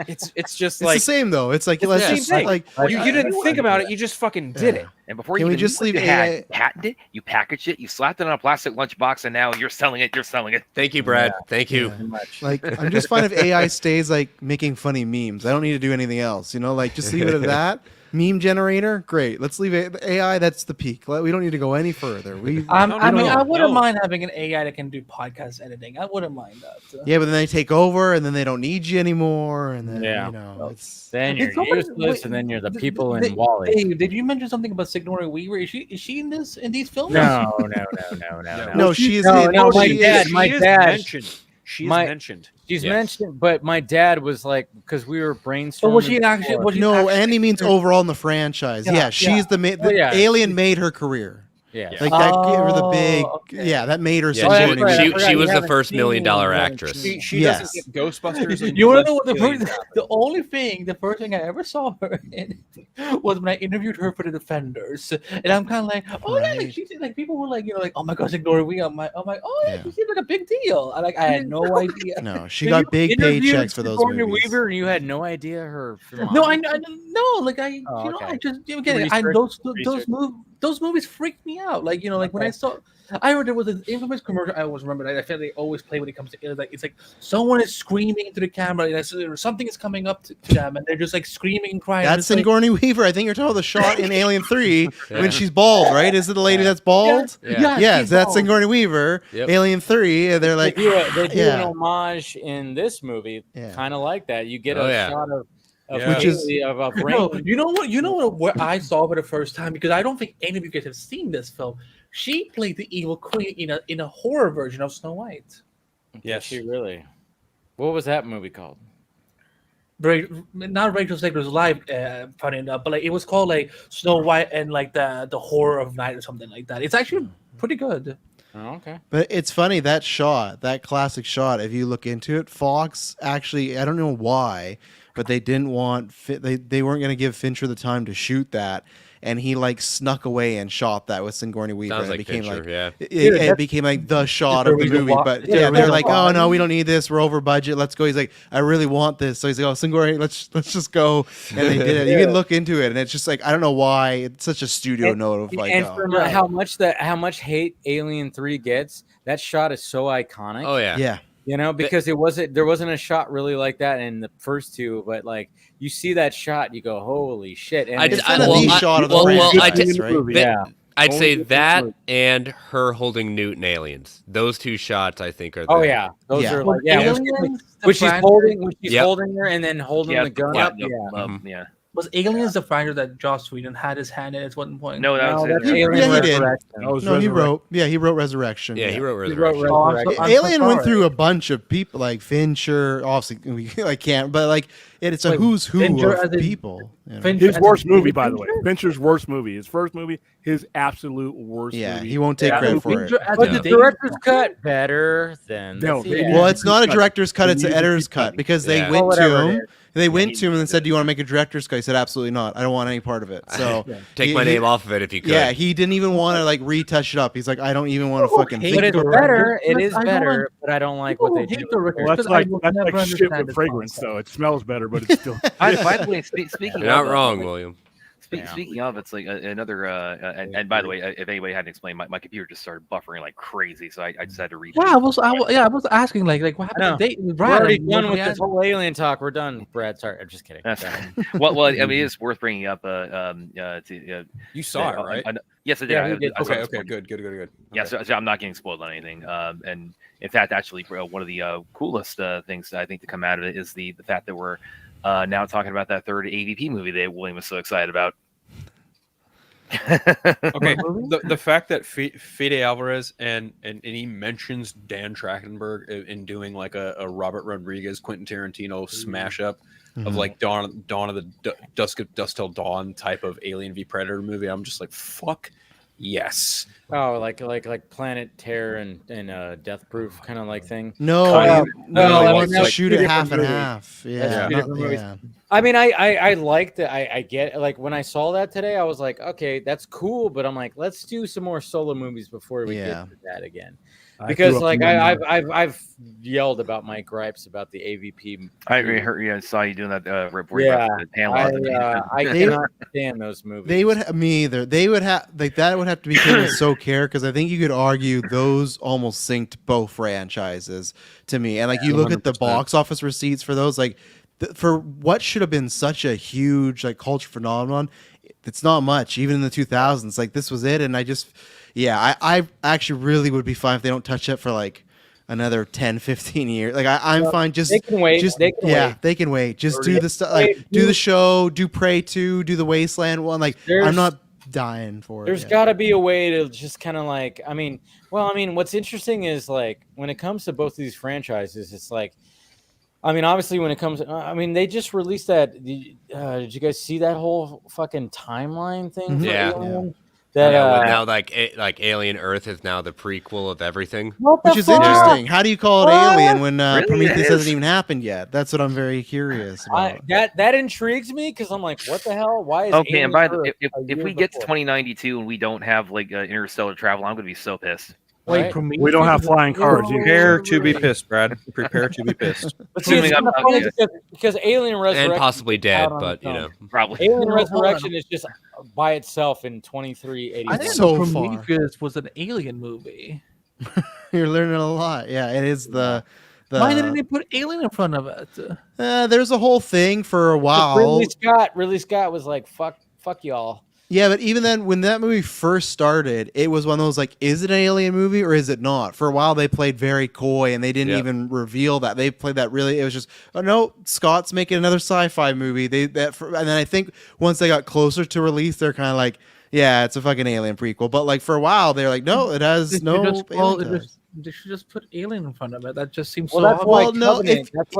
[SPEAKER 8] it's just like
[SPEAKER 9] it's the same though. It's like
[SPEAKER 8] it's the same thing. Like you didn't think about it, you just fucking did it.
[SPEAKER 11] And before
[SPEAKER 9] Can
[SPEAKER 11] you
[SPEAKER 9] we just leave
[SPEAKER 11] AI? Patented it, you packaged it, you slapped it on a plastic lunchbox, and now you're selling it. You're selling it.
[SPEAKER 10] Thank you, Brad. Thank you.
[SPEAKER 9] Like, I'm just fine if AI stays like making funny memes. I don't need to do anything else. You know, like just leave it at that. Meme generator, great. Let's leave it. AI, that's the peak. We don't need to go any further.
[SPEAKER 12] I wouldn't mind having an AI that can do podcast editing. I wouldn't mind that.
[SPEAKER 9] Yeah, but then they take over, and then they don't need you anymore, and then you know,
[SPEAKER 2] then you're useless, and then you're the people in Wall-E.
[SPEAKER 12] Hey, did you mention something about Sigourney Weaver? Is she in these films?
[SPEAKER 2] No.
[SPEAKER 9] No, she is.
[SPEAKER 2] No, my dad.
[SPEAKER 8] She's mentioned.
[SPEAKER 2] She's mentioned, but my dad was like, because we were brainstorming.
[SPEAKER 12] But was she actually?
[SPEAKER 9] No, Andy means overall in the franchise. Yeah, she's the Alien made her career.
[SPEAKER 2] Yeah,
[SPEAKER 9] like that gave her the big. Okay. Yeah, that made her.
[SPEAKER 10] Yeah, she was the first $1 million actress.
[SPEAKER 8] She doesn't get Ghostbusters.
[SPEAKER 12] You want to know what the first thing I ever saw her in was when I interviewed her for the Defenders, and I'm kind of like, oh yeah, like she's like, people were like, you know, like, oh my gosh, Sigourney Weaver. I'm like, oh yeah, she seemed like a big deal. I had no idea.
[SPEAKER 9] No, she got big paychecks for those movies.
[SPEAKER 2] Weaver, and you had no idea her.
[SPEAKER 12] No, I know, like I just again, those movies freaked me out. Like, you know, like when I heard there was an infamous commercial. I always remember that. I feel they always play when it comes to like, it's like someone is screaming into the camera, and something is coming up to them, and they're just like screaming and crying.
[SPEAKER 9] That's Sigourney Weaver. I think you're talking about the shot in Alien 3 when she's bald, right? Is it the lady that's bald? Yeah, that's Sigourney Weaver. Yep. Alien 3, and they're like,
[SPEAKER 2] they do an homage in this movie, kind of like that. You get a shot of.
[SPEAKER 9] Which is
[SPEAKER 2] of a brain.
[SPEAKER 12] You know what I saw for the first time, because I don't think any of you guys have seen this film. She played the evil queen in a horror version of Snow White.
[SPEAKER 2] Yes, she really. What was that movie called?
[SPEAKER 12] Not Rachel Zegler's Life, funny enough, but like it was called like Snow White and like the Horror of Night or something like that. It's actually pretty good.
[SPEAKER 2] Oh, okay.
[SPEAKER 9] But it's funny, that classic shot, if you look into it, Fox actually, I don't know why, but they didn't want they weren't going to give Fincher the time to shoot that, and he like snuck away and shot that with Sigourney Weaver.
[SPEAKER 10] Sounds
[SPEAKER 9] and
[SPEAKER 10] like Fincher,
[SPEAKER 9] it became like the shot of the movie. But they're like, oh no, we don't need this. We're over budget. Let's go. He's like, I really want this. So he's like, oh, Sigourney, let's just go. And they did it. You can look into it, and it's just like, I don't know why it's such a studio note of like,
[SPEAKER 2] how much hate Alien 3 gets. That shot is so iconic.
[SPEAKER 10] Oh yeah.
[SPEAKER 2] You know, because there wasn't a shot really like that in the first two, but like you see that shot, you go, holy shit! And
[SPEAKER 9] it's kind of the shot of the franchise, right?
[SPEAKER 10] I'd say that and her holding Newt in Aliens. Those two shots, I think, are.
[SPEAKER 2] Those are like when she's holding her and then holding the gun up.
[SPEAKER 12] Yeah. Was Aliens the franchise that Joss Whedon had his hand in at one point?
[SPEAKER 11] No, that was
[SPEAKER 9] Alien Resurrection. He wrote Resurrection.
[SPEAKER 10] Yeah, he wrote Resurrection.
[SPEAKER 9] Alien went through a bunch of people, like Fincher. Obviously, I can't, but like it's a who's who of people.
[SPEAKER 6] His worst movie, by the way. Fincher's worst movie. His first movie, his absolute worst movie.
[SPEAKER 9] Yeah, he won't take credit for it.
[SPEAKER 2] But the director's cut better than.
[SPEAKER 9] Well, it's not a director's cut; it's an editor's cut because they went to him. they went to him and said, "Do you want to make a director's cut?" He said, "Absolutely not. I don't want any part of it." So
[SPEAKER 10] take my name off of it if you could.
[SPEAKER 9] Yeah, he didn't even want to like retouch it up. He's like, "I don't even want to fucking."
[SPEAKER 2] But it's better. It is better, but I don't like what they do.
[SPEAKER 6] Well, that's like shit with fragrance, though. It smells better, but it's still.
[SPEAKER 11] By the way, speaking,
[SPEAKER 10] you're not wrong, William.
[SPEAKER 11] Speaking of, it's like another. And by the way, if anybody hadn't explained, my computer just started buffering like crazy, so I just had to read.
[SPEAKER 12] Yeah, I was asking like what happened to date with Brad?
[SPEAKER 2] We're already done with this whole alien talk. We're done, Brad. Sorry, I'm just kidding.
[SPEAKER 11] well, I mean, it's worth bringing up.
[SPEAKER 8] You saw it, right?
[SPEAKER 11] Yes, I did.
[SPEAKER 2] Yeah, did.
[SPEAKER 8] Okay, good.
[SPEAKER 11] Yeah, so I'm not getting spoiled on anything. And in fact, actually, one of the coolest things I think to come out of it is the fact that we're now talking about that third AVP movie that William was so excited about.
[SPEAKER 8] Okay, the fact that Fede Alvarez and he mentions Dan Trachtenberg in doing like a Robert Rodriguez, Quentin Tarantino smash up of like Dawn of the Dusk Till Dawn type of Alien v Predator movie, I'm just like, fuck yes.
[SPEAKER 2] Oh, like Planet Terror and Death Proof kind of like thing.
[SPEAKER 9] No,
[SPEAKER 2] no,
[SPEAKER 9] he wants to shoot it half and half. Yeah,
[SPEAKER 2] I mean, I liked it. I get it. Like when I saw that today, I was like, okay, that's cool. But I'm like, let's do some more solo movies before we get to that again. Because like I've yelled about my gripes about the AVP.
[SPEAKER 11] I heard, I saw you doing that report.
[SPEAKER 2] Yeah, I cannot stand those movies.
[SPEAKER 9] They would me either. They would have like that would have to be taken with so care because I think you could argue those almost synced both franchises to me. And like you look 100%. At the box office receipts for those, like for what should have been such a huge like culture phenomenon, it's not much. Even in the 2000s, like this was it, and I just. Yeah, I actually really would be fine if they don't touch it for like another 10, 15 years. Like I'm fine. Just
[SPEAKER 2] they can wait.
[SPEAKER 9] Just,
[SPEAKER 2] they can wait.
[SPEAKER 9] They can wait. Just do the stuff. Like do the show. Do Prey 2. Do the Wasteland one. Like I'm not dying for it.
[SPEAKER 2] There's got to be a way to just kind of like. I mean, what's interesting is like when it comes to both of these franchises, it's like. I mean, obviously, when it comes, they just released that. Did you guys see that whole fucking timeline thing?
[SPEAKER 10] Yeah.
[SPEAKER 2] That,
[SPEAKER 10] now, like Alien Earth is now the prequel of everything,
[SPEAKER 9] which is interesting. How do you call it Alien when Prometheus hasn't even happened yet? That's what I'm very curious about.
[SPEAKER 2] That intrigues me because I'm like, what the hell? Why is
[SPEAKER 11] okay?
[SPEAKER 2] Alien
[SPEAKER 11] And by the
[SPEAKER 2] Earth
[SPEAKER 11] if we get to 2092 and we don't have like interstellar travel, I'm gonna be so pissed.
[SPEAKER 2] Right?
[SPEAKER 6] We don't have flying cars.
[SPEAKER 8] Prepare to be pissed, Brad. Prepare to be pissed.
[SPEAKER 2] But see, it's kind of funny because Alien Resurrection
[SPEAKER 10] and possibly dead, but you know,
[SPEAKER 11] probably
[SPEAKER 2] Alien Resurrection is just by itself in 2380.
[SPEAKER 12] I think
[SPEAKER 9] so
[SPEAKER 12] Prometheus was an Alien movie.
[SPEAKER 9] You're learning a lot. Yeah, it is the.
[SPEAKER 12] Why didn't they put Alien in front of it?
[SPEAKER 9] There's a whole thing for a while.
[SPEAKER 2] Ridley Scott was like, fuck y'all.
[SPEAKER 9] Yeah, but even then, when that movie first started, it was one of those like, is it an alien movie or is it not? For a while, they played very coy and they didn't even reveal that. They played that really. It was just, oh no, Scott's making another sci-fi movie. And then I think once they got closer to release, they're kind of like, yeah, it's a fucking Alien prequel. But like for a while, they're like, no, it has no.
[SPEAKER 12] They should just put Alien in front of it. That just seems
[SPEAKER 2] so.
[SPEAKER 12] That's
[SPEAKER 2] what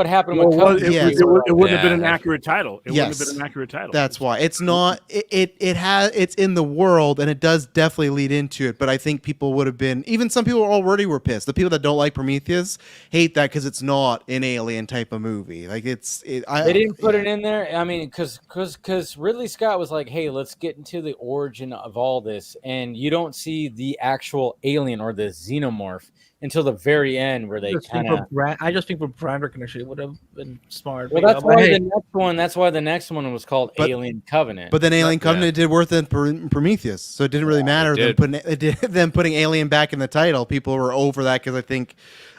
[SPEAKER 2] happened with Covenant.
[SPEAKER 6] It wouldn't have been an accurate title. It wouldn't have been an accurate title.
[SPEAKER 9] That's why it's not. It's in the world, and it does definitely lead into it. But I think people would have been. Even some people already were pissed. The people that don't like Prometheus hate that because it's not an alien type of movie. Like they
[SPEAKER 2] didn't put it in there. I mean, because Ridley Scott was like, hey, let's get into the origin of all this, and you don't see the actual alien or the xenomorph until the very end, where they kind of.
[SPEAKER 12] I just think for brand recognition, it would have been smart.
[SPEAKER 2] Well, that's why the next one. That's why the next one was called Alien Covenant.
[SPEAKER 9] But then Alien Covenant did worse than Prometheus, so it didn't really matter. Them putting Alien back in the title, people were over that because I think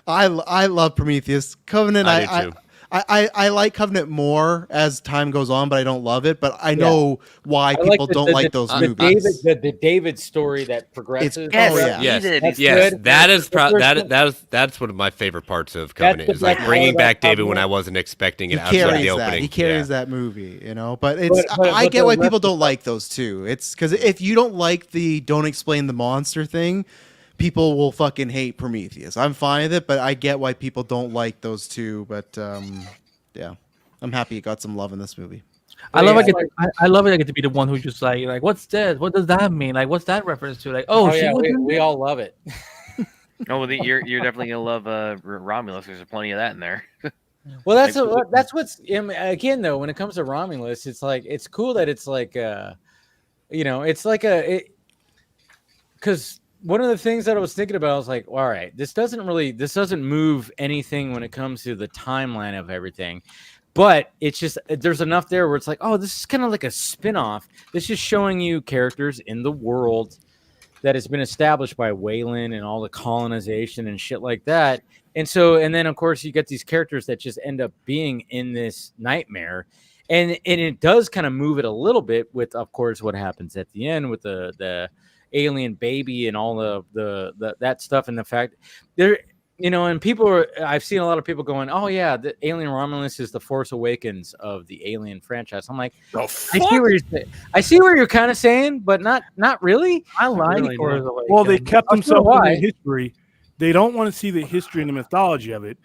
[SPEAKER 9] I love Prometheus. Covenant, I like Covenant more as time goes on, but I don't love it. But I know why people don't like those movies.
[SPEAKER 2] The David story that progresses.
[SPEAKER 10] That's one of my favorite parts of Covenant. Is like bringing back David when I wasn't expecting it outside of the opening.
[SPEAKER 9] He carries that movie, you know. But I get why people don't like those two. It's because if you don't like the don't explain the monster thing, people will fucking hate Prometheus. I'm fine with it, but I get why people don't like those two. But yeah, I'm happy it got some love in this movie.
[SPEAKER 12] I love it. I get to be the one who just like what's that? What does that mean? Like, what's that reference to? Like,
[SPEAKER 2] we all love it.
[SPEAKER 11] Oh, well, you're definitely gonna love Romulus. There's plenty of that in there.
[SPEAKER 2] Well, that's what's again though. When it comes to Romulus, it's like it's cool that it's like it's like because one of the things that I was thinking about, I was like, well, all right, this doesn't move anything when it comes to the timeline of everything. But it's just there's enough there where it's like, oh, this is kind of like a spin-off. This is showing you characters in the world that has been established by Wayland and all the colonization and shit like that. And then of course you get these characters that just end up being in this nightmare. And it does kind of move it a little bit with, of course, what happens at the end with the alien baby and all the that stuff, and the fact there, and I've seen a lot of people going, oh yeah, the Alien Romulus is the Force Awakens of the Alien franchise. I'm like, I see where you're kind of saying, but not really.
[SPEAKER 12] I like Force Awakens.
[SPEAKER 6] Well, they kept themselves in the history. They don't want to see the history and the mythology of it.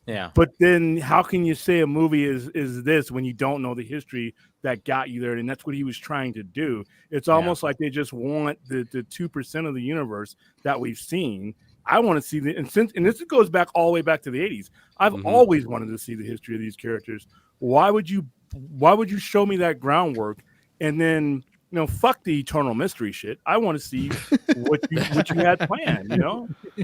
[SPEAKER 2] Yeah.
[SPEAKER 6] But then how can you say a movie is this when you don't know the history that got you there? And that's what he was trying to do. It's almost like they just want the 2% of the universe that we've seen. I want to see and this goes back all the way back to the 80s. I've always wanted to see the history of these characters. Why would you show me that groundwork and then fuck the eternal mystery shit? I want to see what you had planned,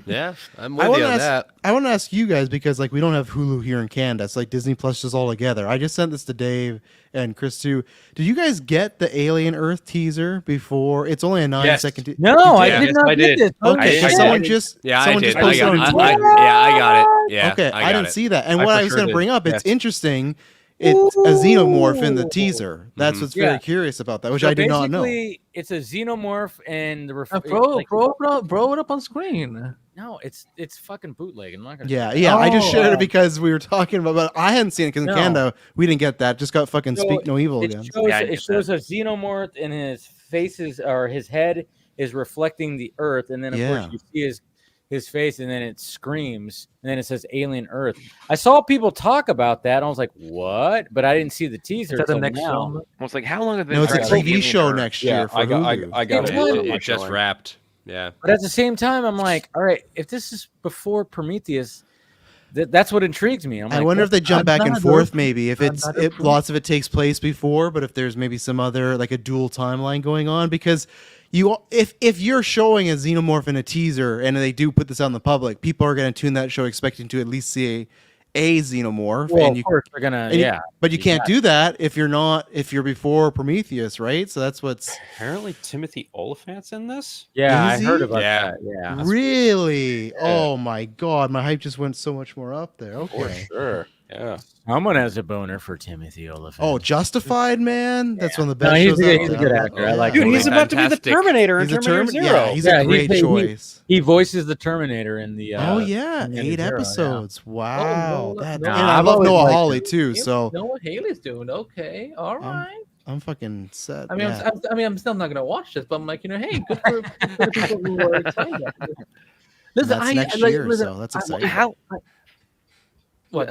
[SPEAKER 10] Yeah, I'm with you on that.
[SPEAKER 9] I want to ask you guys, because we don't have Hulu here in Canada. It's like Disney Plus just all together. I just sent this to Dave and Chris too. Did you guys get the Alien Earth teaser before? It's only a 9-second.
[SPEAKER 2] No, I did not get this.
[SPEAKER 9] Okay, so someone just
[SPEAKER 10] I did.
[SPEAKER 9] posted on Twitter.
[SPEAKER 10] I got it. Yeah.
[SPEAKER 9] Okay, I didn't see that. And
[SPEAKER 10] I
[SPEAKER 9] what
[SPEAKER 10] for
[SPEAKER 9] I was
[SPEAKER 10] sure
[SPEAKER 9] going to
[SPEAKER 10] did.
[SPEAKER 9] bring up,
[SPEAKER 10] Yes.
[SPEAKER 9] it's interesting. It's a xenomorph in the teaser. That's what's very curious about that, which I did not know.
[SPEAKER 2] It's a xenomorph, and the
[SPEAKER 12] bro it up on screen.
[SPEAKER 2] No, it's fucking bootleg. I'm not gonna.
[SPEAKER 9] Yeah. I just shared it because we were talking about, but I hadn't seen it because in Canada we didn't get that. Just got fucking Speak No Evil again.
[SPEAKER 2] It shows a xenomorph, and his faces or his head is reflecting the Earth, and then of course you see his face, and then it screams, and then it says Alien Earth. I saw people talk about that, and I was like, what? But I didn't see the teaser.
[SPEAKER 11] Is that the next show? I was like, how long have they?
[SPEAKER 9] No, it's a TV show next year. For
[SPEAKER 10] I got
[SPEAKER 9] Hulu.
[SPEAKER 10] it. It just wrapped. Yeah.
[SPEAKER 2] But at the same time, I'm like, all right, if this is before Prometheus, that's what intrigues me.
[SPEAKER 9] I wonder if they jump back and forth, maybe if lots of it takes place before, but if there's maybe some other like a dual timeline going on, because if you're showing a xenomorph in a teaser and they do put this out in the public, people are going to tune that show expecting to at least see a xenomorph.
[SPEAKER 2] Well, of course they're gonna,
[SPEAKER 9] but you can't do that if you're before Prometheus, right? So that's what's
[SPEAKER 8] apparently Timothy Oliphant's in this.
[SPEAKER 2] Yeah, I heard about that. Yeah,
[SPEAKER 9] really. Yeah. Oh my god, my hype just went so much more up there. Okay,
[SPEAKER 8] for sure. Yeah,
[SPEAKER 2] someone has a boner for Timothy Oliphant.
[SPEAKER 9] Oh, Justified, man. That's one of the best.
[SPEAKER 2] He's a good actor. I like.
[SPEAKER 8] Dude, he's about to be the Terminator in Terminator Zero.
[SPEAKER 9] Yeah, he's a great choice.
[SPEAKER 2] He voices the Terminator in the.
[SPEAKER 9] 8 episodes. Yeah. Wow, and
[SPEAKER 12] I
[SPEAKER 9] love Noah Hawley too. So
[SPEAKER 12] Noah Hawley's doing okay. All right.
[SPEAKER 9] I'm fucking set.
[SPEAKER 12] I mean, I'm still not gonna watch this, but I'm like, hey, good for the people who are excited.
[SPEAKER 9] Listen, that's next year, so that's exciting.
[SPEAKER 11] What?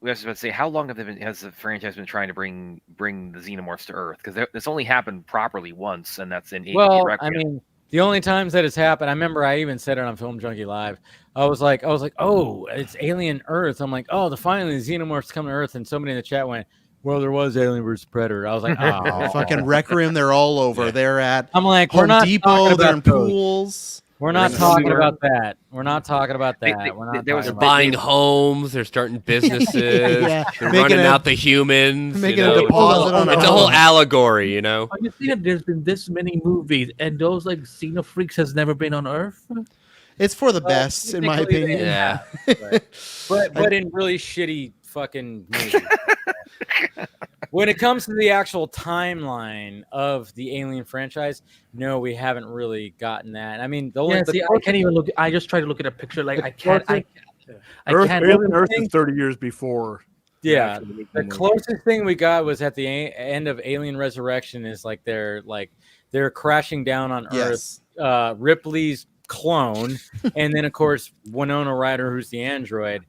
[SPEAKER 11] We was about to say, how long has the franchise been trying to bring the xenomorphs to Earth? Because it's only happened properly once, and that's in.
[SPEAKER 2] Well, I mean, the only times that it's happened, I remember I even said it on Film Junkie Live. I was like, oh, it's Alien Earth. I'm like, oh, finally the xenomorphs come to Earth, and somebody in the chat went, well, there was Alien vs Predator. I was like, oh,
[SPEAKER 9] fucking Rec Room, they're all over. They're at.
[SPEAKER 2] I'm like,
[SPEAKER 9] Home Depot. They're in pools.
[SPEAKER 2] We're not talking about that. We're not talking about that.
[SPEAKER 10] They're buying homes. They're starting businesses. They're running out the humans.
[SPEAKER 9] Making a deposit on
[SPEAKER 10] it's a whole allegory,
[SPEAKER 12] Are you seeing there's been this many movies, and those like Xenofreaks has never been on Earth?
[SPEAKER 9] It's for the best, in my opinion.
[SPEAKER 2] Yeah. but in really shitty fucking movies. When it comes to the actual timeline of the Alien franchise, no, we haven't really gotten that. I mean, I
[SPEAKER 12] can't even look. I just try to look at a picture. Like I can't.
[SPEAKER 6] Alien Earth is 30 years before.
[SPEAKER 2] Yeah, the closest thing we got was at the end of Alien Resurrection. Is like they're crashing down on Earth. Ripley's clone, and then of course Winona Ryder, who's the android.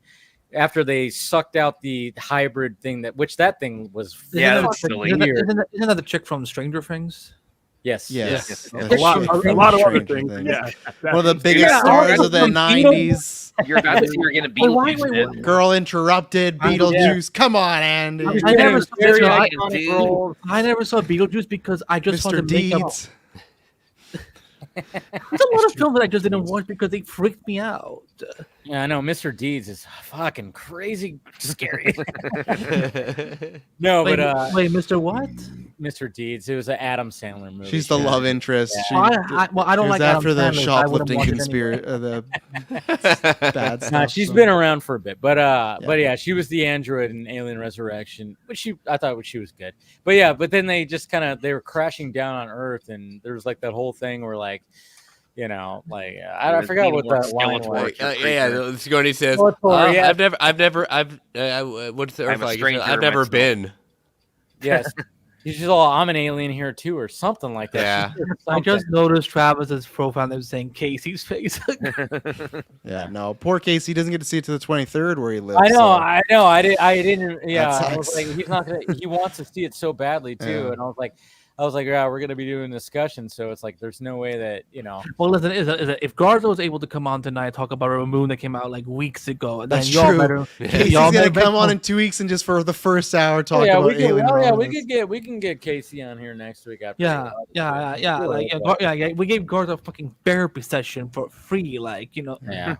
[SPEAKER 2] After they sucked out the hybrid thing, that thing was
[SPEAKER 11] silly.
[SPEAKER 12] Isn't that the chick from Stranger Things?
[SPEAKER 2] Yes.
[SPEAKER 6] A lot of other things. Yeah.
[SPEAKER 9] One of the biggest stars of the 90s.
[SPEAKER 11] You're about to see you're getting Beetlejuice.
[SPEAKER 9] Girl Interrupted, Beetlejuice. Come on, Andy.
[SPEAKER 12] I never saw Beetlejuice because I just wanted to make up. There's a lot of films that I just didn't watch because they freaked me out.
[SPEAKER 2] Yeah, I know. Mr. Deeds is fucking crazy scary. No,
[SPEAKER 12] wait,
[SPEAKER 2] but
[SPEAKER 12] wait, Mr. What?
[SPEAKER 2] Mr. Deeds. It was an Adam Sandler movie.
[SPEAKER 9] She's the love interest.
[SPEAKER 2] Yeah.
[SPEAKER 12] I don't like
[SPEAKER 9] after
[SPEAKER 12] Adam
[SPEAKER 9] the
[SPEAKER 12] Sandler,
[SPEAKER 9] shoplifting
[SPEAKER 12] anyway.
[SPEAKER 9] conspiracy. The bad stuff.
[SPEAKER 2] Nah, she's been around for a bit, but yeah, she was the android in Alien Resurrection, which I thought she was good. But then they just they were crashing down on Earth, and there was like that whole thing where like, you know, like I forgot what that line was.
[SPEAKER 10] Sigourney says, I've never been.
[SPEAKER 2] Yes. She's all, I'm an alien here too, or something like that.
[SPEAKER 10] Yeah.
[SPEAKER 12] I just noticed Travis's profile that was saying Casey's face.
[SPEAKER 9] Yeah, no, poor Casey doesn't get to see it to the 23rd where he lives.
[SPEAKER 2] I know,
[SPEAKER 9] so.
[SPEAKER 2] I know. I didn't. Yeah,
[SPEAKER 9] That
[SPEAKER 2] I was
[SPEAKER 9] sucks.
[SPEAKER 2] like, he's not gonna. He wants to see it so badly too,
[SPEAKER 9] Yeah.
[SPEAKER 2] and I was like, yeah, we're gonna be doing discussion, so it's like, there's no way that, you know.
[SPEAKER 12] Well, listen, if Garza was able to come on tonight and talk about a moon that came out like weeks ago, then
[SPEAKER 9] That's
[SPEAKER 12] y'all
[SPEAKER 9] true.
[SPEAKER 12] better.
[SPEAKER 9] Casey's
[SPEAKER 12] y'all
[SPEAKER 9] gonna
[SPEAKER 12] better
[SPEAKER 9] come on in 2 weeks and just for the first hour talk
[SPEAKER 2] Yeah,
[SPEAKER 9] about
[SPEAKER 2] we
[SPEAKER 9] Alien Romulus.
[SPEAKER 2] we can get Casey on here next week after.
[SPEAKER 12] We gave Garza a fucking therapy session for free, like, you know.
[SPEAKER 2] Yeah.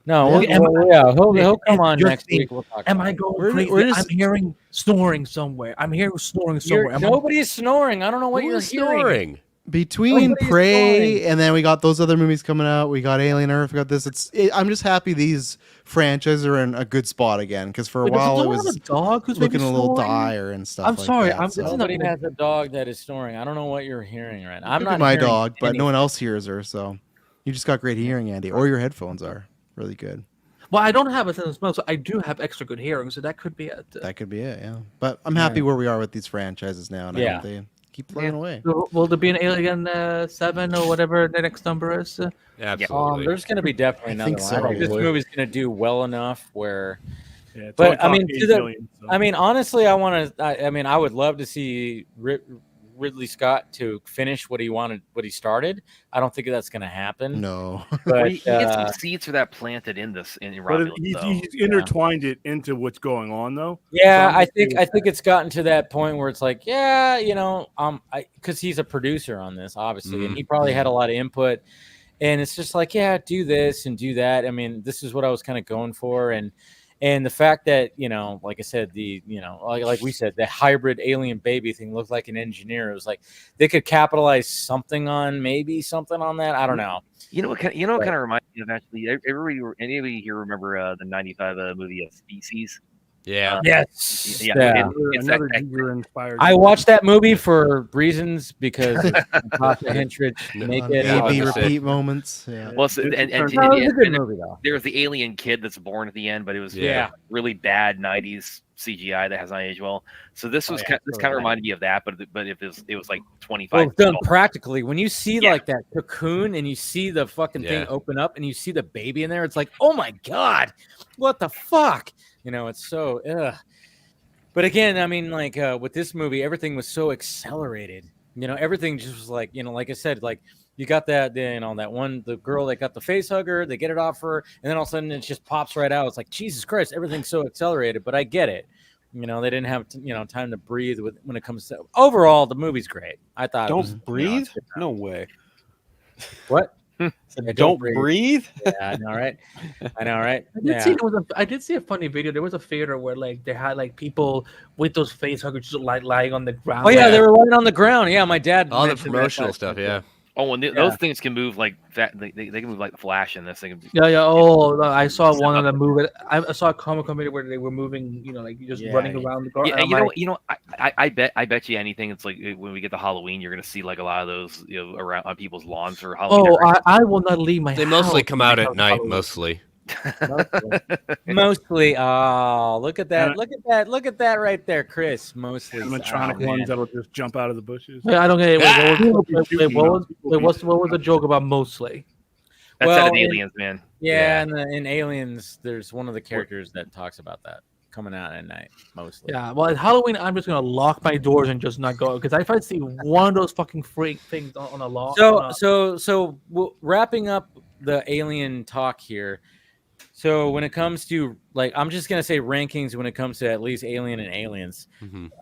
[SPEAKER 2] No, he'll come on next week. We'll talk.
[SPEAKER 12] Am I going crazy? I'm hearing snoring somewhere. I'm hearing snoring somewhere.
[SPEAKER 2] Nobody's snoring. I don't know what you're
[SPEAKER 10] Who's
[SPEAKER 2] hearing.
[SPEAKER 10] snoring?
[SPEAKER 9] Between
[SPEAKER 2] Nobody's
[SPEAKER 9] Prey
[SPEAKER 2] snoring.
[SPEAKER 9] and then we got those other movies coming out. We got Alien Earth. We got this. I'm just happy these franchises are in a good spot again because for a while it was
[SPEAKER 12] a dog who's
[SPEAKER 9] looking
[SPEAKER 12] maybe
[SPEAKER 9] a little
[SPEAKER 12] snoring?
[SPEAKER 9] dire and stuff.
[SPEAKER 12] I'm
[SPEAKER 9] like
[SPEAKER 12] sorry.
[SPEAKER 9] that,
[SPEAKER 2] Nobody has a dog that is snoring. I don't know what you're hearing right now. I'm
[SPEAKER 9] Could be
[SPEAKER 2] not
[SPEAKER 9] my
[SPEAKER 2] hearing
[SPEAKER 9] dog, but
[SPEAKER 2] anything.
[SPEAKER 9] no one else hears her. So you just got great hearing, Andy, or your headphones are really good.
[SPEAKER 12] Well, I don't have a sense of smell, so I do have extra good hearing, so that could be it.
[SPEAKER 9] That could be it, yeah. But I'm happy where we are with these franchises now, and I
[SPEAKER 2] Yeah.
[SPEAKER 9] hope they keep plugging away.
[SPEAKER 12] So will there be an Alien 7 or whatever the next number is?
[SPEAKER 10] Absolutely.
[SPEAKER 2] There's going to be definitely another
[SPEAKER 9] think
[SPEAKER 2] one.
[SPEAKER 9] so.
[SPEAKER 2] I think this movie's going to do well enough where.
[SPEAKER 6] Yeah, it's
[SPEAKER 2] But I
[SPEAKER 6] only
[SPEAKER 2] mean,
[SPEAKER 6] cost $8 million, so.
[SPEAKER 2] I mean, honestly, I would love to see Ridley Scott to finish what he started. I don't think that's going to happen.
[SPEAKER 9] No,
[SPEAKER 2] but
[SPEAKER 11] He gets some seeds for that planted in this in
[SPEAKER 6] But
[SPEAKER 11] Romulus.
[SPEAKER 6] he's intertwined it into what's going on, though.
[SPEAKER 2] Yeah,
[SPEAKER 6] So
[SPEAKER 2] I think it's gotten to that point where it's like, yeah, you know, because he's a producer on this, obviously, and he probably had a lot of input, and it's just like, yeah, do this and do that. I mean, this is what I was kind of going for, and the fact that, you know, like I said, like we said, the hybrid alien baby thing looked like an engineer. It was like they could capitalize something on that. I don't know.
[SPEAKER 11] You know what kind of reminds me of actually? Anybody here remember the '95 movie Species?
[SPEAKER 10] Yeah.
[SPEAKER 2] Yes.
[SPEAKER 11] Yeah.
[SPEAKER 2] Yeah.
[SPEAKER 11] It's
[SPEAKER 6] Another
[SPEAKER 11] that,
[SPEAKER 6] Giger-inspired.
[SPEAKER 2] I watched that movie for reasons because of Natasha Henstridge naked.
[SPEAKER 9] maybe
[SPEAKER 10] opposite.
[SPEAKER 9] repeat moments. Yeah.
[SPEAKER 11] well, so, and
[SPEAKER 2] No, it was a good movie though.
[SPEAKER 11] there was the alien kid that's born at the end, but it was
[SPEAKER 2] Yeah.
[SPEAKER 11] really bad '90s CGI that has not aged well. So this was kind of reminded me of that, but it was like 25.
[SPEAKER 2] Well, it's done practically. When you see like that cocoon and you see the fucking thing open up and you see the baby in there, it's like, oh my god, what the fuck? You know, it's so. Ugh. But again, I mean, like with this movie, everything was so accelerated. You know, everything just was like, you know, like I said, like you got that, you know, the girl that got the face hugger, they get it off her, and then all of a sudden it just pops right out. It's like, Jesus Christ, everything's so accelerated. But I get it. You know, they didn't have time to breathe when it comes to overall. The movie's great. I thought.
[SPEAKER 8] Don't breathe? No way.
[SPEAKER 2] What?
[SPEAKER 8] Don't breathe?
[SPEAKER 2] Yeah, I know, right? I know, right?
[SPEAKER 12] I did see a funny video. There was a theater where like they had like people with those face huggers just like lying on the ground.
[SPEAKER 2] Oh yeah, they were lying on the ground. Yeah, my dad.
[SPEAKER 10] All the
[SPEAKER 2] mentioned that.
[SPEAKER 10] promotional stuff, yeah.
[SPEAKER 11] Oh, and those things can move like that. They can move like the Flash in this thing.
[SPEAKER 12] Yeah. Oh, no, I saw one on the movie. I saw a comic video where they were moving. You know, like just running around the garden.
[SPEAKER 11] Yeah, you know. I bet you anything. It's like when we get to Halloween, you're gonna see like a lot of those, you know, around on people's lawns for Halloween.
[SPEAKER 12] Oh, I will not leave my.
[SPEAKER 10] They mostly come out at night,
[SPEAKER 12] Halloween.
[SPEAKER 10] mostly.
[SPEAKER 2] Mostly. Oh, look at that! Look at that! Look at that right there, Chris. Mostly
[SPEAKER 6] animatronic ones that'll just jump out of the bushes.
[SPEAKER 12] Yeah, I don't get it. What was the joke about mostly?
[SPEAKER 11] That's out of Aliens, man.
[SPEAKER 2] Yeah, and in Aliens, there's one of the characters that talks about that. coming out at night mostly.
[SPEAKER 12] Yeah, well, at Halloween, I'm just gonna lock my doors and just not go because if I see one of those fucking freak things on a lawn.
[SPEAKER 2] So wrapping up the Alien talk here. So when it comes to like, I'm just gonna say rankings when it comes to at least Alien and Aliens.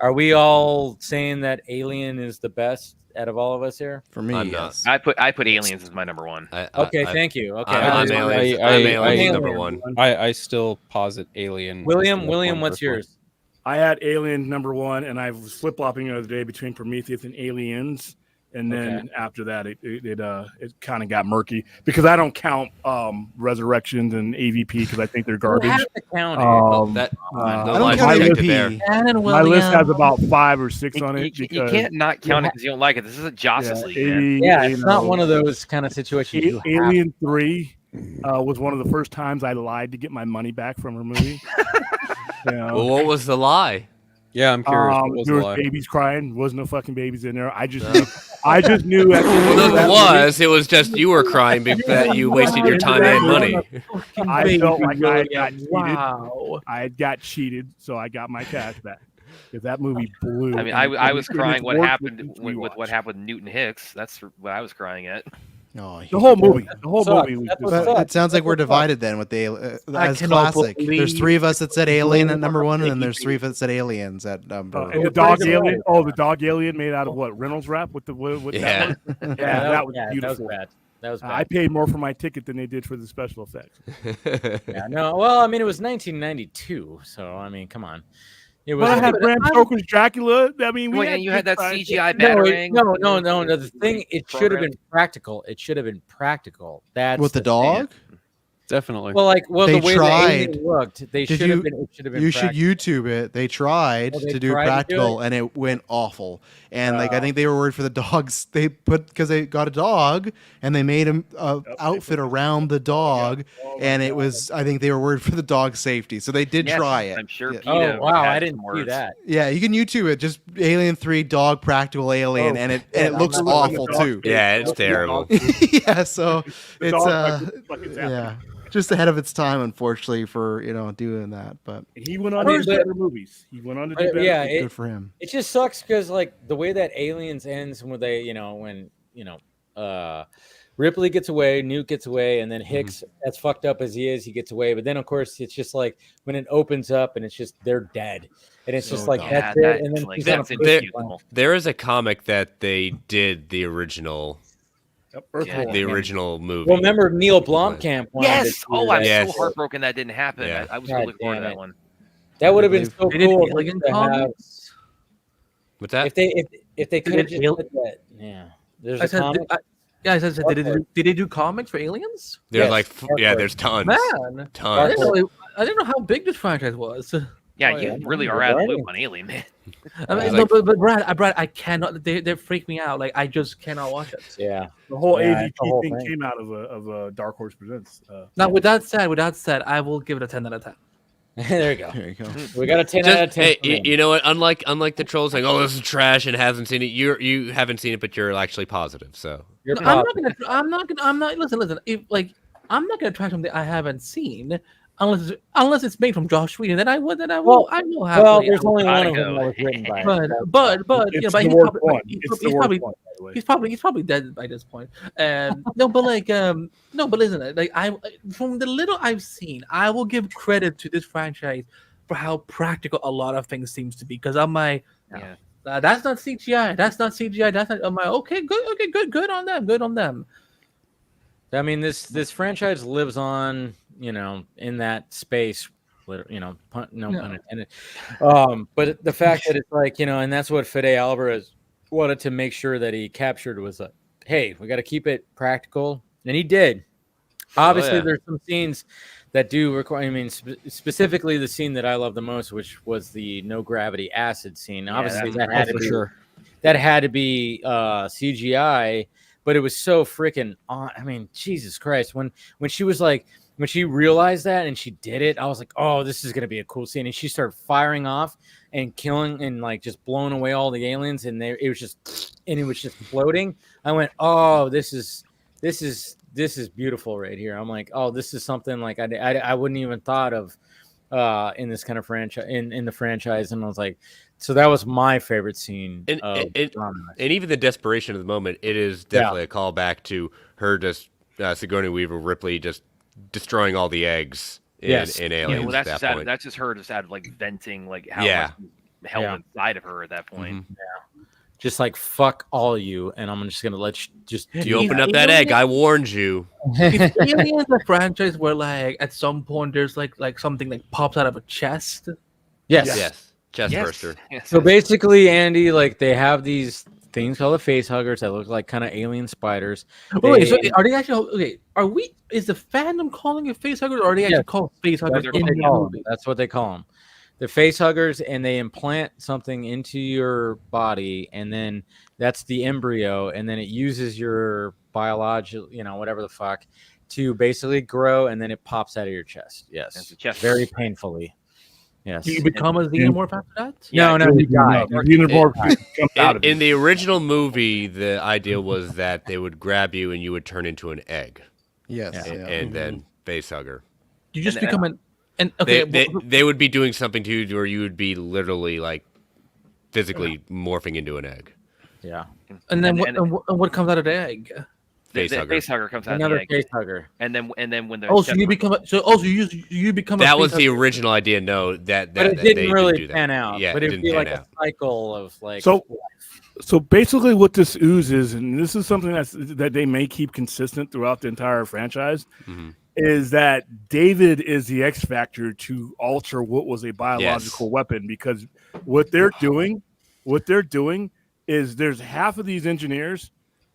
[SPEAKER 2] Are we all saying that Alien is the best out of all of us here?
[SPEAKER 9] For me, yes.
[SPEAKER 11] I put Aliens as my number one.
[SPEAKER 2] Okay, thank you. Okay,
[SPEAKER 8] I'm
[SPEAKER 2] Aliens
[SPEAKER 8] number one. I still posit Alien.
[SPEAKER 2] William, what's yours?
[SPEAKER 6] I had Alien number one, and I was flip flopping the other day between Prometheus and Aliens. And then after that, it kind of got murky because I don't count Resurrections and AVP because I think they're garbage.
[SPEAKER 2] You have to count it.
[SPEAKER 9] I don't count AVP.
[SPEAKER 6] My list has about 5 or 6 on it.
[SPEAKER 11] You can't not count it because you don't like it. This is a Justice League.
[SPEAKER 2] It's not one of those kind of situations.
[SPEAKER 6] Alien 3 was one of the first times I lied to get my money back from a movie.
[SPEAKER 10] Well, what was the lie?
[SPEAKER 8] Yeah, I'm curious.
[SPEAKER 6] There was babies crying. Wasn't no fucking babies in there. I just knew.
[SPEAKER 10] It was just you were crying because you wasted your time and money.
[SPEAKER 6] I felt like I got cheated. Wow. I got cheated, so I got my cash back. Because that movie blew.
[SPEAKER 11] I mean, I was crying what happened with what happened with Newton Hicks. That's what I was crying at.
[SPEAKER 6] No, the whole movie.
[SPEAKER 9] But it sounds like we're divided then with the as classic. There's 3 of us that said Alien at number 1, and then there's 3 of us that said Aliens at number.
[SPEAKER 6] And the dog alien. Oh, the dog alien made out of what? Reynolds wrap with that one? That was beautiful.
[SPEAKER 2] That was bad.
[SPEAKER 6] I paid more for my ticket than they did for the special effects.
[SPEAKER 2] Well, I mean, it was 1992, so I mean, come on.
[SPEAKER 6] But I had Bram Stoker's Dracula. I mean,
[SPEAKER 11] you had that CGI battering.
[SPEAKER 2] No. The thing, it should have been practical. That's
[SPEAKER 9] with the dog.
[SPEAKER 8] Definitely.
[SPEAKER 9] They
[SPEAKER 2] the way
[SPEAKER 9] tried.
[SPEAKER 2] The looked, they should have been. It should have been.
[SPEAKER 9] You should YouTube it. They tried to do practical, and it went awful. And I think they were worried for the dogs. Because they got a dog, and they made him outfit around the dog, and it was. I think they were worried for the dog's safety, so they did try it.
[SPEAKER 11] I'm sure.
[SPEAKER 2] Oh wow, I didn't see that.
[SPEAKER 9] Yeah, you can YouTube it. Just Alien 3 dog practical alien, and it looks awful too.
[SPEAKER 10] Yeah, it's terrible.
[SPEAKER 9] Yeah, so it's just ahead of its time, unfortunately, for doing that. But
[SPEAKER 6] he went on to do better movies. He went on to do better.
[SPEAKER 2] Yeah,
[SPEAKER 9] good for him.
[SPEAKER 2] It just sucks because the way that Aliens ends when they, Ripley gets away, Newt gets away, and then Hicks, as fucked up as he is, he gets away. But then of course it's just like when it opens up and it's just they're dead, and it's just that's it. And then
[SPEAKER 10] there is a comic that they did the original. The original movie.
[SPEAKER 2] Well, remember Neil Blomkamp?
[SPEAKER 11] Yes. Oh, I'm so heartbroken that didn't happen.
[SPEAKER 10] Yeah.
[SPEAKER 11] I was really looking forward to that one.
[SPEAKER 2] That would have been so cool.
[SPEAKER 10] What's that?
[SPEAKER 2] If they could have just put that, There's a comic.
[SPEAKER 12] I said, did they do comics for Aliens?
[SPEAKER 10] There's there's tons.
[SPEAKER 12] Man,
[SPEAKER 10] tons.
[SPEAKER 12] I didn't know how big this franchise was.
[SPEAKER 11] Yeah, you really are out of the loop on Alien, man.
[SPEAKER 12] But Brad, I cannot. They freak me out. Like I just cannot watch it.
[SPEAKER 2] Yeah,
[SPEAKER 6] the whole AVP thing came out of a Dark Horse Presents.
[SPEAKER 12] Now, with that said, I will give it a 10 out of 10.
[SPEAKER 2] There you go. We got a 10 out of 10.
[SPEAKER 10] Hey, you know what? Unlike the trolls saying, "Oh, this is trash," and hasn't seen it. You haven't seen it, but you're actually positive. So
[SPEAKER 12] I'm not. Listen. I'm not gonna try something I haven't seen. Unless it's made from Josh Whedon, then I will. I know how.
[SPEAKER 2] Well, there's only one of them that was written by.
[SPEAKER 12] He's probably dead by this point. But listen, from the little I've seen, I will give credit to this franchise for how practical a lot of things seems to be. Because I'm like, that's not CGI. That's not CGI. That's not. I'm like, okay, good on them.
[SPEAKER 2] I mean, this franchise lives on, in that space, no pun intended. But the fact that it's like, and that's what Fede Alvarez wanted to make sure that he captured was like, hey, we got to keep it practical, and he did. Obviously, there's some scenes that do require. I mean, specifically the scene that I love the most, which was the no gravity acid scene. Obviously, that had to be CGI. But it was so freaking on. I mean, Jesus Christ. When she was like, when she realized that and she did it, I was like, oh, this is going to be a cool scene. And she started firing off and killing and like just blowing away all the aliens. And it was just floating. I went, oh, this is beautiful right here. I'm like, oh, this is something like I wouldn't even thought of in this kind of franchise in the franchise, and I was like, so that was my favorite scene.
[SPEAKER 10] And even the desperation of the moment, it is definitely a callback to her just Sigourney Weaver Ripley just destroying all the eggs in Aliens.
[SPEAKER 11] Well,
[SPEAKER 10] at that point.
[SPEAKER 11] That's just her just out of like venting like how much held inside of her at that point.
[SPEAKER 2] Mm-hmm. Yeah. Just like fuck all you, and I'm just gonna let you just.
[SPEAKER 10] You opened up that egg. I warned you.
[SPEAKER 12] It's Aliens a franchise where like at some point there's like something like pops out of a chest.
[SPEAKER 2] Yes.
[SPEAKER 10] Chest burster.
[SPEAKER 2] So basically, Andy, like they have these things called the face huggers that look like kind of alien spiders.
[SPEAKER 12] Wait, so are they actually okay? Are we? Is the fandom calling it face huggers, or are they actually called face huggers?
[SPEAKER 2] That's what they call them. The face huggers, and they implant something into your body, and then that's the embryo, and then it uses your biological, whatever the fuck, to basically grow, and then it pops out of your chest. Yes, very painfully. Yes.
[SPEAKER 12] Do you become a xenomorph after that?
[SPEAKER 2] No, you die.
[SPEAKER 10] In the original movie, the idea was that they would grab you and you would turn into an egg.
[SPEAKER 9] Yes.
[SPEAKER 10] And then face hugger.
[SPEAKER 12] You just become an. And
[SPEAKER 10] they would be doing something to you where you would be literally like physically morphing into an egg.
[SPEAKER 2] Yeah.
[SPEAKER 12] And then what comes out of the egg?
[SPEAKER 10] Face
[SPEAKER 11] hugger comes out
[SPEAKER 2] another
[SPEAKER 11] of the egg.
[SPEAKER 2] face hugger.
[SPEAKER 11] And then when the
[SPEAKER 12] so you become you become
[SPEAKER 10] that was the original idea. No, but
[SPEAKER 2] it didn't really pan out.
[SPEAKER 10] Yeah,
[SPEAKER 2] but it would be like a cycle of like.
[SPEAKER 6] So basically, what this oozes, and this is something that they may keep consistent throughout the entire franchise. Mm-hmm. Is that David is the X factor to alter what was a biological weapon, because what they're doing is there's half of these engineers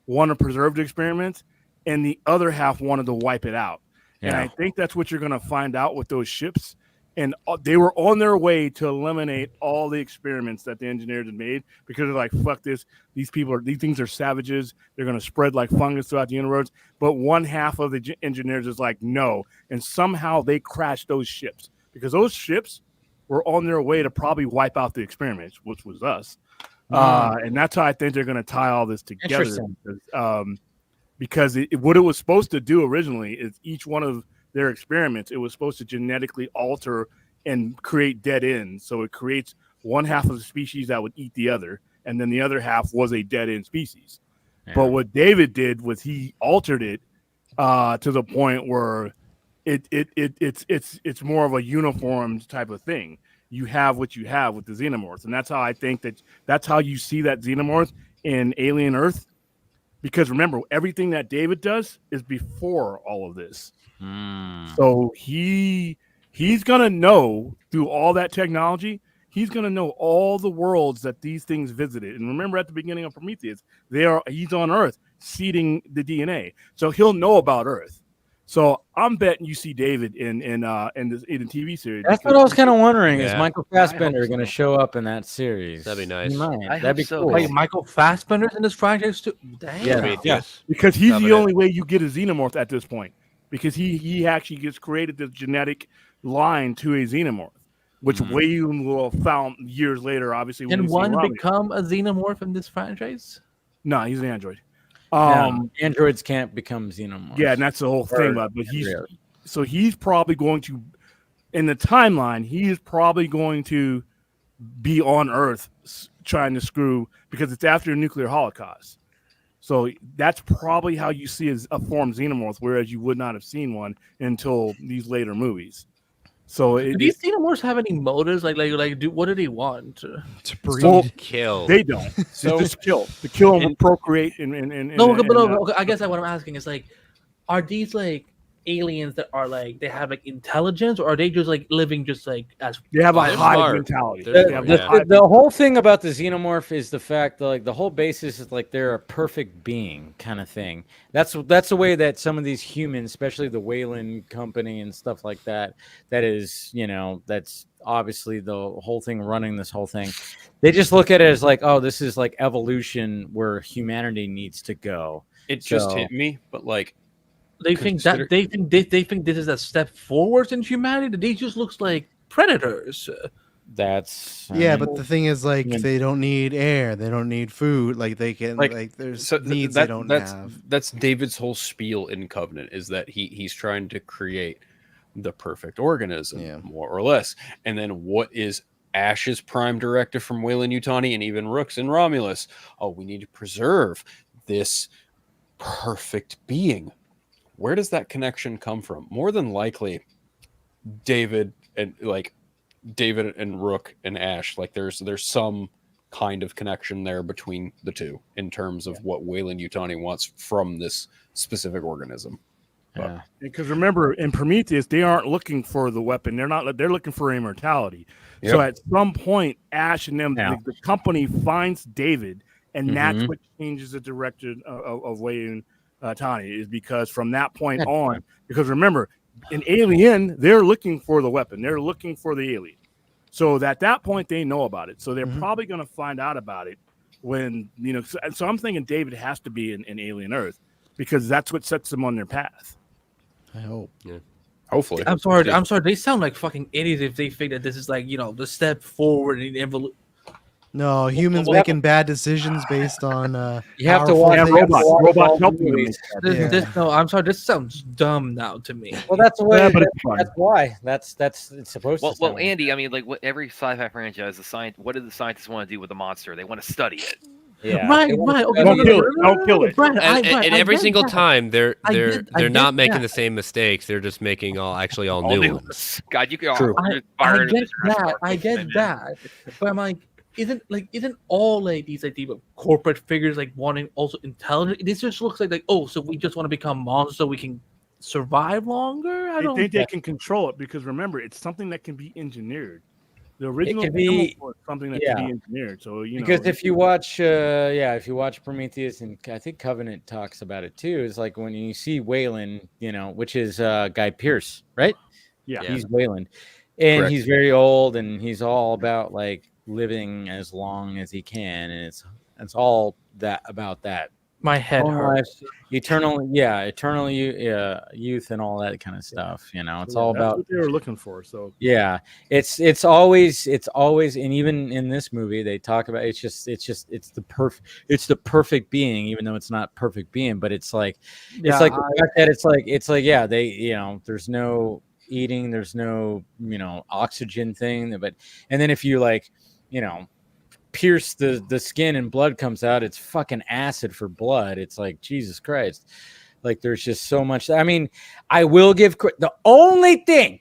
[SPEAKER 6] want to preserve the experiments and the other half wanted to wipe it out. Yeah. And I think that's what you're going to find out with those ships. And they were on their way to eliminate all the experiments that the engineers had made, because they're like, fuck this. These things are savages. They're going to spread like fungus throughout the universe. But one half of the engineers is like, no. And somehow they crashed those ships, because those ships were on their way to probably wipe out the experiments, which was us. And that's how I think they're going to tie all this together. Because what it was supposed to do originally is each one of their experiments, it was supposed to genetically alter and create dead ends. So it creates one half of the species that would eat the other, and then the other half was a dead end species. Yeah. But what David did was he altered it to the point where it's more of a uniform type of thing. You have what you have with the xenomorphs, and that's how I think that's how you see that xenomorph in Alien Earth. Because remember, everything that David does is before all of this. So he's gonna know through all that technology. He's gonna know all the worlds that these things visited. And remember, at the beginning of Prometheus, he's on Earth seeding the DNA, so he'll know about Earth. So I'm betting you see David in the TV series.
[SPEAKER 2] That's what I was kind of wondering. Is Michael Fassbender going to show up in that series?
[SPEAKER 10] That'd be nice.
[SPEAKER 2] That'd be cool.
[SPEAKER 12] Wait, Michael Fassbender's in this franchise too? Damn.
[SPEAKER 6] Yeah. Because he's the only way you get a xenomorph at this point. Because he actually gets created this genetic line to a xenomorph, which Wayne will found years later, obviously.
[SPEAKER 12] Can one become a xenomorph in this franchise?
[SPEAKER 6] No, he's an android.
[SPEAKER 2] Androids can't become xenomorphs.
[SPEAKER 6] Yeah, and that's the whole thing about it. But he's probably going to, in the timeline, he is probably going to be on Earth trying to screw, because it's after a nuclear holocaust. So that's probably how you see a formed xenomorph, whereas you would not have seen one until these later movies. So
[SPEAKER 12] do these xenomorphs have any motives? What do they want? To
[SPEAKER 10] breed,
[SPEAKER 6] to
[SPEAKER 10] kill.
[SPEAKER 6] They don't. So just kill. To kill and procreate.
[SPEAKER 12] No, I guess what I'm asking is are these aliens that are they have intelligence, or are they just living just as
[SPEAKER 6] they have a high mentality?
[SPEAKER 2] The whole thing about the xenomorph is the fact that the whole basis is they're a perfect being kind of thing. That's the way that some of these humans, especially the Wayland Company and stuff like that is that's obviously the whole thing running this whole thing. They just look at it as this is evolution where humanity needs to go.
[SPEAKER 8] It just hit me, but
[SPEAKER 12] they think this is a step forward in humanity. They just looks like predators.
[SPEAKER 2] That's
[SPEAKER 9] but the thing is they don't need air, they don't need food, they can there's needs they don't have.
[SPEAKER 8] That's David's whole spiel in Covenant, is that he's trying to create the perfect organism, more or less. And then what is Ash's prime directive from Weyland-Yutani and even Rook's and Romulus? Oh, we need to preserve this perfect being. Where does that connection come from? More than likely, David and Rook and Ash, like there's some kind of connection there between the two in terms of what Weyland-Yutani wants from this specific organism.
[SPEAKER 6] Because remember, in Prometheus, they aren't looking for the weapon. They're looking for immortality. Yep. So at some point, Ash and them, the company finds David, and that's what changes the direction of Weyland-Yutani, is because from that point on, because remember, in Alien, they're looking for the weapon. They're looking for the alien. So at that point, they know about it. So they're probably going to find out about it when, so I'm thinking David has to be in Alien Earth, because that's what sets them on their path.
[SPEAKER 9] I hope.
[SPEAKER 8] Yeah. Hopefully.
[SPEAKER 12] I'm sorry. They sound like fucking idiots if they think that this is like, the step forward in evolution.
[SPEAKER 9] No, humans making bad decisions based on.
[SPEAKER 2] You have to watch
[SPEAKER 6] robots help you.
[SPEAKER 12] I'm sorry. This sounds dumb now to me.
[SPEAKER 2] Well, that's the way. That's why. That's it's supposed to.
[SPEAKER 11] Well, Andy, I mean, like every sci-fi franchise, what do the scientists want to do with the monster? They want to study it.
[SPEAKER 12] Yeah. Right. Okay.
[SPEAKER 6] Don't kill it.
[SPEAKER 10] And every single time they're not making the same mistakes. They're just making all new ones.
[SPEAKER 11] God, you can.
[SPEAKER 12] I get that. But I'm like, isn't all like these corporate figures like wanting also intelligent? This just looks like so we just want to become monsters so we can survive longer. I don't
[SPEAKER 6] think they can control it, because remember, it's something that can be engineered. The original
[SPEAKER 2] can be
[SPEAKER 6] something that can be engineered. So
[SPEAKER 2] because if you watch Prometheus, and I think Covenant talks about it too, it's like when you see Weyland, which is Guy Pearce, right?
[SPEAKER 6] Yeah,
[SPEAKER 2] he's Weyland, and
[SPEAKER 8] Correct.
[SPEAKER 2] He's very old, and he's all about like living as long as he can, and it's all that about that.
[SPEAKER 12] My head hurts.
[SPEAKER 2] Eternal youth and all that kind of stuff. It's all about
[SPEAKER 6] what they were looking for. So
[SPEAKER 2] it's always, and even in this movie, they talk about it's the perfect being, even though it's not perfect being, but it's like the fact that there's no eating, there's no oxygen thing, and then if you pierce the skin and blood comes out, it's fucking acid for blood. It's like, Jesus Christ, like there's just so much. I mean, I will give the only thing,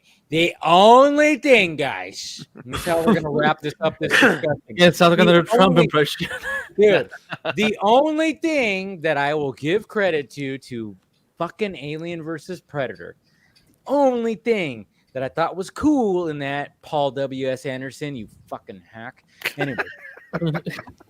[SPEAKER 2] guys, this is how we're gonna wrap this up. This discussion.
[SPEAKER 12] It sounds like another Trump impression.
[SPEAKER 2] Dude, the only thing that I will give credit to fucking Alien versus Predator, only thing that I thought was cool in that, Paul W.S. Anderson, you fucking hack. Anyway.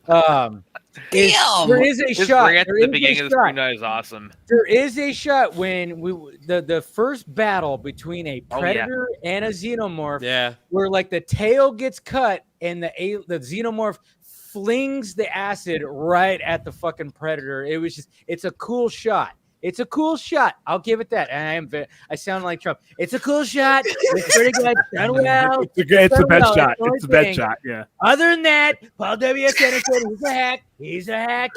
[SPEAKER 2] There is a shot.
[SPEAKER 11] At the beginning of the screen is awesome.
[SPEAKER 2] There is a shot when the first battle between a predator and a xenomorph, where like the tail gets cut and the xenomorph flings the acid right at the fucking predator. It's a cool shot. It's a cool shot. I'll give it that. And I sound like Trump. It's a cool shot. It's pretty good. Done well.
[SPEAKER 6] It's the best shot. It's the best shot. Yeah.
[SPEAKER 2] Other than that, Paul W.S. Anderson, he's a hack.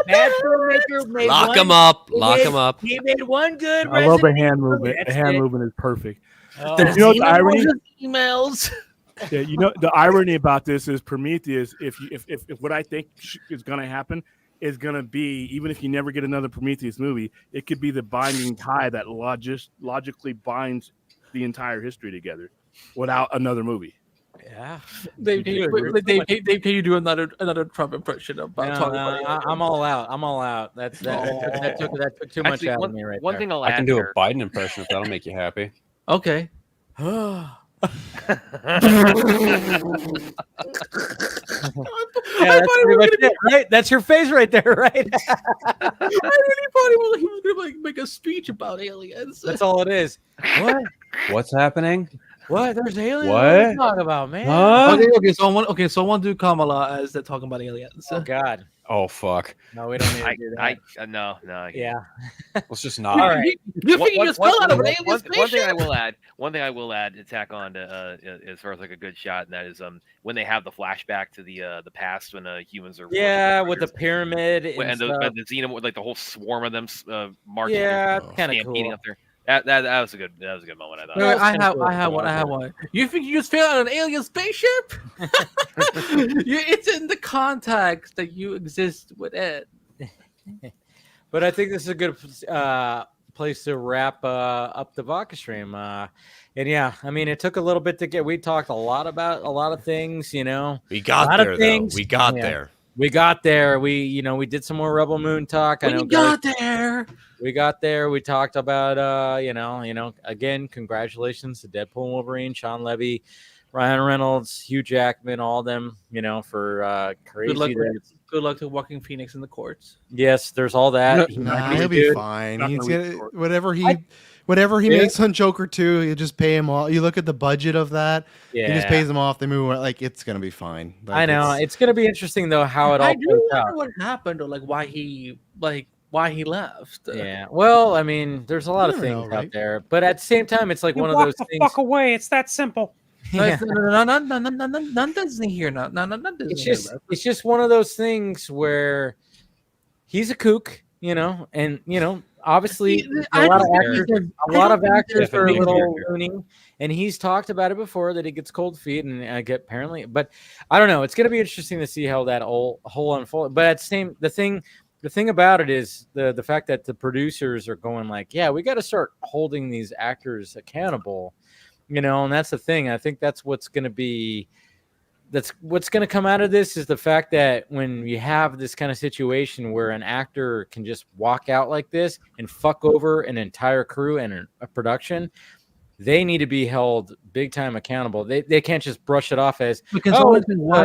[SPEAKER 2] Bad filmmaker.
[SPEAKER 10] Lock him up.
[SPEAKER 2] He made one good.
[SPEAKER 6] I love the hand movement. The hand movement is perfect.
[SPEAKER 12] The irony? Emails.
[SPEAKER 6] Yeah, the irony about this is Prometheus. If what I think is going to happen is going to be, even if you never get another Prometheus movie, it could be the binding tie that logically binds the entire history together without another movie.
[SPEAKER 2] Yeah,
[SPEAKER 12] Dave, can you do another Trump impression about talking about?
[SPEAKER 2] I'm all out. That took too much out of me right
[SPEAKER 11] one
[SPEAKER 2] there.
[SPEAKER 11] Thing I'll add
[SPEAKER 8] I can do a Biden impression if that'll make you happy.
[SPEAKER 12] Okay.
[SPEAKER 2] That's pretty much it, right? That's your face right there, right?
[SPEAKER 12] I really thought he was gonna make a speech about aliens.
[SPEAKER 2] That's all it is. What?
[SPEAKER 8] What's happening?
[SPEAKER 2] What? There's aliens?
[SPEAKER 8] What
[SPEAKER 2] are you talking about, man?
[SPEAKER 8] Huh?
[SPEAKER 12] Okay, so one do Kamala as they're talking about aliens.
[SPEAKER 2] Oh God.
[SPEAKER 8] Oh fuck.
[SPEAKER 2] No, we don't need to do that.
[SPEAKER 11] No.
[SPEAKER 2] Yeah.
[SPEAKER 8] Let's just not.
[SPEAKER 2] All right.
[SPEAKER 12] You think you spell out of an alien
[SPEAKER 11] One thing I will add to tack on to as far as like a good shot, and that is when they have the flashback to the past when humans are
[SPEAKER 2] with the pyramid
[SPEAKER 11] and the xenomorph, like the whole swarm of them marching.
[SPEAKER 2] Yeah, kind of cool.
[SPEAKER 11] Up there. That was a good moment. I thought.
[SPEAKER 12] No, I have one. You think you just fell on an alien spaceship? It's in the context that you exist with it.
[SPEAKER 2] But I think this is a good place to wrap up the Vodka stream. And yeah, I mean, it took a little bit to get. We talked a lot about a lot of things. You know,
[SPEAKER 10] we got there though. We got there.
[SPEAKER 2] We got there. We did some more Rebel Moon talk.
[SPEAKER 12] We got there.
[SPEAKER 2] We got there. We talked about, again, congratulations to Deadpool Wolverine, Sean Levy, Ryan Reynolds, Hugh Jackman, all of them, for crazy.
[SPEAKER 12] Good luck to Joaquin Phoenix in the courts.
[SPEAKER 2] Yes, there's all that.
[SPEAKER 9] He'll be fine. He's gonna, whatever he makes on Joker 2, you just pay him off. You look at the budget of that. Yeah. He just pays them off. They move on. Like, it's gonna be fine. Like,
[SPEAKER 2] I know it's gonna be interesting though how it all.
[SPEAKER 12] I do wonder what happened or why he left.
[SPEAKER 2] Yeah. Well, I mean, there's a lot of things out there, but at the same time, it's like one of those things.
[SPEAKER 5] Fuck away. It's that simple.
[SPEAKER 2] Yeah.
[SPEAKER 12] None doesn't hear.
[SPEAKER 2] It's just one of those things where he's a kook, and obviously a lot of actors are a little loony, and he's talked about it before that he gets cold feet, and I get apparently, but I don't know. It's going to be interesting to see how that whole unfold. But at the thing about it is the fact that the producers are going like, yeah, we got to start holding these actors accountable. And that's the thing. I think that's what's going to come out of this is the fact that when you have this kind of situation where an actor can just walk out like this and fuck over an entire crew and a production, they need to be held big time accountable. They can't just brush it off as
[SPEAKER 12] why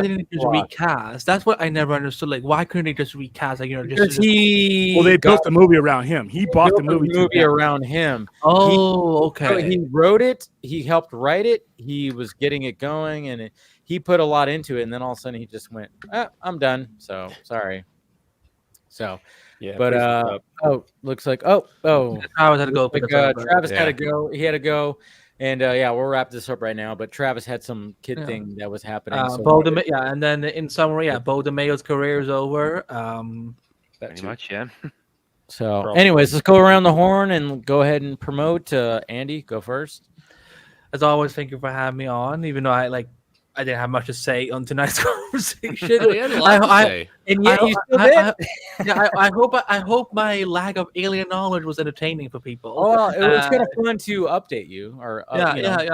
[SPEAKER 12] didn't they just recast? That's what I never understood. Like, why couldn't they just recast? Like,
[SPEAKER 6] they built the movie around him. He bought the movie
[SPEAKER 2] around him.
[SPEAKER 12] Oh, okay.
[SPEAKER 2] He wrote it. He helped write it. He was getting it going, and he put a lot into it. And then all of a sudden, he just went, "I'm done." So sorry. So. Yeah, but looks like
[SPEAKER 12] Travis had to go.
[SPEAKER 2] Travis had to go. He had to go, and we'll wrap this up right now. But Travis had some kid thing that was happening.
[SPEAKER 12] And then in summary, Bo DeMayo's career is over.
[SPEAKER 11] Pretty much, yeah.
[SPEAKER 2] So, anyways, let's go around the horn and go ahead and promote. Andy, go first.
[SPEAKER 12] As always, thank you for having me on. Even though I didn't have much to say on tonight's conversation. I hope my lack of alien knowledge was entertaining for people.
[SPEAKER 2] Oh, it was kind of fun to update you.
[SPEAKER 12] I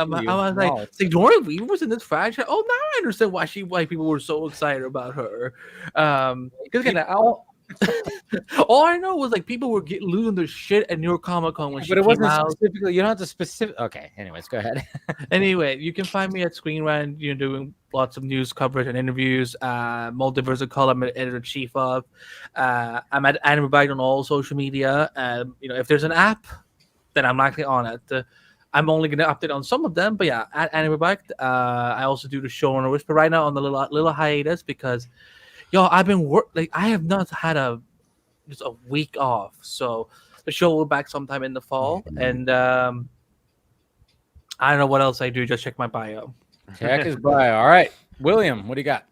[SPEAKER 12] was like, Sigourney Weaver was in this franchise. Oh, now I understand why people were so excited about her. Because all I know was like people were losing their shit at New York Comic Con when she came out. But it wasn't
[SPEAKER 2] specifically. You don't have to specific. Okay. Anyways, go ahead.
[SPEAKER 12] Anyway, you can find me at Screen Rant. Doing lots of news coverage and interviews. Multiverse of Color, I'm an editor-in-chief of. I'm at Anime Bite on all social media. If there's an app, then I'm likely on it. I'm only going to update on some of them, but yeah, at Anime Bite. I also do the show on a whisper right now on the little hiatus because. I've been I have not had just a week off, so the show will be back sometime in the fall, and I don't know what else I do. Just check my bio.
[SPEAKER 2] Check his bio. All right, William, what do you got?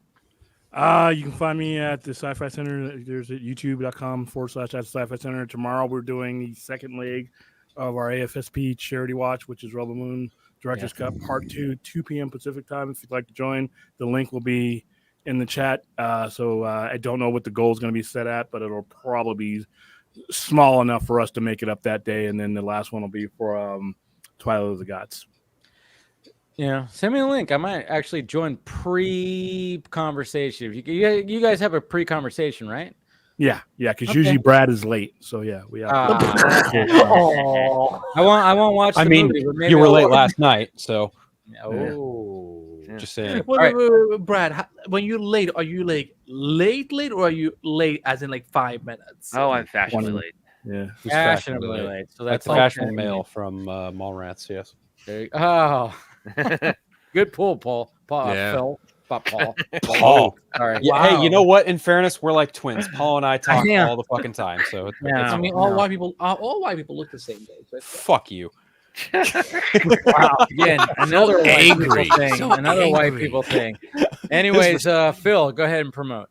[SPEAKER 6] You can find me at the Sci-Fi Center. There's at youtube.com/Sci-Fi Center. Tomorrow we're doing the second leg of our AFSP Charity Watch, which is Rebel Moon Director's Cut Part 2, 2 p.m. Pacific time. If you'd like to join, the link will be in the chat. So I don't know what the goal is going to be set at, but it'll probably be small enough for us to make it up that day. And then the last one will be for Twilight of the Gods.
[SPEAKER 2] Yeah, send me a link. I might actually join pre-conversation. You guys have a pre-conversation, right?
[SPEAKER 6] Yeah, because usually Brad is late. So yeah, we have.
[SPEAKER 2] I won't watch.
[SPEAKER 8] I mean, you were late last night, so.
[SPEAKER 2] Oh.
[SPEAKER 8] Just saying.
[SPEAKER 12] Wait, Brad, when you're late, are you like late, or are you late as in like 5 minutes?
[SPEAKER 11] Oh, I'm fashionably late.
[SPEAKER 6] Yeah,
[SPEAKER 2] fashionably late. So that's
[SPEAKER 8] the fashionable mail from Mallrats. Yes.
[SPEAKER 2] Oh, good pull, Paul. Phil. Paul.
[SPEAKER 8] Sorry. Yeah, wow. Hey, you know what? In fairness, we're like twins. Paul and I talk all the fucking time. So
[SPEAKER 12] I mean, all white people look the same.
[SPEAKER 8] Fuck you.
[SPEAKER 2] Wow. Again, another white people thing. White people thing. Anyways, Phil, go ahead and promote.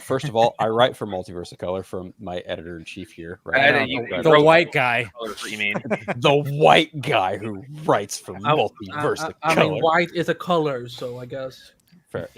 [SPEAKER 8] First of all, I write for Multiverse of Color from my editor-in-chief here.
[SPEAKER 2] The white guy.
[SPEAKER 11] What you mean?
[SPEAKER 8] The white guy who writes for Multiverse of Color.
[SPEAKER 12] I mean, white is a color, so I guess.
[SPEAKER 8] Fair.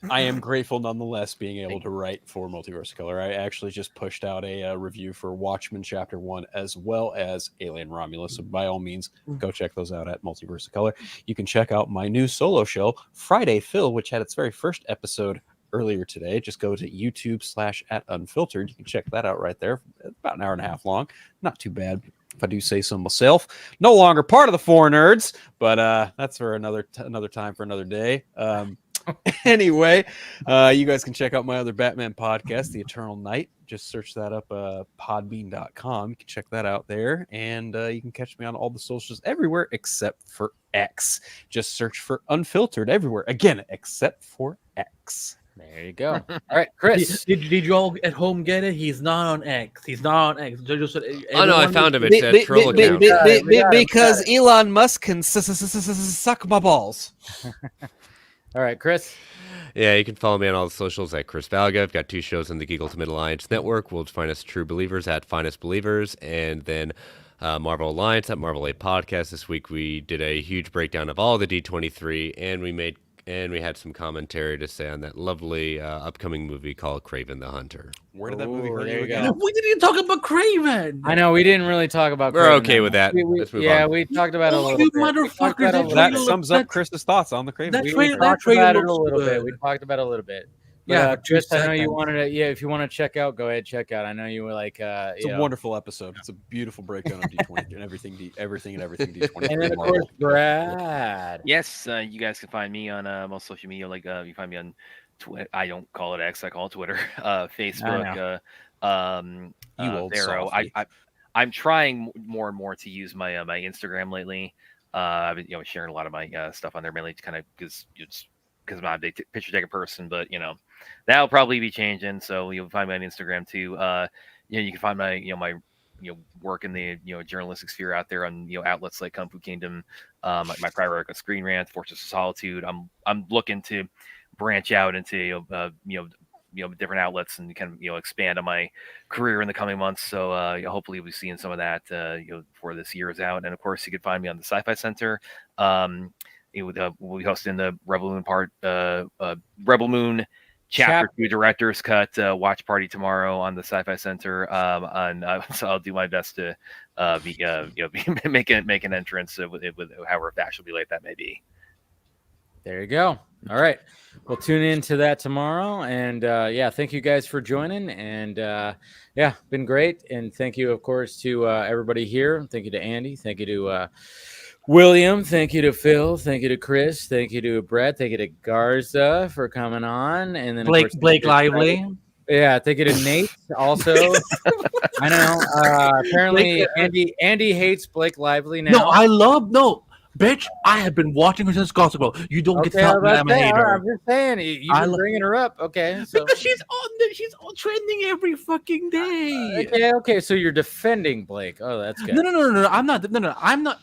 [SPEAKER 8] I am grateful nonetheless being able to write for Multiverse of Color. I actually just pushed out a review for Watchmen Chapter 1 as well as Alien Romulus. So by all means, go check those out at Multiverse of Color. You can check out my new solo show, Friday Phil, which had its very first episode earlier today. Just go to YouTube/@unfiltered. You can check that out right there. It's about an hour and a half long. Not too bad, if I do say so myself. No longer part of the Four Nerds, but that's for another time for another day. Anyway, you guys can check out my other Batman podcast, The Eternal Night. Just search that up, podbean.com. You can check that out there. And you can catch me on all the socials everywhere except for X. Just search for Unfiltered everywhere. Again, except for X.
[SPEAKER 2] There you go. All right, Chris.
[SPEAKER 12] Did you all at home get it? He's not on X. He's not on X.
[SPEAKER 10] Oh no, I found him. It's at troll account.
[SPEAKER 13] Because Elon Musk can suck my balls.
[SPEAKER 2] All right, Chris.
[SPEAKER 10] Yeah, you can follow me on all the socials at Chris Valga. I've got 2 shows on the Geek Ultimate Alliance Network. We'll find us True Believers at Finest Believers, and then Marvel Alliance at Marvel 8 Podcast. This week we did a huge breakdown of all the D23, and we had some commentary to say on that lovely upcoming movie called Kraven the Hunter.
[SPEAKER 8] Where did that movie hurt
[SPEAKER 2] there
[SPEAKER 8] you
[SPEAKER 2] you
[SPEAKER 8] again?
[SPEAKER 2] go.
[SPEAKER 12] We didn't even talk about Craven.
[SPEAKER 2] I know we didn't really talk about.
[SPEAKER 10] We're
[SPEAKER 2] Kraven
[SPEAKER 10] okay with that. Let's move on.
[SPEAKER 2] We talked about it a little
[SPEAKER 12] You
[SPEAKER 2] bit.
[SPEAKER 12] motherfuckers!
[SPEAKER 8] That sums up Chris's thoughts on the Kraven.
[SPEAKER 12] That
[SPEAKER 2] We
[SPEAKER 12] trailer
[SPEAKER 2] talked about it a
[SPEAKER 12] looks
[SPEAKER 2] little
[SPEAKER 12] good.
[SPEAKER 2] bit. We talked about it a little bit.
[SPEAKER 12] Yeah,
[SPEAKER 2] Chris, I know you wanted to. Yeah, if you want to check out, go ahead, check out. I know you were like,
[SPEAKER 8] It's a wonderful episode. It's a beautiful breakdown of D20 and everything D20.
[SPEAKER 2] And then of course, Brad.
[SPEAKER 11] Yes, you guys can find me on most social media. Like you can find me on Twitter. I don't call it X. I call it Twitter. Facebook.
[SPEAKER 8] You old
[SPEAKER 11] Vero.
[SPEAKER 8] softy.
[SPEAKER 11] I'm trying more and more to use my my Instagram lately. I've been sharing a lot of my stuff on there mainly kind of because I'm not a big picture taking person, but that'll probably be changing. So you'll find me on Instagram too. You can find my my work in the journalistic sphere out there on outlets like Kung Fu Kingdom, my prior work on Screen Rant, Fortress of Solitude. I'm looking to branch out into different outlets and kind of expand on my career in the coming months. So hopefully we'll be seeing some of that before this year is out. And of course you can find me on the Sci-Fi Center. We'll be hosting the Rebel Moon Chapter 2 Director's Cut watch party tomorrow on the Sci-Fi Center. So I'll do my best to make an entrance with however fashionably late that may be.
[SPEAKER 2] There you go. All right. We'll tune into that tomorrow. And thank you guys for joining. And been great. And thank you, of course, to everybody here. Thank you to Andy. Thank you to William. Thank you to Phil. Thank you to Chris. Thank you to Brett. Thank you to Garza for coming on. And then
[SPEAKER 12] Blake Lively.
[SPEAKER 2] Yeah, thank you to Nate also. I know. Apparently Andy hates Blake Lively now.
[SPEAKER 12] Bitch, I have been watching her since Gossip Girl. You don't get to tell me I'm a hater.
[SPEAKER 2] I'm just saying, you've been bringing her up. Okay, so
[SPEAKER 12] because she's on trending every fucking day.
[SPEAKER 2] Okay. So you're defending Blake. Oh, that's good.
[SPEAKER 12] No. I'm not. I'm not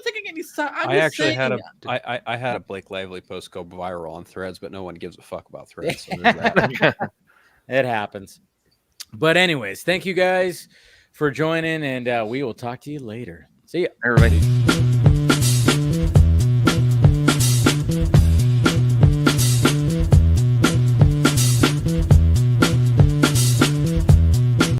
[SPEAKER 12] taking any side.
[SPEAKER 8] I actually had a Blake Lively post go viral on Threads, but no one gives a fuck about Threads. So there's that.
[SPEAKER 2] It happens. But anyways, thank you guys for joining, and we will talk to you later. See ya,
[SPEAKER 11] everybody.